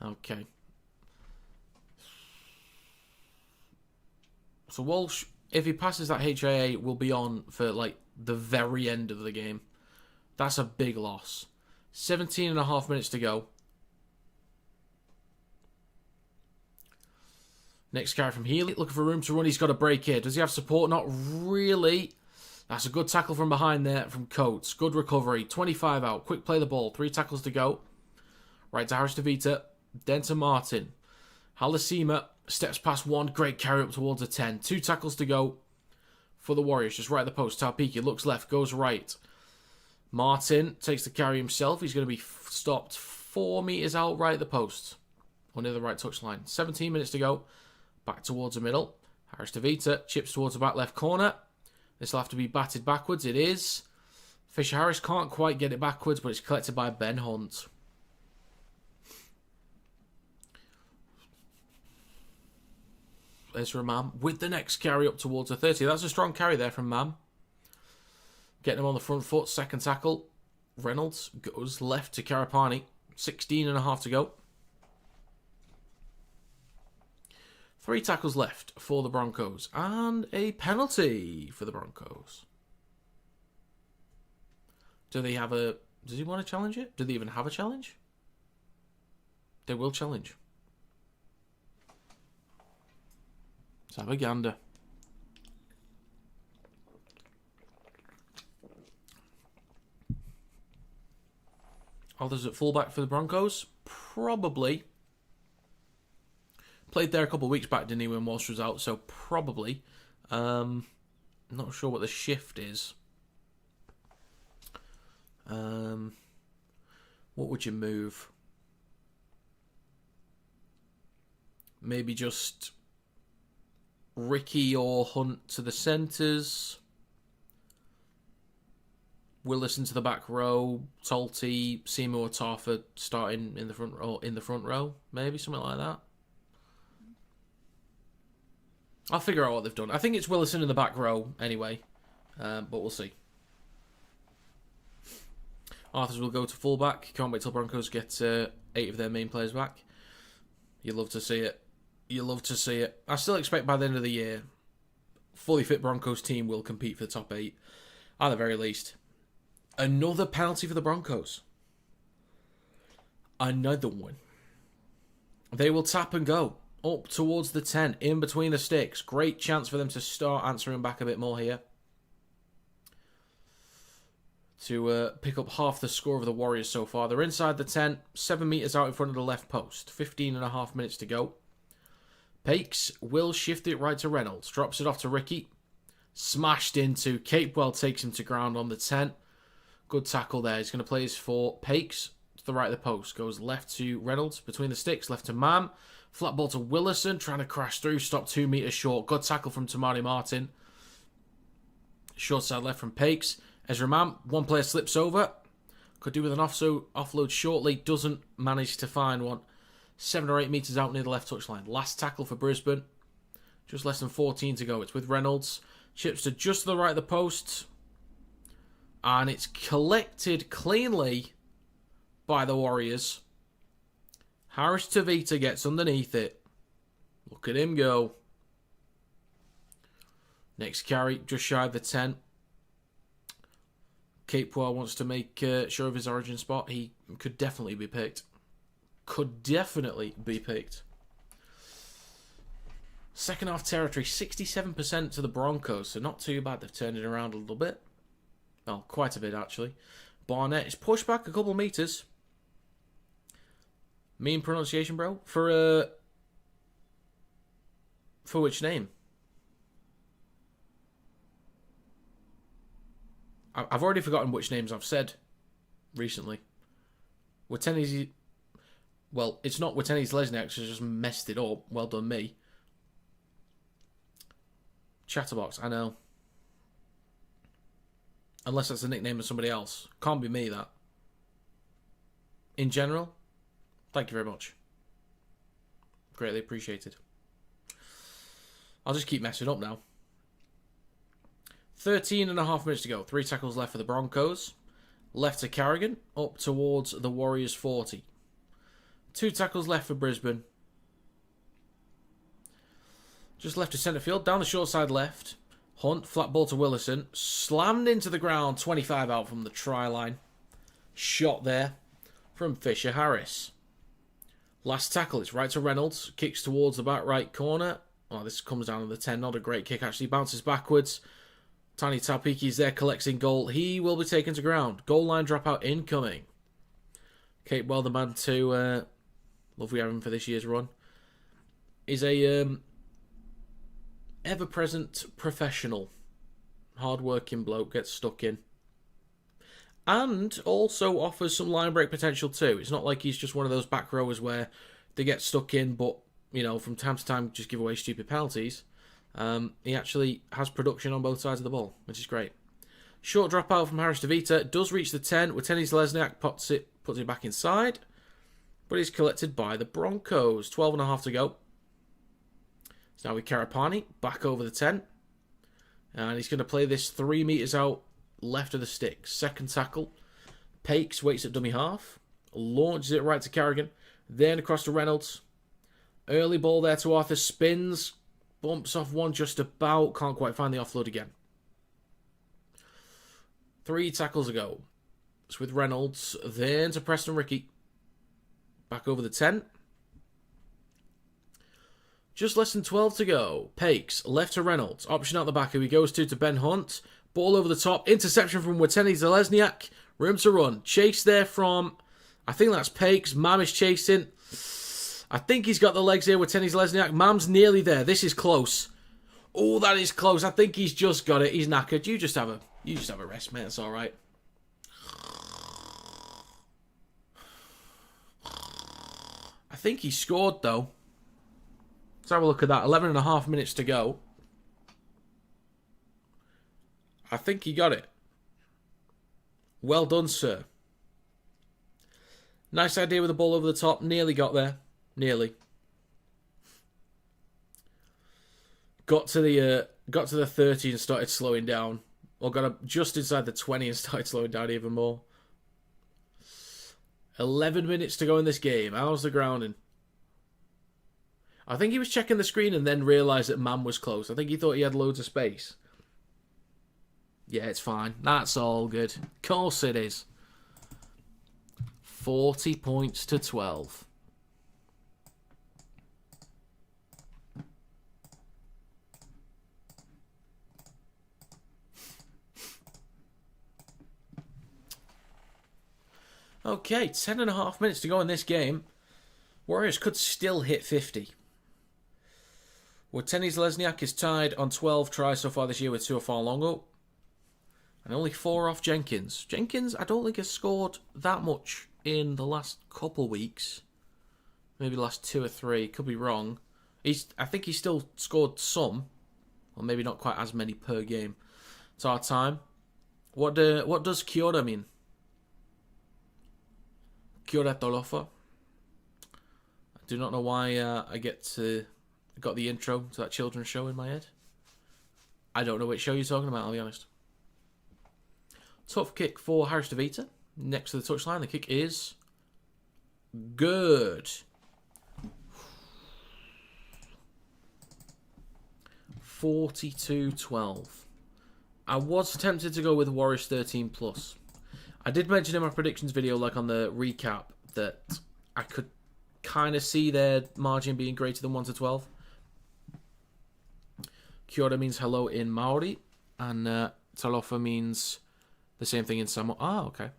Okay. So Walsh, if he passes that HIA, will be on for like the very end of the game. That's a big loss. 17 and a half minutes to go. Next carry from Healy. Looking for room to run. He's got a break here. Does he have support? Not really. That's a good tackle from behind there from Coates. Good recovery. 25 out. Quick play the ball. 3 tackles to go. Right to Harris DeVita. Then to Martin. Halasima steps past 1. Great carry up towards a 10. 2 tackles to go for the Warriors. Just right at the post. Taupiki looks left. Goes right. Martin takes the carry himself. He's going to be stopped 4 metres out right at the post. Or near the right touchline. 17 minutes to go. Back towards the middle. Harris DeVita chips towards the back left corner. This will have to be batted backwards. It is. Fisher Harris can't quite get it backwards, but it's collected by Ben Hunt. There's Mam with the next carry up towards the 30. That's a strong carry there from Mam. Getting him on the front foot. Second tackle. Reynolds goes left to Karapani. 16 and a half to go. 3 tackles left for the Broncos. And a penalty for the Broncos. Do they have a... Does he want to challenge it? Do they even have a challenge? They will challenge. Let's have a gander. Others at fullback for the Broncos? Probably. Played there a couple of weeks back, didn't he, when Walsh was out? So probably. Not sure what the shift is. What would you move? Maybe just Ricky or Hunt to the centres. Willison to the back row. Tolty, Seymour, Tarfer starting in the front row. Maybe something like that. I'll figure out what they've done. I think it's Willison in the back row anyway, but we'll see. Arthurs will go to fullback. Can't wait till Broncos get 8 of their main players back. You love to see it. You love to see it. I still expect by the end of the year, fully fit Broncos team will compete for the top 8, at the very least. Another penalty for the Broncos. Another one. They will tap and go up towards the 10, in between the sticks. Great chance for them to start answering back a bit more here. To pick up half the score of the Warriors so far. They're inside the 10, 7 metres out in front of the left post. 15.5 minutes to go. Pakes will shift it right to Reynolds. Drops it off to Ricky. Smashed into. Capewell takes him to ground on the 10. Good tackle there. He's going to play his for Pakes. To the right of the post. Goes left to Reynolds. Between the sticks. Left to Mam. Flat ball to Willison. Trying to crash through. Stopped 2 metres short. Good tackle from Tamani Martin. Short side left from Pakes. Ezra Mam. One player slips over. Could do with an offload shortly. Doesn't manage to find one. 7 or 8 metres out near the left touchline. Last tackle for Brisbane. Just less than 14 to go. It's with Reynolds. Chips to just to the right of the post. And it's collected cleanly by the Warriors. Harris Tavita gets underneath it. Look at him go. Next carry, just shy of the 10. Capewell wants to make sure of his origin spot. He could definitely be picked. Could definitely be picked. Second half territory, 67% to the Broncos, so not too bad. They've turned it around a little bit. Well, quite a bit, actually. Barnett is pushed back a couple of metres. Mean pronunciation, bro? For which name? I've already forgotten which names I've said recently. Wateni's... Well, it's not Wateni's Lesniak, so just messed it up. Well done, me. Chatterbox, I know. Unless that's the nickname of somebody else. Can't be me, that. In general, thank you very much. Greatly appreciated. I'll just keep messing up now. 13.5 minutes to go. 3 tackles left for the Broncos. Left to Carrigan. Up towards the Warriors 40. 2 tackles left for Brisbane. Just left to centre field. Down the short side left. Hunt, flat ball to Willison. Slammed into the ground. 25 out from the try line. Shot there from Fisher Harris. Last tackle. It's right to Reynolds. Kicks towards the back right corner. Oh, this comes down to the 10. Not a great kick, actually. Bounces backwards. Tiny Tapiki's there, collects in goal. He will be taken to ground. Goal line dropout incoming. Capewell, the man to... love we have him for this year's run. Is a ever-present professional. Hard-working bloke, gets stuck in. And also offers some line break potential too. It's not like he's just one of those back rowers where they get stuck in, but, you know, from time to time just give away stupid penalties. He actually has production on both sides of the ball, which is great. Short dropout from Harris DeVita. Does reach the 10. Wateni's Lesniak puts it back inside. But he's collected by the Broncos. 12.5 to go. So now with Karapani. Back over the 10. And he's going to play this 3 metres out left of the stick. Second tackle. Pakes waits at dummy half. Launches it right to Carrigan. Then across to Reynolds. Early ball there to Arthur. Spins. Bumps off one just about. Can't quite find the offload again. 3 tackles ago. It's with Reynolds. Then to Preston Ricky. Back over the 10. Just less than 12 to go. Pakes, left to Reynolds. Option out the back who he goes to Ben Hunt. Ball over the top. Interception from Wateni Zalesniak. Room to run. Chase there from, I think that's Pakes. Mam is chasing. I think he's got the legs here with Wateni Zalesniak. Mam's nearly there. This is close. Oh, that is close. I think he's just got it. He's knackered. You just have a rest, mate. That's all right. I think he scored, though. Let's have a look at that. 11 and a half minutes to go. I think he got it. Well done, sir. Nice idea with the ball over the top. Nearly got there. Nearly. Got to the 30 and started slowing down. Or got up just inside the 20 and started slowing down even more. 11 minutes to go in this game. How's the grounding? I think he was checking the screen and then realised that Mam was close. I think he thought he had loads of space. Yeah, it's fine. That's all good. Of course it is. 40 points to 12. Okay, 10 and a half minutes to go in this game. Warriors could still hit 50. Wateni Zalesniak is tied on 12 tries so far this year with Tuafalongo. And only 4 off Jenkins. Jenkins, I don't think has scored that much in the last couple weeks. Maybe the last 2 or 3. Could be wrong. I think he's still scored some. Or maybe not quite as many per game. It's our time. What does Kyoto mean? Kyoto Tolofa. I do not know why I got the intro to that children's show in my head. I don't know which show you're talking about, I'll be honest. Tough kick for Harris DeVita. Next to the touchline, the kick is good. 42-12. I was tempted to go with Warriors 13 plus. I did mention in my predictions video, like on the recap, that I could kind of see their margin being greater than 1 to 12. Kyoto means hello in Maori, and Talofa means the same thing in Samoa. Ah, okay.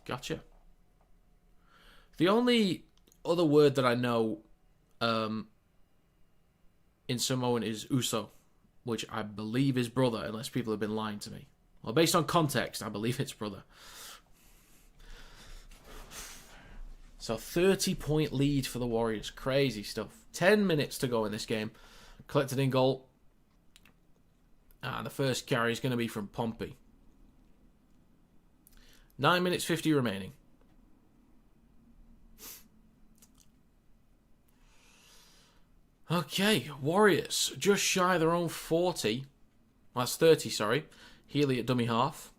Gotcha. The only other word that I know in Samoan is Uso, which I believe is brother, unless people have been lying to me. Well, based on context, I believe it's brother. So 30-point lead for the Warriors. Crazy stuff. 10 minutes to go in this game. Collected in goal. And the first carry is going to be from Pompey. 9 minutes 50 remaining. Okay, Warriors. Just shy of their own 40. Well, that's 30, sorry. Healy at dummy half.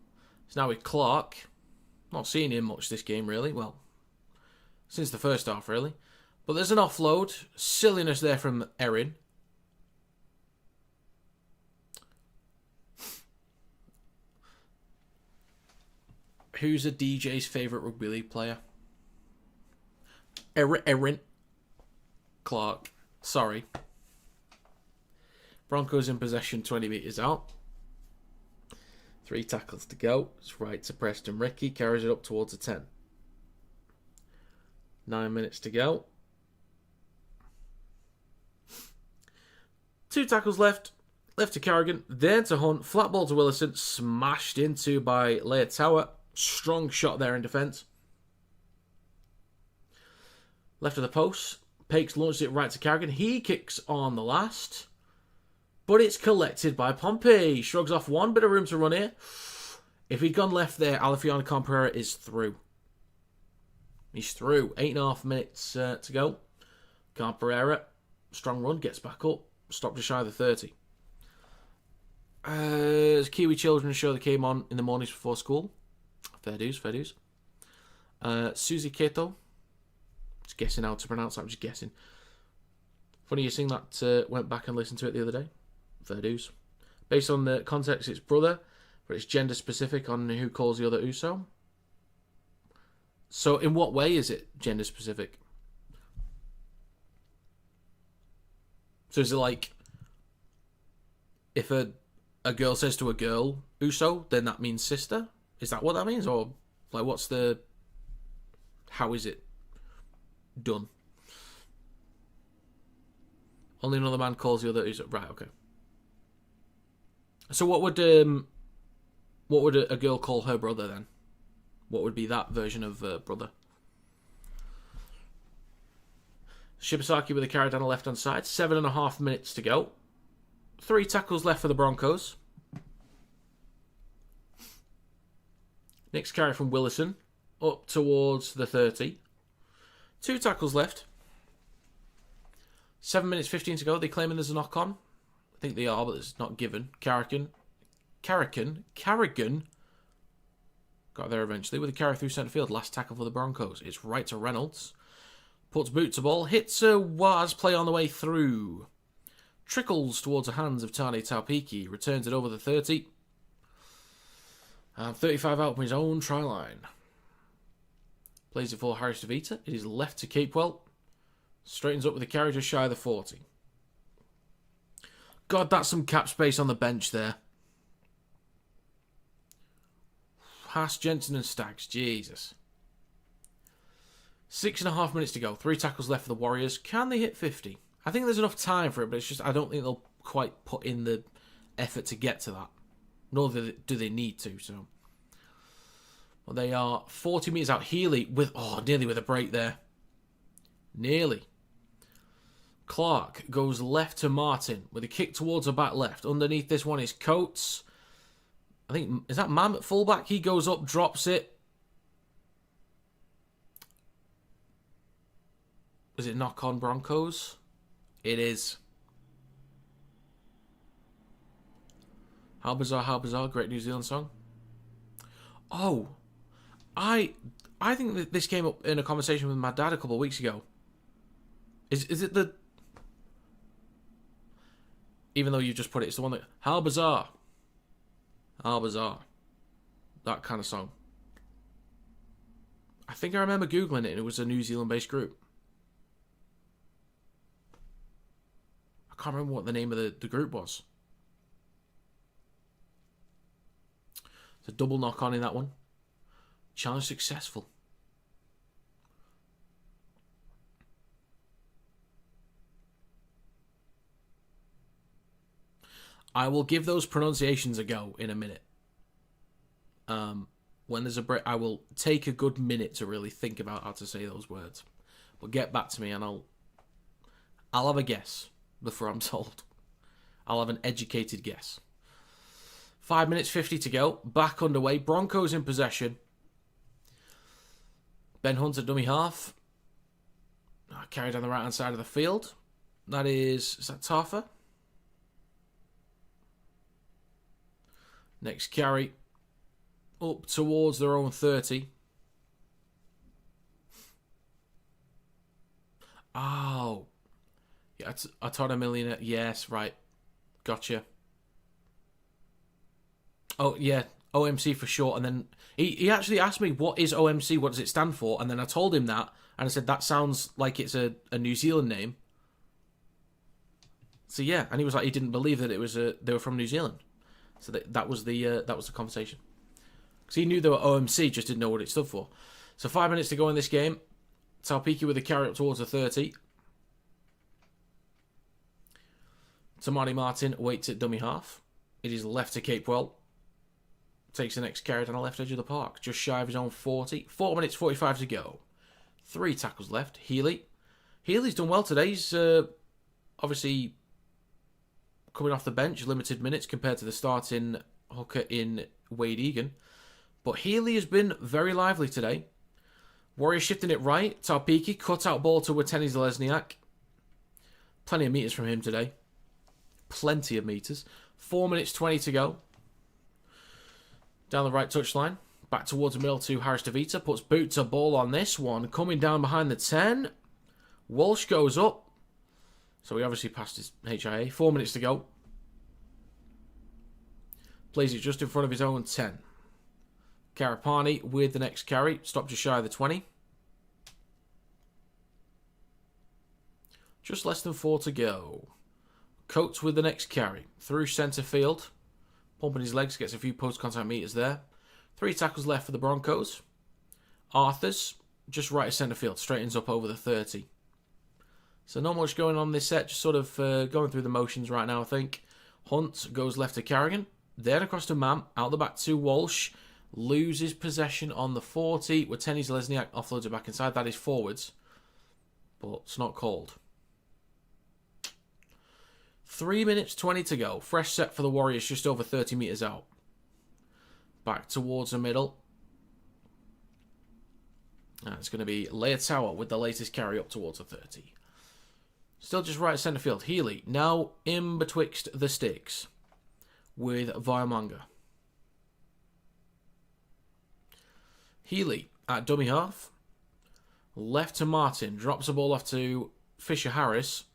It's now with Clark. Not seeing him much this game, really. Well, since the first half, really. But there's an offload. Silliness there from Erin. Who's a DJ's favourite rugby league player? Erin. Clark. Sorry. Broncos in possession, 20 metres out. 3 tackles to go. It's right to Preston Ricky. Carries it up towards the 10. 9 minutes to go. 2 tackles left. Left to Carrigan. Then to Hunt. Flat ball to Willison. Smashed into by Leia Tower. Strong shot there in defence. Left of the post. Pakes launches it right to Carrigan. He kicks on the last. But it's collected by Pompey. Shrugs off one bit of room to run here. If he'd gone left there, Alifiano Comprera is through. He's through. 8.5 minutes to go. Comprera, strong run, gets back up. Stopped just shy of the 30. There's Kiwi Children's show that came on in the mornings before school. Fair dues, fair dues. Susie Keto. Just guessing how to pronounce that, I'm just guessing. Funny you sing that, went back and listened to it the other day. Fair dues. Based on the context, it's brother, but it's gender specific on who calls the other Uso. So in what way is it gender specific? So is it like, if a girl says to a girl, Uso, then that means sister? Is that what that means? Or, like, how is it done? Only another man calls the other Uso. Right, okay. So what would a girl call her brother then? What would be that version of brother? Shibasaki with a carry down the left-hand side. 7.5 minutes to go. 3 tackles left for the Broncos. Next carry from Willison. Up towards the 30. 2 tackles left. 7 minutes 15 to go. They claiming there's a knock-on. I think they are, but it's not given. Carrigan. Got there eventually with a carry through centre field. Last tackle for the Broncos. It's right to Reynolds. Puts boot to ball. Hits a Waz play on the way through. Trickles towards the hands of Tane Taupiki. Returns it over the 30. And 35 out from his own try line. Plays it for Harris DeVita. It is left to Capewell. Straightens up with a carry just shy of the 40. God, that's some cap space on the bench there. Haas, Jensen and Staggs. Jesus. 6.5 minutes to go. 3 tackles left for the Warriors. Can they hit 50? I think there's enough time for it, but it's just I don't think they'll quite put in the effort to get to that. Nor do they need to. So, well, they are 40 metres out. Healy with nearly with a break there. Nearly. Clark goes left to Martin with a kick towards the back left. Underneath this one is Coates. I think, is that Mam at fullback? He goes up, drops it. Is it knock on Broncos? It is. How bizarre, how bizarre. Great New Zealand song. Oh. I think that this came up in a conversation with my dad a couple of weeks ago. Is it the... Even though you just put it, it's the one that... How bizarre. How bizarre. That kind of song. I think I remember Googling it and it was a New Zealand-based group. I can't remember what the name of the group was. It's a double knock-on in that one. Challenge successful. I will give those pronunciations a go in a minute. When there's a break, I will take a good minute to really think about how to say those words. But get back to me and I'll have a guess before I'm told. I'll have an educated guess. 5 minutes 50 to go. Back underway. Broncos in possession. Ben Hunt at dummy half. Carried down the right-hand side of the field. Is that Tarfer? Next carry. Up towards their own 30. Oh. Yeah, I taught a millionaire. Yes, right. Gotcha. Oh, yeah. OMC for short. And then he actually asked me, what is OMC? What does it stand for? And then I told him that. And I said, that sounds like it's a New Zealand name. So yeah. And he was like, he didn't believe that it was they were from New Zealand. So that was the conversation. Because he knew they were OMC, just didn't know what it stood for. So 5 minutes to go in this game. Taupiki with a carry up towards the 30. Tamani Martin waits at dummy half. It is left to Capewell. Takes the next carry down the left edge of the park. Just shy of his own 40. 4 minutes 45 to go. 3 tackles left. Healy's done well today. He's obviously coming off the bench. Limited minutes compared to the starting hooker in Wade Egan. But Healy has been very lively today. Warriors shifting it right. Taupiki, cut out ball to Wateni Zalesniak. Plenty of meters from him today. Plenty of meters. 4 minutes 20 to go. Down the right touchline. Back towards the middle to Harris DeVita. Puts boot to ball on this one. Coming down behind the 10. Walsh goes up. So he obviously passed his HIA. 4 minutes to go. Plays it just in front of his own 10. Karapani with the next carry. Stopped just shy of the 20. Just less than 4 to go. Coates with the next carry. Through centre field. Pumping his legs, gets a few post-contact meters there. 3 tackles left for the Broncos. Arthurs, just right of centre field, straightens up over the 30. So not much going on this set, just sort of going through the motions right now, I think. Hunt goes left to Carrigan. Then across to Mam, out the back to Walsh. Loses possession on the 40. Wateni's Lesniak offloads it back inside. That is forwards. But it's not called. 3 minutes 20 to go. Fresh set for the Warriors, just over 30 metres out. Back towards the middle. And it's going to be Leia with the latest carry up towards the 30. Still just right centre field. Healy now in betwixt the sticks with Viamanga. Healy at dummy half. Left to Martin. Drops the ball off to Fisher Harris.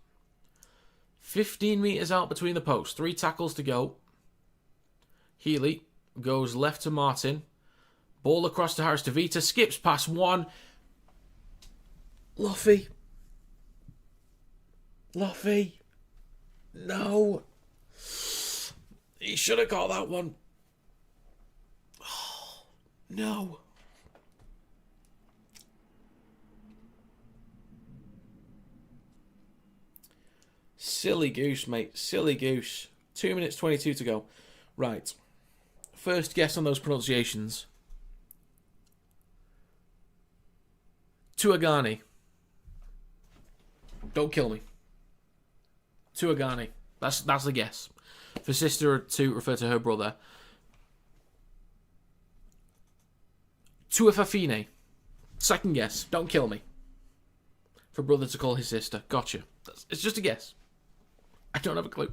15 metres out between the posts. 3 tackles to go. Healy goes left to Martin. Ball across to Harris. DeVita skips past one. Luffy. No. He should have got that one. Oh, no. Silly goose, mate. Silly goose. 2 minutes 22 to go. Right. First guess on those pronunciations. Tuagani. Don't kill me. Tuagani. That's the guess. For sister to refer to her brother. Tuafafine. Second guess. Don't kill me. For brother to call his sister. Gotcha. It's just a guess. I don't have a clue.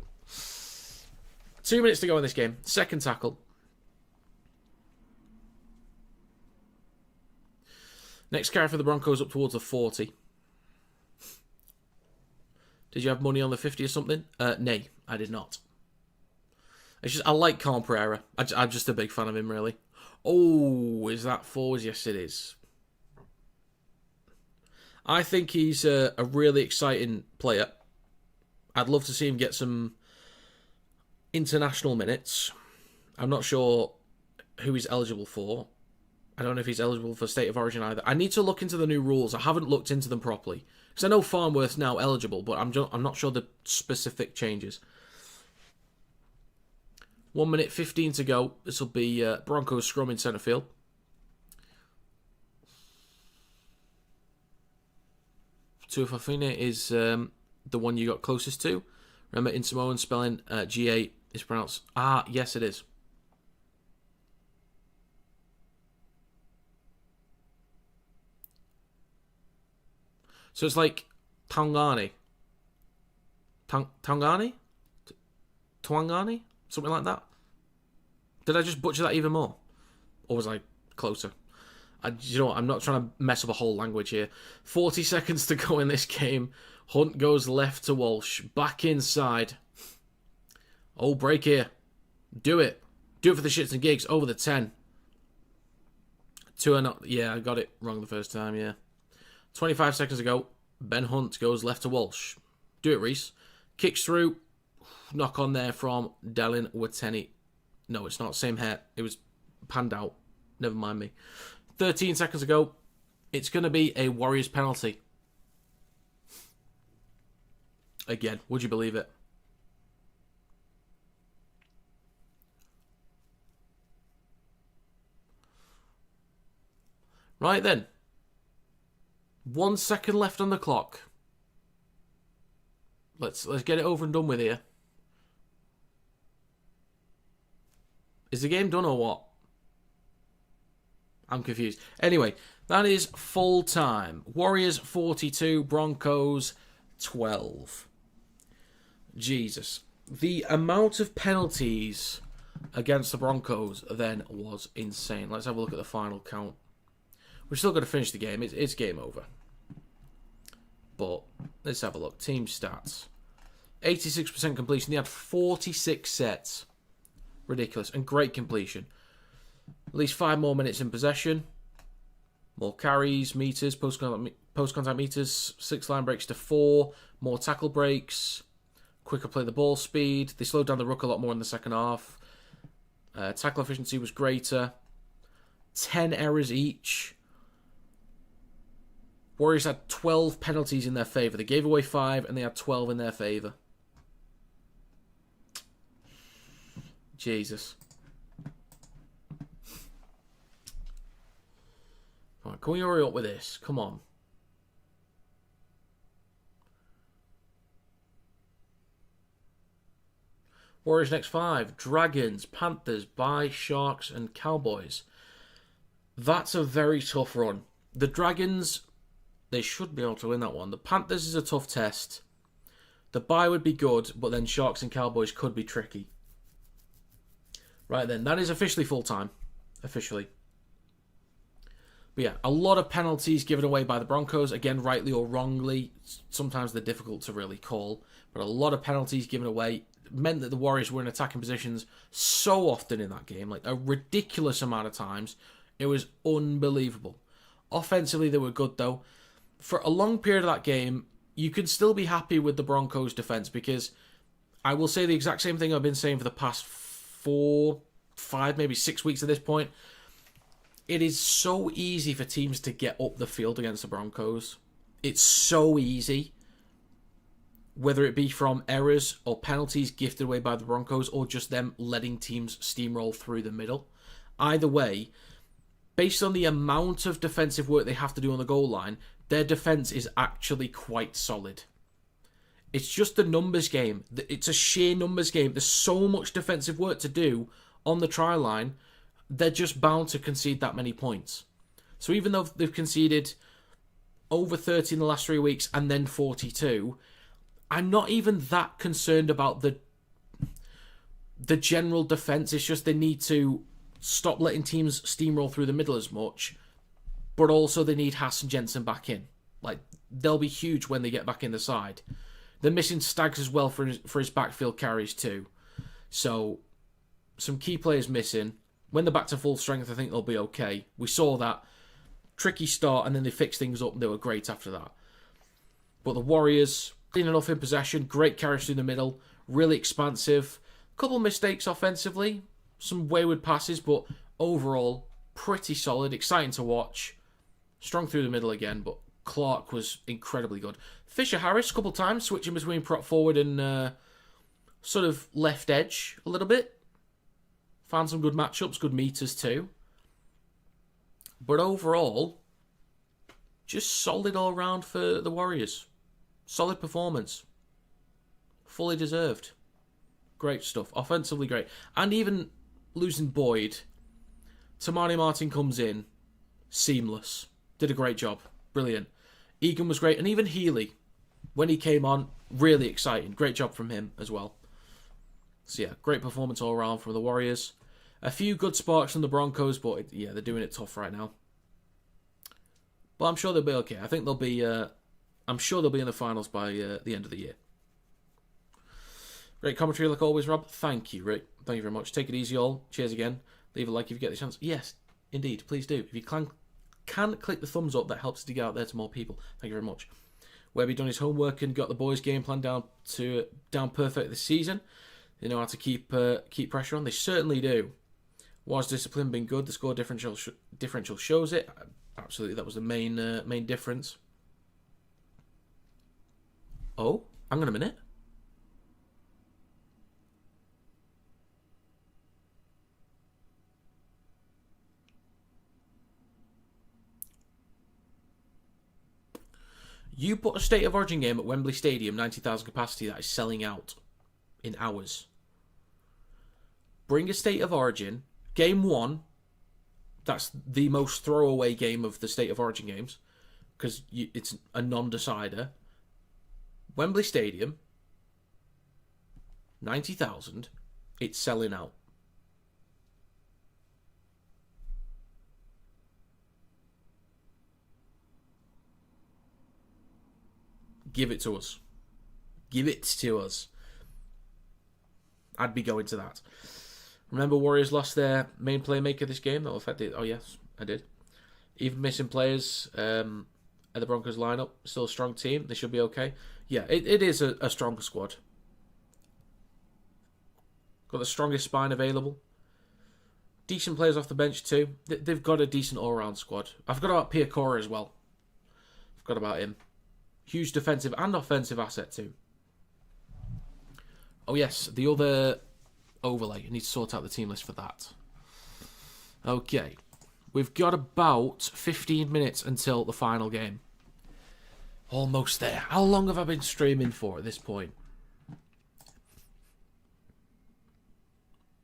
2 minutes to go in this game. Second tackle. Next carry for the Broncos up towards the 40. Did you have money on the 50 or something? Nay, I did not. It's just I like Carl Pereira. I'm just a big fan of him, really. Oh, is that forwards? Yes, it is. I think he's a really exciting player. I'd love to see him get some international minutes. I'm not sure who he's eligible for. I don't know if he's eligible for State of Origin either. I need to look into the new rules. I haven't looked into them properly. Because I know Farnworth's now eligible, but I'm not sure the specific changes. 1 minute 15 to go. This will be Broncos scrum in centre field. Tuafafine is the one you got closest to. Remember, in Samoan spelling, G8 is pronounced... Ah, yes, it is. So it's like Tangani. Tangani? Twangani? Something like that? Did I just butcher that even more? Or was I closer? You know what? I'm not trying to mess up a whole language here. 40 seconds to go in this game. Hunt goes left to Walsh. Back inside. Oh, break here. Do it. Do it for the shits and gigs. Over the 10. 2-0. Yeah, I got it wrong the first time, yeah. 25 seconds ago. Ben Hunt goes left to Walsh. Do it, Reese. Kicks through. Knock on there from Dylan Wateni. No, it's not. Same hair. It was panned out. Never mind me. 13 seconds ago. It's going to be a Warriors penalty. Again, would you believe it? Right then. 1 second left on the clock. Let's get it over and done with here. Is the game done or what? I'm confused. Anyway, that is full time. Warriors 42, Broncos 12. Jesus. The amount of penalties against the Broncos then was insane. Let's have a look at the final count. We've still got to finish the game. It's game over. But let's have a look. Team stats. 86% completion. They had 46 sets. Ridiculous. And great completion. At least 5 more minutes in possession. More carries, meters, post-contact meters. 6 line breaks to 4. More tackle breaks. quicker play the ball speed. They slowed down the ruck a lot more in the second half. Tackle efficiency was greater. 10 errors each. Warriors had 12 penalties in their favour. They gave away 5 and they had 12 in their favour. Jesus. Right, can we hurry up with this? Come on. Warriors next 5. Dragons, Panthers, bye, Sharks and Cowboys. That's a very tough run. The Dragons, they should be able to win that one. The Panthers is a tough test. The bye would be good, but then Sharks and Cowboys could be tricky. Right then, that is officially full-time. Officially. But yeah, a lot of penalties given away by the Broncos. Again, rightly or wrongly. Sometimes they're difficult to really call. But a lot of penalties given away meant that the Warriors were in attacking positions so often in that game. Like a ridiculous amount of times. It was unbelievable. Offensively, they were good though. For a long period of that game, you can still be happy with the Broncos' defense because I will say the exact same thing I've been saying for the past 4, 5, maybe 6 weeks at this point. It is so easy for teams to get up the field against the Broncos. It's so easy. Whether it be from errors or penalties gifted away by the Broncos or just them letting teams steamroll through the middle. Either way, based on the amount of defensive work they have to do on the goal line, their defence is actually quite solid. It's just a numbers game. It's a sheer numbers game. There's so much defensive work to do on the try line. They're just bound to concede that many points. So even though they've conceded over 30 in the last 3 weeks and then 42, I'm not even that concerned about the general defence. It's just they need to stop letting teams steamroll through the middle as much, but also they need Haas and Jensen back in. Like, they'll be huge when they get back in the side. They're missing Staggs as well for his backfield carries too. So, some key players missing. When they're back to full strength, I think they'll be okay. We saw that tricky start and then they fixed things up and they were great after that. But the Warriors, clean enough in possession, great carries through the middle, really expansive. Couple mistakes offensively, some wayward passes, but overall, pretty solid, exciting to watch. Strong through the middle again, but Clark was incredibly good. Fisher-Harris, a couple times, switching between prop forward and sort of left edge a little bit. Found some good matchups, good meters too. But overall, just solid all round for the Warriors. Solid performance. Fully deserved. Great stuff. Offensively great. And even losing Boyd, Tamani Martin comes in. Seamless. Did a great job. Brilliant. Egan was great. And even Healy, when he came on, really exciting. Great job from him as well. So yeah, great performance all around from the Warriors. A few good sparks from the Broncos, but yeah, they're doing it tough right now. But I'm sure they'll be okay. I think they'll be. I'm sure they'll be in the finals by the end of the year. Great commentary, like always, Rob. Thank you, Rick. Thank you very much. Take it easy, all. Cheers again. Leave a like if you get the chance. Yes, indeed, please do. If you can click the thumbs up, that helps to get out there to more people. Thank you very much. Webby done his homework and got the boys' game plan down perfect this season. They know how to keep pressure on. They certainly do. Was discipline been good? The score differential shows it. Absolutely, that was the main difference. Oh, hang on a minute. You put a State of Origin game at Wembley Stadium, 90,000 capacity, that is selling out in hours. Bring a State of Origin, game 1, that's the most throwaway game of the State of Origin games, because it's a non-decider. Wembley Stadium, 90,000, it's selling out. Give it to us. Give it to us. I'd be going to that. Remember, Warriors lost their main playmaker this game. That will affect it. Oh, yes, I did. Even missing players at the Broncos lineup. Still a strong team. They should be okay. Yeah, it is a stronger squad. Got the strongest spine available. Decent players off the bench too. They've got a decent all-round squad. I've got about Piacora as well. I've got about him. Huge defensive and offensive asset too. Oh yes, the other overlay. I need to sort out the team list for that. Okay. We've got about 15 minutes until the final game. Almost there. How long have I been streaming for at this point?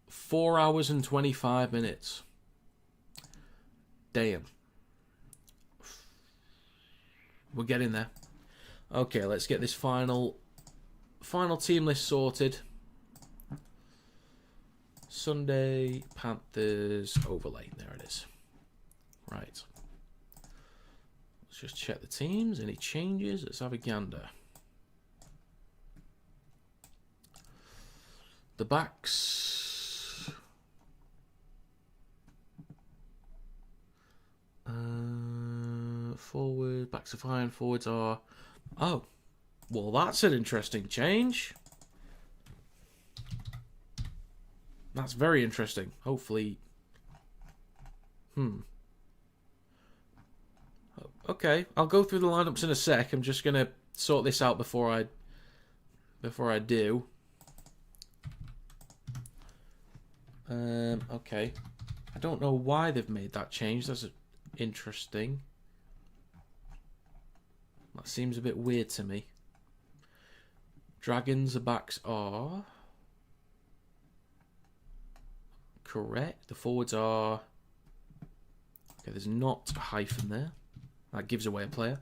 4 hours and 25 minutes. Damn. We're getting there. Okay, let's get this final team list sorted. Sunday, Panthers, overlay. There it is. Right. Let's just check the teams. Any changes? Let's have a gander. The backs. Forward. Backs are fine. Forwards are... Oh. Well, that's an interesting change. That's very interesting. Hopefully... Okay, I'll go through the lineups in a sec. I'm just gonna sort this out before I do. Okay. I don't know why they've made that change. That's interesting. That seems a bit weird to me. Dragons, the backs are correct. The forwards are... Okay, there's not a hyphen there. That gives away a player.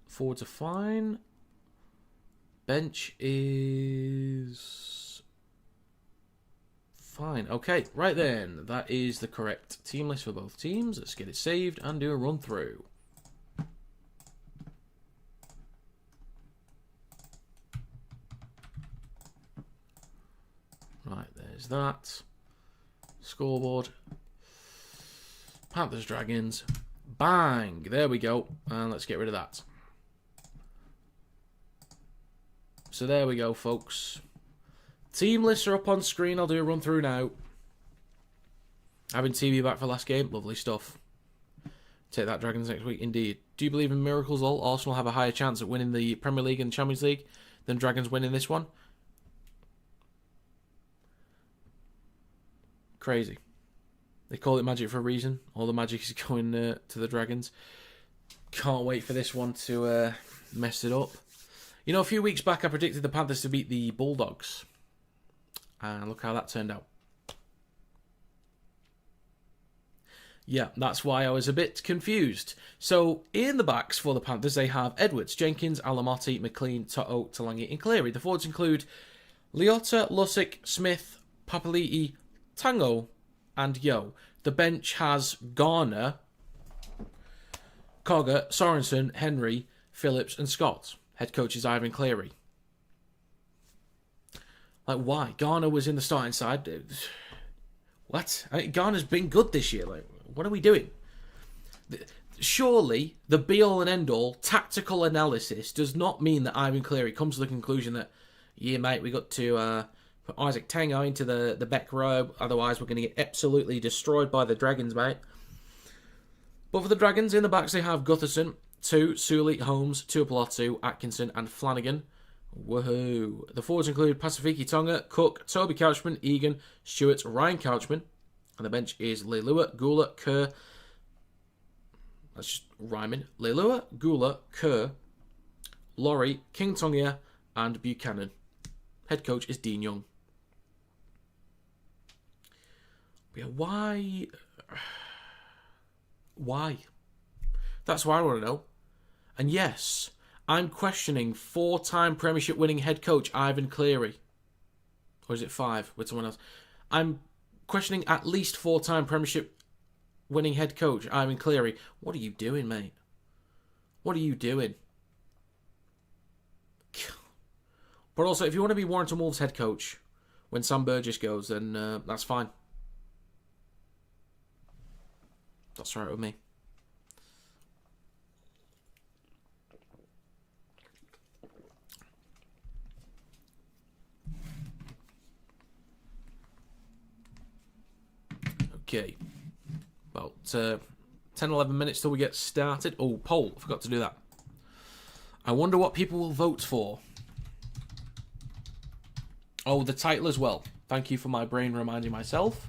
Forwards are fine. Bench is fine. Okay, right then. That is the correct team list for both teams. Let's get it saved and do a run through. Right, there's that. Scoreboard. Panthers, Dragons. Bang! There we go. And let's get rid of that. So there we go, folks. Team lists are up on screen. I'll do a run through now. Having TV back for last game. Lovely stuff. Take that, Dragons, next week. Indeed. Do you believe in miracles, all? Arsenal have a higher chance at winning the Premier League and Champions League than Dragons winning this one? Crazy. They call it magic for a reason. All the magic is going to the Dragons. Can't wait for this one to mess it up. You know, a few weeks back I predicted the Panthers to beat the Bulldogs. And look how that turned out. Yeah, that's why I was a bit confused. So, in the backs for the Panthers, they have Edwards, Jenkins, Alamotti, McLean, To'o, Talangi and Cleary. The forwards include Leota, Lussick, Smith, Papali'i, Tango and Yo. The bench has Garner, Cogger, Sorensen, Henry, Phillips and Scott. Head coach is Ivan Cleary. Like, why? Garner was in the starting side. What? I mean, Garner's been good this year. Like, what are we doing? Surely the be-all and end-all tactical analysis does not mean that Ivan Cleary comes to the conclusion that, yeah, mate, we got to... put Isaac Tango into the back row, otherwise we're going to get absolutely destroyed by the Dragons, mate. But for the Dragons, in the backs they have Gutherson, 2, Sully, Holmes, Tuapolatu, Atkinson and Flanagan. Woohoo. The forwards include Pasifiki Tonga, Cook, Toby Couchman, Egan, Stewart, Ryan Couchman. And the bench is Leilua, Gula, Kerr. That's just rhyming. Leilua, Gula, Kerr, Laurie, King Tongia and Buchanan. Head coach is Dean Young. Yeah, why? Why? That's what I want to know. And yes, I'm questioning 4-time Premiership winning head coach Ivan Cleary. Or is it 5 with someone else? I'm questioning at least 4-time Premiership winning head coach Ivan Cleary. What are you doing, mate? What are you doing? But also, if you want to be Warrington Wolves head coach when Sam Burgess goes, then that's fine. That's all right with me. Okay. About 10, 11 minutes till we get started. Oh, poll. I forgot to do that. I wonder what people will vote for. Oh, the title as well. Thank you for my brain reminding myself.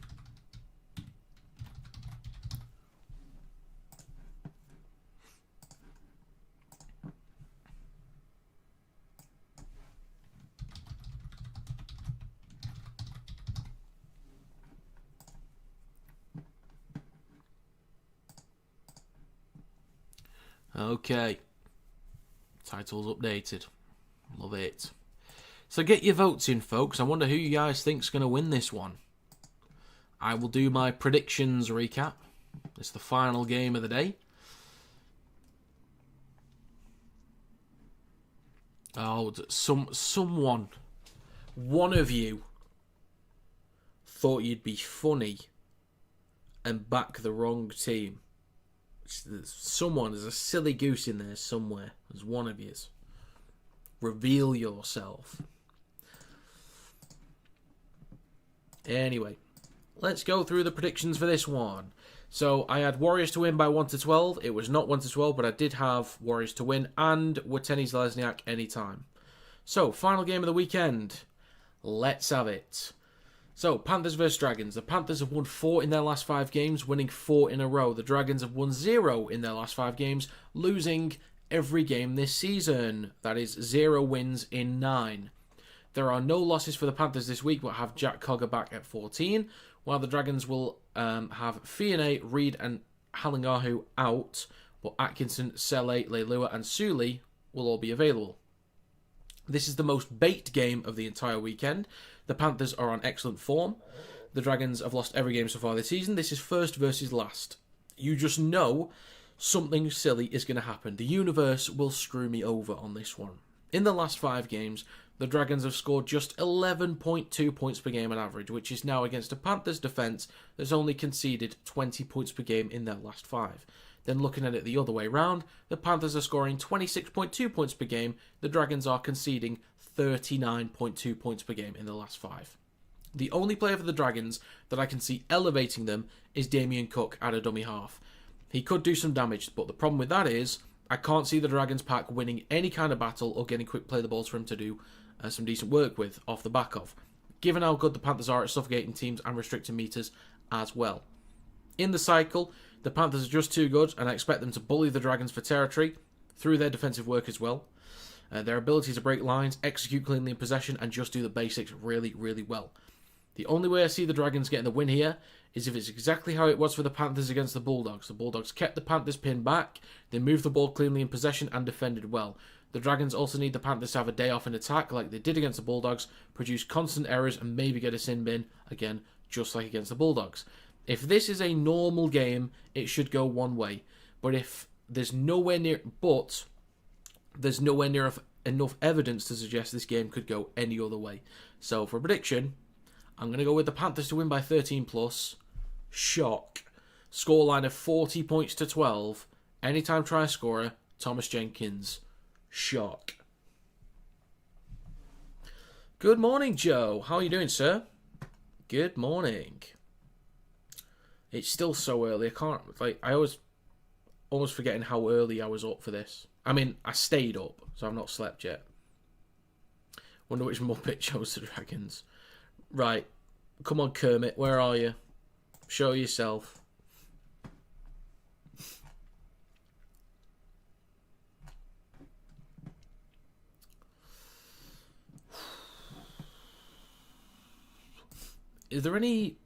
Okay. Title's updated. Love it. So get your votes in, folks. I wonder who you guys think's going to win this one. I will do my predictions recap. It's the final game of the day. Oh, someone, one of you, thought you'd be funny and back the wrong team. There's a silly goose in there somewhere. There's one of yous. Reveal yourself. Anyway, let's go through the predictions for this one. So I had Warriors to win by 1-12. It was not 1-12, but I did have Warriors to win and Wateni Zelezniak anytime. So, final game of the weekend. Let's have it. So, Panthers vs Dragons. The Panthers have won 4 in their last 5 games, winning 4 in a row. The Dragons have won 0 in their last 5 games, losing every game this season. That is 0 wins in 9. There are no losses for the Panthers this week, but have Jack Cogger back at 14, while the Dragons will have Fionney, Reid and Halangahu out, but Atkinson, Sele, Leilua and Suli will all be available. This is the most bait game of the entire weekend. The Panthers are on excellent form. The Dragons have lost every game so far this season. This is first versus last. You just know something silly is going to happen. The universe will screw me over on this one. In the last 5 games, the Dragons have scored just 11.2 points per game on average, which is now against a Panthers defence that's only conceded 20 points per game in their last 5. Then looking at it the other way round, the Panthers are scoring 26.2 points per game, the Dragons are conceding 39.2 points per game in the last 5. The only player for the Dragons that I can see elevating them is Damien Cook at a dummy half. He could do some damage, but the problem with that is I can't see the Dragons pack winning any kind of battle or getting quick play the balls for him to do some decent work with off the back of, given how good the Panthers are at suffocating teams and restricting meters as well. In the cycle, the Panthers are just too good, and I expect them to bully the Dragons for territory through their defensive work as well. Their ability to break lines, execute cleanly in possession, and just do the basics really, really well. The only way I see the Dragons getting the win here is if it's exactly how it was for the Panthers against the Bulldogs. The Bulldogs kept the Panthers pinned back, they moved the ball cleanly in possession and defended well. The Dragons also need the Panthers to have a day off in attack like they did against the Bulldogs, produce constant errors and maybe get a sin bin, again, just like against the Bulldogs. If this is a normal game, it should go one way. But if there's nowhere near enough evidence to suggest this game could go any other way. So for a prediction, I'm going to go with the Panthers to win by 13 plus. Shock. Scoreline of 40 points to 12. Anytime try scorer, Thomas Jenkins. Shock. Good morning, Joe. How are you doing, sir? Good morning. It's still so early. I always almost forgetting how early I was up for this. I mean, I stayed up, so I've not slept yet. Wonder which Muppet chose the Dragons. Right. Come on, Kermit. Where are you? Show yourself. Is there any...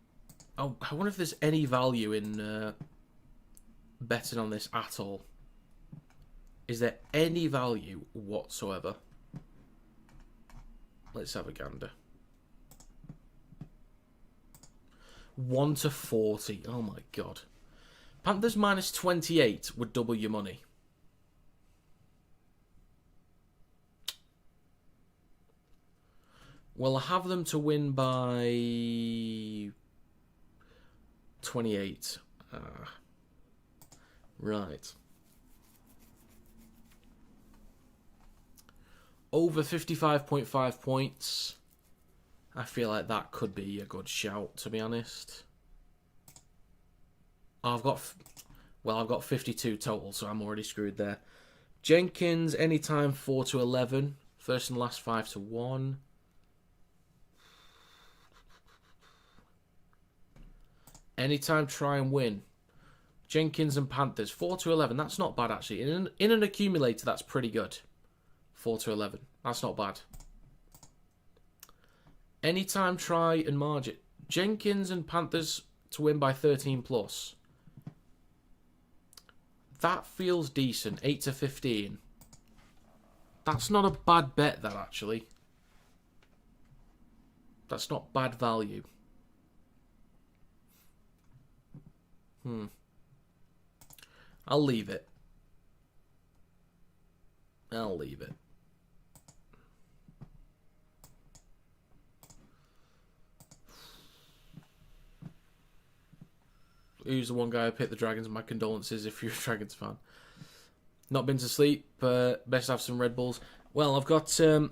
Oh, I wonder if there's any value in betting on this at all. Is there any value whatsoever? Let's have a gander. 1-40. Oh my god. Panthers minus 28 would double your money. Well, I have them to win by 28. Right. Over 55.5 points. I feel like that could be a good shout, to be honest. I've got 52 total, so I'm already screwed there. Jenkins, anytime 4 to 11. First and last 5 to 1. Anytime try and win. Jenkins and Panthers, 4 to 11. That's not bad, actually. In an accumulator, that's pretty good. 4 to 11. That's not bad. Anytime try and margin. Jenkins and Panthers to win by 13 plus. That feels decent. 8 to 15. That's not a bad bet, that, actually. That's not bad value. I'll leave it. Who's the one guy who picked the Dragons? My condolences if you're a Dragons fan. Not been to sleep. Best have some Red Bulls. Well, I've got this.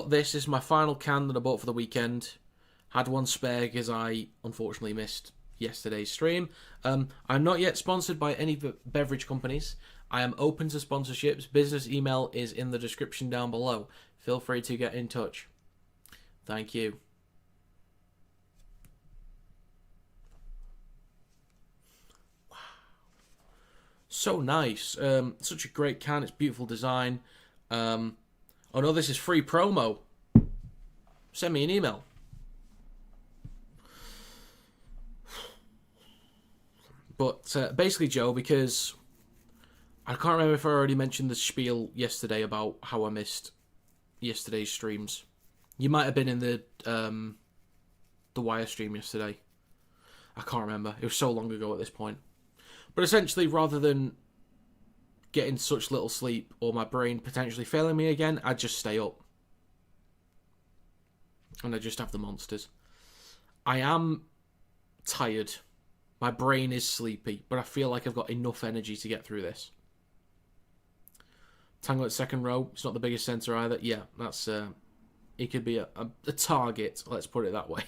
This is my final can that I bought for the weekend. Had one spare because I unfortunately missed yesterday's stream. I'm not yet sponsored by any beverage companies. I am open to sponsorships. Business email is in the description down below. Feel free to get in touch. Thank you. Wow. So nice. Such a great can. It's beautiful design. Oh no, this is free promo. Send me an email. But basically, Joe, because I can't remember if I already mentioned the spiel yesterday about how I missed yesterday's streams. You might have been in the Wire stream yesterday. I can't remember. It was so long ago at this point. But essentially, rather than getting such little sleep or my brain potentially failing me again, I just stay up. And I just have the monsters. I am tired. My brain is sleepy, but I feel like I've got enough energy to get through this. Tango at second row. It's not the biggest centre either. Yeah, that's... it could be a target, let's put it that way.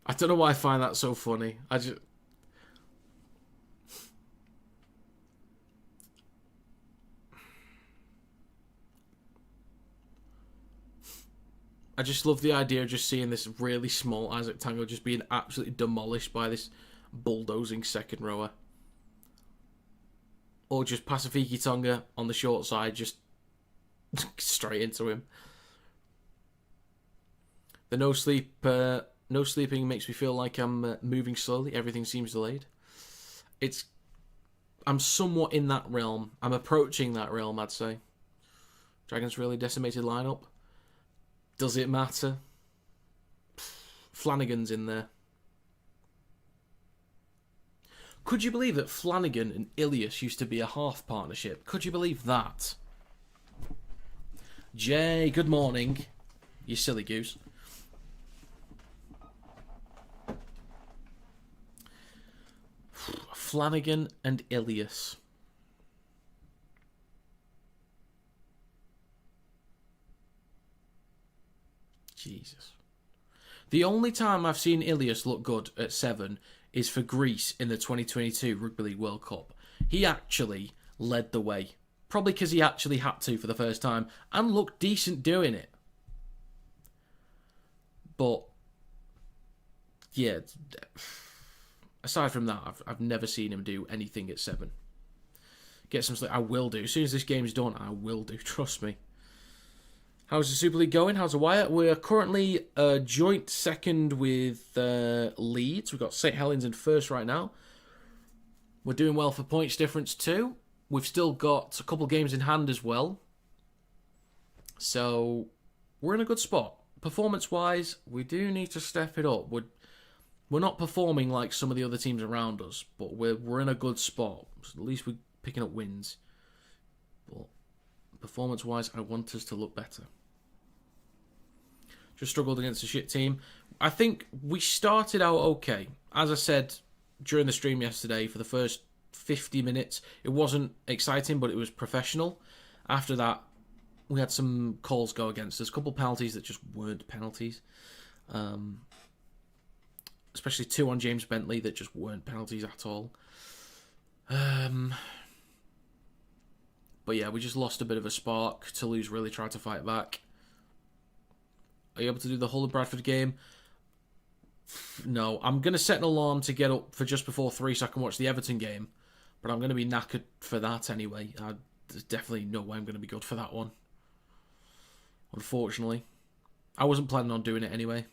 I don't know why I find that so funny. I just love the idea of just seeing this really small Isaac Tango just being absolutely demolished by this bulldozing second rower. Or just Pasifiki Tonga on the short side, just straight into him. The no sleeping makes me feel like I'm moving slowly. Everything seems delayed. I'm somewhat in that realm. I'm approaching that realm, I'd say. Dragons really decimated lineup. Does it matter? Flanagan's in there. Could you believe that Flanagan and Ilias used to be a half partnership? Could you believe that? Jay, good morning. You silly goose. Flanagan and Ilias. Jesus. The only time I've seen Ilias look good at 7 is for Greece in the 2022 Rugby League World Cup. He actually led the way. Probably because he actually had to for the first time and looked decent doing it. But, yeah, aside from that, I've never seen him do anything at 7. Get some sleep. I will do. As soon as this game's done, I will do. Trust me. How's the Super League going? How's the Wire? We're currently joint second with Leeds. We've got St Helens in first right now. We're doing well for points difference too. We've still got a couple games in hand as well. So we're in a good spot. Performance-wise, we do need to step it up. We're not performing like some of the other teams around us, but we're in a good spot. So at least we're picking up wins. But performance-wise, I want us to look better. Just struggled against a shit team. I think we started out okay. As I said during the stream yesterday, for the first 50 minutes, it wasn't exciting, but it was professional. After that, we had some calls go against us. A couple of penalties that just weren't penalties. Especially 2 on James Bentley that just weren't penalties at all. But yeah, we just lost a bit of a spark. Toulouse really tried to fight back. Are you able to do the whole of Bradford game? No. I'm going to set an alarm to get up for just before 3 so I can watch the Everton game. But I'm going to be knackered for that anyway. There's definitely no way I'm going to be good for that one. Unfortunately. I wasn't planning on doing it anyway.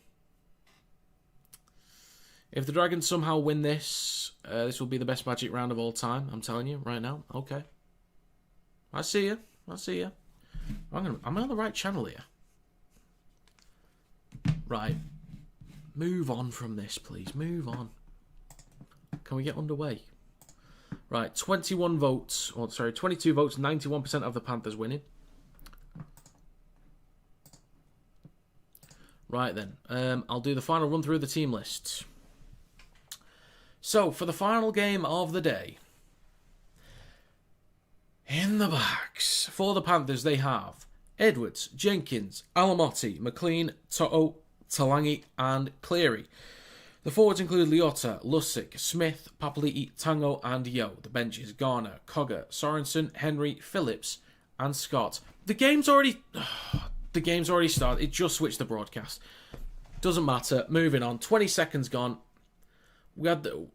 If the Dragons somehow win this, this will be the best Magic Round of all time. I'm telling you right now. Okay. I see you. I'm on the right channel here. Right. Move on from this, please. Move on. Can we get underway? Right. 22 votes, 91% of the Panthers winning. Right then. I'll do the final run through the team list. So, for the final game of the day, in the backs, for the Panthers, they have Edwards, Jenkins, Alamotti, McLean, To'o, Talangi, and Cleary. The forwards include Leota, Lussick, Smith, Papali'i, Tango, and Yo. The benches, Garner, Cogger, Sorensen, Henry, Phillips, and Scott. The game's already started. It just switched the broadcast. Doesn't matter. Moving on. 20 seconds gone. We had the...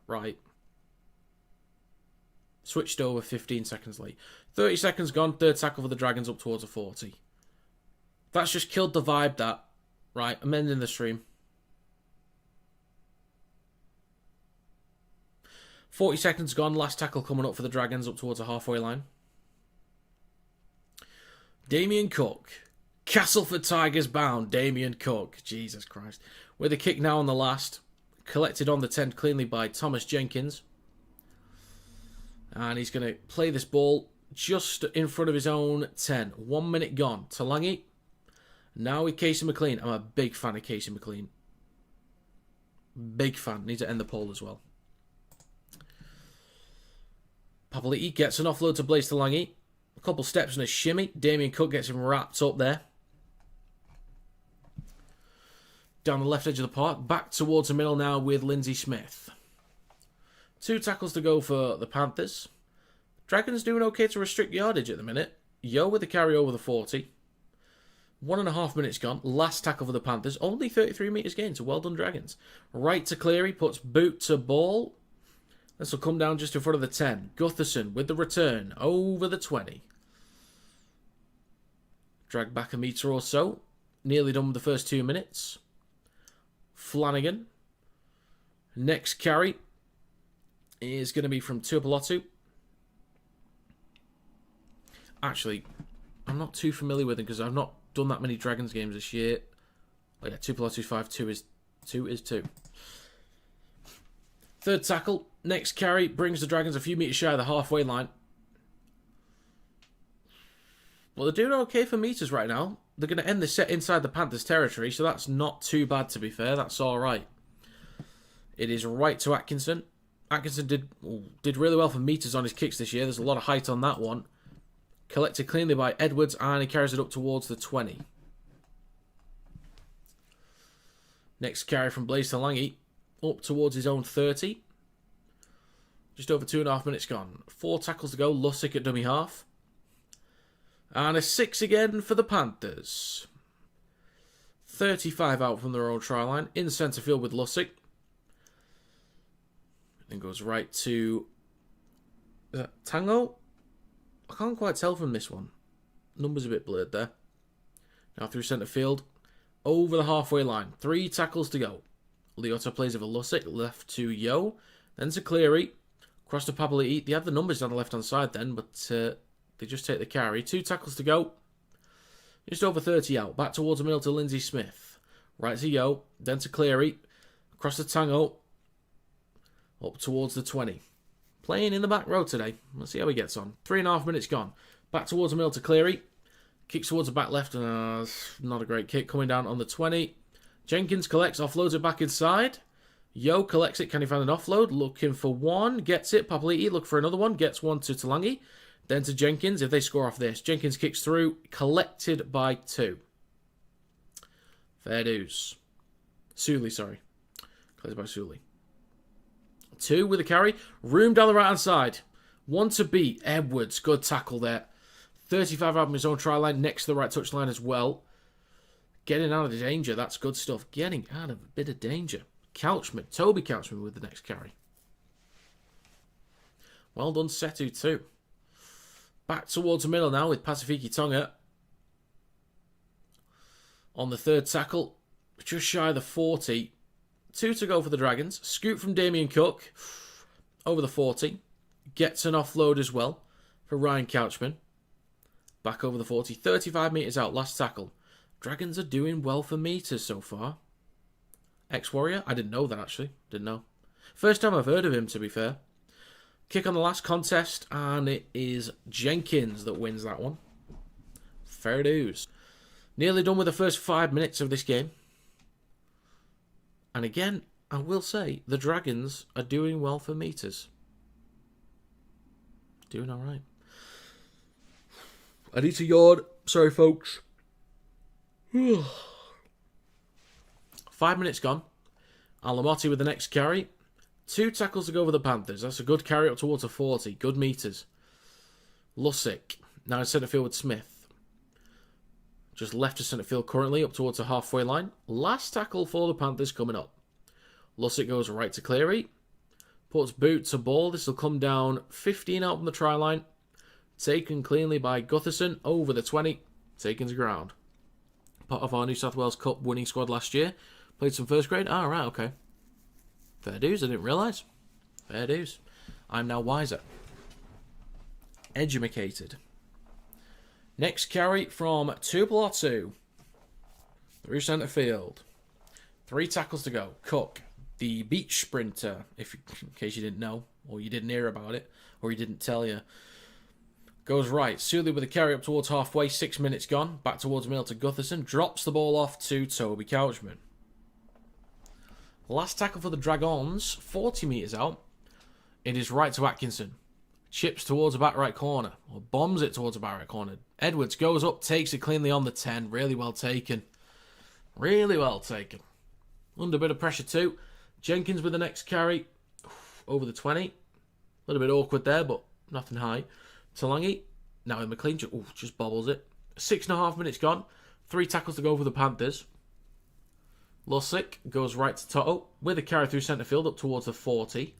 Right. Switched over 15 seconds late. 30 seconds gone. Third tackle for the Dragons up towards a 40. That's just killed the vibe, that. Right. Amending the stream. 40 seconds gone. Last tackle coming up for the Dragons up towards a halfway line. Damien Cook. Castleford Tigers bound. Damien Cook. Jesus Christ. With a kick now on the last. Collected on the 10 cleanly by Thomas Jenkins. And he's going to play this ball just in front of his own 10. 1 minute gone. Talangi. Now with Casey McLean. I'm a big fan of Casey McLean. Big fan. Need to end the poll as well. Papali'i gets an offload to Blaise Talangi. A couple steps and a shimmy. Damien Cook gets him wrapped up there. Down the left edge of the park. Back towards the middle now with Lindsay Smith. 2 tackles to go for the Panthers. Dragons doing okay to restrict yardage at the minute. Yo with the carry over the 40. 1.5 minutes gone. Last tackle for the Panthers. Only 33 metres gained, so well done, Dragons. Right to Cleary. Puts boot to ball. This will come down just in front of the 10. Gutherson with the return. Over the 20. Drag back a metre or so. Nearly done with the first 2 minutes. Flanagan. Next carry is going to be from Tuipulotu. Actually, I'm not too familiar with him because I've not done that many Dragons games this year. Oh yeah, Tuipulotu's 5, 2 is 2. Third tackle. Next carry brings the Dragons a few metres shy of the halfway line. Well, they're doing okay for metres right now. They're going to end the set inside the Panthers' territory, so that's not too bad, to be fair. That's all right. It is right to Atkinson. Atkinson did really well for metres on his kicks this year. There's a lot of height on that one. Collected cleanly by Edwards, and he carries it up towards the 20. Next carry from Blaise Talangi, up towards his own 30. Just over 2.5 minutes gone. 4 tackles to go. Lussick at dummy half. And a 6 again for the Panthers. 35 out from their own try line. In centre field with Lussick. And goes right to... Is that Tango? I can't quite tell from this one. Number's a bit blurred there. Now through centre field. Over the halfway line. 3 tackles to go. Leota plays over Lussick. Left to Yo. Then to Cleary. Across to Papali'i. They had the numbers down the left-hand side then, but they just take the carry. 2 tackles to go. Just over 30 out. Back towards the middle to Lindsay Smith. Right to Yo. Then to Cleary. Across to Tango. Up towards the 20. Playing in the back row today. Let's see how he gets on. 3.5 minutes gone. Back towards the middle to Cleary. Kicks towards the back left. Not a great kick. Coming down on the 20. Jenkins collects. Offloads it back inside. Yo collects it. Can he find an offload? Looking for one. Gets it. Papali'i look for another one. Gets one to Talangi. Then to Jenkins. If they score off this, Jenkins kicks through. Collected by 2. Fair dues. Suley, sorry. Collected by Suley. 2 with a carry. Room down the right-hand side. 1 to beat. Edwards. Good tackle there. 35 out of his own try line. Next to the right touchline as well. Getting out of the danger. That's good stuff. Getting out of a bit of danger. Couchman. Toby Couchman with the next carry. Well done, Setu too. Back towards the middle now with Pasifiki Tonga. On the third tackle. Just shy of the 40. 2 to go for the Dragons. Scoop from Damien Cook. Over the 40. Gets an offload as well for Ryan Couchman. Back over the 40. 35 metres out. Last tackle. Dragons are doing well for metres so far. Ex-Warrior? I didn't know that actually. Didn't know. First time I've heard of him, to be fair. Kick on the last contest, and it is Jenkins that wins that one. Fair dues. Nearly done with the first 5 minutes of this game. And again, I will say, the Dragons are doing well for metres. Doing alright. I need to yawn. Sorry, folks. 5 minutes gone. Alamotti with the next carry. 2 tackles to go for the Panthers. That's a good carry up towards a 40. Good metres. Lussick. Now in centre field with Smith. Just left to centre field currently, up towards the halfway line. Last tackle for the Panthers coming up. Lussick goes right to Cleary. Puts boot to ball. This will come down 15 out from the try line. Taken cleanly by Gutherson over the 20. Taken to ground. Part of our New South Wales Cup winning squad last year. Played some first grade. Ah, right, okay. Fair dues, I didn't realise. Fair dues. I'm now wiser. Edumacated. Next carry from Tupulotu. Through centre field. 3 tackles to go. Cook, the beach sprinter, in case you didn't know, or you didn't hear about it, or he didn't tell you. Goes right. Suley with a carry up towards halfway. 6 minutes gone. Back towards middle to Gutherson. Drops the ball off to Toby Couchman. Last tackle for the Dragons, 40 metres out. It is right to Atkinson. Chips towards the back right corner, or bombs it towards the back right corner. Edwards goes up, takes it cleanly on the 10. Really well taken. Really well taken. Under a bit of pressure too. Jenkins with the next carry. Over the 20. A little bit awkward there, but nothing high. Talangi, now in McLean, just bobbles it. 6.5 minutes gone. 3 tackles to go for the Panthers. Lussick goes right to Toto with a carry through centre field up towards the 40.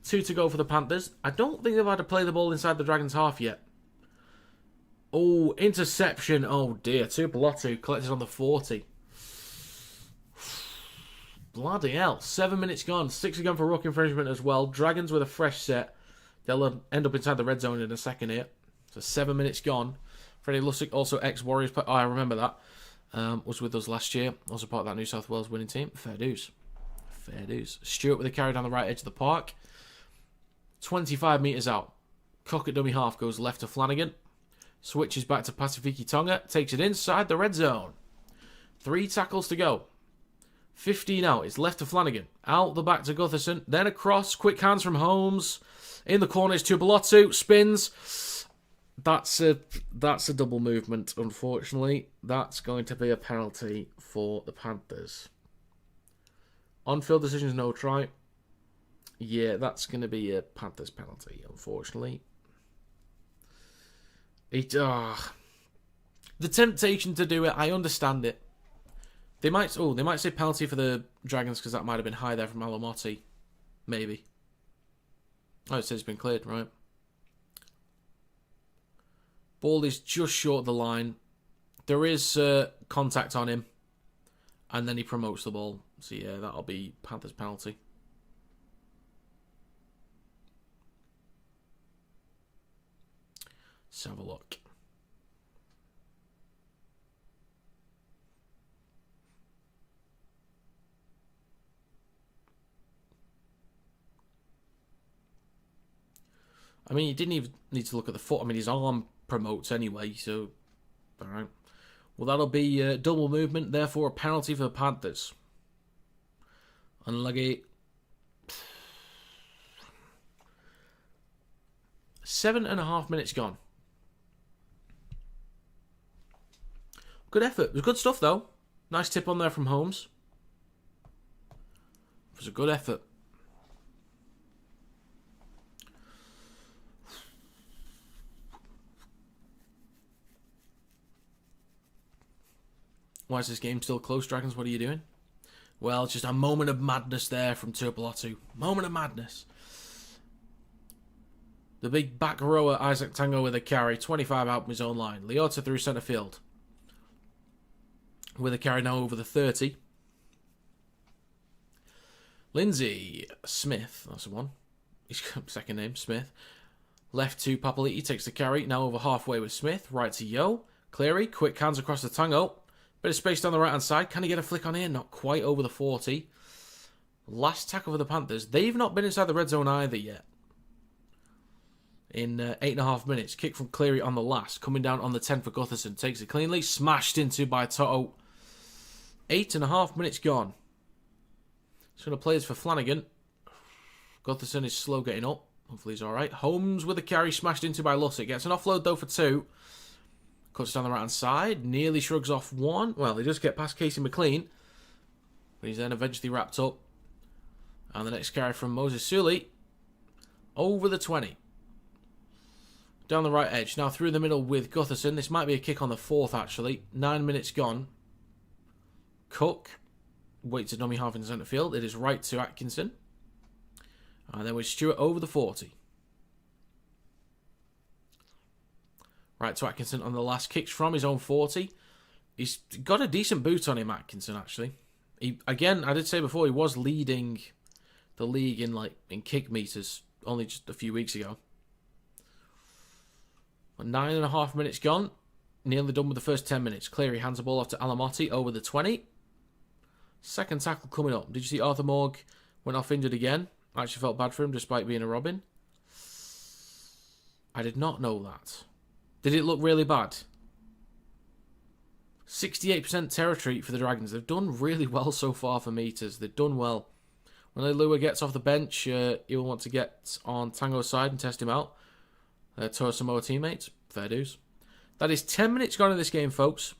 2 to go for the Panthers. I don't think they've had to play the ball inside the Dragons' half yet. Oh, interception. Oh dear. Tupulotu collected on the 40. Bloody hell. 7 minutes gone. 6 again for ruck infringement as well. Dragons with a fresh set. They'll end up inside the red zone in a second here. So 7 minutes gone. Freddie Lussick, also ex-Warriors. Oh, I remember that. Was with us last year. Also part of that New South Wales winning team. Fair dues. Fair dues. Stewart with a carry down the right edge of the park. 25 metres out. Cock at dummy half goes left to Flanagan. Switches back to Pasifiki Tonga. Takes it inside the red zone. 3 tackles to go. 15 out. It's left to Flanagan. Out the back to Gutherson. Then across. Quick hands from Holmes. In the corner is Tupulotu. Spins. That's a double movement, unfortunately. That's going to be a penalty for the Panthers. On-field decisions, no try. Yeah, that's going to be a Panthers penalty, unfortunately. The temptation to do it, I understand it. They might say penalty for the Dragons because that might have been high there from Alamotti. Maybe. Oh, it says it's been cleared, right? Ball is just short of the line. There is contact on him. And then he promotes the ball. So yeah, that'll be Panthers penalty. Let's have a look. I mean, you didn't even need to look at the foot. I mean, his arm promotes anyway, so... Alright. Well, that'll be double movement, therefore a penalty for the Panthers. Unlucky. 7.5 minutes gone. Good effort. It was good stuff, though. Nice tip on there from Holmes. It was a good effort. Why is this game still close, Dragons? What are you doing? Well, just a moment of madness there from Turpolotu. Moment of madness. The big back rower, Isaac Tango with a carry. 25 out from his own line. Leota through centre field. With a carry now over the 30. Lindsay Smith, that's the one. His second name, Smith. Left to Papali'i, takes the carry. Now over halfway with Smith. Right to Yo. Cleary, quick hands across the Tango. Bit of space down the right-hand side. Can he get a flick on here? Not quite over the 40. Last tackle for the Panthers. They've not been inside the red zone either yet. In 8.5 minutes. Kick from Cleary on the last. Coming down on the 10 for Gutherson. Takes it cleanly. Smashed into by Toto. 8.5 minutes gone. He's going to play this for Flanagan. Gutherson is slow getting up. Hopefully he's alright. Holmes with a carry. Smashed into by Lussick. Gets an offload though for 2. Cuts down the right-hand side. Nearly shrugs off 1. Well, he does get past Casey McLean. But he's then eventually wrapped up. And the next carry from Moses Suli. Over the 20. Down the right edge. Now through the middle with Gutherson. This might be a kick on the 4th, actually. 9 minutes gone. Cook. Waits a dummy half in the centre field. It is right to Atkinson. And then with Stewart over the 40. Right to Atkinson on the last. Kicks from his own 40. He's got a decent boot on him, Atkinson, actually. Again, I did say before, he was leading the league in kick meters only just a few weeks ago. 9.5 minutes gone. Nearly done with the first 10 minutes. Cleary hands the ball off to Alamotti over the 20. Second tackle coming up. Did you see Arthur Morg went off injured again? I actually felt bad for him despite being a Robin. I did not know that. Did it look really bad? 68% territory for the Dragons. They've done really well so far for meters. They've done well. When Leilua gets off the bench, he'll want to get on Tango's side and test him out. Toa Samoa teammates. Fair dues. That is 10 minutes gone in this game, folks.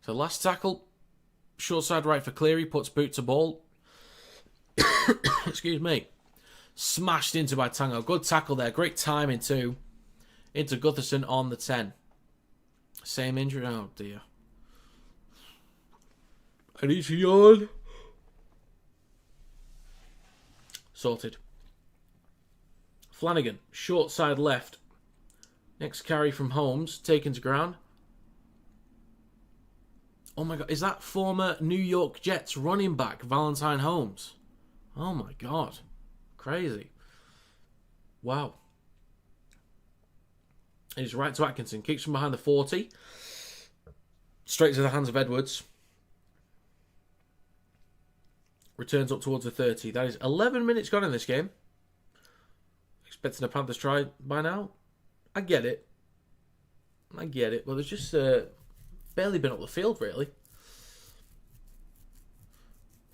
So last tackle. Short side right for Cleary. Puts boot to ball. Excuse me. Smashed into by Tango. Good tackle there. Great timing too. Into Gutherson on the 10. Same injury. Oh dear. I need to yawn. Sorted. Flanagan. Short side left. Next carry from Holmes. Taken to ground. Oh my god. Is that former New York Jets running back Valentine Holmes? Oh my god. Crazy. Wow. And he's right to Atkinson. Kicks from behind the 40. Straight to the hands of Edwards. Returns up towards the 30. That is 11 minutes gone in this game. Expecting a Panthers try by now. I get it. Well, there's just barely been up the field, really.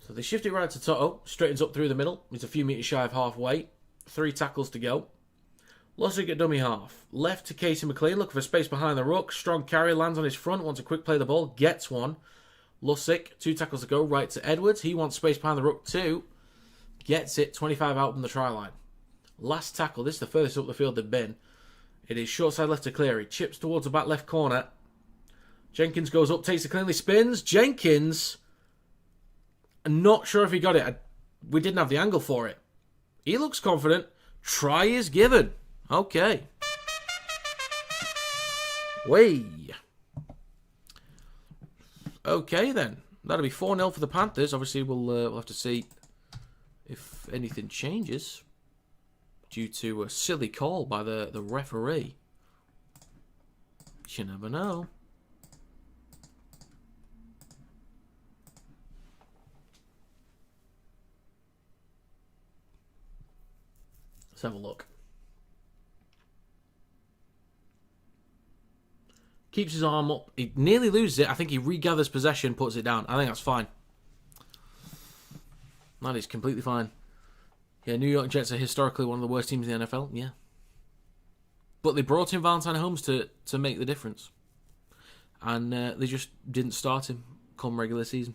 So they shift it right to Toto. Straightens up through the middle. He's a few metres shy of halfway. 3 tackles to go. Lussick at dummy half. Left to Casey McLean. Looking for space behind the ruck. Strong carry. Lands on his front. Wants a quick play of the ball. Gets one. Lussick. 2 tackles to go. Right to Edwards. He wants space behind the ruck too. Gets it. 25 out from the try line. Last tackle. This is the furthest up the field they've been. It is short side left to Cleary. Chips towards the back left corner. Jenkins goes up. Takes it cleanly. Spins. Jenkins. I'm not sure if he got it. We didn't have the angle for it. He looks confident. Try is given. Okay. Way. Okay then. That'll be 4-0 for the Panthers. Obviously, we'll have to see if anything changes due to a silly call by the referee. You never know. Let's have a look. Keeps his arm up. He nearly loses it. I think he regathers possession, puts it down. I think that's fine. That is completely fine. Yeah, New York Jets are historically one of the worst teams in the NFL. Yeah. But they brought in Valentine Holmes to make the difference. And they just didn't start him come regular season.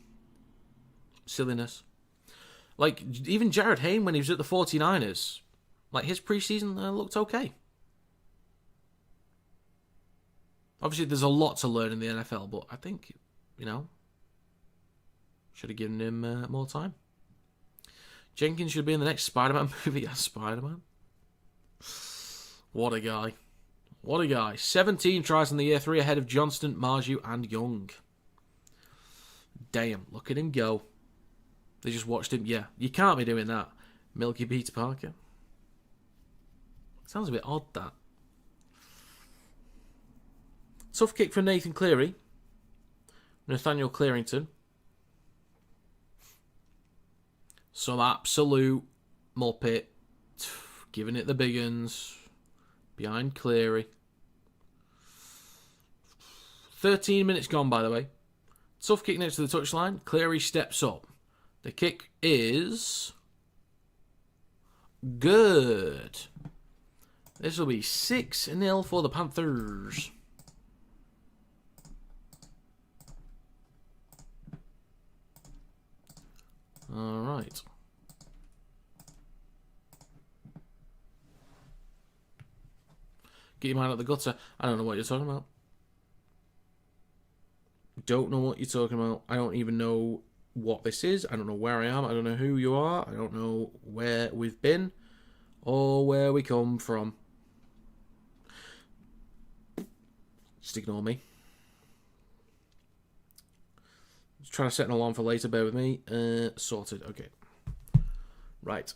Silliness. Like, even Jared Hayne, when he was at the 49ers, like, his preseason looked okay. Obviously, there's a lot to learn in the NFL, but I think, should have given him more time. Jenkins should be in the next Spider-Man movie as Spider-Man. What a guy. What a guy. 17 tries in the year, 3 ahead of Johnston, Marju, and Young. Damn, look at him go. They just watched him. Yeah, you can't be doing that. Milky Peter Parker. Sounds a bit odd, that. Tough kick from Nathan Cleary. Nathaniel Clearington. Some absolute muppet. Giving it the big uns. Behind Cleary. 13 minutes gone, by the way. Tough kick next to the touchline. Cleary steps up. The kick is good. This will be 6-0 for the Panthers. All right. Get your mind out the gutter. I don't know what you're talking about. Don't know what you're talking about. I don't even know what this is. I don't know where I am. I don't know who you are. I don't know where we've been or where we come from. Just ignore me. Just trying to set an alarm for later. Bear with me. Sorted. Okay. Right.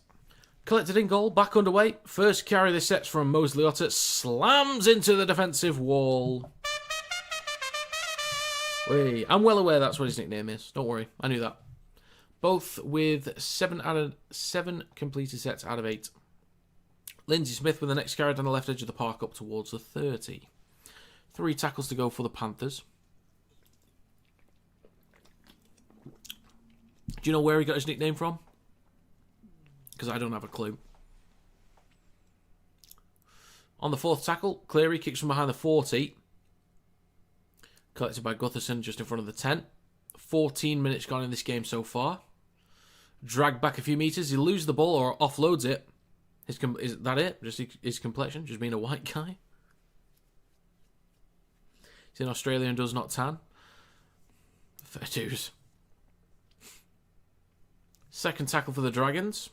Collected in goal. Back underway. First carry this set's from Mosley Otter. Slams into the defensive wall. Wait, I'm well aware that's what his nickname is. Don't worry, I knew that. Both with 7 completed sets out of 8. Lindsay Smith with the next carry down the left edge of the park up towards the 30. 3 tackles to go for the Panthers. Do you know where he got his nickname from? Because I don't have a clue. On the 4th tackle, Cleary kicks from behind the 40. Collected by Gutherson just in front of the 10. 14 minutes gone in this game so far. Dragged back a few metres. He loses the ball or offloads it. Is that it? Just his complexion? Just being a white guy? He's in Australia and does not tan. Fair dues. Second tackle for the Dragons.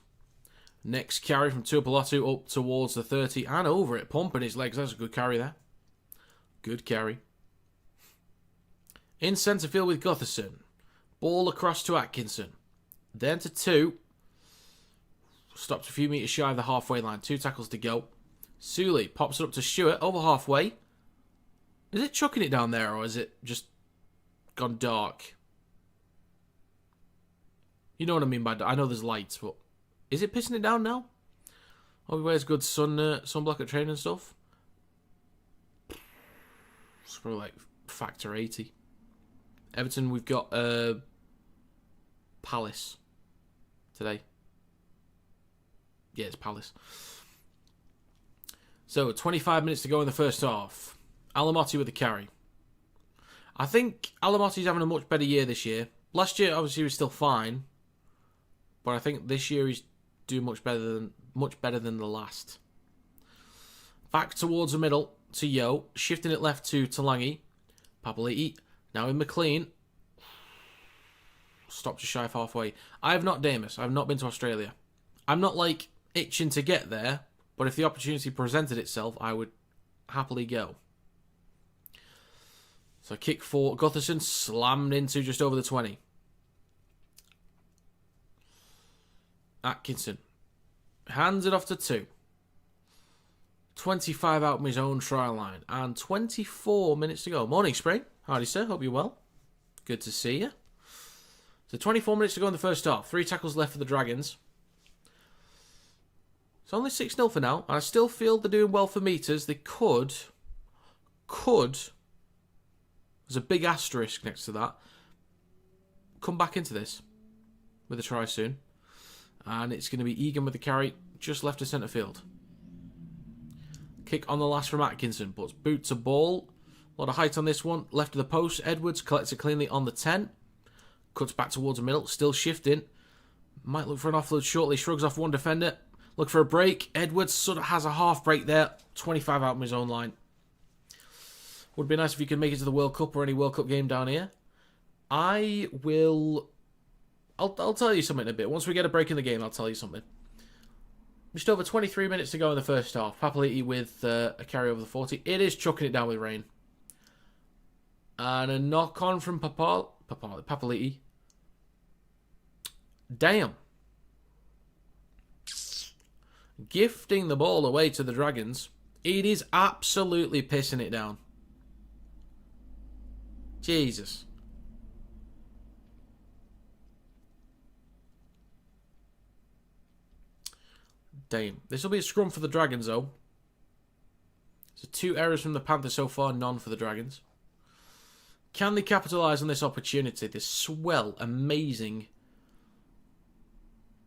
Next carry from Tuapolatu up towards the 30 and over it. Pumping his legs. That's a good carry there. Good carry. In centre field with Gutherson. Ball across to Atkinson. Then to 2. Stopped a few metres shy of the halfway line. 2 tackles to go. Suley pops it up to Stewart over halfway. Is it chucking it down there or is it just gone dark? You know what I mean by dark. I know there's lights, but is it pissing it down now? Oh, he wears good sunblock at training and stuff. It's probably like factor 80. Everton, we've got Palace today. Yeah, it's Palace. So, 25 minutes to go in the first half. Alamotti with the carry. I think Alamotti's having a much better year this year. Last year, obviously, he was still fine. But I think this year he's doing much better than the last. Back towards the middle to Yo. Shifting it left to Talangi. Papali'i. Now in McLean. Stopped just shy of halfway. I have not Damus. I have not been to Australia. I'm not like itching to get there. But if the opportunity presented itself, I would happily go. So kick for Gutherson. Slammed into just over the 20. Atkinson. Hands it off to 2. 25 out from his own try line. And 24 minutes to go. Morning, Spring. Howdy, sir. Hope you're well. Good to see you. So 24 minutes to go in the first half. 3 tackles left for the Dragons. It's only 6-0 for now. And I still feel they're doing well for metres. They could, there's a big asterisk next to that, come back into this with a try soon. And it's going to be Egan with the carry, just left of centre field. Kick on the last from Atkinson, but boot to ball. A lot of height on this one. Left of the post, Edwards collects it cleanly on the 10. Cuts back towards the middle, still shifting. Might look for an offload shortly, shrugs off one defender. Look for a break. Edwards sort of has a half break there. 25 out from his own line. Would be nice if you could make it to the World Cup or any World Cup game down here. I'll tell you something in a bit. Once we get a break in the game, I'll tell you something. Just over 23 minutes to go in the first half. Papali'i with a carry over the 40. It is chucking it down with rain. And a knock on from Papali'i. Damn. Gifting the ball away to the Dragons. It is absolutely pissing it down. Jesus. Damn. This will be a scrum for the Dragons, though. So 2 errors from the Panthers so far, none for the Dragons. Can they capitalise on this opportunity? This swell, amazing,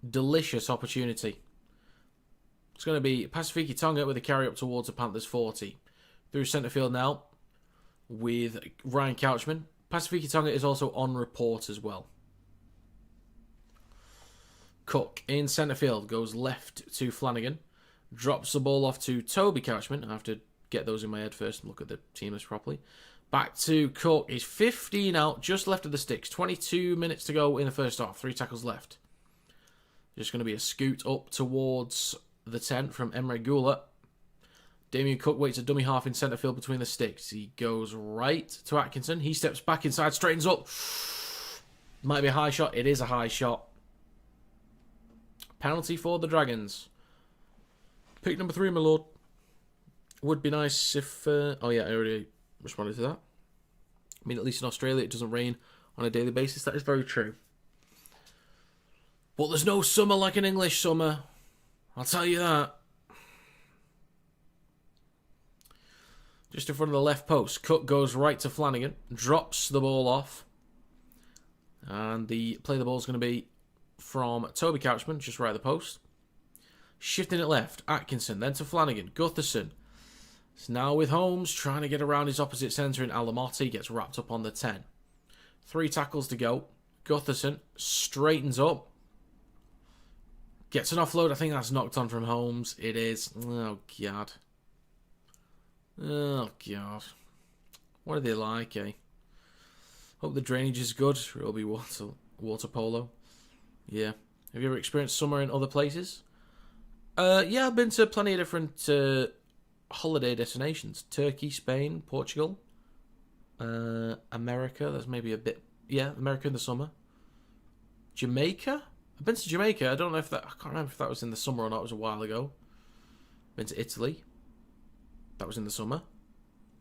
delicious opportunity. It's going to be Pasifiki Tonga with a carry up towards the Panthers 40. Through centre field now with Ryan Couchman. Pasifiki Tonga is also on report as well. Cook in centre field goes left to Flanagan. Drops the ball off to Toby Couchman. I have to get those in my head first and look at the team list properly. Back to Cook. He's 15 out, just left of the sticks. 22 minutes to go in the first half. 3 tackles left. Just going to be a scoot up towards the 10 from Emre Gula. Damien Cook waits a dummy half in centre field between the sticks. He goes right to Atkinson. He steps back inside, straightens up. Might be a high shot. It is a high shot. Penalty for the Dragons. Pick number 3, my lord. Would be nice if... oh yeah, I already responded to that. I mean, at least in Australia it doesn't rain on a daily basis. That is very true. But there's no summer like an English summer. I'll tell you that. Just in front of the left post. Cook goes right to Flanagan. Drops the ball off. And the play the ball is going to be from Toby Couchman, just right at the post. Shifting it left. Atkinson, then to Flanagan. Gutherson. It's now with Holmes, trying to get around his opposite centre in Alamotti. Gets wrapped up on the 10. 3 tackles to go. Gutherson straightens up. Gets an offload. I think that's knocked on from Holmes. It is. Oh, God. Oh, God. What are they like, eh? Hope the drainage is good. It'll be water polo. Yeah. Have you ever experienced summer in other places? Yeah, I've been to plenty of different holiday destinations. Turkey, Spain, Portugal. America. That's maybe a bit... Yeah, America in the summer. Jamaica? I've been to Jamaica. I don't know if that... I can't remember if that was in the summer or not. It was a while ago. Been to Italy. That was in the summer.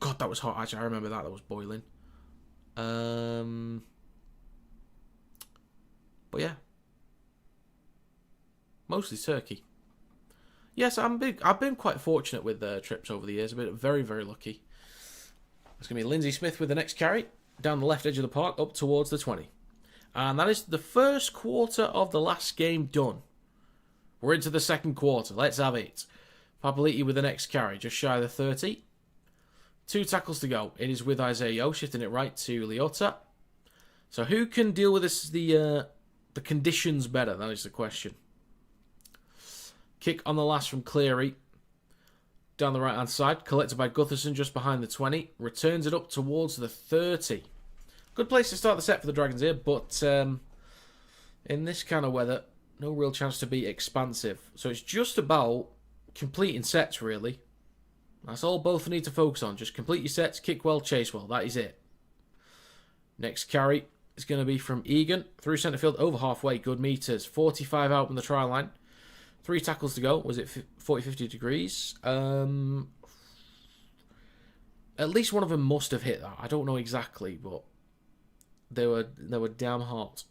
God, that was hot. Actually, I remember that. That was boiling. But yeah. Mostly Turkey. Yes, I've been quite fortunate with trips over the years. I've been very, very lucky. It's going to be Lindsay Smith with the next carry. Down the left edge of the park, up towards the 20. And that is the first quarter of the last game done. We're into the second quarter. Let's have it. Papali'i with the next carry, just shy of the 30. 2 tackles to go. It is with Isaiah Yeo, shifting it right to Leota. So who can deal with this, the conditions better? That is the question. Kick on the last from Cleary. Down the right-hand side. Collected by Gutherson just behind the 20. Returns it up towards the 30. Good place to start the set for the Dragons here, but in this kind of weather, no real chance to be expansive. So it's just about completing sets, really. That's all both need to focus on. Just complete your sets, kick well, chase well. That is it. Next carry is going to be from Egan. Through centre field, over halfway. Good metres. 45 out from the try line. 3 tackles to go. Was it 40-50 degrees? At least one of them must have hit that. I don't know exactly, but they were damn hot.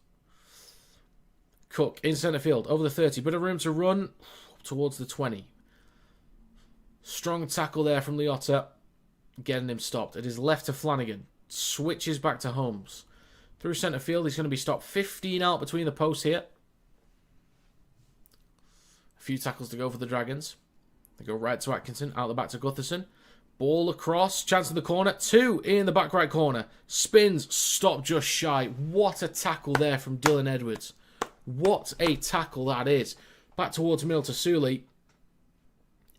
Cook in centre field, over the 30. Bit of room to run towards the 20. Strong tackle there from Leota, getting him stopped. It is left to Flanagan. Switches back to Holmes. Through centre field, he's going to be stopped. 15 out between the posts here. few tackles to go for the Dragons. They go right to Atkinson, out the back to Gutherson. Ball across, chance in the corner. 2 in the back right corner. Spins, stop just shy. What a tackle there from Dylan Edwards. What a tackle that is. Back towards middle to Sully.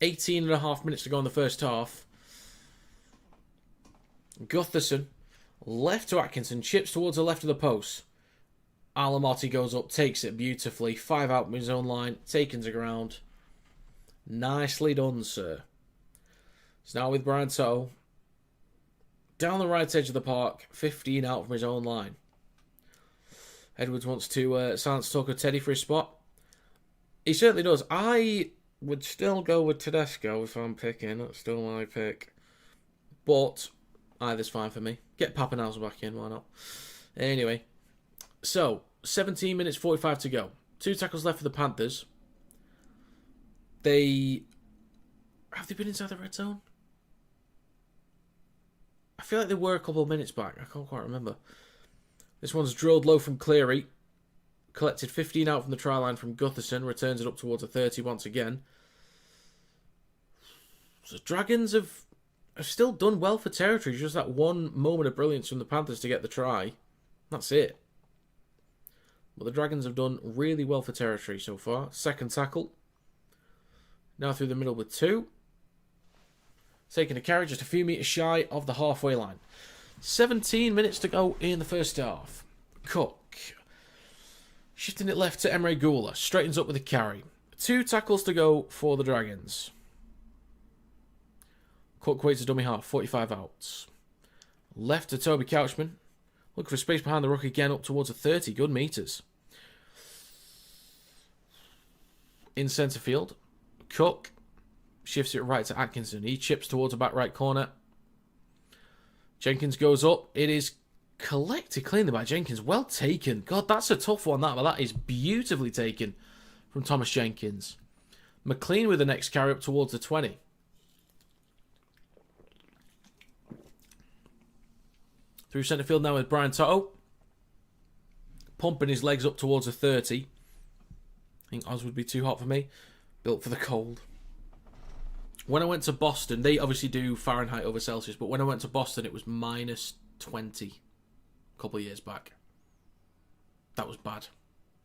18.5 minutes to go in the first half. Gutherson, left to Atkinson, chips towards the left of the post. Alamotti goes up, takes it beautifully. 5 out from his own line, taken to ground. Nicely done, sir. So now with Brian Toe, down the right edge of the park, 15 out from his own line. Edwards wants to silence Tucker Teddy for his spot. He certainly does. I would still go with Tedesco if I'm picking. That's still my pick. But either's fine for me. Get Pappenhausen back in, why not? Anyway, so 17 minutes 45 to go. 2 tackles left for the Panthers. Have they been inside the red zone? I feel like they were a couple of minutes back. I can't quite remember. This one's drilled low from Cleary. Collected 15 out from the try line from Gutherson. Returns it up towards a 30 once again. So Dragons have still done well for territory. Just that one moment of brilliance from the Panthers to get the try. That's it. But the Dragons have done really well for territory so far. Second tackle. Now through the middle with 2. Taking a carry just a few metres shy of the halfway line. 17 minutes to go in the first half. Cook. Shifting it left to Emre Gula. Straightens up with a carry. 2 tackles to go for the Dragons. Cook waits a dummy half. 45 outs. Left to Toby Couchman. Looking for space behind the ruck again up towards a 30. Good metres. In centre field. Cook. Shifts it right to Atkinson. He chips towards the back right corner. Jenkins goes up. It is collected cleanly by Jenkins. Well taken. God, that's a tough one, that. But that is beautifully taken from Thomas Jenkins. McLean with the next carry up towards the 20. Through centre field now with Brian Toto. Pumping his legs up towards a 30. I think Oz would be too hot for me. Built for the cold. When I went to Boston, they obviously do Fahrenheit over Celsius, but when I went to Boston, it was minus 20 a couple of years back. That was bad.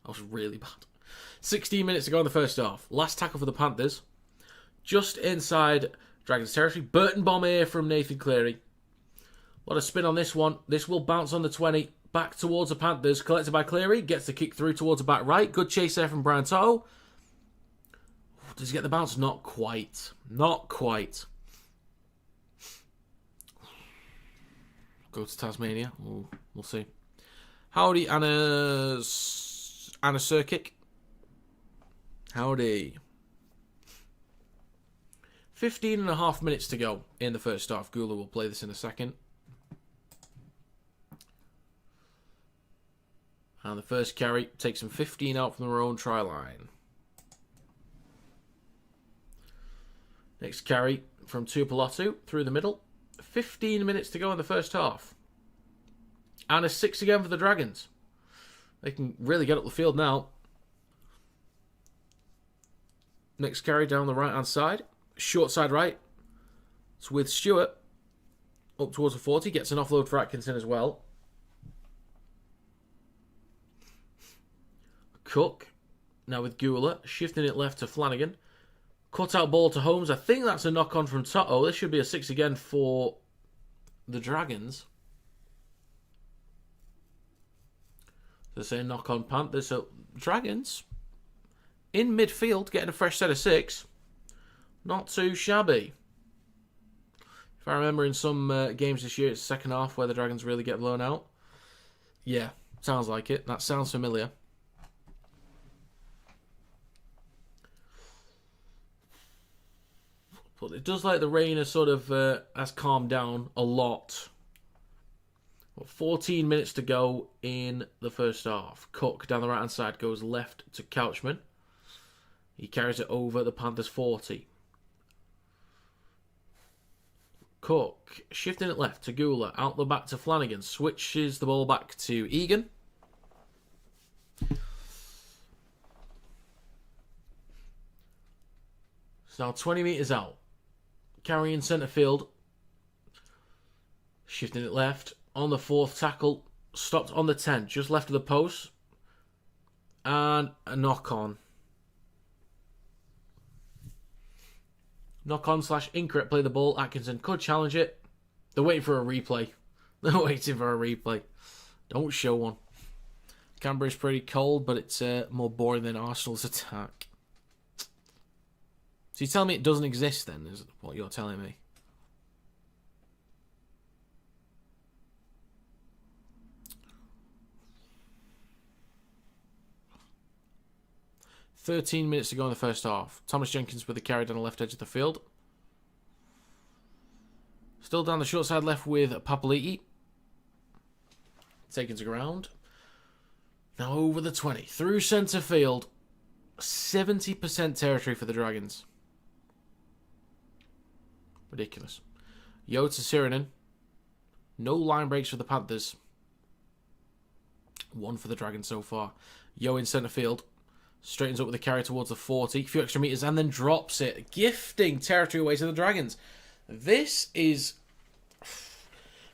That was really bad. 16 minutes to go in the first half. Last tackle for the Panthers. Just inside Dragons territory. Burton bomb here from Nathan Cleary. What a spin on this one. This will bounce on the 20. Back towards the Panthers. Collected by Cleary. Gets the kick through towards the back right. Good chase there from Brian Toto. Does he get the bounce? Not quite. Not quite. Go to Tasmania. We'll see. Howdy, Anna Surkic. Howdy. 15.5 minutes to go in the first half. Gula will play this in a second. And the first carry takes him 15 out from their own try line. Next carry from Tuipulotu through the middle. 15 minutes to go in the first half. And a 6 again for the Dragons. They can really get up the field now. Next carry down the right-hand side. Short side right. It's with Stewart. Up towards the 40. Gets an offload for Atkinson as well. Cook. Now with Gula. Shifting it left to Flanagan. Cut out ball to Holmes. I think that's a knock on from Toto. This should be a 6 again for the Dragons. So saying knock on Panthers. So Dragons in midfield getting a fresh set of 6. Not too shabby. If I remember in some games this year, it's the second half where the Dragons really get blown out. Yeah, sounds like it. That sounds familiar. But it does like the rain has sort of has calmed down a lot. 14 minutes to go in the first half. Cook down the right-hand side goes left to Couchman. He carries it over the Panthers 40. Cook shifting it left to Gula. Out the back to Flanagan. Switches the ball back to Egan. It's now 20 metres out. Carrying centre field. Shifting it left. On the 4th tackle. Stopped on the 10. Just left of the post. And a knock on. Knock on / incorrect play the ball. Atkinson could challenge it. They're waiting for a replay. They're waiting for a replay. Don't show one. Canberra's pretty cold, but it's more boring than Arsenal's attack. So you tell me it doesn't exist then, is what you're telling me? "13 minutes to go in the first half. Thomas Jenkins with the carry down the left edge of the field. Still down the short side left with Papali'i. Taken to ground. Now over the 20. Through centre field. 70% territory for the Dragons. Ridiculous. Yo to Sirinen. No line breaks for the Panthers. 1 for the Dragons so far. Yo in centre field. Straightens up with the carry towards the 40. A few extra metres and then drops it. Gifting territory away to the Dragons. This is...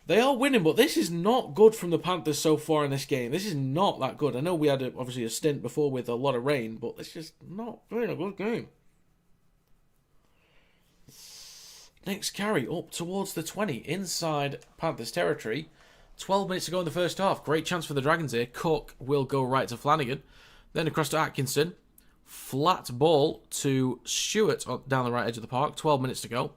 They are winning, but this is not good from the Panthers so far in this game. This is not that good. I know we had obviously a stint before with a lot of rain, but it's just not been a good game. Next carry up towards the 20 inside Panthers territory. 12 minutes to go in the first half. Great chance for the Dragons here. Cook will go right to Flanagan. Then across to Atkinson. Flat ball to Stewart down the right edge of the park. 12 minutes to go.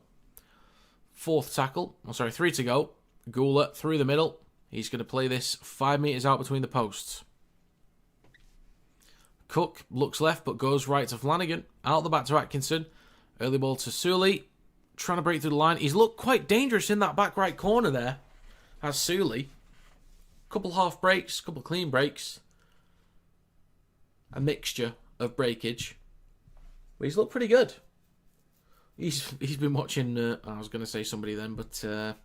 4th tackle. 3 to go. Gula through the middle. He's going to play this 5 metres out between the posts. Cook looks left but goes right to Flanagan. Out the back to Atkinson. Early ball to Sully. Trying to break through the line. He's looked quite dangerous in that back right corner there. Has Sully. Couple half breaks. Couple clean breaks. A mixture of breakage. But he's looked pretty good. He's been watching... I was going to say somebody then, but...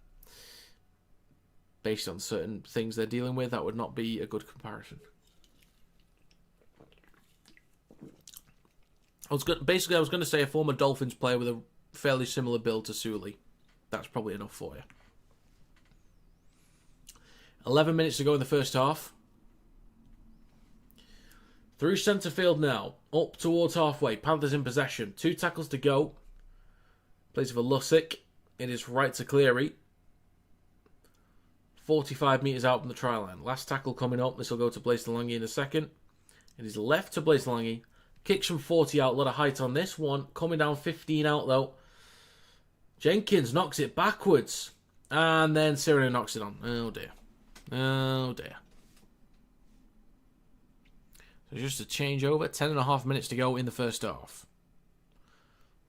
based on certain things they're dealing with, that would not be a good comparison. I was going to say a former Dolphins player with a fairly similar build to Sully. That's probably enough for you. 11 minutes to go in the first half. Through centre field now. Up towards halfway. Panthers in possession. 2 tackles to go. Plays for Lussick. It is right to Cleary. 45 metres out from the try line. Last tackle coming up. This will go to Blaise Delange in a second. It is left to Blaise Delange. Kicks from 40 out. A lot of height on this one. Coming down 15 out though. Jenkins knocks it backwards. And then Cyrano knocks it on. Oh dear. Oh dear. So just a change over. 10.5 minutes to go in the first half.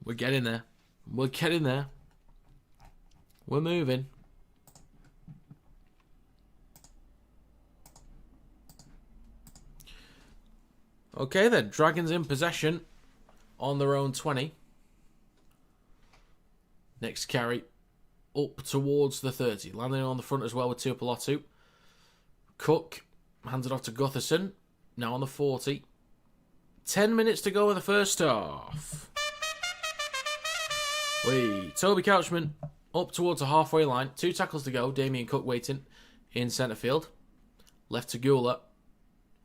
We're getting there. We're getting there. We're moving. Okay then, Dragons in possession on their own 20. Next carry up towards the 30. Landing on the front as well with Tuipulotu. Cook hands it off to Gutherson. Now on the 40. 10 minutes to go in the first half. Toby Couchman up towards the halfway line. 2 tackles to go. Damien Cook waiting in centre field. Left to Gula.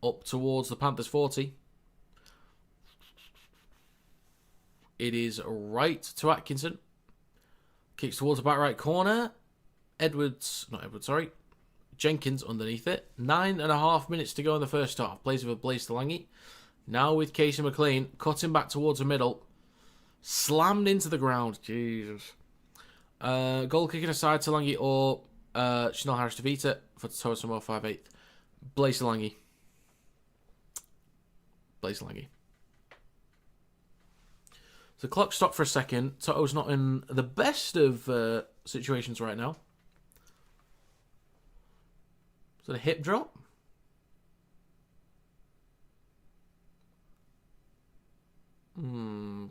Up towards the Panthers 40. It is right to Atkinson. Kicks towards the back right corner. Jenkins underneath it. 9.5 minutes to go in the first half. Plays with Blaise Delange. Now with Casey McLean. Cutting back towards the middle. Slammed into the ground. Jesus. Goal kicking aside to Delange or Chanel Harris-Tavita for Tosamoa 5/8. Blaise Delange. Blaise Delange. So the clock stopped for a second. Toto's not in the best of situations right now. Is that a hip drop?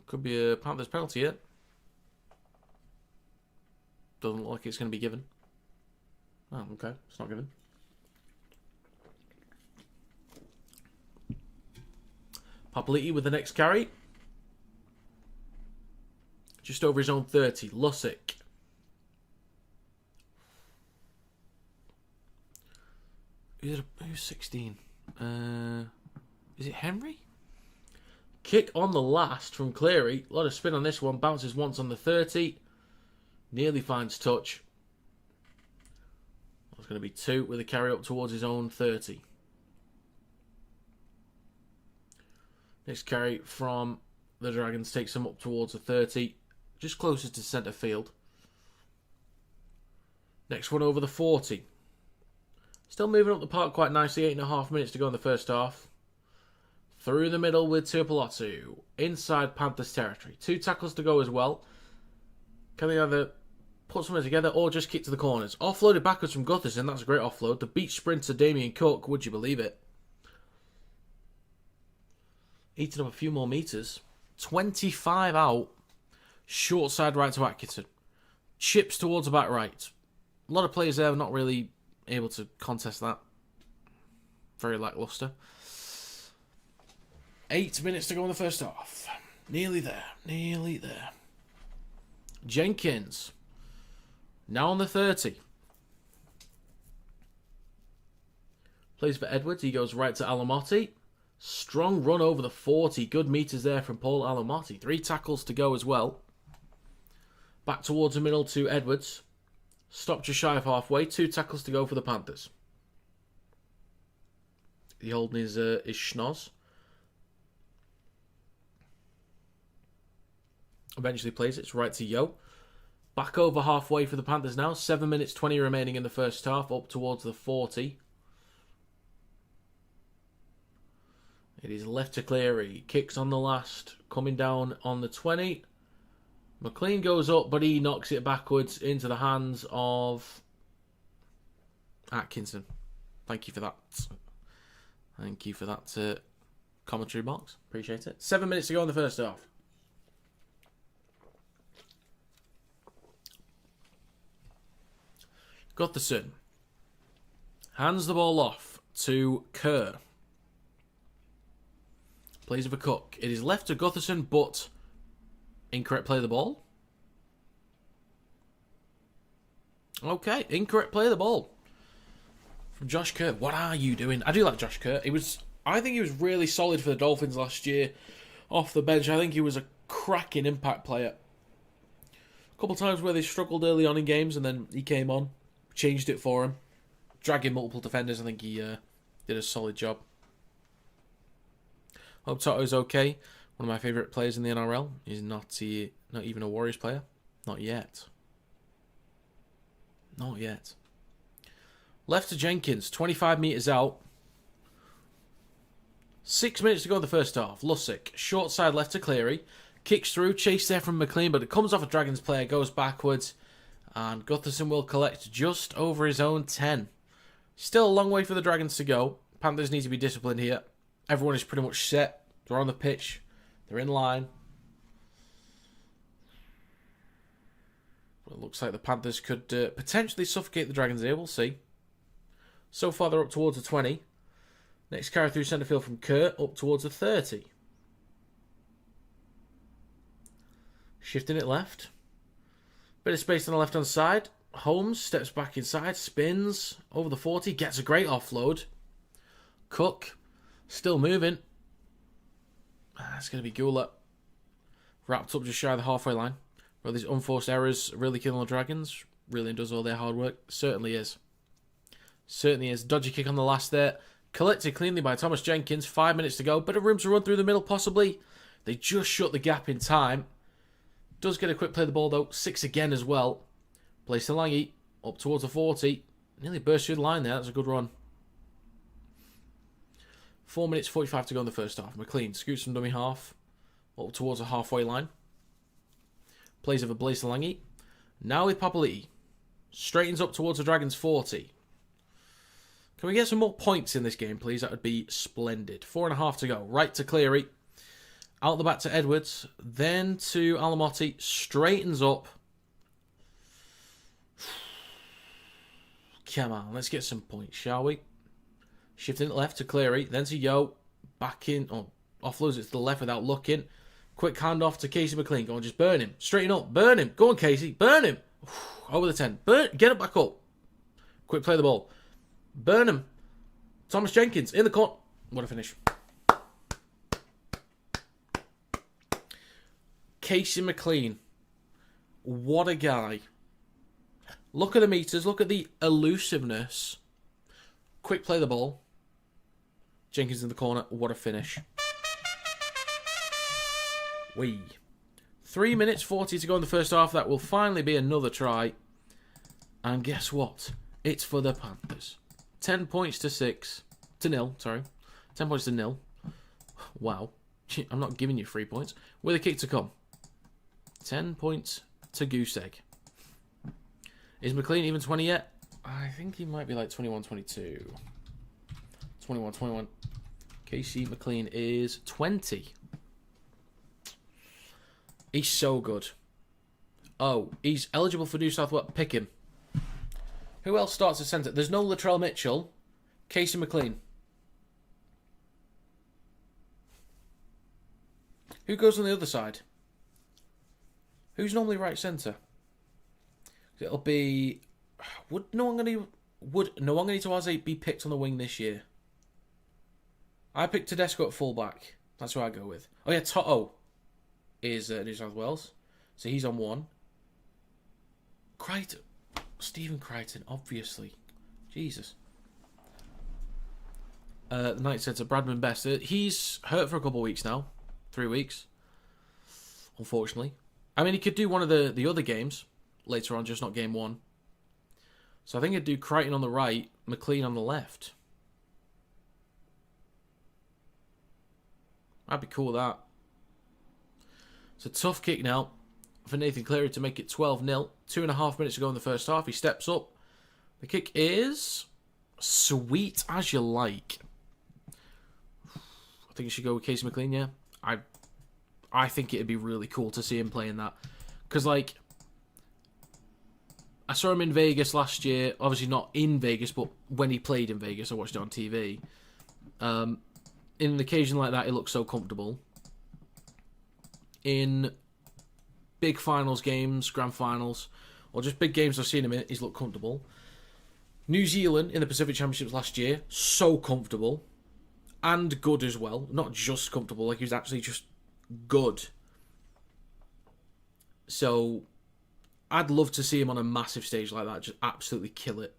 Could be a Panthers penalty yet. Doesn't look like it's going to be given. Oh, okay. It's not given. Papali'i with the next carry. just over his own 30. Lussick. Who's 16? Is it Henry? Kick on the last from Cleary. A lot of spin on this one. Bounces once on the 30. Nearly finds touch. That's going to be 2 with a carry up towards his own 30. Next carry from the Dragons takes him up towards the 30. Just closer to centre field. Next one over the 40. Still moving up the park quite nicely. 8.5 minutes to go in the first half. Through the middle with Tuipulotu. Inside Panthers territory. 2 tackles to go as well. Can they either put something together or just kick to the corners? Offloaded backwards from Gutherson. That's a great offload. The beach sprinter Damien Cook. Would you believe it? Eating up a few more metres. 25 out. Short side right to Atkinson. Chips towards the back right. A lot of players there are not really able to contest that. Very lacklustre. 8 minutes to go in the first half. Nearly there. Nearly there. Jenkins. Now on the 30. Plays for Edwards. He goes right to Alamotti. Strong run over the 40. Good meters there from Paul Alamotti. 3 tackles to go as well. Back towards the middle to Edwards. Stopped just shy of halfway. 2 tackles to go for the Panthers. He holding his schnoz. Eventually plays it right to Yo. Back over halfway for the Panthers now. 7 minutes 20 remaining in the first half. Up towards the 40. It is left to Cleary. Kicks on the last. Coming down on the 20. McLean goes up, but he knocks it backwards into the hands of Atkinson. Thank you for that. Thank you for that commentary box. Appreciate it. 7 minutes to go in the first half. Gutherson hands the ball off to Kerr. Plays with a Cook. It is left to Gutherson, but incorrect play of the ball. Okay, incorrect play of the ball from Josh Kerr. What are you doing? I do like Josh Kerr. I think he was really solid for the Dolphins last year off the bench. I think he was a cracking impact player. A couple of times where they struggled early on in games, and then he came on, changed it for him, dragging multiple defenders. I think he did a solid job. Hope Toto's okay. One of my favourite players in the NRL. He's not even a Warriors player. Not yet. Not yet. Left to Jenkins. 25 metres out. 6 minutes to go in the first half. Lussick. Short side left to Cleary. Kicks through. Chase there from McLean, but it comes off a Dragons player. Goes backwards. And Gutherson will collect just over his own 10. Still a long way for the Dragons to go. Panthers need to be disciplined here. Everyone is pretty much set. They're on the pitch. They're in line. Well, it looks like the Panthers could potentially suffocate the Dragons here. We'll see. So far, they're up towards the 20. Next carry through centre field from Kerr, up towards the 30. Shifting it left. Bit of space on the left-hand side. Holmes steps back inside, spins over the 40, gets a great offload. Cook, still moving. It's going to be Gula. Wrapped up just shy of the halfway line. Well, these unforced errors really killing the Dragons. Really does all their hard work. Certainly is. Certainly is. Dodgy kick on the last there. Collected cleanly by Thomas Jenkins. 5 minutes to go. Bit of room to run through the middle, possibly. They just shut the gap in time. Does get a quick play of the ball, though. 6 again as well. Plays to Langy. Up towards the 40. Nearly burst through the line there. That's a good run. 4 minutes 45 to go in the first half. McLean scoots from dummy half. Up towards the halfway line. Plays over Blaise Langy. Now with Papali'i. Straightens up towards the Dragons 40. Can we get some more points in this game, please? That would be splendid. 4.5 to go. Right to Cleary. Out the back to Edwards. Then to Alamotti. Straightens up. Come on, let's get some points, shall we? Shifting it left to Cleary. Then to Yo. Back in. Oh, offloads it to the left without looking. Quick handoff to Casey McLean. Go on, just burn him. Straighten up. Burn him. Go on, Casey. Burn him. Over the 10. Get it back up. Quick play the ball. Burn him. Thomas Jenkins in the corner. What a finish. Casey McLean. What a guy. Look at the meters. Look at the elusiveness. Quick play the ball. Jenkins in the corner. What a finish. 3 minutes 40 to go in the first half. That will finally be another try. And guess what? It's for the Panthers. 10 points to 6. To nil, sorry. 10 points to nil. Wow. I'm not giving you 3 points. With a kick to come. 10 points to goose egg. Is McLean even 20 yet? I think he might be like 21, 22. 21, 21. Casey McLean is 20. He's so good. Oh, he's eligible for New South Wales. Pick him. Who else starts at centre? There's no Latrell Mitchell. Casey McLean. Who goes on the other side? Who's normally right centre? It'll be... Would Nwangani Tawaze be picked on the wing this year? I picked Tedesco at fullback. That's who I go with. Oh yeah, Toto is New South Wales. So he's on one. Crichton. Stephen Crichton, obviously. Jesus. The Knights said to Bradman Best. He's hurt for a couple of weeks now. 3 weeks. Unfortunately. I mean, he could do one of the other games later on, just not game one. So I think I'd do Crichton on the right, McLean on the left. I'd be cool with that. It's a tough kick now for Nathan Cleary to make it 12-0. 2.5 minutes to go in the first half. He steps up. The kick is sweet as you like. I think you should go with Casey McLean, yeah. I think it'd be really cool to see him playing that. Because, like, I saw him in Vegas last year. Obviously not in Vegas, but when he played in Vegas, I watched it on TV. In an occasion like that, he looks so comfortable. In big finals games, grand finals, or just big games I've seen him in, he's looked comfortable. New Zealand in the Pacific Championships last year, so comfortable. And good as well. Not just comfortable, like he was actually just good. So, I'd love to see him on a massive stage like that, just absolutely kill it.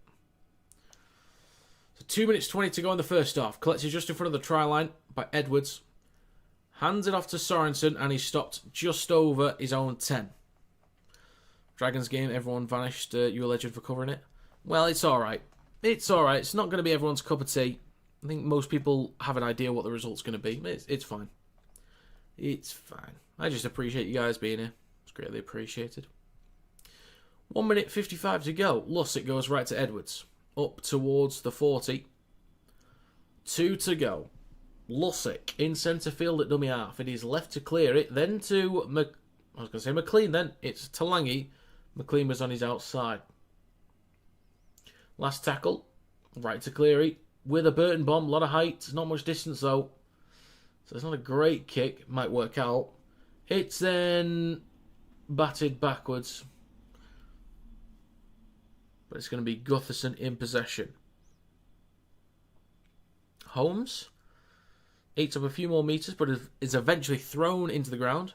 So 2 minutes 20 to go in the first half. Collected just in front of the try line by Edwards. Hands it off to Sorensen, and he's stopped just over his own 10. Dragons game, everyone vanished. You a legend for covering it. Well, it's alright. It's alright. It's not going to be everyone's cup of tea. I think most people have an idea what the result's going to be. It's fine. It's fine. I just appreciate you guys being here. It's greatly appreciated. 1 minute 55 to go. Lussick goes right to Edwards. Up towards the 40. 2 to go. Lussick in centre field at dummy half. It is left to clear it. Then to... I was going to say McLean then. It's Talangi. McLean was on his outside. Last tackle. Right to Cleary. With a Burton bomb. A lot of height. Not much distance though. So it's not a great kick. Might work out. It's then batted backwards. But it's going to be Gutherson in possession. Holmes eats up a few more metres, but is eventually thrown into the ground.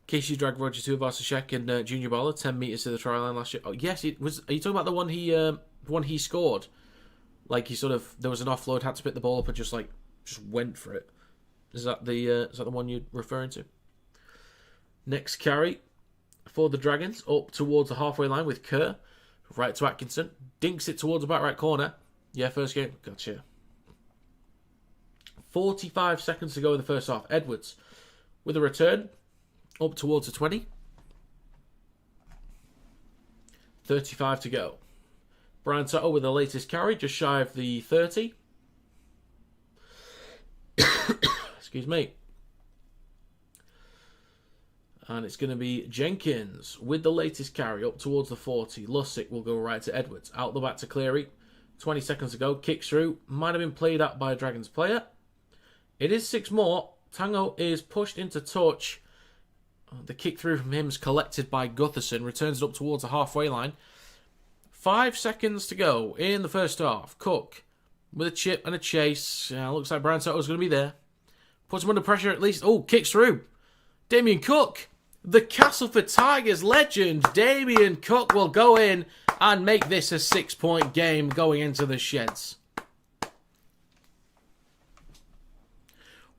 Casey dragged Roger Tuivasa-Sheck and Junior Bowler 10 metres to the try line last year. Oh yes, it was. Are you talking about the one he scored? Like he sort of, there was an offload, had to pick the ball up and just went for it. Is that the one you're referring to? Next carry for the Dragons, up towards the halfway line with Kerr. Right to Atkinson. Dinks it towards the back right corner. Yeah, first game. Gotcha. 45 seconds to go in the first half. Edwards with a return. Up towards the 20. 35 to go. Brian Toto with the latest carry. Just shy of the 30. Excuse me. And it's going to be Jenkins with the latest carry up towards the 40. Lussick will go right to Edwards. Out the back to Cleary. 20 seconds to go. Kicks through. Might have been played at by a Dragons player. It is 6 more. Tango is pushed into touch. The kick through from him is collected by Gutherson. Returns it up towards the halfway line. 5 seconds to go in the first half. Cook with a chip and a chase. Looks like Brian Soto's going to be there. Puts him under pressure at least. Oh, kicks through. Damien Cook. The Castleford Tigers legend, Damien Cook, will go in and make this a 6-point game going into the sheds.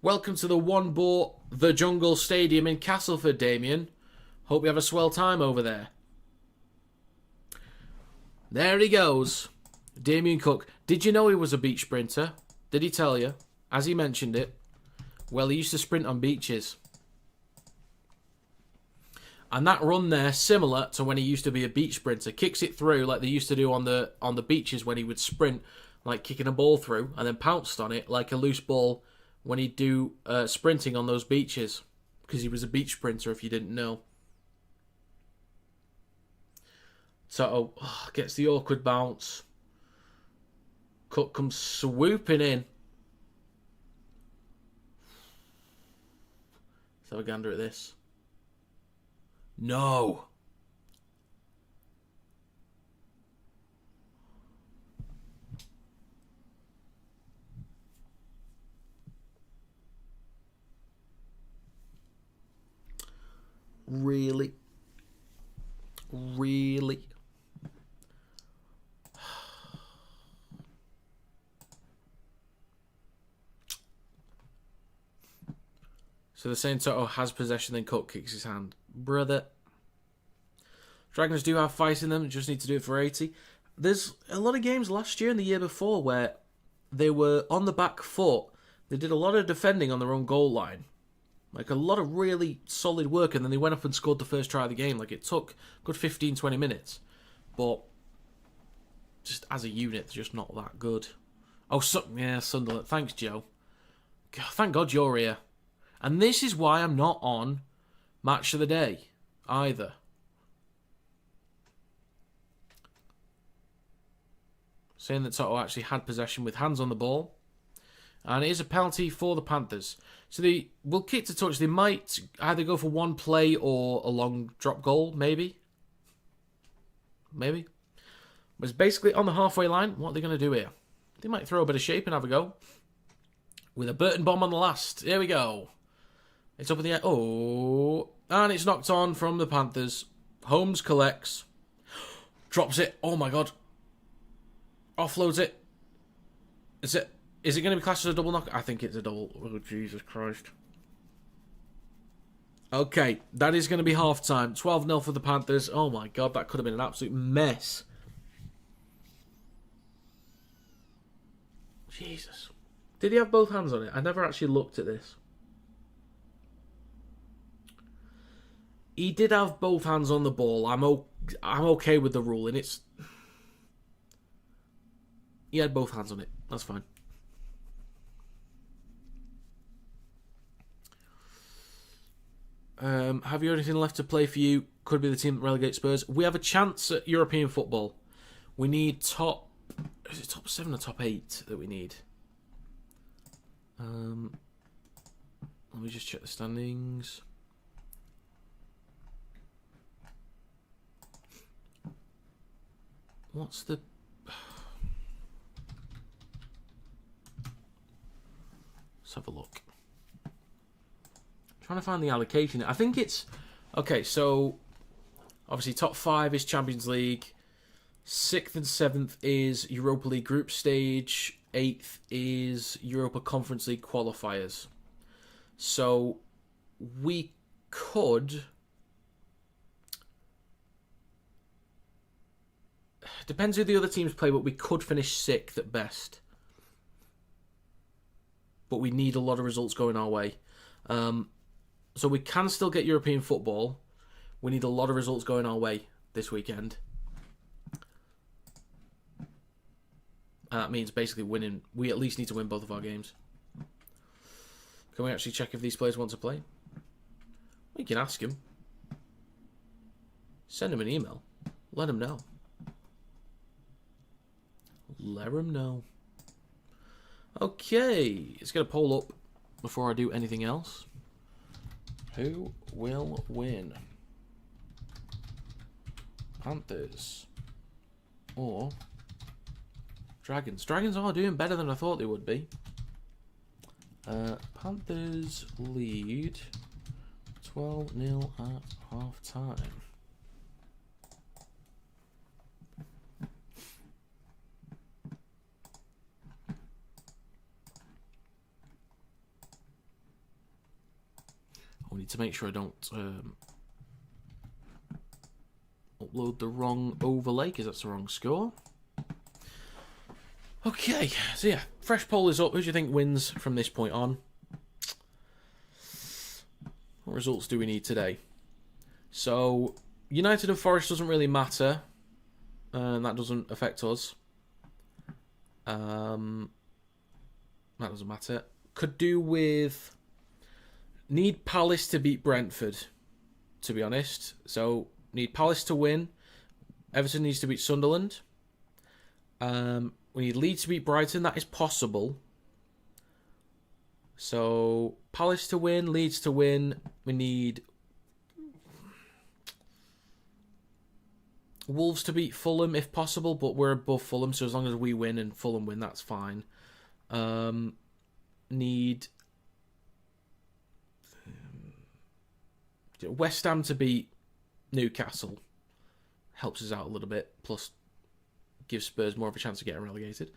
Welcome to the One Bore the Jungle Stadium in Castleford, Damien. Hope you have a swell time over there. There he goes. Damien Cook. Did you know he was a beach sprinter? Did he tell you? As he mentioned it. Well, he used to sprint on beaches. And that run there, similar to when he used to be a beach sprinter, kicks it through like they used to do on the beaches when he would sprint, like kicking a ball through, and then pounced on it like a loose ball when he'd do sprinting on those beaches, because he was a beach sprinter, if you didn't know. So, gets the awkward bounce. Cook comes swooping in. Let's have a gander at this. No. Really? Really? So the saying Toto has possession, then Cook kicks his hand. Brother. Dragons do have fight in them, just need to do it for 80. There's a lot of games last year and the year before where they were on the back foot. They did a lot of defending on their own goal line. Like a lot of really solid work, and then they went up and scored the first try of the game. Like it took a good 15-20 minutes. But just as a unit, they're just not that good. Oh, Sunderland. Thanks, Joe. God, thank God you're here. And this is why I'm not on Match of the Day either. Saying that Toto actually had possession with hands on the ball. And it is a penalty for the Panthers. So they will kick to touch. They might either go for one play or a long drop goal, maybe. Maybe. But it's basically on the halfway line. What are they going to do here? They might throw a bit of shape and have a go. With a Burton bomb on the last. Here we go. It's up in the air. Oh. And it's knocked on from the Panthers. Holmes collects. Drops it. Oh my God. Offloads it. Is it going to be classed as a double knock? I think it's a double. Oh, Jesus Christ. Okay, that is going to be half-time. 12-0 for the Panthers. Oh my God, that could have been an absolute mess. Jesus. Did he have both hands on it? I never actually looked at this. He did have both hands on the ball. I'm okay with the ruling. He had both hands on it. That's fine. Have you anything left to play for you? Could be the team that relegates Spurs. We have a chance at European football. We need top 7 or top 8 that we need? Let me just check the standings. What's the... Let's have a look. Trying to find the allocation. I think it's... Okay, so... Obviously, top 5 is Champions League. 6th and 7th is Europa League group stage. 8th is Europa Conference League qualifiers. So, we could... Depends who the other teams play, but we could finish 6th at best. But we need a lot of results going our way. So we can still get European football. We need a lot of results going our way this weekend. That means basically winning. We at least need to win both of our games. Can we actually check if these players want to play? We can ask him. Send him an email. Let him know. Let him know. Okay, let's get a poll up. before I do anything else. Who will win? Panthers or Dragons? Dragons are doing better than I thought they would be. Panthers lead 12-0 at half time. I need to make sure I don't upload the wrong overlay because that's the wrong score. Okay, so yeah, fresh poll is up. Who do you think wins from this point on? What results do we need today? So, United and Forest doesn't really matter, and that doesn't affect us. That doesn't matter. Could do with... Need Palace to beat Brentford, to be honest. So, need Palace to win. Everton needs to beat Sunderland. We need Leeds to beat Brighton. That is possible. So, Palace to win, Leeds to win. We need Wolves to beat Fulham if possible, but we're above Fulham, so as long as we win and Fulham win, that's fine. Need West Ham to beat Newcastle. Helps us out a little bit, plus gives Spurs more of a chance of getting relegated.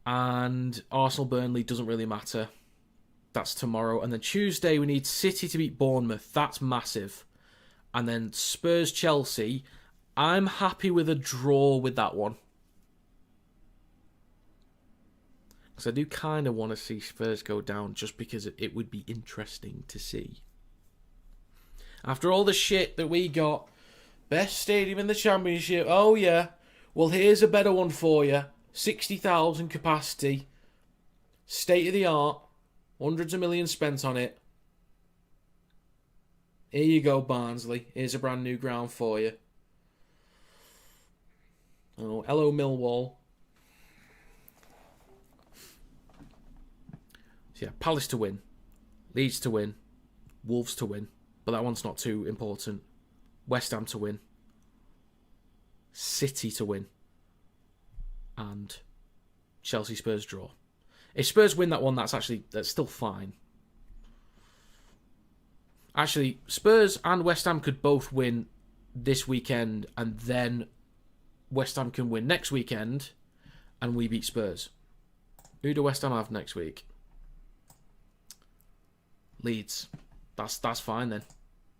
And Arsenal-Burnley doesn't really matter. That's tomorrow. And then Tuesday, we need City to beat Bournemouth. That's massive. And then Spurs-Chelsea. I'm happy with a draw with that one. Because I do kind of want to see Spurs go down just because it would be interesting to see. After all the shit that we got, best stadium in the Championship, oh yeah, well here's a better one for you. 60,000 capacity, state of the art, hundreds of millions spent on it. Here you go, Barnsley. Here's a brand new ground for you. Oh, hello, Millwall. So yeah, Palace to win, Leeds to win, Wolves to win, but that one's not too important. West Ham to win, City to win, and Chelsea Spurs draw. If Spurs win that one, that's still fine. Actually, Spurs and West Ham could both win this weekend, and then West Ham can win next weekend, and we beat Spurs. Who do West Ham have next week? Leeds. That's fine then.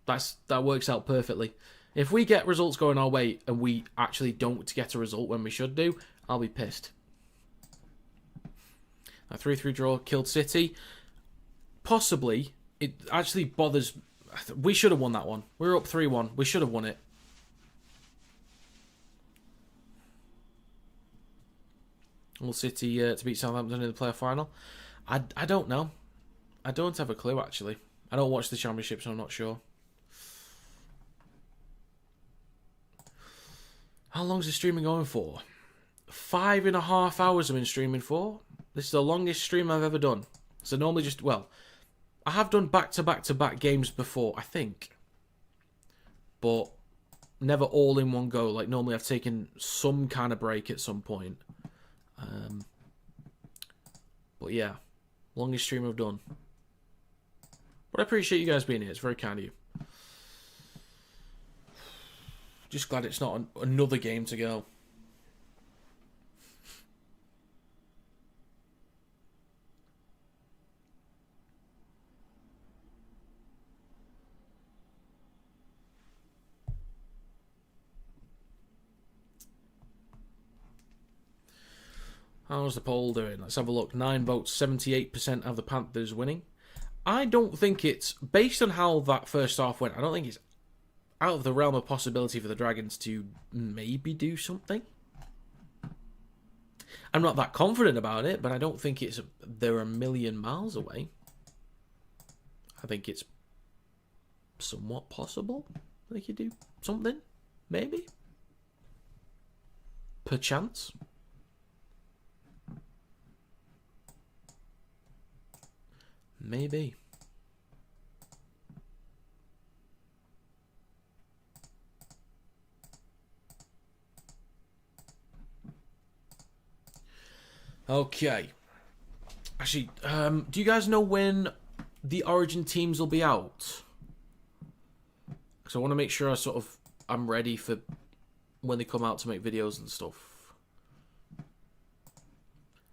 That works out perfectly. If we get results going our way and we actually don't get a result when we should do, I'll be pissed. A 3-3 draw killed City. Possibly, it actually bothers... We should have won that one. We were up 3-1. We should have won it. Will City to beat Southampton in the playoff final? I don't know. I don't have a clue, actually. I don't watch the Championship, so I'm not sure. How long's the streaming going for? 5.5 hours I've been streaming for. This is the longest stream I've ever done. So normally just, well, I have done back-to-back-to-back games before, I think. But never all in one go. Like, normally I've taken some kind of break at some point. But yeah, longest stream I've done. But I appreciate you guys being here. It's very kind of you. Just glad it's not another game to go. How's the poll doing? Let's have a look. 9 votes, 78% of the Panthers winning. I don't think it's, based on how that first half went, I don't think it's out of the realm of possibility for the Dragons to maybe do something. I'm not that confident about it, but I don't think they're a million miles away. I think it's somewhat possible they could do something, maybe. Perchance. Maybe. Okay. Actually, do you guys know when the Origin teams will be out? Because I want to make sure I'm ready for when they come out to make videos and stuff.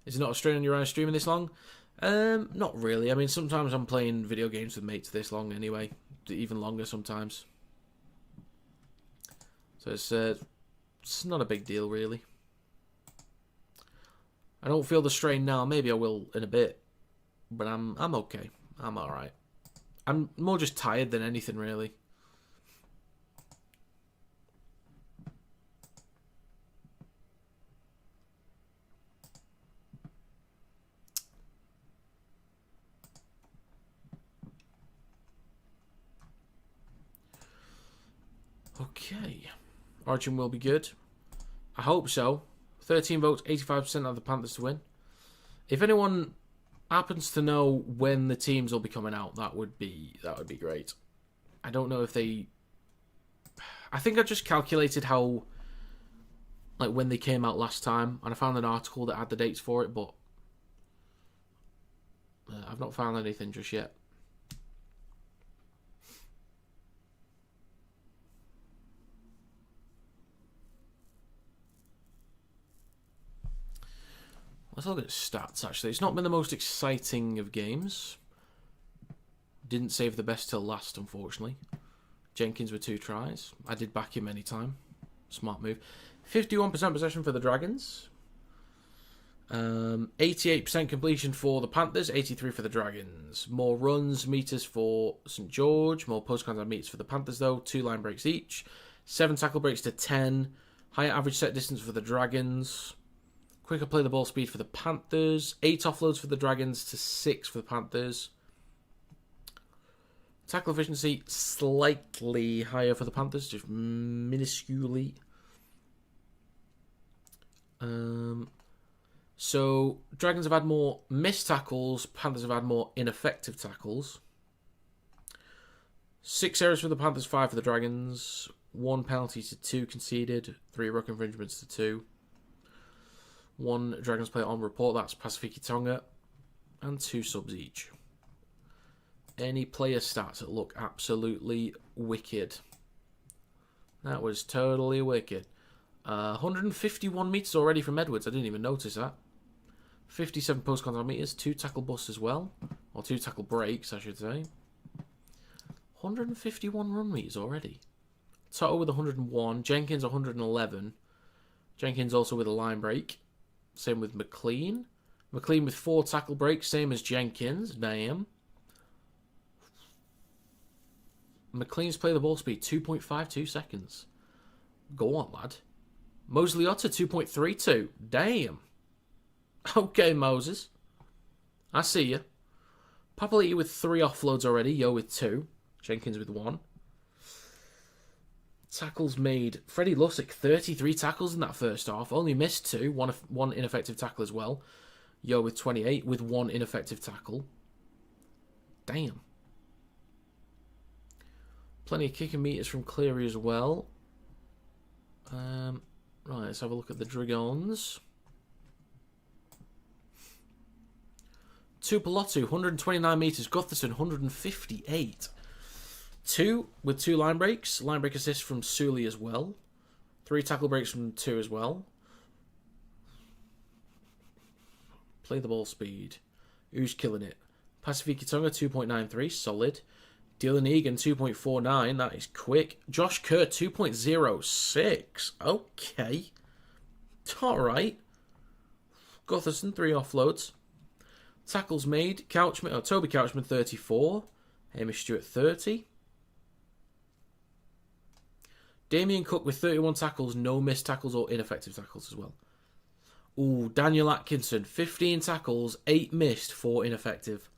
Is it not a strain on your eyes streaming this long? Not really. I mean, sometimes I'm playing video games with mates this long anyway. Even longer sometimes. So it's not a big deal, really. I don't feel the strain now. Maybe I will in a bit. But I'm okay. I'm alright. I'm more just tired than anything, really. Okay. Origin will be good. I hope so. 13 votes, 85% of the Panthers to win. If anyone happens to know when the teams will be coming out, that would be great. I don't know if they... I think I just calculated how... like when they came out last time, and I found an article that had the dates for it, but... I've not found anything just yet. Let's look at stats, actually. It's not been the most exciting of games. Didn't save the best till last, unfortunately. Jenkins with 2 tries. I did back him anytime. Smart move. 51% possession for the Dragons. 88% completion for the Panthers. 83% for the Dragons. More runs, meters for St. George. More post-contact meters for the Panthers, though. 2 line breaks each. 7 tackle breaks to 10. Higher average set distance for the Dragons. Quicker play the ball speed for the Panthers. 8 offloads for the Dragons to 6 for the Panthers. Tackle efficiency slightly higher for the Panthers, just minusculely. So Dragons have had more missed tackles. Panthers have had more ineffective tackles. 6 errors for the Panthers, 5 for the Dragons. 1 penalty to 2 conceded. 3 ruck infringements to 2. 1 Dragons player on report, that's Pasifiki Tonga, and 2 subs each. Any player stats that look absolutely wicked. That was totally wicked. 151 metres already from Edwards, I didn't even notice that. 57 post-contact metres, 2 tackle busts as well, or 2 tackle breaks, I should say. 151 run metres already. Toto with 101, Jenkins 111. Jenkins also with a line break. Same with McLean. McLean with 4 tackle breaks, same as Jenkins. Damn. McLean's play the ball speed, 2.52 seconds. Go on, lad. Mosley Otter, 2.32. Damn. Okay, Moses. I see you. Papali'i with 3 offloads already. Yo with 2. Jenkins with 1. Tackles made. Freddie Lussick, 33 tackles in that first half. Only missed 2. One ineffective tackle as well. Yo with 28 with 1 ineffective tackle. Damn. Plenty of kicking meters from Cleary as well. Right, let's have a look at the Dragons. Tupelotu, 129 metres. Gutherson, 158. 2 with 2 line breaks. Line break assist from Sully as well. 3 tackle breaks from 2 as well. Play the ball speed. Who's killing it? Pasifiki Tonga, 2.93. Solid. Dylan Egan, 2.49. That is quick. Josh Kerr, 2.06. Okay. Alright. Gutherson, 3 offloads. Tackles made. Toby Couchman, 34. Hamish Stewart, 30. Damien Cook with 31 tackles, no missed tackles or ineffective tackles as well. Ooh, Daniel Atkinson, 15 tackles, 8 missed, 4 ineffective.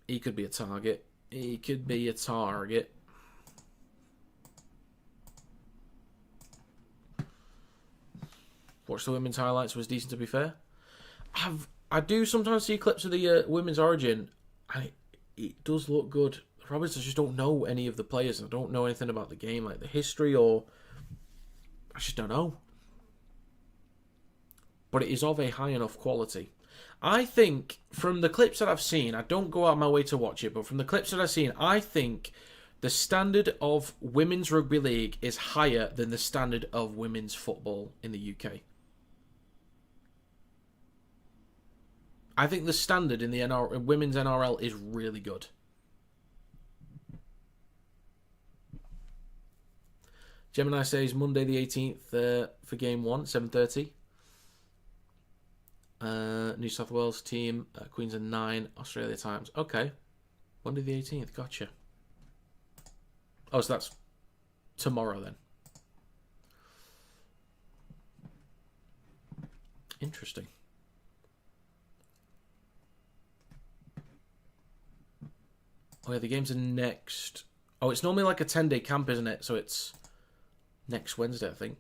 He could be a target. He could be a target. Watch the women's highlights, was decent to be fair. I do sometimes see clips of the Women's Origin, and it does look good. The problem is I just don't know any of the players. I don't know anything about the game, like the history, or I just don't know. But it is of a high enough quality. I think, from the clips that I've seen, I don't go out of my way to watch it, but from the clips that I've seen, I think the standard of women's rugby league is higher than the standard of women's football in the UK. I think the standard in the women's NRL is really good. Gemini says Monday the 18th for game 1, 7:30. New South Wales team, Queensland 9, Australia Times. Okay. Monday the 18th, gotcha. Oh, so that's tomorrow then. Interesting. Oh yeah, the games are next. Oh, it's normally like a 10-day camp, isn't it? So it's next Wednesday, I think.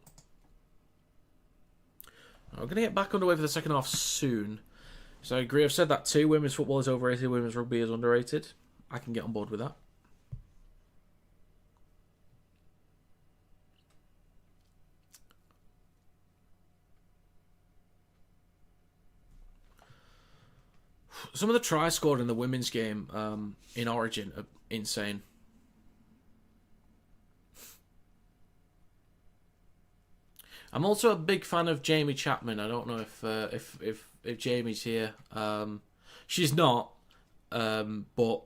We're going to get back underway for the second half soon. So I agree. I've said that too. Women's football is overrated. Women's rugby is underrated. I can get on board with that. Some of the tries scored in the women's game in Origin are insane. I'm also a big fan of Jamie Chapman. I don't know if Jamie's here. She's not. But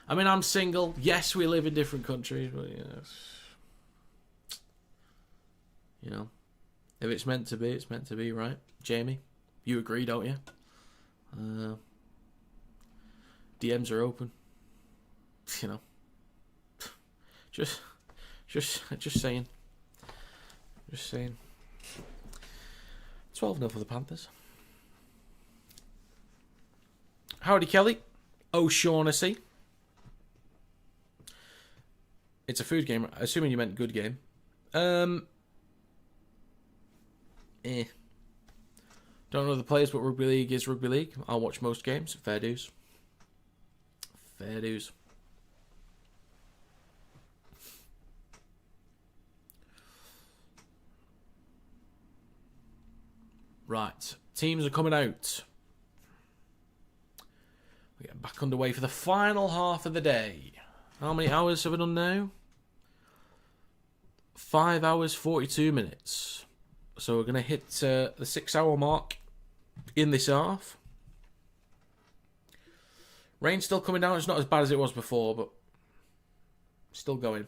I mean, I'm single. Yes, we live in different countries, but you know, if it's meant to be, it's meant to be, right? Jamie, you agree, don't you? DMs are open. You know, just saying. Just saying. 12-0 for the Panthers. Howdy, Kelly. O'Shaughnessy. It's a food game. Assuming you meant good game. Don't know the players, but Rugby League is Rugby League. I'll watch most games. Fair dues. Fair dues. Right. Teams are coming out. We get back underway for the final half of the day. How many hours have we done now? 5 hours, 42 minutes. So we're going to hit the 6 hour mark in this half. Rain's still coming down. It's not as bad as it was before, but still going.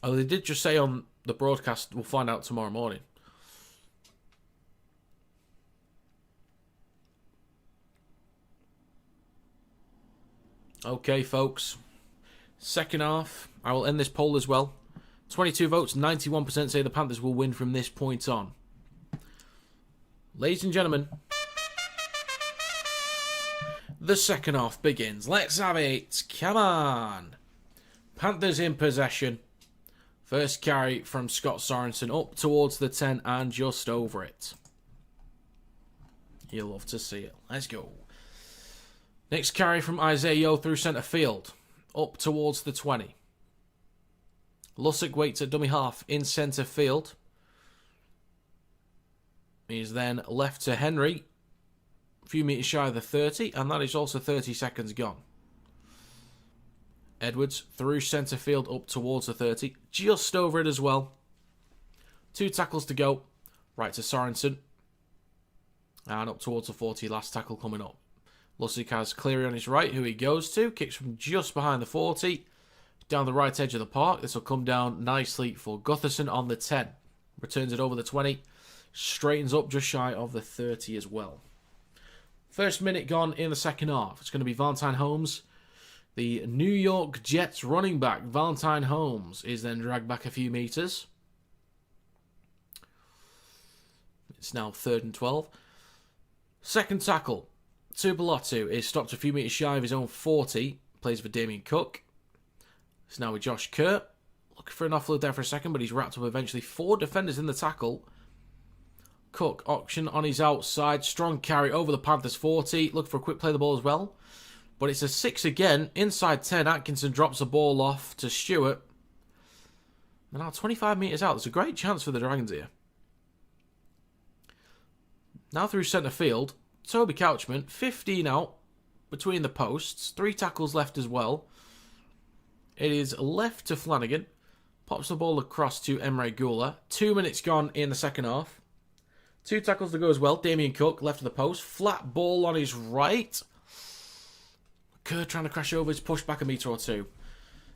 Oh, they did just say on the broadcast, we'll find out tomorrow morning. Okay, folks. Second half. I will end this poll as well. 22 votes, 91% say the Panthers will win from this point on. Ladies and gentlemen, the second half begins. Let's have it. Come on. Panthers in possession. First carry from Scott Sorensen up towards the 10 and just over it. You'll love to see it. Let's go. Next carry from Isaiah Yeo through centre field. Up towards the 20. Lussick waits at dummy half in centre field. He's then left to Henry. A few metres shy of the 30, and that is also 30 seconds gone. Edwards through centre field up towards the 30. Just over it as well. 2 tackles to go. Right to Sorensen. And up towards the 40. Last tackle coming up. Lussick has Cleary on his right, who he goes to. Kicks from just behind the 40. Down the right edge of the park. This will come down nicely for Gutherson on the 10. Returns it over the 20. Straightens up just shy of the 30 as well. First minute gone in the second half. It's going to be Valentine Holmes. The New York Jets running back, Valentine Holmes, is then dragged back a few metres. It's now 3rd and 12. Second tackle. Tupelotu is stopped a few metres shy of his own 40. Plays for Damien Cook. It's now with Josh Kerr. Looking for an offload there for a second, but he's wrapped up eventually. 4 defenders in the tackle. Cook, auction on his outside. Strong carry over the Panthers 40. Looking for a quick play of the ball as well. But it's a 6 again. Inside 10, Atkinson drops the ball off to Stewart. And now 25 metres out. There's a great chance for the Dragons here. Now through centre field. Toby Couchman, 15 out between the posts. 3 tackles left as well. It is left to Flanagan. Pops the ball across to Emre Gula. 2 minutes gone in the second half. 2 tackles to go as well. Damien Cook, left of the post. Flat ball on his right. Kerr trying to crash over. He's pushed back a metre or 2.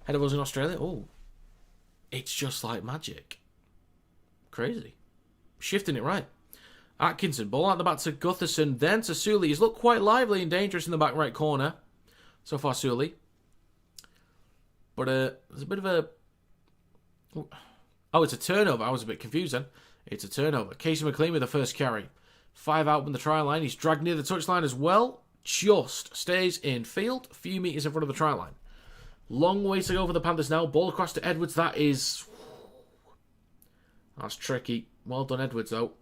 Header was in Australia. Oh, it's just like magic. Crazy. Shifting it right. Atkinson, ball out the back to Gutherson, then to Sully. He's looked quite lively and dangerous in the back right corner. So far, Sully. But there's a bit of a... Oh, it's a turnover. I was a bit confused then. It's a turnover. Casey McLean with the first carry. 5 out from the try line. He's dragged near the touchline as well. Just stays in field. A few metres in front of the try line. Long way to go for the Panthers now. Ball across to Edwards. That's tricky. Well done, Edwards, though.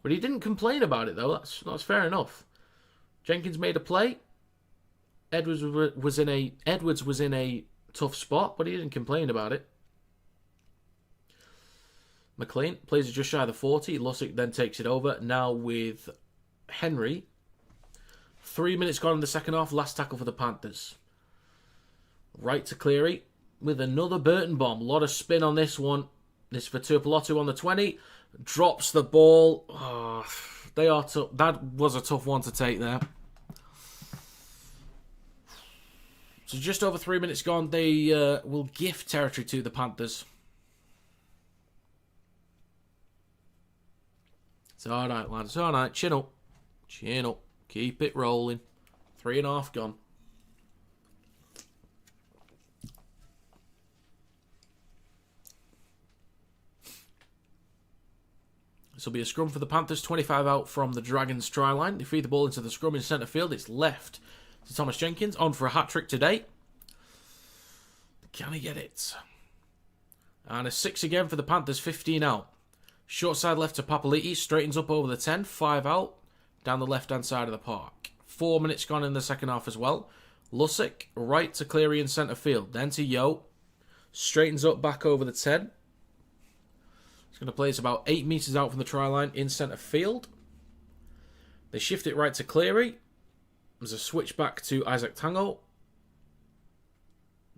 But he didn't complain about it, though. That's fair enough. Jenkins made a play. Edwards was in a tough spot, but he didn't complain about it. McLean plays it just shy of the 40. Lussick then takes it over. Now with Henry. 3 minutes gone in the second half. Last tackle for the Panthers. Right to Cleary with another Burton bomb. A lot of spin on this one. This for Tuipulotu on the 20. Drops the ball. Oh, they are tough. That was a tough one to take there. So just over 3 minutes gone. They will gift territory to the Panthers. It's alright, lads. It's alright. Chin up. Chin up. Keep it rolling. 3.5 gone. This will be a scrum for the Panthers. 25 out from the Dragons try line. They feed the ball into the scrum in centre field. It's left to Thomas Jenkins. On for a hat-trick today. Can he get it? And a 6 again for the Panthers. 15 out. Short side left to Papali'i. Straightens up over the 10. 5 out. Down the left-hand side of the park. 4 minutes gone in the second half as well. Lussick, right to Cleary in centre field. Then to Yo. Straightens up back over the 10. He's going to play it about 8 metres out from the try line in centre field. They shift it right to Cleary. There's a switch back to Isaac Tango.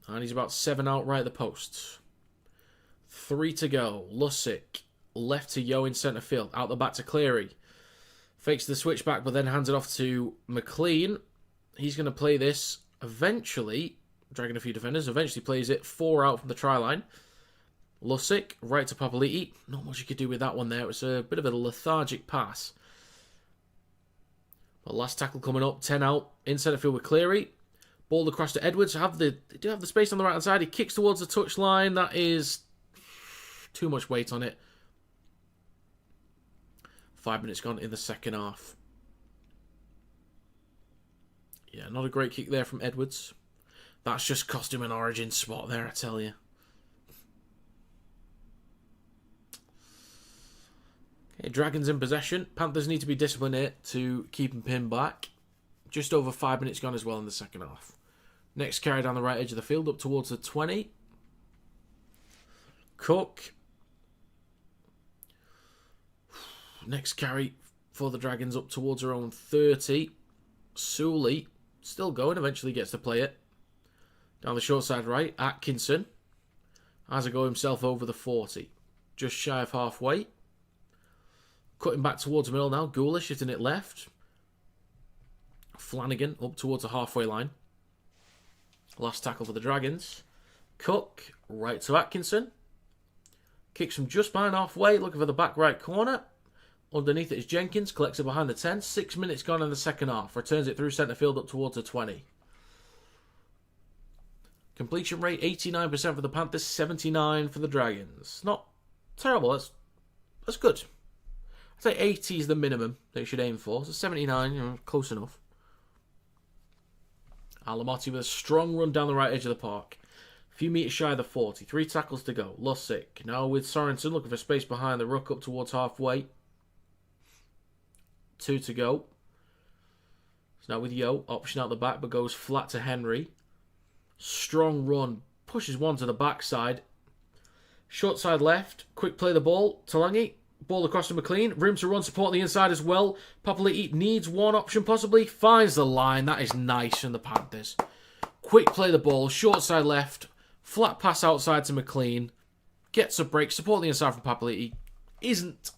And he's about 7 out right at the post. 3 to go. Lussick, left to Yo in centre field. Out the back to Cleary. Fakes the switch back, but then hands it off to McLean. He's going to play this eventually, dragging a few defenders, eventually plays it 4 out from the try line. Lussick, right to Papali'i. Not much you could do with that one there. It was a bit of a lethargic pass. But last tackle coming up, 10 out, in centre field with Cleary. Ball across to Edwards. They do have the space on the right-hand side. He kicks towards the touchline. That is too much weight on it. 5 minutes gone in the second half. Yeah, not a great kick there from Edwards. That's just cost him an origin spot there, I tell you. Okay, Dragons in possession. Panthers need to be disciplined here to keep him pinned back. Just over 5 minutes gone as well in the second half. Next carry down the right edge of the field up towards the 20. Cook. Next carry for the Dragons up towards their own 30. Sully, still going, eventually gets to play it. Down the short side right, Atkinson has a go himself over the 40. Just shy of halfway. Cutting back towards the middle now, Gula shifting it left. Flanagan up towards the halfway line. Last tackle for the Dragons. Cook, right to Atkinson. Kicks from just behind halfway, looking for the back right corner. Underneath it is Jenkins, collects it behind the 10. 6 minutes gone in the second half. Returns it through centre field up towards the 20. Completion rate 89% for the Panthers, 79% for the Dragons. Not terrible, that's good. I'd say 80 is the minimum they should aim for. So 79, close enough. Alamotti with a strong run down the right edge of the park. A few metres shy of the 40. 3 tackles to go. Lussick now with Sorensen looking for space behind the ruck up towards halfway. 2 to go. So now with Yo, option out the back but goes flat to Henry. Strong run. Pushes one to the backside. Short side left. Quick play the ball. Talangi. Ball across to McLean. Room to run. Support the inside as well. Papali'i needs one option possibly. Finds the line. That is nice from the Panthers. Quick play the ball. Short side left. Flat pass outside to McLean. Gets a break. Support the inside from Papali'i. Isn't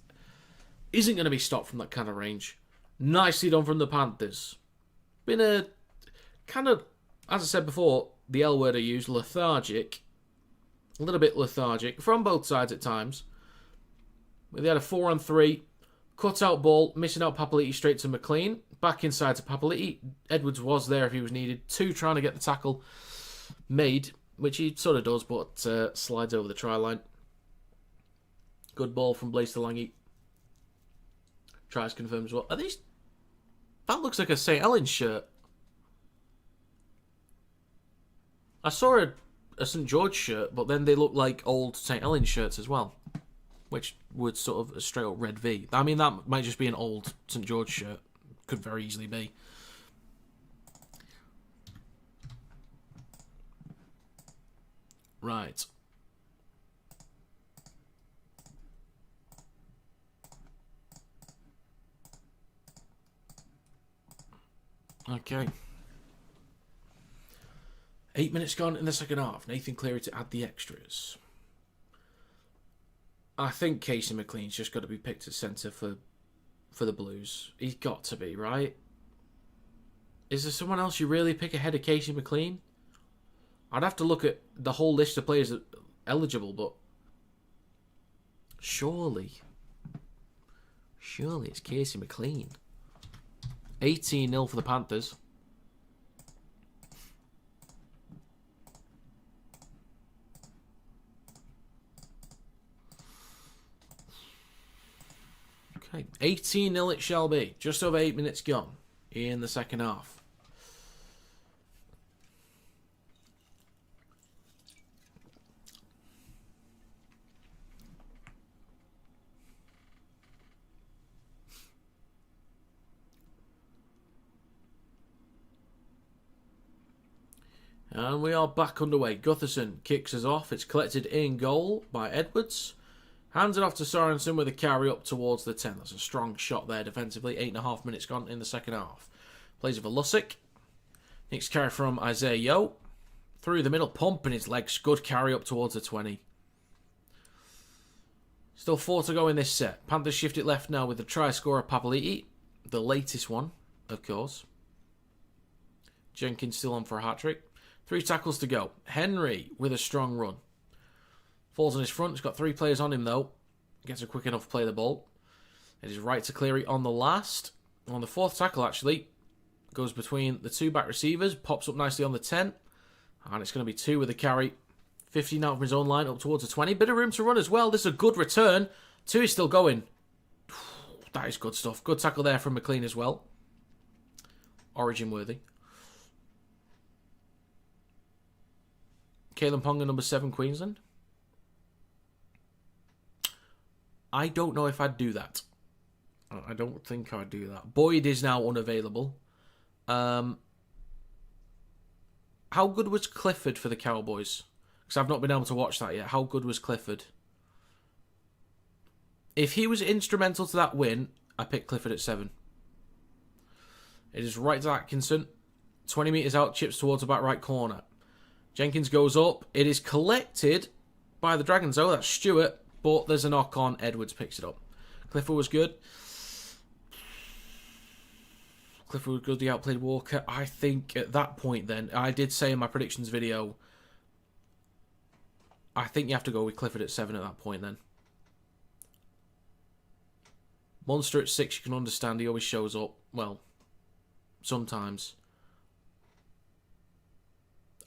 going to be stopped from that kind of range. Nicely done from the Panthers. Been a kind of, as I said before, the L word I used, lethargic. A little bit lethargic from both sides at times. But they had a 4-on-3. Cut out ball. Missing out Papali'i straight to McLean. Back inside to Papali'i. Edwards was there if he was needed. 2 trying to get the tackle made. Which he sort of does, but slides over the try line. Good ball from Blaise Talangi. Tries confirmed as well. Are these... That looks like a St. Helens shirt. I saw a St. George shirt, but then they look like old St. Helens shirts as well. Which would sort of a straight up red V. I mean, that might just be an old St. George shirt. Could very easily be. Right. Okay. 8 minutes gone in the second half. Nathan Cleary to add the extras. I think Casey McLean's just got to be picked at centre for the Blues. He's got to be, right? Is there someone else you really pick ahead of Casey McLean? I'd have to look at the whole list of players that are eligible, but surely it's Casey McLean. 18-0 for the Panthers. Okay, 18-0 it shall be. Just over 8 minutes gone in the second half. And we are back underway. Gutherson kicks us off. It's collected in goal by Edwards. Hands it off to Sorensen with a carry up towards the 10. That's a strong shot there defensively. 8.5 minutes gone in the second half. Plays with a Lussick. Next carry from Isaiah Yo. Through the middle, pumping his legs. Good carry up towards the 20. Still 4 to go in this set. Panthers shift it left now with the try scorer Papali'i. The latest one, of course. Jenkins still on for a hat-trick. 3 tackles to go. Henry with a strong run. Falls on his front. He's got 3 players on him, though. Gets a quick enough play the ball. It is right to Cleary on the last. On the 4th tackle, actually. Goes between the 2 back receivers. Pops up nicely on the 10. And it's going to be 2 with a carry. 15 out from his own line up towards the 20. Bit of room to run as well. This is a good return. 2 is still going. That is good stuff. Good tackle there from McLean as well. Origin worthy. Kalen Ponga, number 7, Queensland. I don't know if I'd do that. I don't think I'd do that. Boyd is now unavailable. How good was Clifford for the Cowboys? Because I've not been able to watch that yet. How good was Clifford? If he was instrumental to that win, I pick Clifford at 7. It is right to Atkinson. 20 metres out, chips towards the back right corner. Jenkins goes up. It is collected by the Dragons, though. That's Stewart. But there's a knock on. Edwards picks it up. Clifford was good. Clifford was good. He outplayed Walker. I think at that point then, I did say in my predictions video, I think you have to go with Clifford at 7 at that point then. Munster at 6, you can understand. He always shows up. Well, sometimes.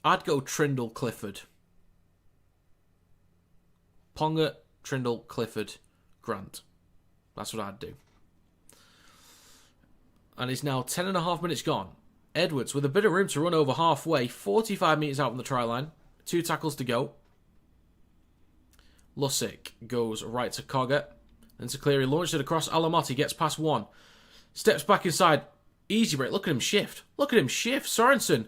I'd go Trindle, Clifford. Ponga, Trindle, Clifford, Grant. That's what I'd do. And it's now 10.5 minutes gone Edwards with a bit of room to run over halfway. 45 metres out from the try line. 2 tackles to go. Lussick goes right to Cogger. Then to Cleary. Launched it across. Alamotti gets past 1. Steps back inside. Easy break. Look at him shift. Look at him shift. Sorensen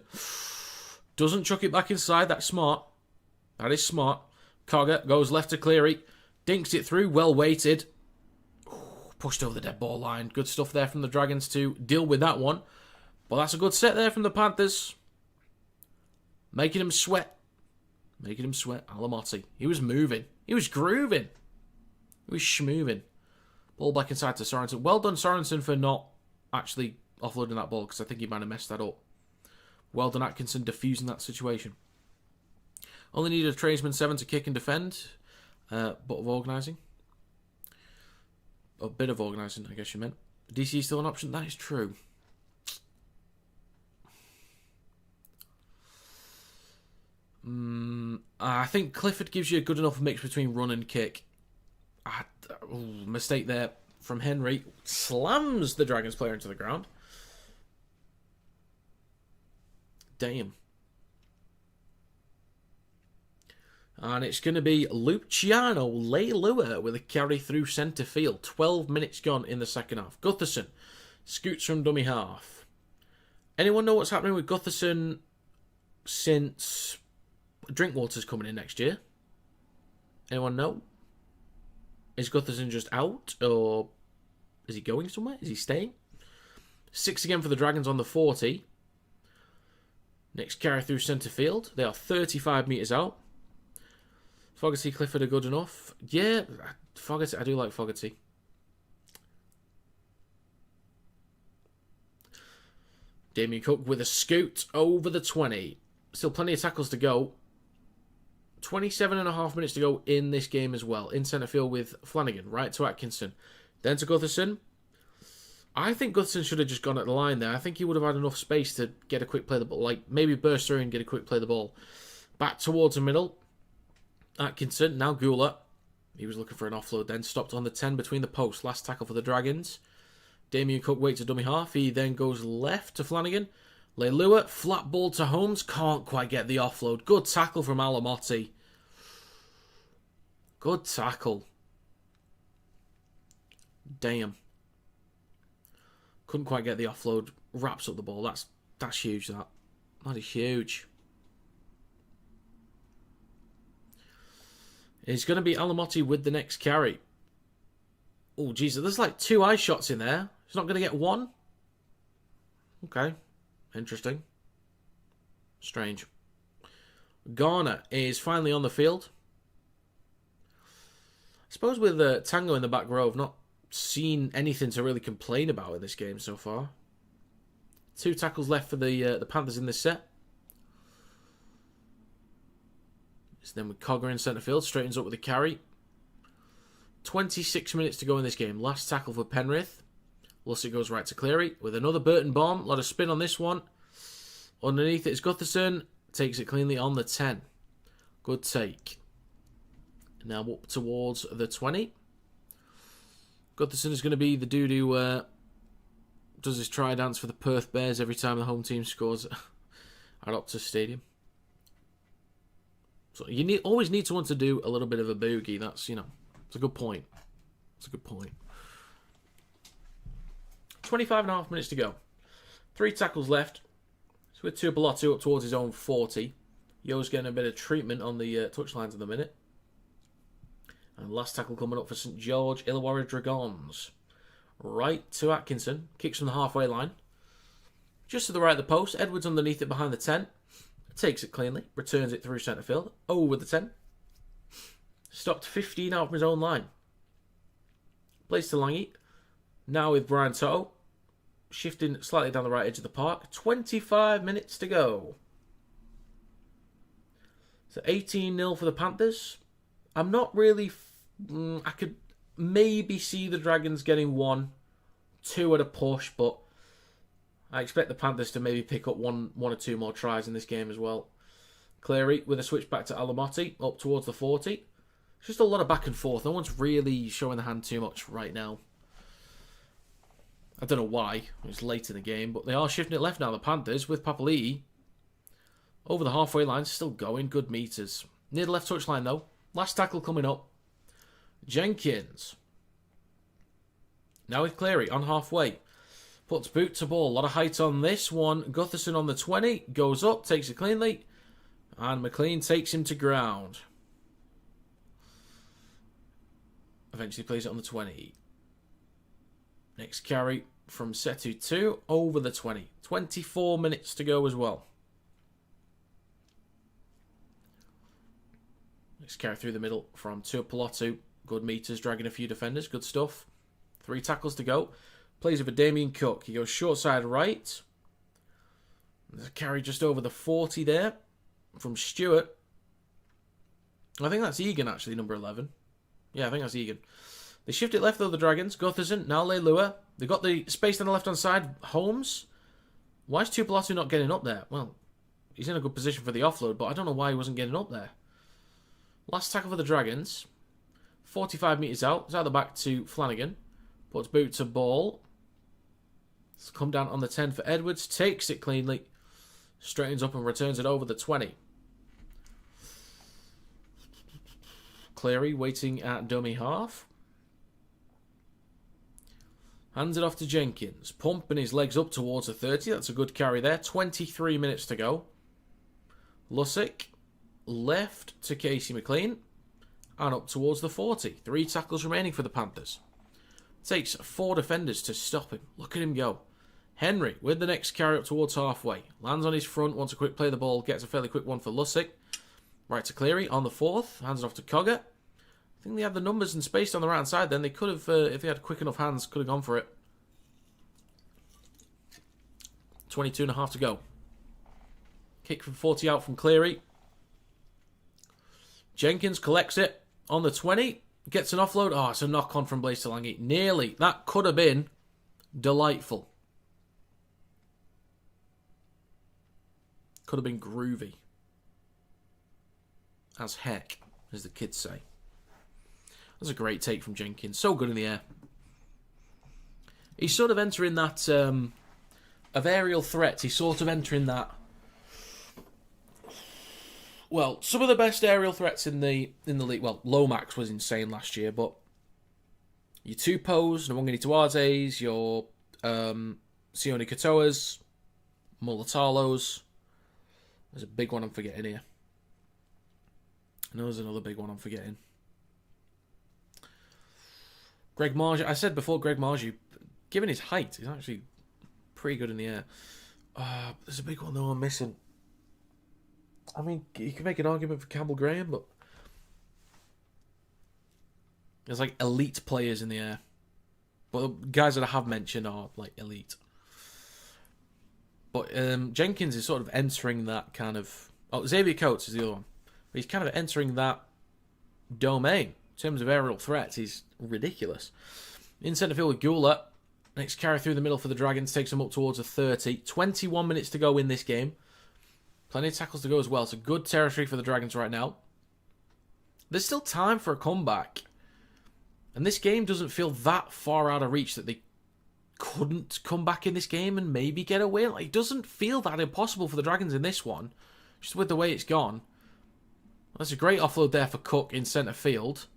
doesn't chuck it back inside. That's smart. That is smart. Cogger goes left to Cleary. Dinks it through. Well weighted. Pushed over the dead ball line. Good stuff there from the Dragons to deal with that one. But that's a good set there from the Panthers. Making him sweat. Making him sweat. Alamotti. He was moving. He was grooving. He was schmoving. Ball back inside to Sorensen. Well done, Sorensen, for not actually offloading that ball, because I think he might have messed that up. Well done, Atkinson, diffusing that situation. Only needed a tradesman 7 to kick and defend. But of organising. A bit of organising, I guess you meant. DC is still an option? That is true. I think Clifford gives you a good enough mix between run and kick. Mistake there from Henry. Slams the Dragons player into the ground. Damn. And it's going to be Luciano Leilua with a carry through centre field. 12 minutes gone in the second half. Gutherson scoots from dummy half. Anyone know what's happening with Gutherson since Drinkwater's coming in next year? Anyone know? Is Gutherson just out? Or is he going somewhere? Is he staying? 6 again for the Dragons on the 40. Next carry through centre field. They are 35 metres out. Fogarty, Clifford are good enough. Yeah, Fogarty. I do like Fogarty. Damien Cook with a scoot over the 20. Still plenty of tackles to go. 27.5 minutes to go in this game as well. In centre field with Flanagan. Right to Atkinson. Then to Gutherson. I think Gutherson should have just gone at the line there. I think he would have had enough space to get a quick play of the ball. Like, maybe burst through and get a quick play of the ball. Back towards the middle. Atkinson, now Gula. He was looking for an offload then. Stopped on the 10 between the posts. Last tackle for the Dragons. Damien Cook waits a dummy half. He then goes left to Flanagan. Leilua, flat ball to Holmes. Can't quite get the offload. Good tackle from Alamotti. Good tackle. Damn. Couldn't quite get the offload. Wraps up the ball. That's huge, that. That is huge. It's going to be Alamotti with the next carry. Oh, Jesus. There's like 2 eye shots in there. He's not going to get 1? Okay. Interesting. Strange. Garner is finally on the field. I suppose with Tango in the back row, I've not seen anything to really complain about in this game so far. 2 tackles left for the Panthers in this set. So then with Cogger in centre field, straightens up with a carry. 26 minutes to go in this game. Last tackle for Penrith. Lussick goes right to Cleary with another Burton bomb. A lot of spin on this one. Underneath it is Gutherson. Takes it cleanly on the 10. Good take. Now up towards the 20. Gutherson is going to be the dude who does his try dance for the Perth Bears every time the home team scores at Optus Stadium. So you always need someone to do a little bit of a boogie. That's, it's a good point. It's a good point. 25.5 minutes to go. 3 tackles left. So with Tuipulotu up towards his own 40. Yo's getting a bit of treatment on the touchlines at the minute. And last tackle coming up for St George, Illawarra Dragons. Right to Atkinson. Kicks from the halfway line. Just to the right of the post. Edwards underneath it behind the 10. Takes it cleanly. Returns it through centre field. Over the 10. Stopped 15 out from his own line. Plays to Langy. Now with Brian Toto. Shifting slightly down the right edge of the park. 25 minutes to go. So 18-0 for the Panthers. I'm not really... I could maybe see the Dragons getting 1, 2 at a push, but I expect the Panthers to maybe pick up one or 2 more tries in this game as well. Cleary with a switch back to Alamotti up towards the 40. It's just a lot of back and forth. No one's really showing the hand too much right now. I don't know why. It's late in the game, but they are shifting it left now, the Panthers, with Papali'i over the halfway line, still going. Good meters. Near the left touchline, though. Last tackle coming up. Jenkins. Now with Cleary on halfway. Puts boot to ball. A lot of height on this one. Gutherson on the 20. Goes up, takes it cleanly. And McLean takes him to ground. Eventually plays it on the 20. Next carry from Setu 2 over the 20. 24 minutes to go as well. Next carry through the middle from Tuipulotu. Good meters, dragging a few defenders. Good stuff. 3 tackles to go. Plays over Damien Cook. He goes short side right. There's a carry just over the 40 there from Stewart. I think that's Egan, actually, number 11. Yeah, I think that's Egan. They shift it left, though, the Dragons. Gutherson, now Leilua. They've got the space on the left-hand side. Holmes. Why is Tuipulotu not getting up there? Well, he's in a good position for the offload, but I don't know why he wasn't getting up there. Last tackle for the Dragons. 45 metres out. It's out the back to Flanagan. Puts boot to ball. It's come down on the 10 for Edwards. Takes it cleanly. Straightens up and returns it over the 20. Cleary waiting at dummy half. Hands it off to Jenkins. Pumping his legs up towards the 30. That's a good carry there. 23 minutes to go. Lussick. Left to Casey McLean. And up towards the 40. 3 tackles remaining for the Panthers. Takes 4 defenders to stop him. Look at him go. Henry with the next carry up towards halfway. Lands on his front. Wants a quick play of the ball. Gets a fairly quick one for Lussick. Right to Cleary on the 4th. Hands it off to Cogger. I think they had the numbers and space on the right hand side then. They could have, if they had quick enough hands, could have gone for it. 22.5 to go. Kick from 40 out from Cleary. Jenkins collects it on the 20. Gets an offload. Oh, it's a knock-on from Blaise Talangi. Nearly. That could have been delightful. Could have been groovy. As heck, as the kids say. That's a great take from Jenkins. So good in the air. He's sort of entering that of aerial threats. He's sort of entering that. Well, some of the best aerial threats in the league. Well, Lomax was insane last year, but your Tupos, Nwangani Tuaze's, your Sione Katoa's, Mulatalos. There's a big one I'm forgetting here. I know there's another big one I'm forgetting. Greg Marge. I said before, Greg Marge, given his height, he's actually pretty good in the air. There's a big one though I'm missing. I mean, you can make an argument for Campbell Graham, but there's like elite players in the air. But the guys that I have mentioned are like elite. But Jenkins is sort of entering that kind of... Oh, Xavier Coates is the other one. But he's kind of entering that domain. In terms of aerial threats, he's ridiculous. In centre field with Gula. Next carry through the middle for the Dragons. Takes them up towards a 30. 21 minutes to go in this game. Plenty of tackles to go as well. It's a good territory for the Dragons right now. There's still time for a comeback. And this game doesn't feel that far out of reach that they couldn't come back in this game and maybe get a win. Like, it doesn't feel that impossible for the Dragons in this one. Just with the way it's gone. That's a great offload there for Cook in centre field.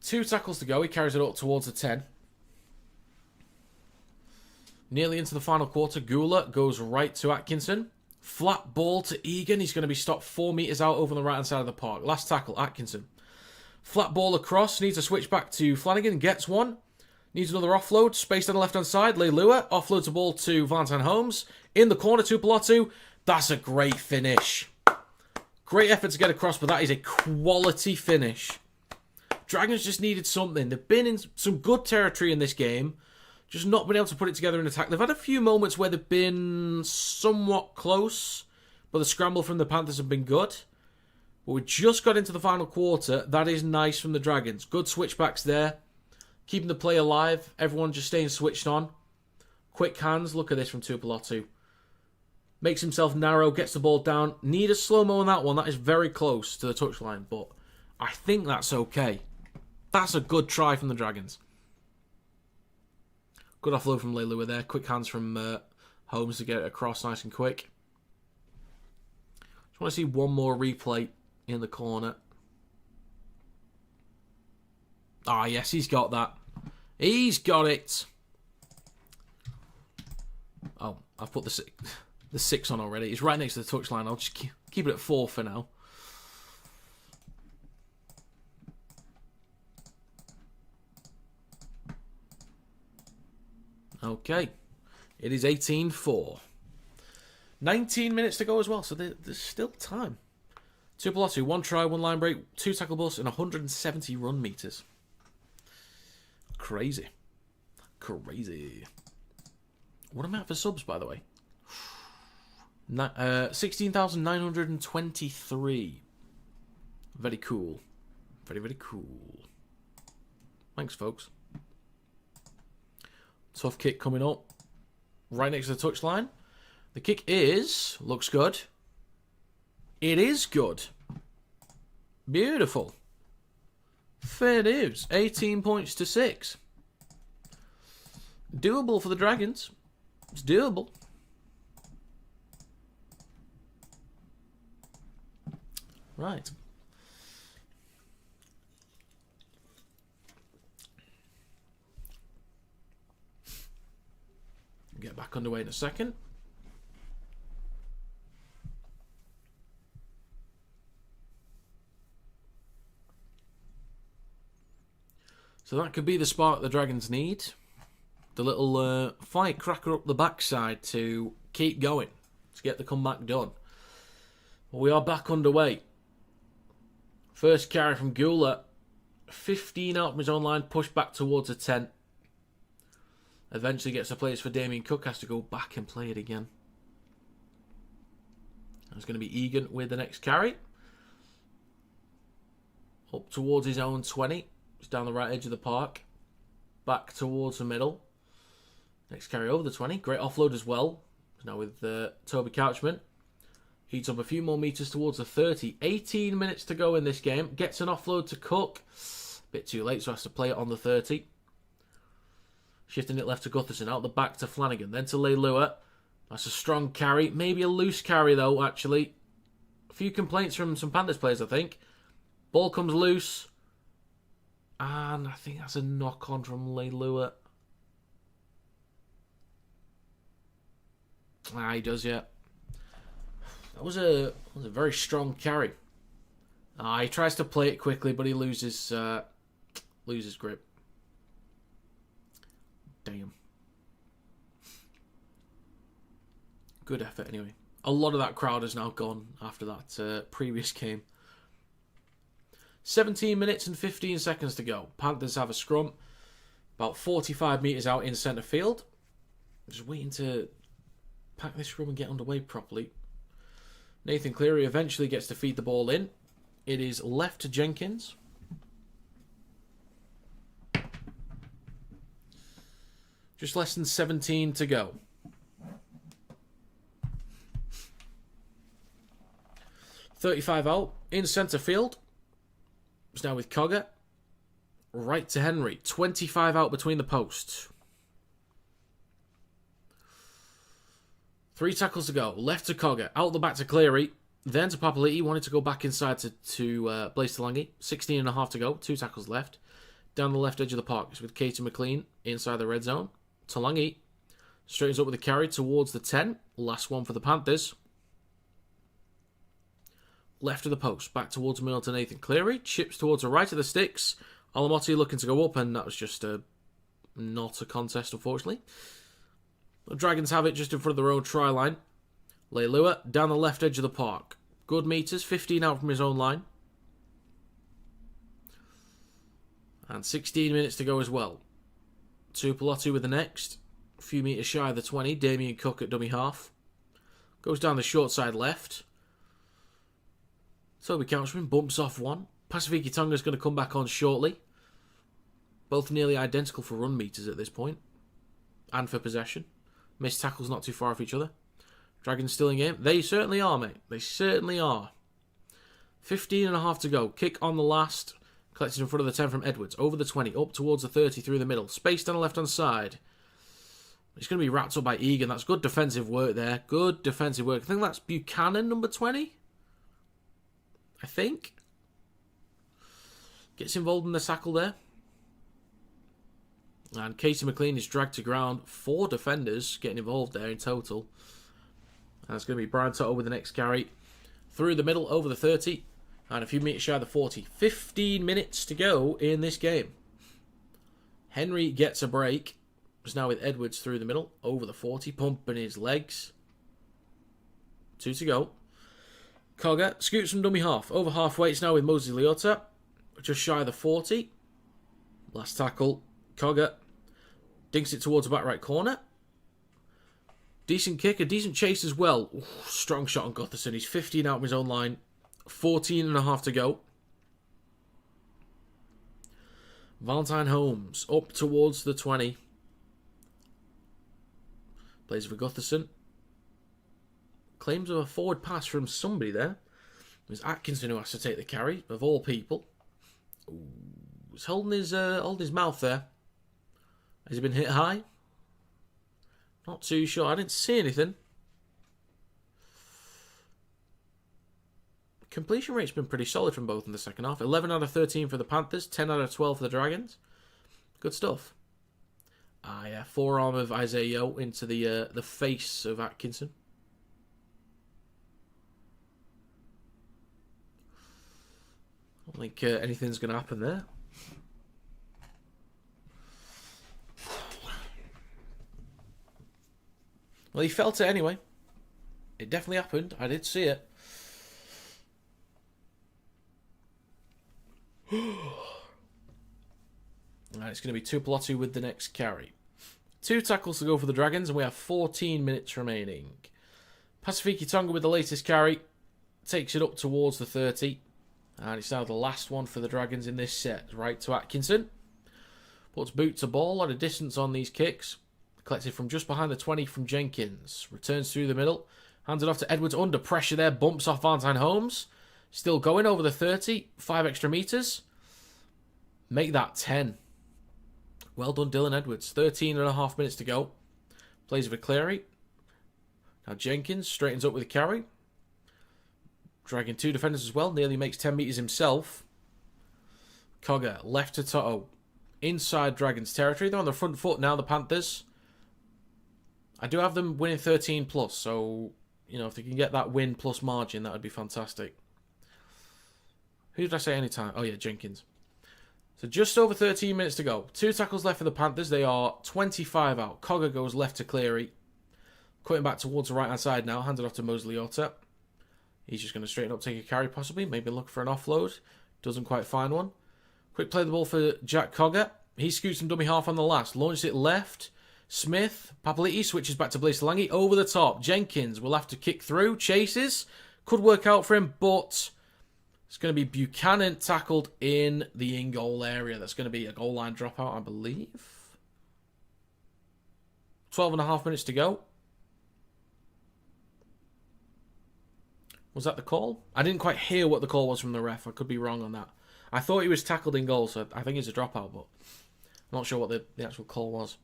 2 tackles to go. He carries it up towards the 10. Nearly into the final quarter. Gula goes right to Atkinson. Flat ball to Egan. He's going to be stopped 4 metres out over on the right-hand side of the park. Last tackle, Atkinson. Flat ball across. Needs a switch back to Flanagan. Gets one. Needs another offload. Spaced on the left-hand side. Leilua offloads the ball to Valentine Holmes. In the corner to Tuipulotu. That's a great finish. Great effort to get across, but that is a quality finish. Dragons just needed something. They've been in some good territory in this game. Just not been able to put it together in attack. They've had a few moments where they've been somewhat close, but the scramble from the Panthers have been good. But we just got into the final quarter. That is nice from the Dragons. Good switchbacks there. Keeping the play alive. Everyone just staying switched on. Quick hands. Look at this from Tuipulotu. Makes himself narrow. Gets the ball down. Need a slow-mo on that one. That is very close to the touchline, but I think that's okay. That's a good try from the Dragons. Good offload from Leilua there. Quick hands from Holmes to get it across nice and quick. Just want to see one more replay in the corner. Ah, yes, he's got that. He's got it. Oh, I've put the 6 on already. It's right next to the touchline. I'll just keep it at 4 for now. Okay. It is 18-4. 19 minutes to go as well, so there's still time. 2 Pelosi, 1 try, 1 line break, 2 tackle busts, and 170 run meters. Crazy. Crazy. What am I at for subs, by the way? 16,923. Very cool. Very, very cool. Thanks, folks. Tough kick coming up. Right next to the touchline. The kick looks good. It is good. Beautiful. Fair dues. 18 points to 6. Doable for the Dragons. It's doable. Right. Get back underway in a second. So that could be the spark the Dragons need. The little firecracker up the backside to keep going. To get the comeback done. Well, we are back underway. First carry from Gula. 15 out from his own line. Pushed back towards a 10. Eventually gets a place for Damien Cook. Has to go back and play it again. It's going to be Egan with the next carry. Up towards his own 20. It's down the right edge of the park. Back towards the middle. Next carry over the 20. Great offload as well. Now with Toby Couchman. Heats up a few more meters towards the 30. 18 minutes to go in this game. Gets an offload to Cook. Bit too late, so has to play it on the 30. Shifting it left to Gutherson. Out the back to Flanagan. Then to Leilua. That's a strong carry. Maybe a loose carry, though, actually. A few complaints from some Panthers players, I think. Ball comes loose. And I think that's a knock-on from Leilua. Ah, he does, yeah. That was a very strong carry. He tries to play it quickly, but he loses grip. Damn. Good effort, anyway. A lot of that crowd has now gone after that previous game. 17 minutes and 15 seconds to go. Panthers have a scrum. About 45 metres out in centre field. Just waiting to pack this scrum and get underway properly. Nathan Cleary eventually gets to feed the ball in. It is left to Jenkins. Just less than 17 to go. .35 out in centre field. It's now with Cogger. Right to Henry. 25 out between the posts. 3 tackles to go. Left to Cogger. Out the back to Cleary. Then to Papali'i. Wanted to go back inside to Blaise Talangi. 16 and a half to go. 2 tackles left. Down the left edge of the park. It's with Katie McLean inside the red zone. Talangi straightens up with a carry towards the 10. Last one for the Panthers. Left of the post. Back towards middle to Nathan Cleary. Chips towards the right of the sticks. Alamotti looking to go up, and that was just not a contest, unfortunately. The Dragons have it just in front of their own try line. Leilua down the left edge of the park. Good meters. 15 out from his own line. And 16 minutes to go as well. Tuipulotu with the next. A few metres shy of the 20. Damien Cook at dummy half. Goes down the short side left. Toby Couchman bumps off one. Pasifiki Tonga's going to come back on shortly. Both nearly identical for run meters at this point. And for possession. Missed tackles not too far off each other. Dragons still in game. They certainly are, mate. They certainly are. 15 and a half to go. Kick on the last. Collected in front of the 10 from Edwards. Over the 20. Up towards the 30 through the middle. Space down the left-hand side. It's going to be wrapped up by Egan. That's good defensive work there. Good defensive work. I think that's Buchanan, number 20. I think. Gets involved in the tackle there. And Casey McLean is dragged to ground. 4 defenders getting involved there in total. And it's going to be Brian Toto with the next carry. Through the middle, over the 30. And a few meters shy of the 40. 15 minutes to go in this game. Henry gets a break. It's now with Edwards through the middle, over the 40, pumping his legs. 2 to go. Cogger scoots from dummy half. Over halfway, it's now with Moses Leota. Just shy of the 40. Last tackle. Cogger dinks it towards the back right corner. Decent kick, a decent chase as well. Ooh, strong shot on Gutherson. He's 15 out of his own line. 14.5 to go. Valentine Holmes up towards the 20. Plays for Gutherson. Claims of a forward pass from somebody there. It was Atkinson who has to take the carry, of all people. Ooh, he's holding his mouth there. Has he been hit high? Not too sure. I didn't see anything. Completion rate's been pretty solid from both in the second half. 11 out of 13 for the Panthers. 10 out of 12 for the Dragons. Good stuff. Yeah, forearm of Isaiah Yeo into the face of Atkinson. I don't think anything's going to happen there. Well, he felt it anyway. It definitely happened. I did see it. Alright, it's going to be Tuipulotu with the next carry. 2 tackles to go for the Dragons, and we have 14 minutes remaining. Pasifiki Tonga with the latest carry. Takes it up towards the 30. And it's now the last one for the Dragons in this set. Right to Atkinson. Puts boot to ball at a distance on these kicks. Collected from just behind the 20 from Jenkins. Returns through the middle. Hands it off to Edwards under pressure there. Bumps off Valentine Holmes. Still going over the 30. 5 extra meters. Make that 10. Well done, Dylan Edwards. 13.5 minutes to go. Plays for Cleary. Now Jenkins straightens up with a carry. Dragging 2 defenders as well. Nearly makes 10 metres himself. Cogger left to Toto. Inside Dragons territory. They're on the front foot now, the Panthers. I do have them winning 13 plus. So, if they can get that win plus margin, that would be fantastic. Who did I say anytime? Oh yeah, Jenkins. So just over 13 minutes to go. 2 tackles left for the Panthers. They are 25 out. Cogger goes left to Cleary. Cutting back towards the right-hand side now. Handed off to Mosley Otta. He's just going to straighten up, take a carry possibly. Maybe look for an offload. Doesn't quite find one. Quick play the ball for Jack Cogger. He scoots from dummy half on the last. Launches it left. Smith. Papali'i switches back to Blaise Lange. Over the top. Jenkins will have to kick through. Chases. Could work out for him, but it's going to be Buchanan tackled in the in-goal area. That's going to be a goal line dropout, I believe. 12.5 minutes to go. Was that the call? I didn't quite hear what the call was from the ref. I could be wrong on that. I thought he was tackled in goal, so I think it's a dropout, but I'm not sure what the actual call was.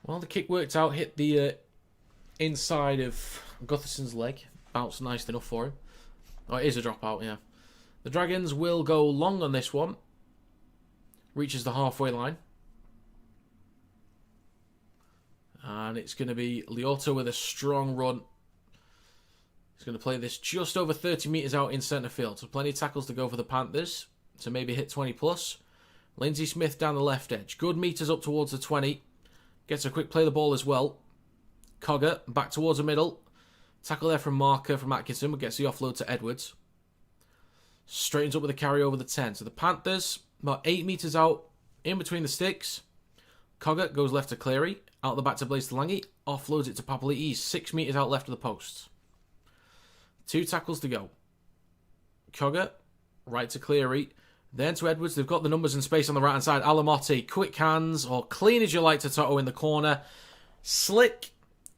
Well, the kick worked out, hit the inside of Gutherson's leg. Bounced nice enough for him. Oh, it is a dropout, yeah. The Dragons will go long on this one. Reaches the halfway line. And it's going to be Leota with a strong run. He's going to play this just over 30 metres out in centre field. So plenty of tackles to go for the Panthers. To maybe hit 20 plus. Lindsay Smith down the left edge. Good metres up towards the 20. Gets a quick play of the ball as well. Cogger back towards the middle. Tackle there from Marker from Atkinson. But gets the offload to Edwards. Straightens up with a carry over the 10. So the Panthers about 8 metres out in between the sticks. Cogger goes left to Cleary. Out the back to Blaise Lange. Offloads it to Papali'i. 6 metres out left of the posts. 2 tackles to go. Cogger. Right to Cleary. Then to Edwards. They've got the numbers and space on the right hand side. Alamotti. Quick hands. Or clean as you like to Toto in the corner. Slick.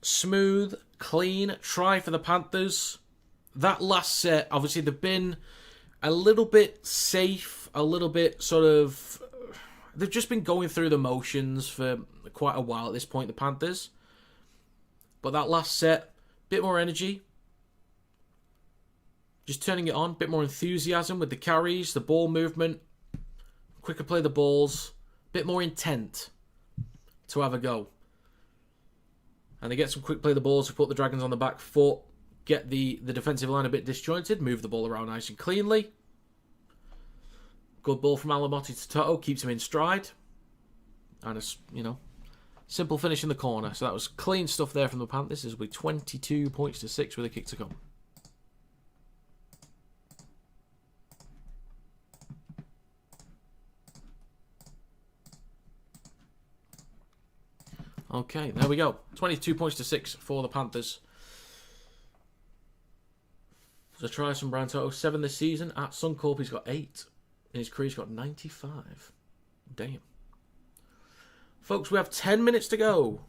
Smooth. Clean. Try for the Panthers. That last set. Obviously they've been a little bit safe. A little bit sort of they've just been going through the motions for quite a while at this point, the Panthers. But that last set, bit more energy. Just turning it on, bit more enthusiasm with the carries, the ball movement. Quicker play the balls. Bit more intent to have a go. And they get some quick play the balls to put the Dragons on the back foot. Get the defensive line a bit disjointed. Move the ball around nice and cleanly. Good ball from Alamotti to Toto. Keeps him in stride. And a, simple finish in the corner. So that was clean stuff there from the Panthers. This will be 22 points to 6 with a kick to come. Okay, there we go. 22 points to 6 for the Panthers. So try some Brian Toto. 7 this season. At Suncorp, he's got 8. In his career, he's got 95. Damn. Folks, we have 10 minutes to go.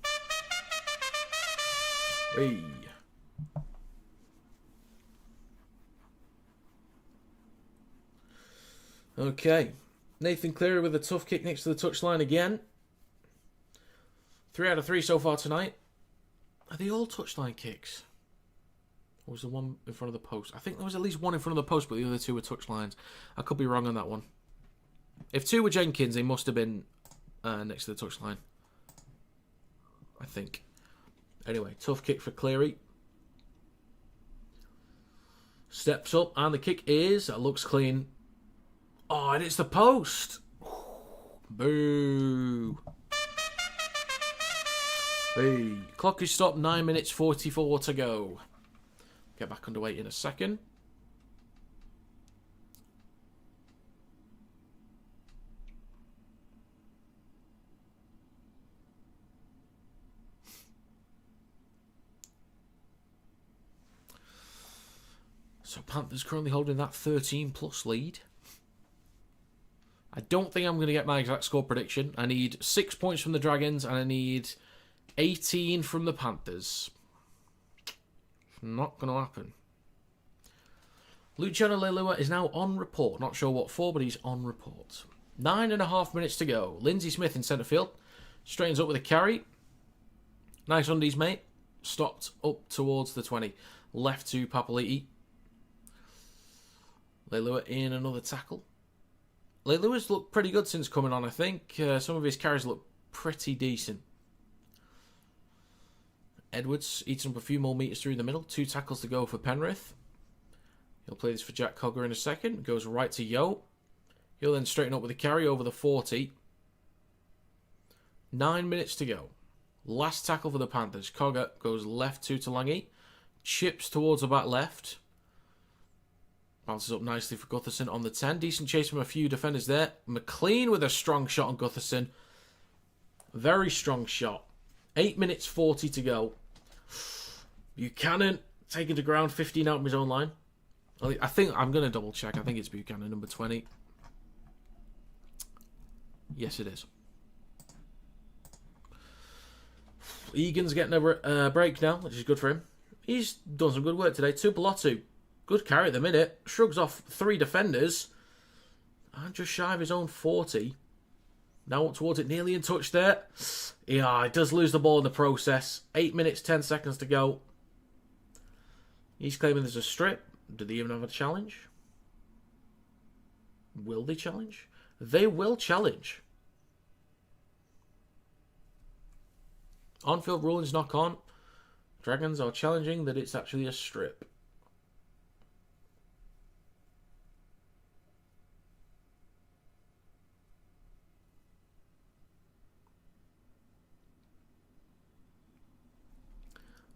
Hey. Okay. Nathan Cleary with a tough kick next to the touchline again. 3 out of 3 so far tonight. Are they all touchline kicks? Or was there one in front of the post? I think there was at least one in front of the post, but the other 2 were touchlines. I could be wrong on that one. If 2 were Jenkins, they must have been next to the touchline. I think. Anyway, tough kick for Cleary. Steps up, and the kick is... That looks clean. Oh, and it's the post. Boo. Hey, clock is stopped, 9 minutes 44 to go. Get back underway in a second. So Panthers currently holding that 13+ lead. I don't think I'm going to get my exact score prediction. I need 6 points from the Dragons and I need 18 from the Panthers. Not going to happen. Luciano Leilua is now on report. Not sure what for, but he's on report. 9.5 minutes to go. Lindsay Smith in centre field. Straightens up with a carry. Nice undies, mate. Stopped up towards the 20. Left to Papali'i. Leilua in another tackle. Leilua's looked pretty good since coming on, I think. Some of his carries look pretty decent. Edwards eats up a few more metres through the middle. 2 tackles to go for Penrith. He'll play this for Jack Cogger in a second. Goes right to Yo. He'll then straighten up with a carry over the 40. 9 minutes to go. Last tackle for the Panthers. Cogger goes left to Talangi. Chips towards the back left. Bounces up nicely for Gutherson on the 10. Decent chase from a few defenders there. McLean with a strong shot on Gutherson. Very strong shot. 8 minutes 40 to go. Buchanan taken to ground, 15 out of his own line. I think I'm going to double check. I think it's Buchanan, number 20. Yes, it is. Egan's getting a break now, which is good for him. He's done some good work today. Tupelotu, good carry at the minute. Shrugs off 3 defenders. And just shy of his own 40. Now up towards it, nearly in touch there. Yeah, he does lose the ball in the process. 8 minutes, 10 seconds to go. He's claiming there's a strip. Do they even have a challenge? Will they challenge? They will challenge. On-field rulings knock on. Dragons are challenging that it's actually a strip.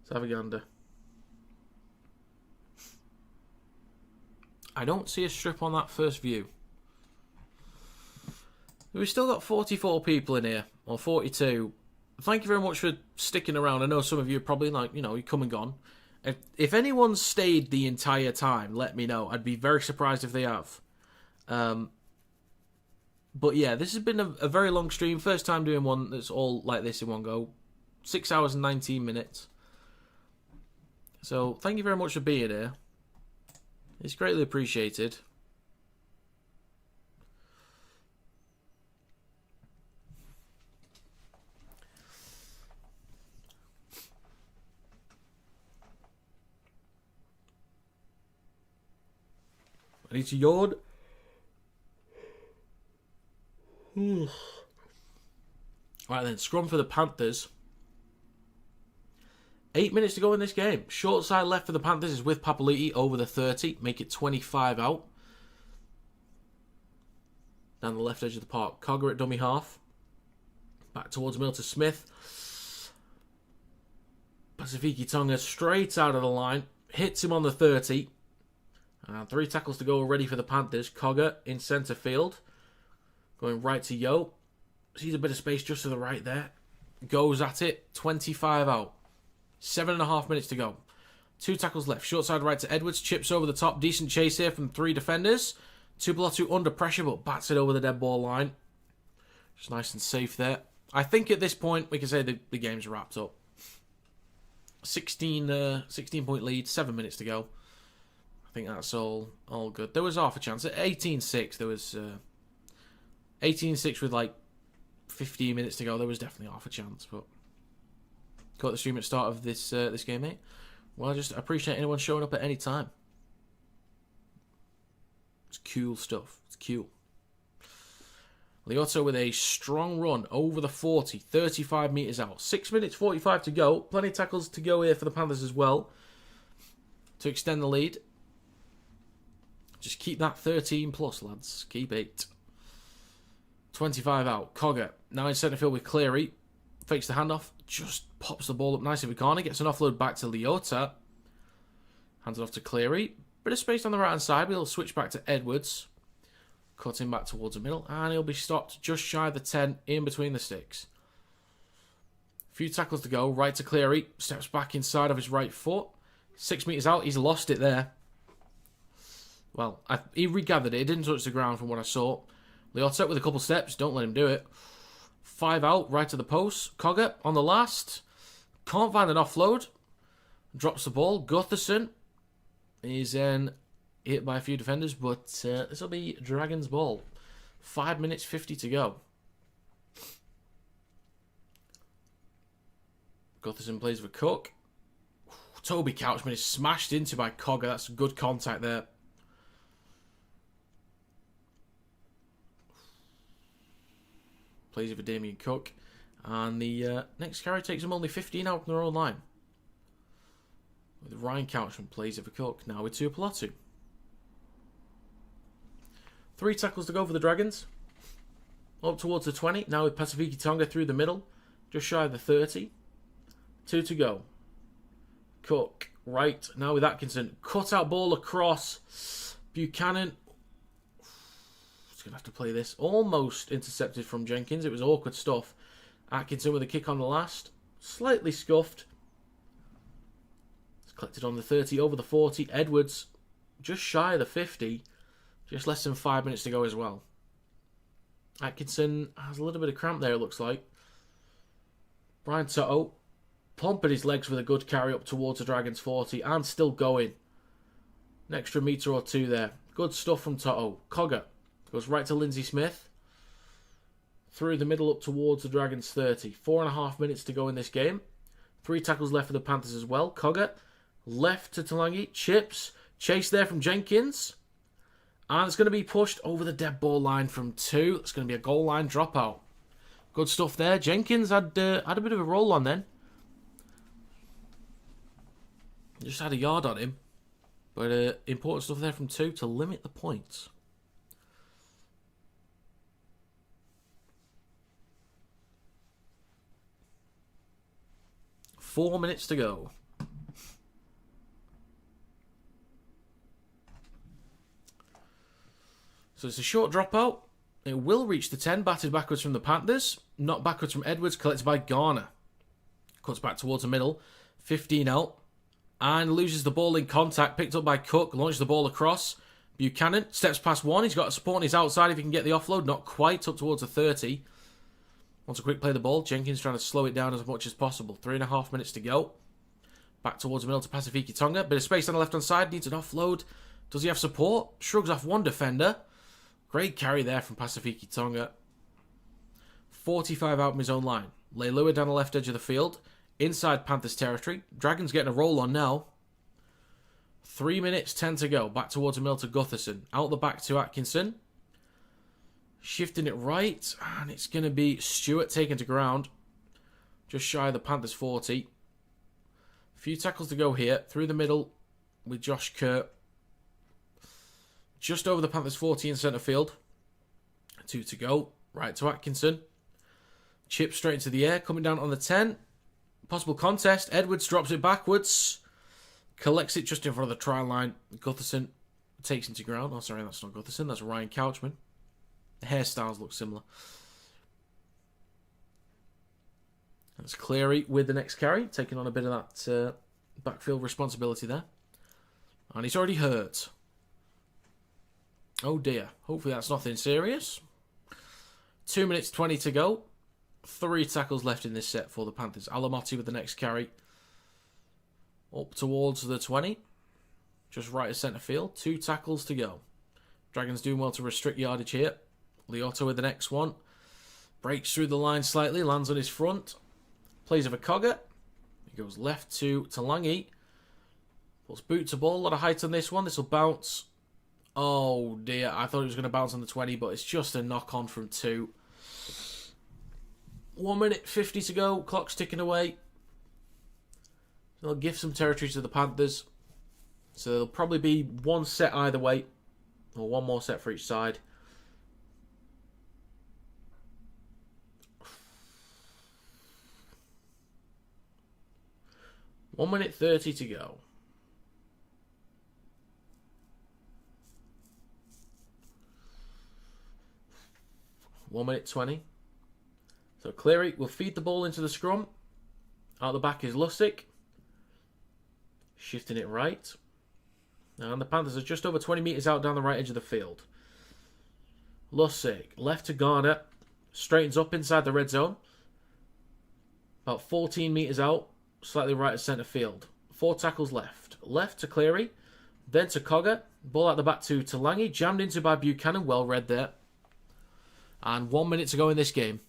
Let's have a gander. I don't see a strip on that first view. We've still got 44 people in here, or 42. Thank you very much for sticking around. I know some of you are probably like, you come and gone. If anyone's stayed the entire time, let me know. I'd be very surprised if they have. But yeah, this has been a very long stream. First time doing one that's all like this in one go. 6 hours and 19 minutes. So thank you very much for being here. It's greatly appreciated. I need to yawn. Right then, scrum for the Panthers. 8 minutes to go in this game. Short side left for the Panthers is with Papali'i over the 30. Make it 25 out. Down the left edge of the park. Cogger at dummy half. Back towards middle to Smith. Pasifiki Tonga straight out of the line. Hits him on the 30. And 3 tackles to go already for the Panthers. Cogger in centre field. Going right to Yo. Sees a bit of space just to the right there. Goes at it. 25 out. 7.5 minutes to go. 2 tackles left. Short side right to Edwards. Chips over the top. Decent chase here from 3 defenders. Tupelotu under pressure, but bats it over the dead ball line. Just nice and safe there. I think at this point, we can say the game's wrapped up. 16 point lead. 7 minutes to go. I think that's all good. There was half a chance. At 18-6, there was... 18-6 with like 15 minutes to go. There was definitely half a chance, but... Caught the stream at the start of this game, mate. Well, I just appreciate anyone showing up at any time. It's cool stuff. It's cool. Leoto with a strong run over the 40, 35 metres out. 6 minutes 45 to go. Plenty of tackles to go here for the Panthers as well to extend the lead. Just keep that 13 plus, lads. Keep it. 25 out. Cogger now in centre field with Cleary. Fakes the handoff. Just pops the ball up nicely for corner. Gets an offload back to Leota. Hands it off to Cleary. Bit of space on the right hand side. We'll switch back to Edwards. Cutting back towards the middle. And he'll be stopped just shy of the 10 in between the sticks. A few tackles to go. Right to Cleary. Steps back inside of his right foot. 6 metres out. He's lost it there. Well, he regathered it. It didn't touch the ground from what I saw. Leota with a couple steps. Don't let him do it. 5 out, right to the post. Cogger on the last. Can't find an offload. Drops the ball. Gutherson is then hit by a few defenders, but this will be Dragons' ball. 5 minutes 50 to go. Gutherson plays for Cook. Toby Couchman is smashed into by Cogger. That's good contact there. Plays it for Damien Cook. And the next carry takes them only 15 out from their own line. With Ryan Couchman plays it for Cook. Now with Tupelotu. 3 tackles to go for the Dragons. Up towards the 20. Now with Pasifiki Tonga through the middle. Just shy of the 30. 2 to go. Cook. Right. Now with Atkinson. Cut out ball across. Buchanan. Going to have to play this. Almost intercepted from Jenkins. It was awkward stuff. Atkinson with a kick on the last. Slightly scuffed. It's collected on the 30 over the 40. Edwards just shy of the 50. Just less than 5 minutes to go as well. Atkinson has a little bit of cramp there, it looks like. Brian Toto pumping his legs with a good carry up towards the Dragons 40 and still going. An extra metre or 2 there. Good stuff from Toto. Cogger goes right to Lindsay Smith. Through the middle up towards the Dragons 30. 4.5 minutes to go in this game. 3 tackles left for the Panthers as well. Cogger left to Talangi. Chips. Chase there from Jenkins. And it's going to be pushed over the dead ball line from 2. It's going to be a goal line dropout. Good stuff there. Jenkins had a bit of a roll on then. Just had a yard on him. But important stuff there from 2 to limit the points. Four minutes to go. So it's a short dropout. It will reach the 10, batted backwards from the Panthers. Not backwards from Edwards, collected by Garner. Cuts back towards the middle. 15 out. And loses the ball in contact. Picked up by Cook. Launched the ball across. Buchanan steps past 1. He's got a support on his outside if he can get the offload. Not quite up towards the 30. Wants to quick play the ball. Jenkins trying to slow it down as much as possible. 3.5 minutes to go. Back towards the middle to Pasifiki Tonga. Bit of space on the left-hand side. Needs an offload. Does he have support? Shrugs off one defender. Great carry there from Pasifiki Tonga. 45 out from his own line. Leilua down the left edge of the field. Inside Panthers territory. Dragons getting a roll on now. 3 minutes, 10 to go. Back towards a middle to Gutherson. Out the back to Atkinson. Shifting it right. And it's going to be Stewart taken to ground. Just shy of the Panthers 40. A few tackles to go here. Through the middle with Josh Kerr. Just over the Panthers 40 in centre field. 2 to go. Right to Atkinson. Chip straight into the air. Coming down on the 10. Possible contest. Edwards drops it backwards. Collects it just in front of the try line. Gutherson takes him to ground. Oh, sorry, that's not Gutherson. That's Ryan Couchman. The hairstyles look similar. That's Cleary with the next carry. Taking on a bit of that backfield responsibility there. And he's already hurt. Oh dear. Hopefully that's nothing serious. 2 minutes 20 to go. 3 tackles left in this set for the Panthers. Alamotti with the next carry. Up towards the 20. Just right of centre field. 2 tackles to go. Dragons doing well to restrict yardage here. Liotta with the next one. Breaks through the line slightly. Lands on his front. Plays of a Cogger. He goes left to Talangi. Pulls boot to ball. A lot of height on this one. This will bounce. Oh dear. I thought it was going to bounce on the 20, but it's just a knock on from 2. 1 minute 50 to go. Clock's ticking away. They'll give some territory to the Panthers. So there'll probably be 1 set either way. Or 1 more set for each side. One minute 30 to go. One minute 20. So Cleary will feed the ball into the scrum. Out the back is Lussick. Shifting it right. And the Panthers are just over 20 metres out down the right edge of the field. Lussick, left to Garner. Straightens up inside the red zone. About 14 metres out. Slightly right of centre field. 4 tackles left. Left to Cleary. Then to Cogger. Ball out the back to Talangi. Jammed into by Buchanan. Well read there. And 1 minute to go in this game.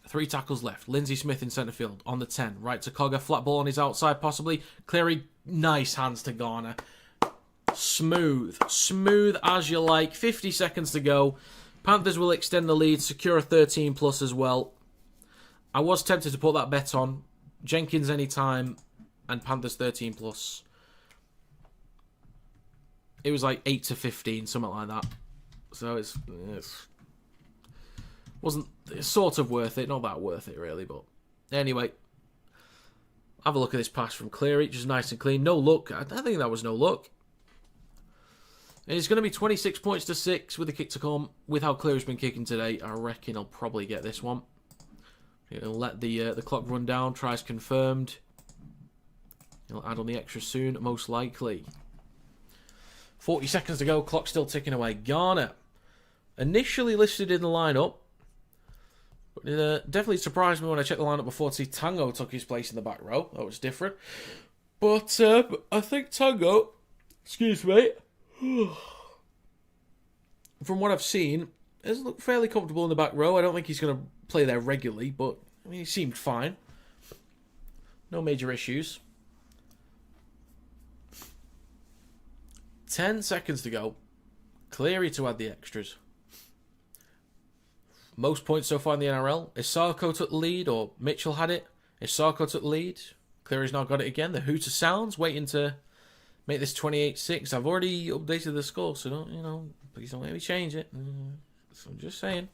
3 tackles left. Lindsay Smith in centre field. On the 10. Right to Cogger. Flat ball on his outside possibly. Cleary. Nice hands to Garner. Smooth. Smooth as you like. 50 seconds to go. Panthers will extend the lead. Secure a 13 plus as well. I was tempted to put that bet on. Jenkins anytime. And Panthers 13 plus. It was like 8 to 15. Something like that. So it's sort of worth it. Not that worth it, really. But anyway. Have a look at this pass from Cleary. Just nice and clean. No look. I think that was no look. And it's going to be 26 points to 6 with the kick to come. With how Cleary's been kicking today, I reckon he'll probably get this one. He'll let the clock run down. Tries confirmed. He'll add on the extra soon, most likely. 40 seconds to go. Clock still ticking away. Garner. Initially listed in the lineup. But it definitely surprised me when I checked the lineup before to see Tango took his place in the back row. That was different. But I think Tango, excuse me, from what I've seen, has looked fairly comfortable in the back row. I don't think he's going to play there regularly, but I mean, he seemed fine. No major issues. 10 seconds to go. Cleary to add the extras. Most points so far in the NRL. Isako took the lead, or Mitchell had it. Isako took the lead. Cleary's now got it again. The hooter sounds, waiting to make this 28-6. I've already updated the score, so don't, please don't let me change it. So I'm just saying.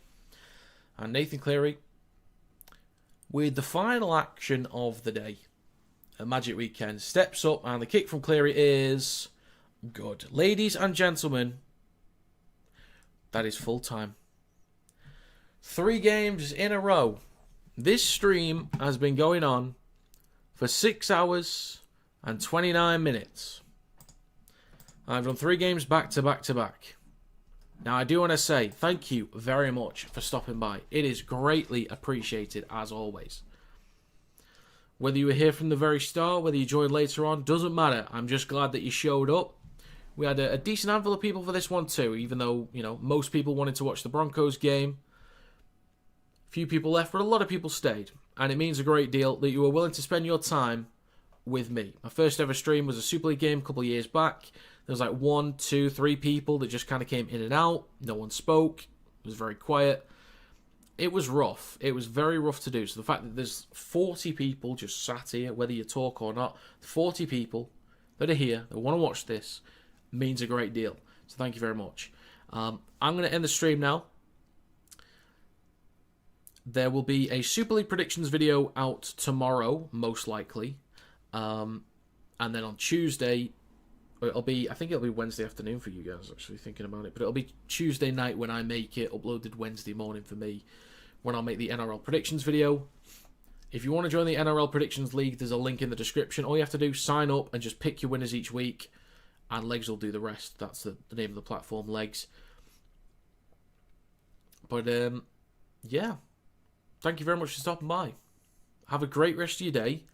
And Nathan Cleary with the final action of the day at Magic Weekend steps up, and the kick from Cleary is good. Ladies and gentlemen, that is full time. 3 games in a row. This stream has been going on for 6 hours and 29 minutes. I've done 3 games back to back to back. Now, I do want to say thank you very much for stopping by. It is greatly appreciated, as always. Whether you were here from the very start, whether you joined later on, doesn't matter. I'm just glad that you showed up. We had a decent handful of people for this one too, even though, most people wanted to watch the Broncos game. Few people left, but a lot of people stayed. And it means a great deal that you were willing to spend your time with me. My first ever stream was a Super League game a couple of years back. There was like 1, 2, 3 people that just kind of came in and out. No one spoke. It was very quiet. It was rough. It was very rough to do. So the fact that there's 40 people just sat here, whether you talk or not, 40 people that are here, that want to watch this, means a great deal. So thank you very much. I'm going to end the stream now. There will be a Super League predictions video out tomorrow, most likely. And then on Tuesday, I think it'll be Wednesday afternoon for you guys, actually, thinking about it. But it'll be Tuesday night when I make it, uploaded Wednesday morning for me, when I'll make the NRL predictions video. If you want to join the NRL Predictions League, there's a link in the description. All you have to do, sign up and just pick your winners each week. And Legs will do the rest. That's the name of the platform, Legs. But, yeah. Thank you very much for stopping by. Have a great rest of your day.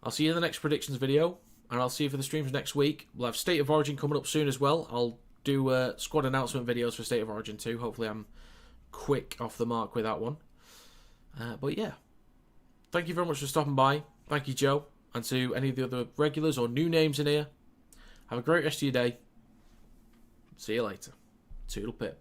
I'll see you in the next predictions video. And I'll see you for the streams next week. We'll have State of Origin coming up soon as well. I'll do squad announcement videos for State of Origin too. Hopefully I'm quick off the mark with that one. But yeah. Thank you very much for stopping by. Thank you, Joe. And to any of the other regulars or new names in here. Have a great rest of your day. See you later. Toodle pip.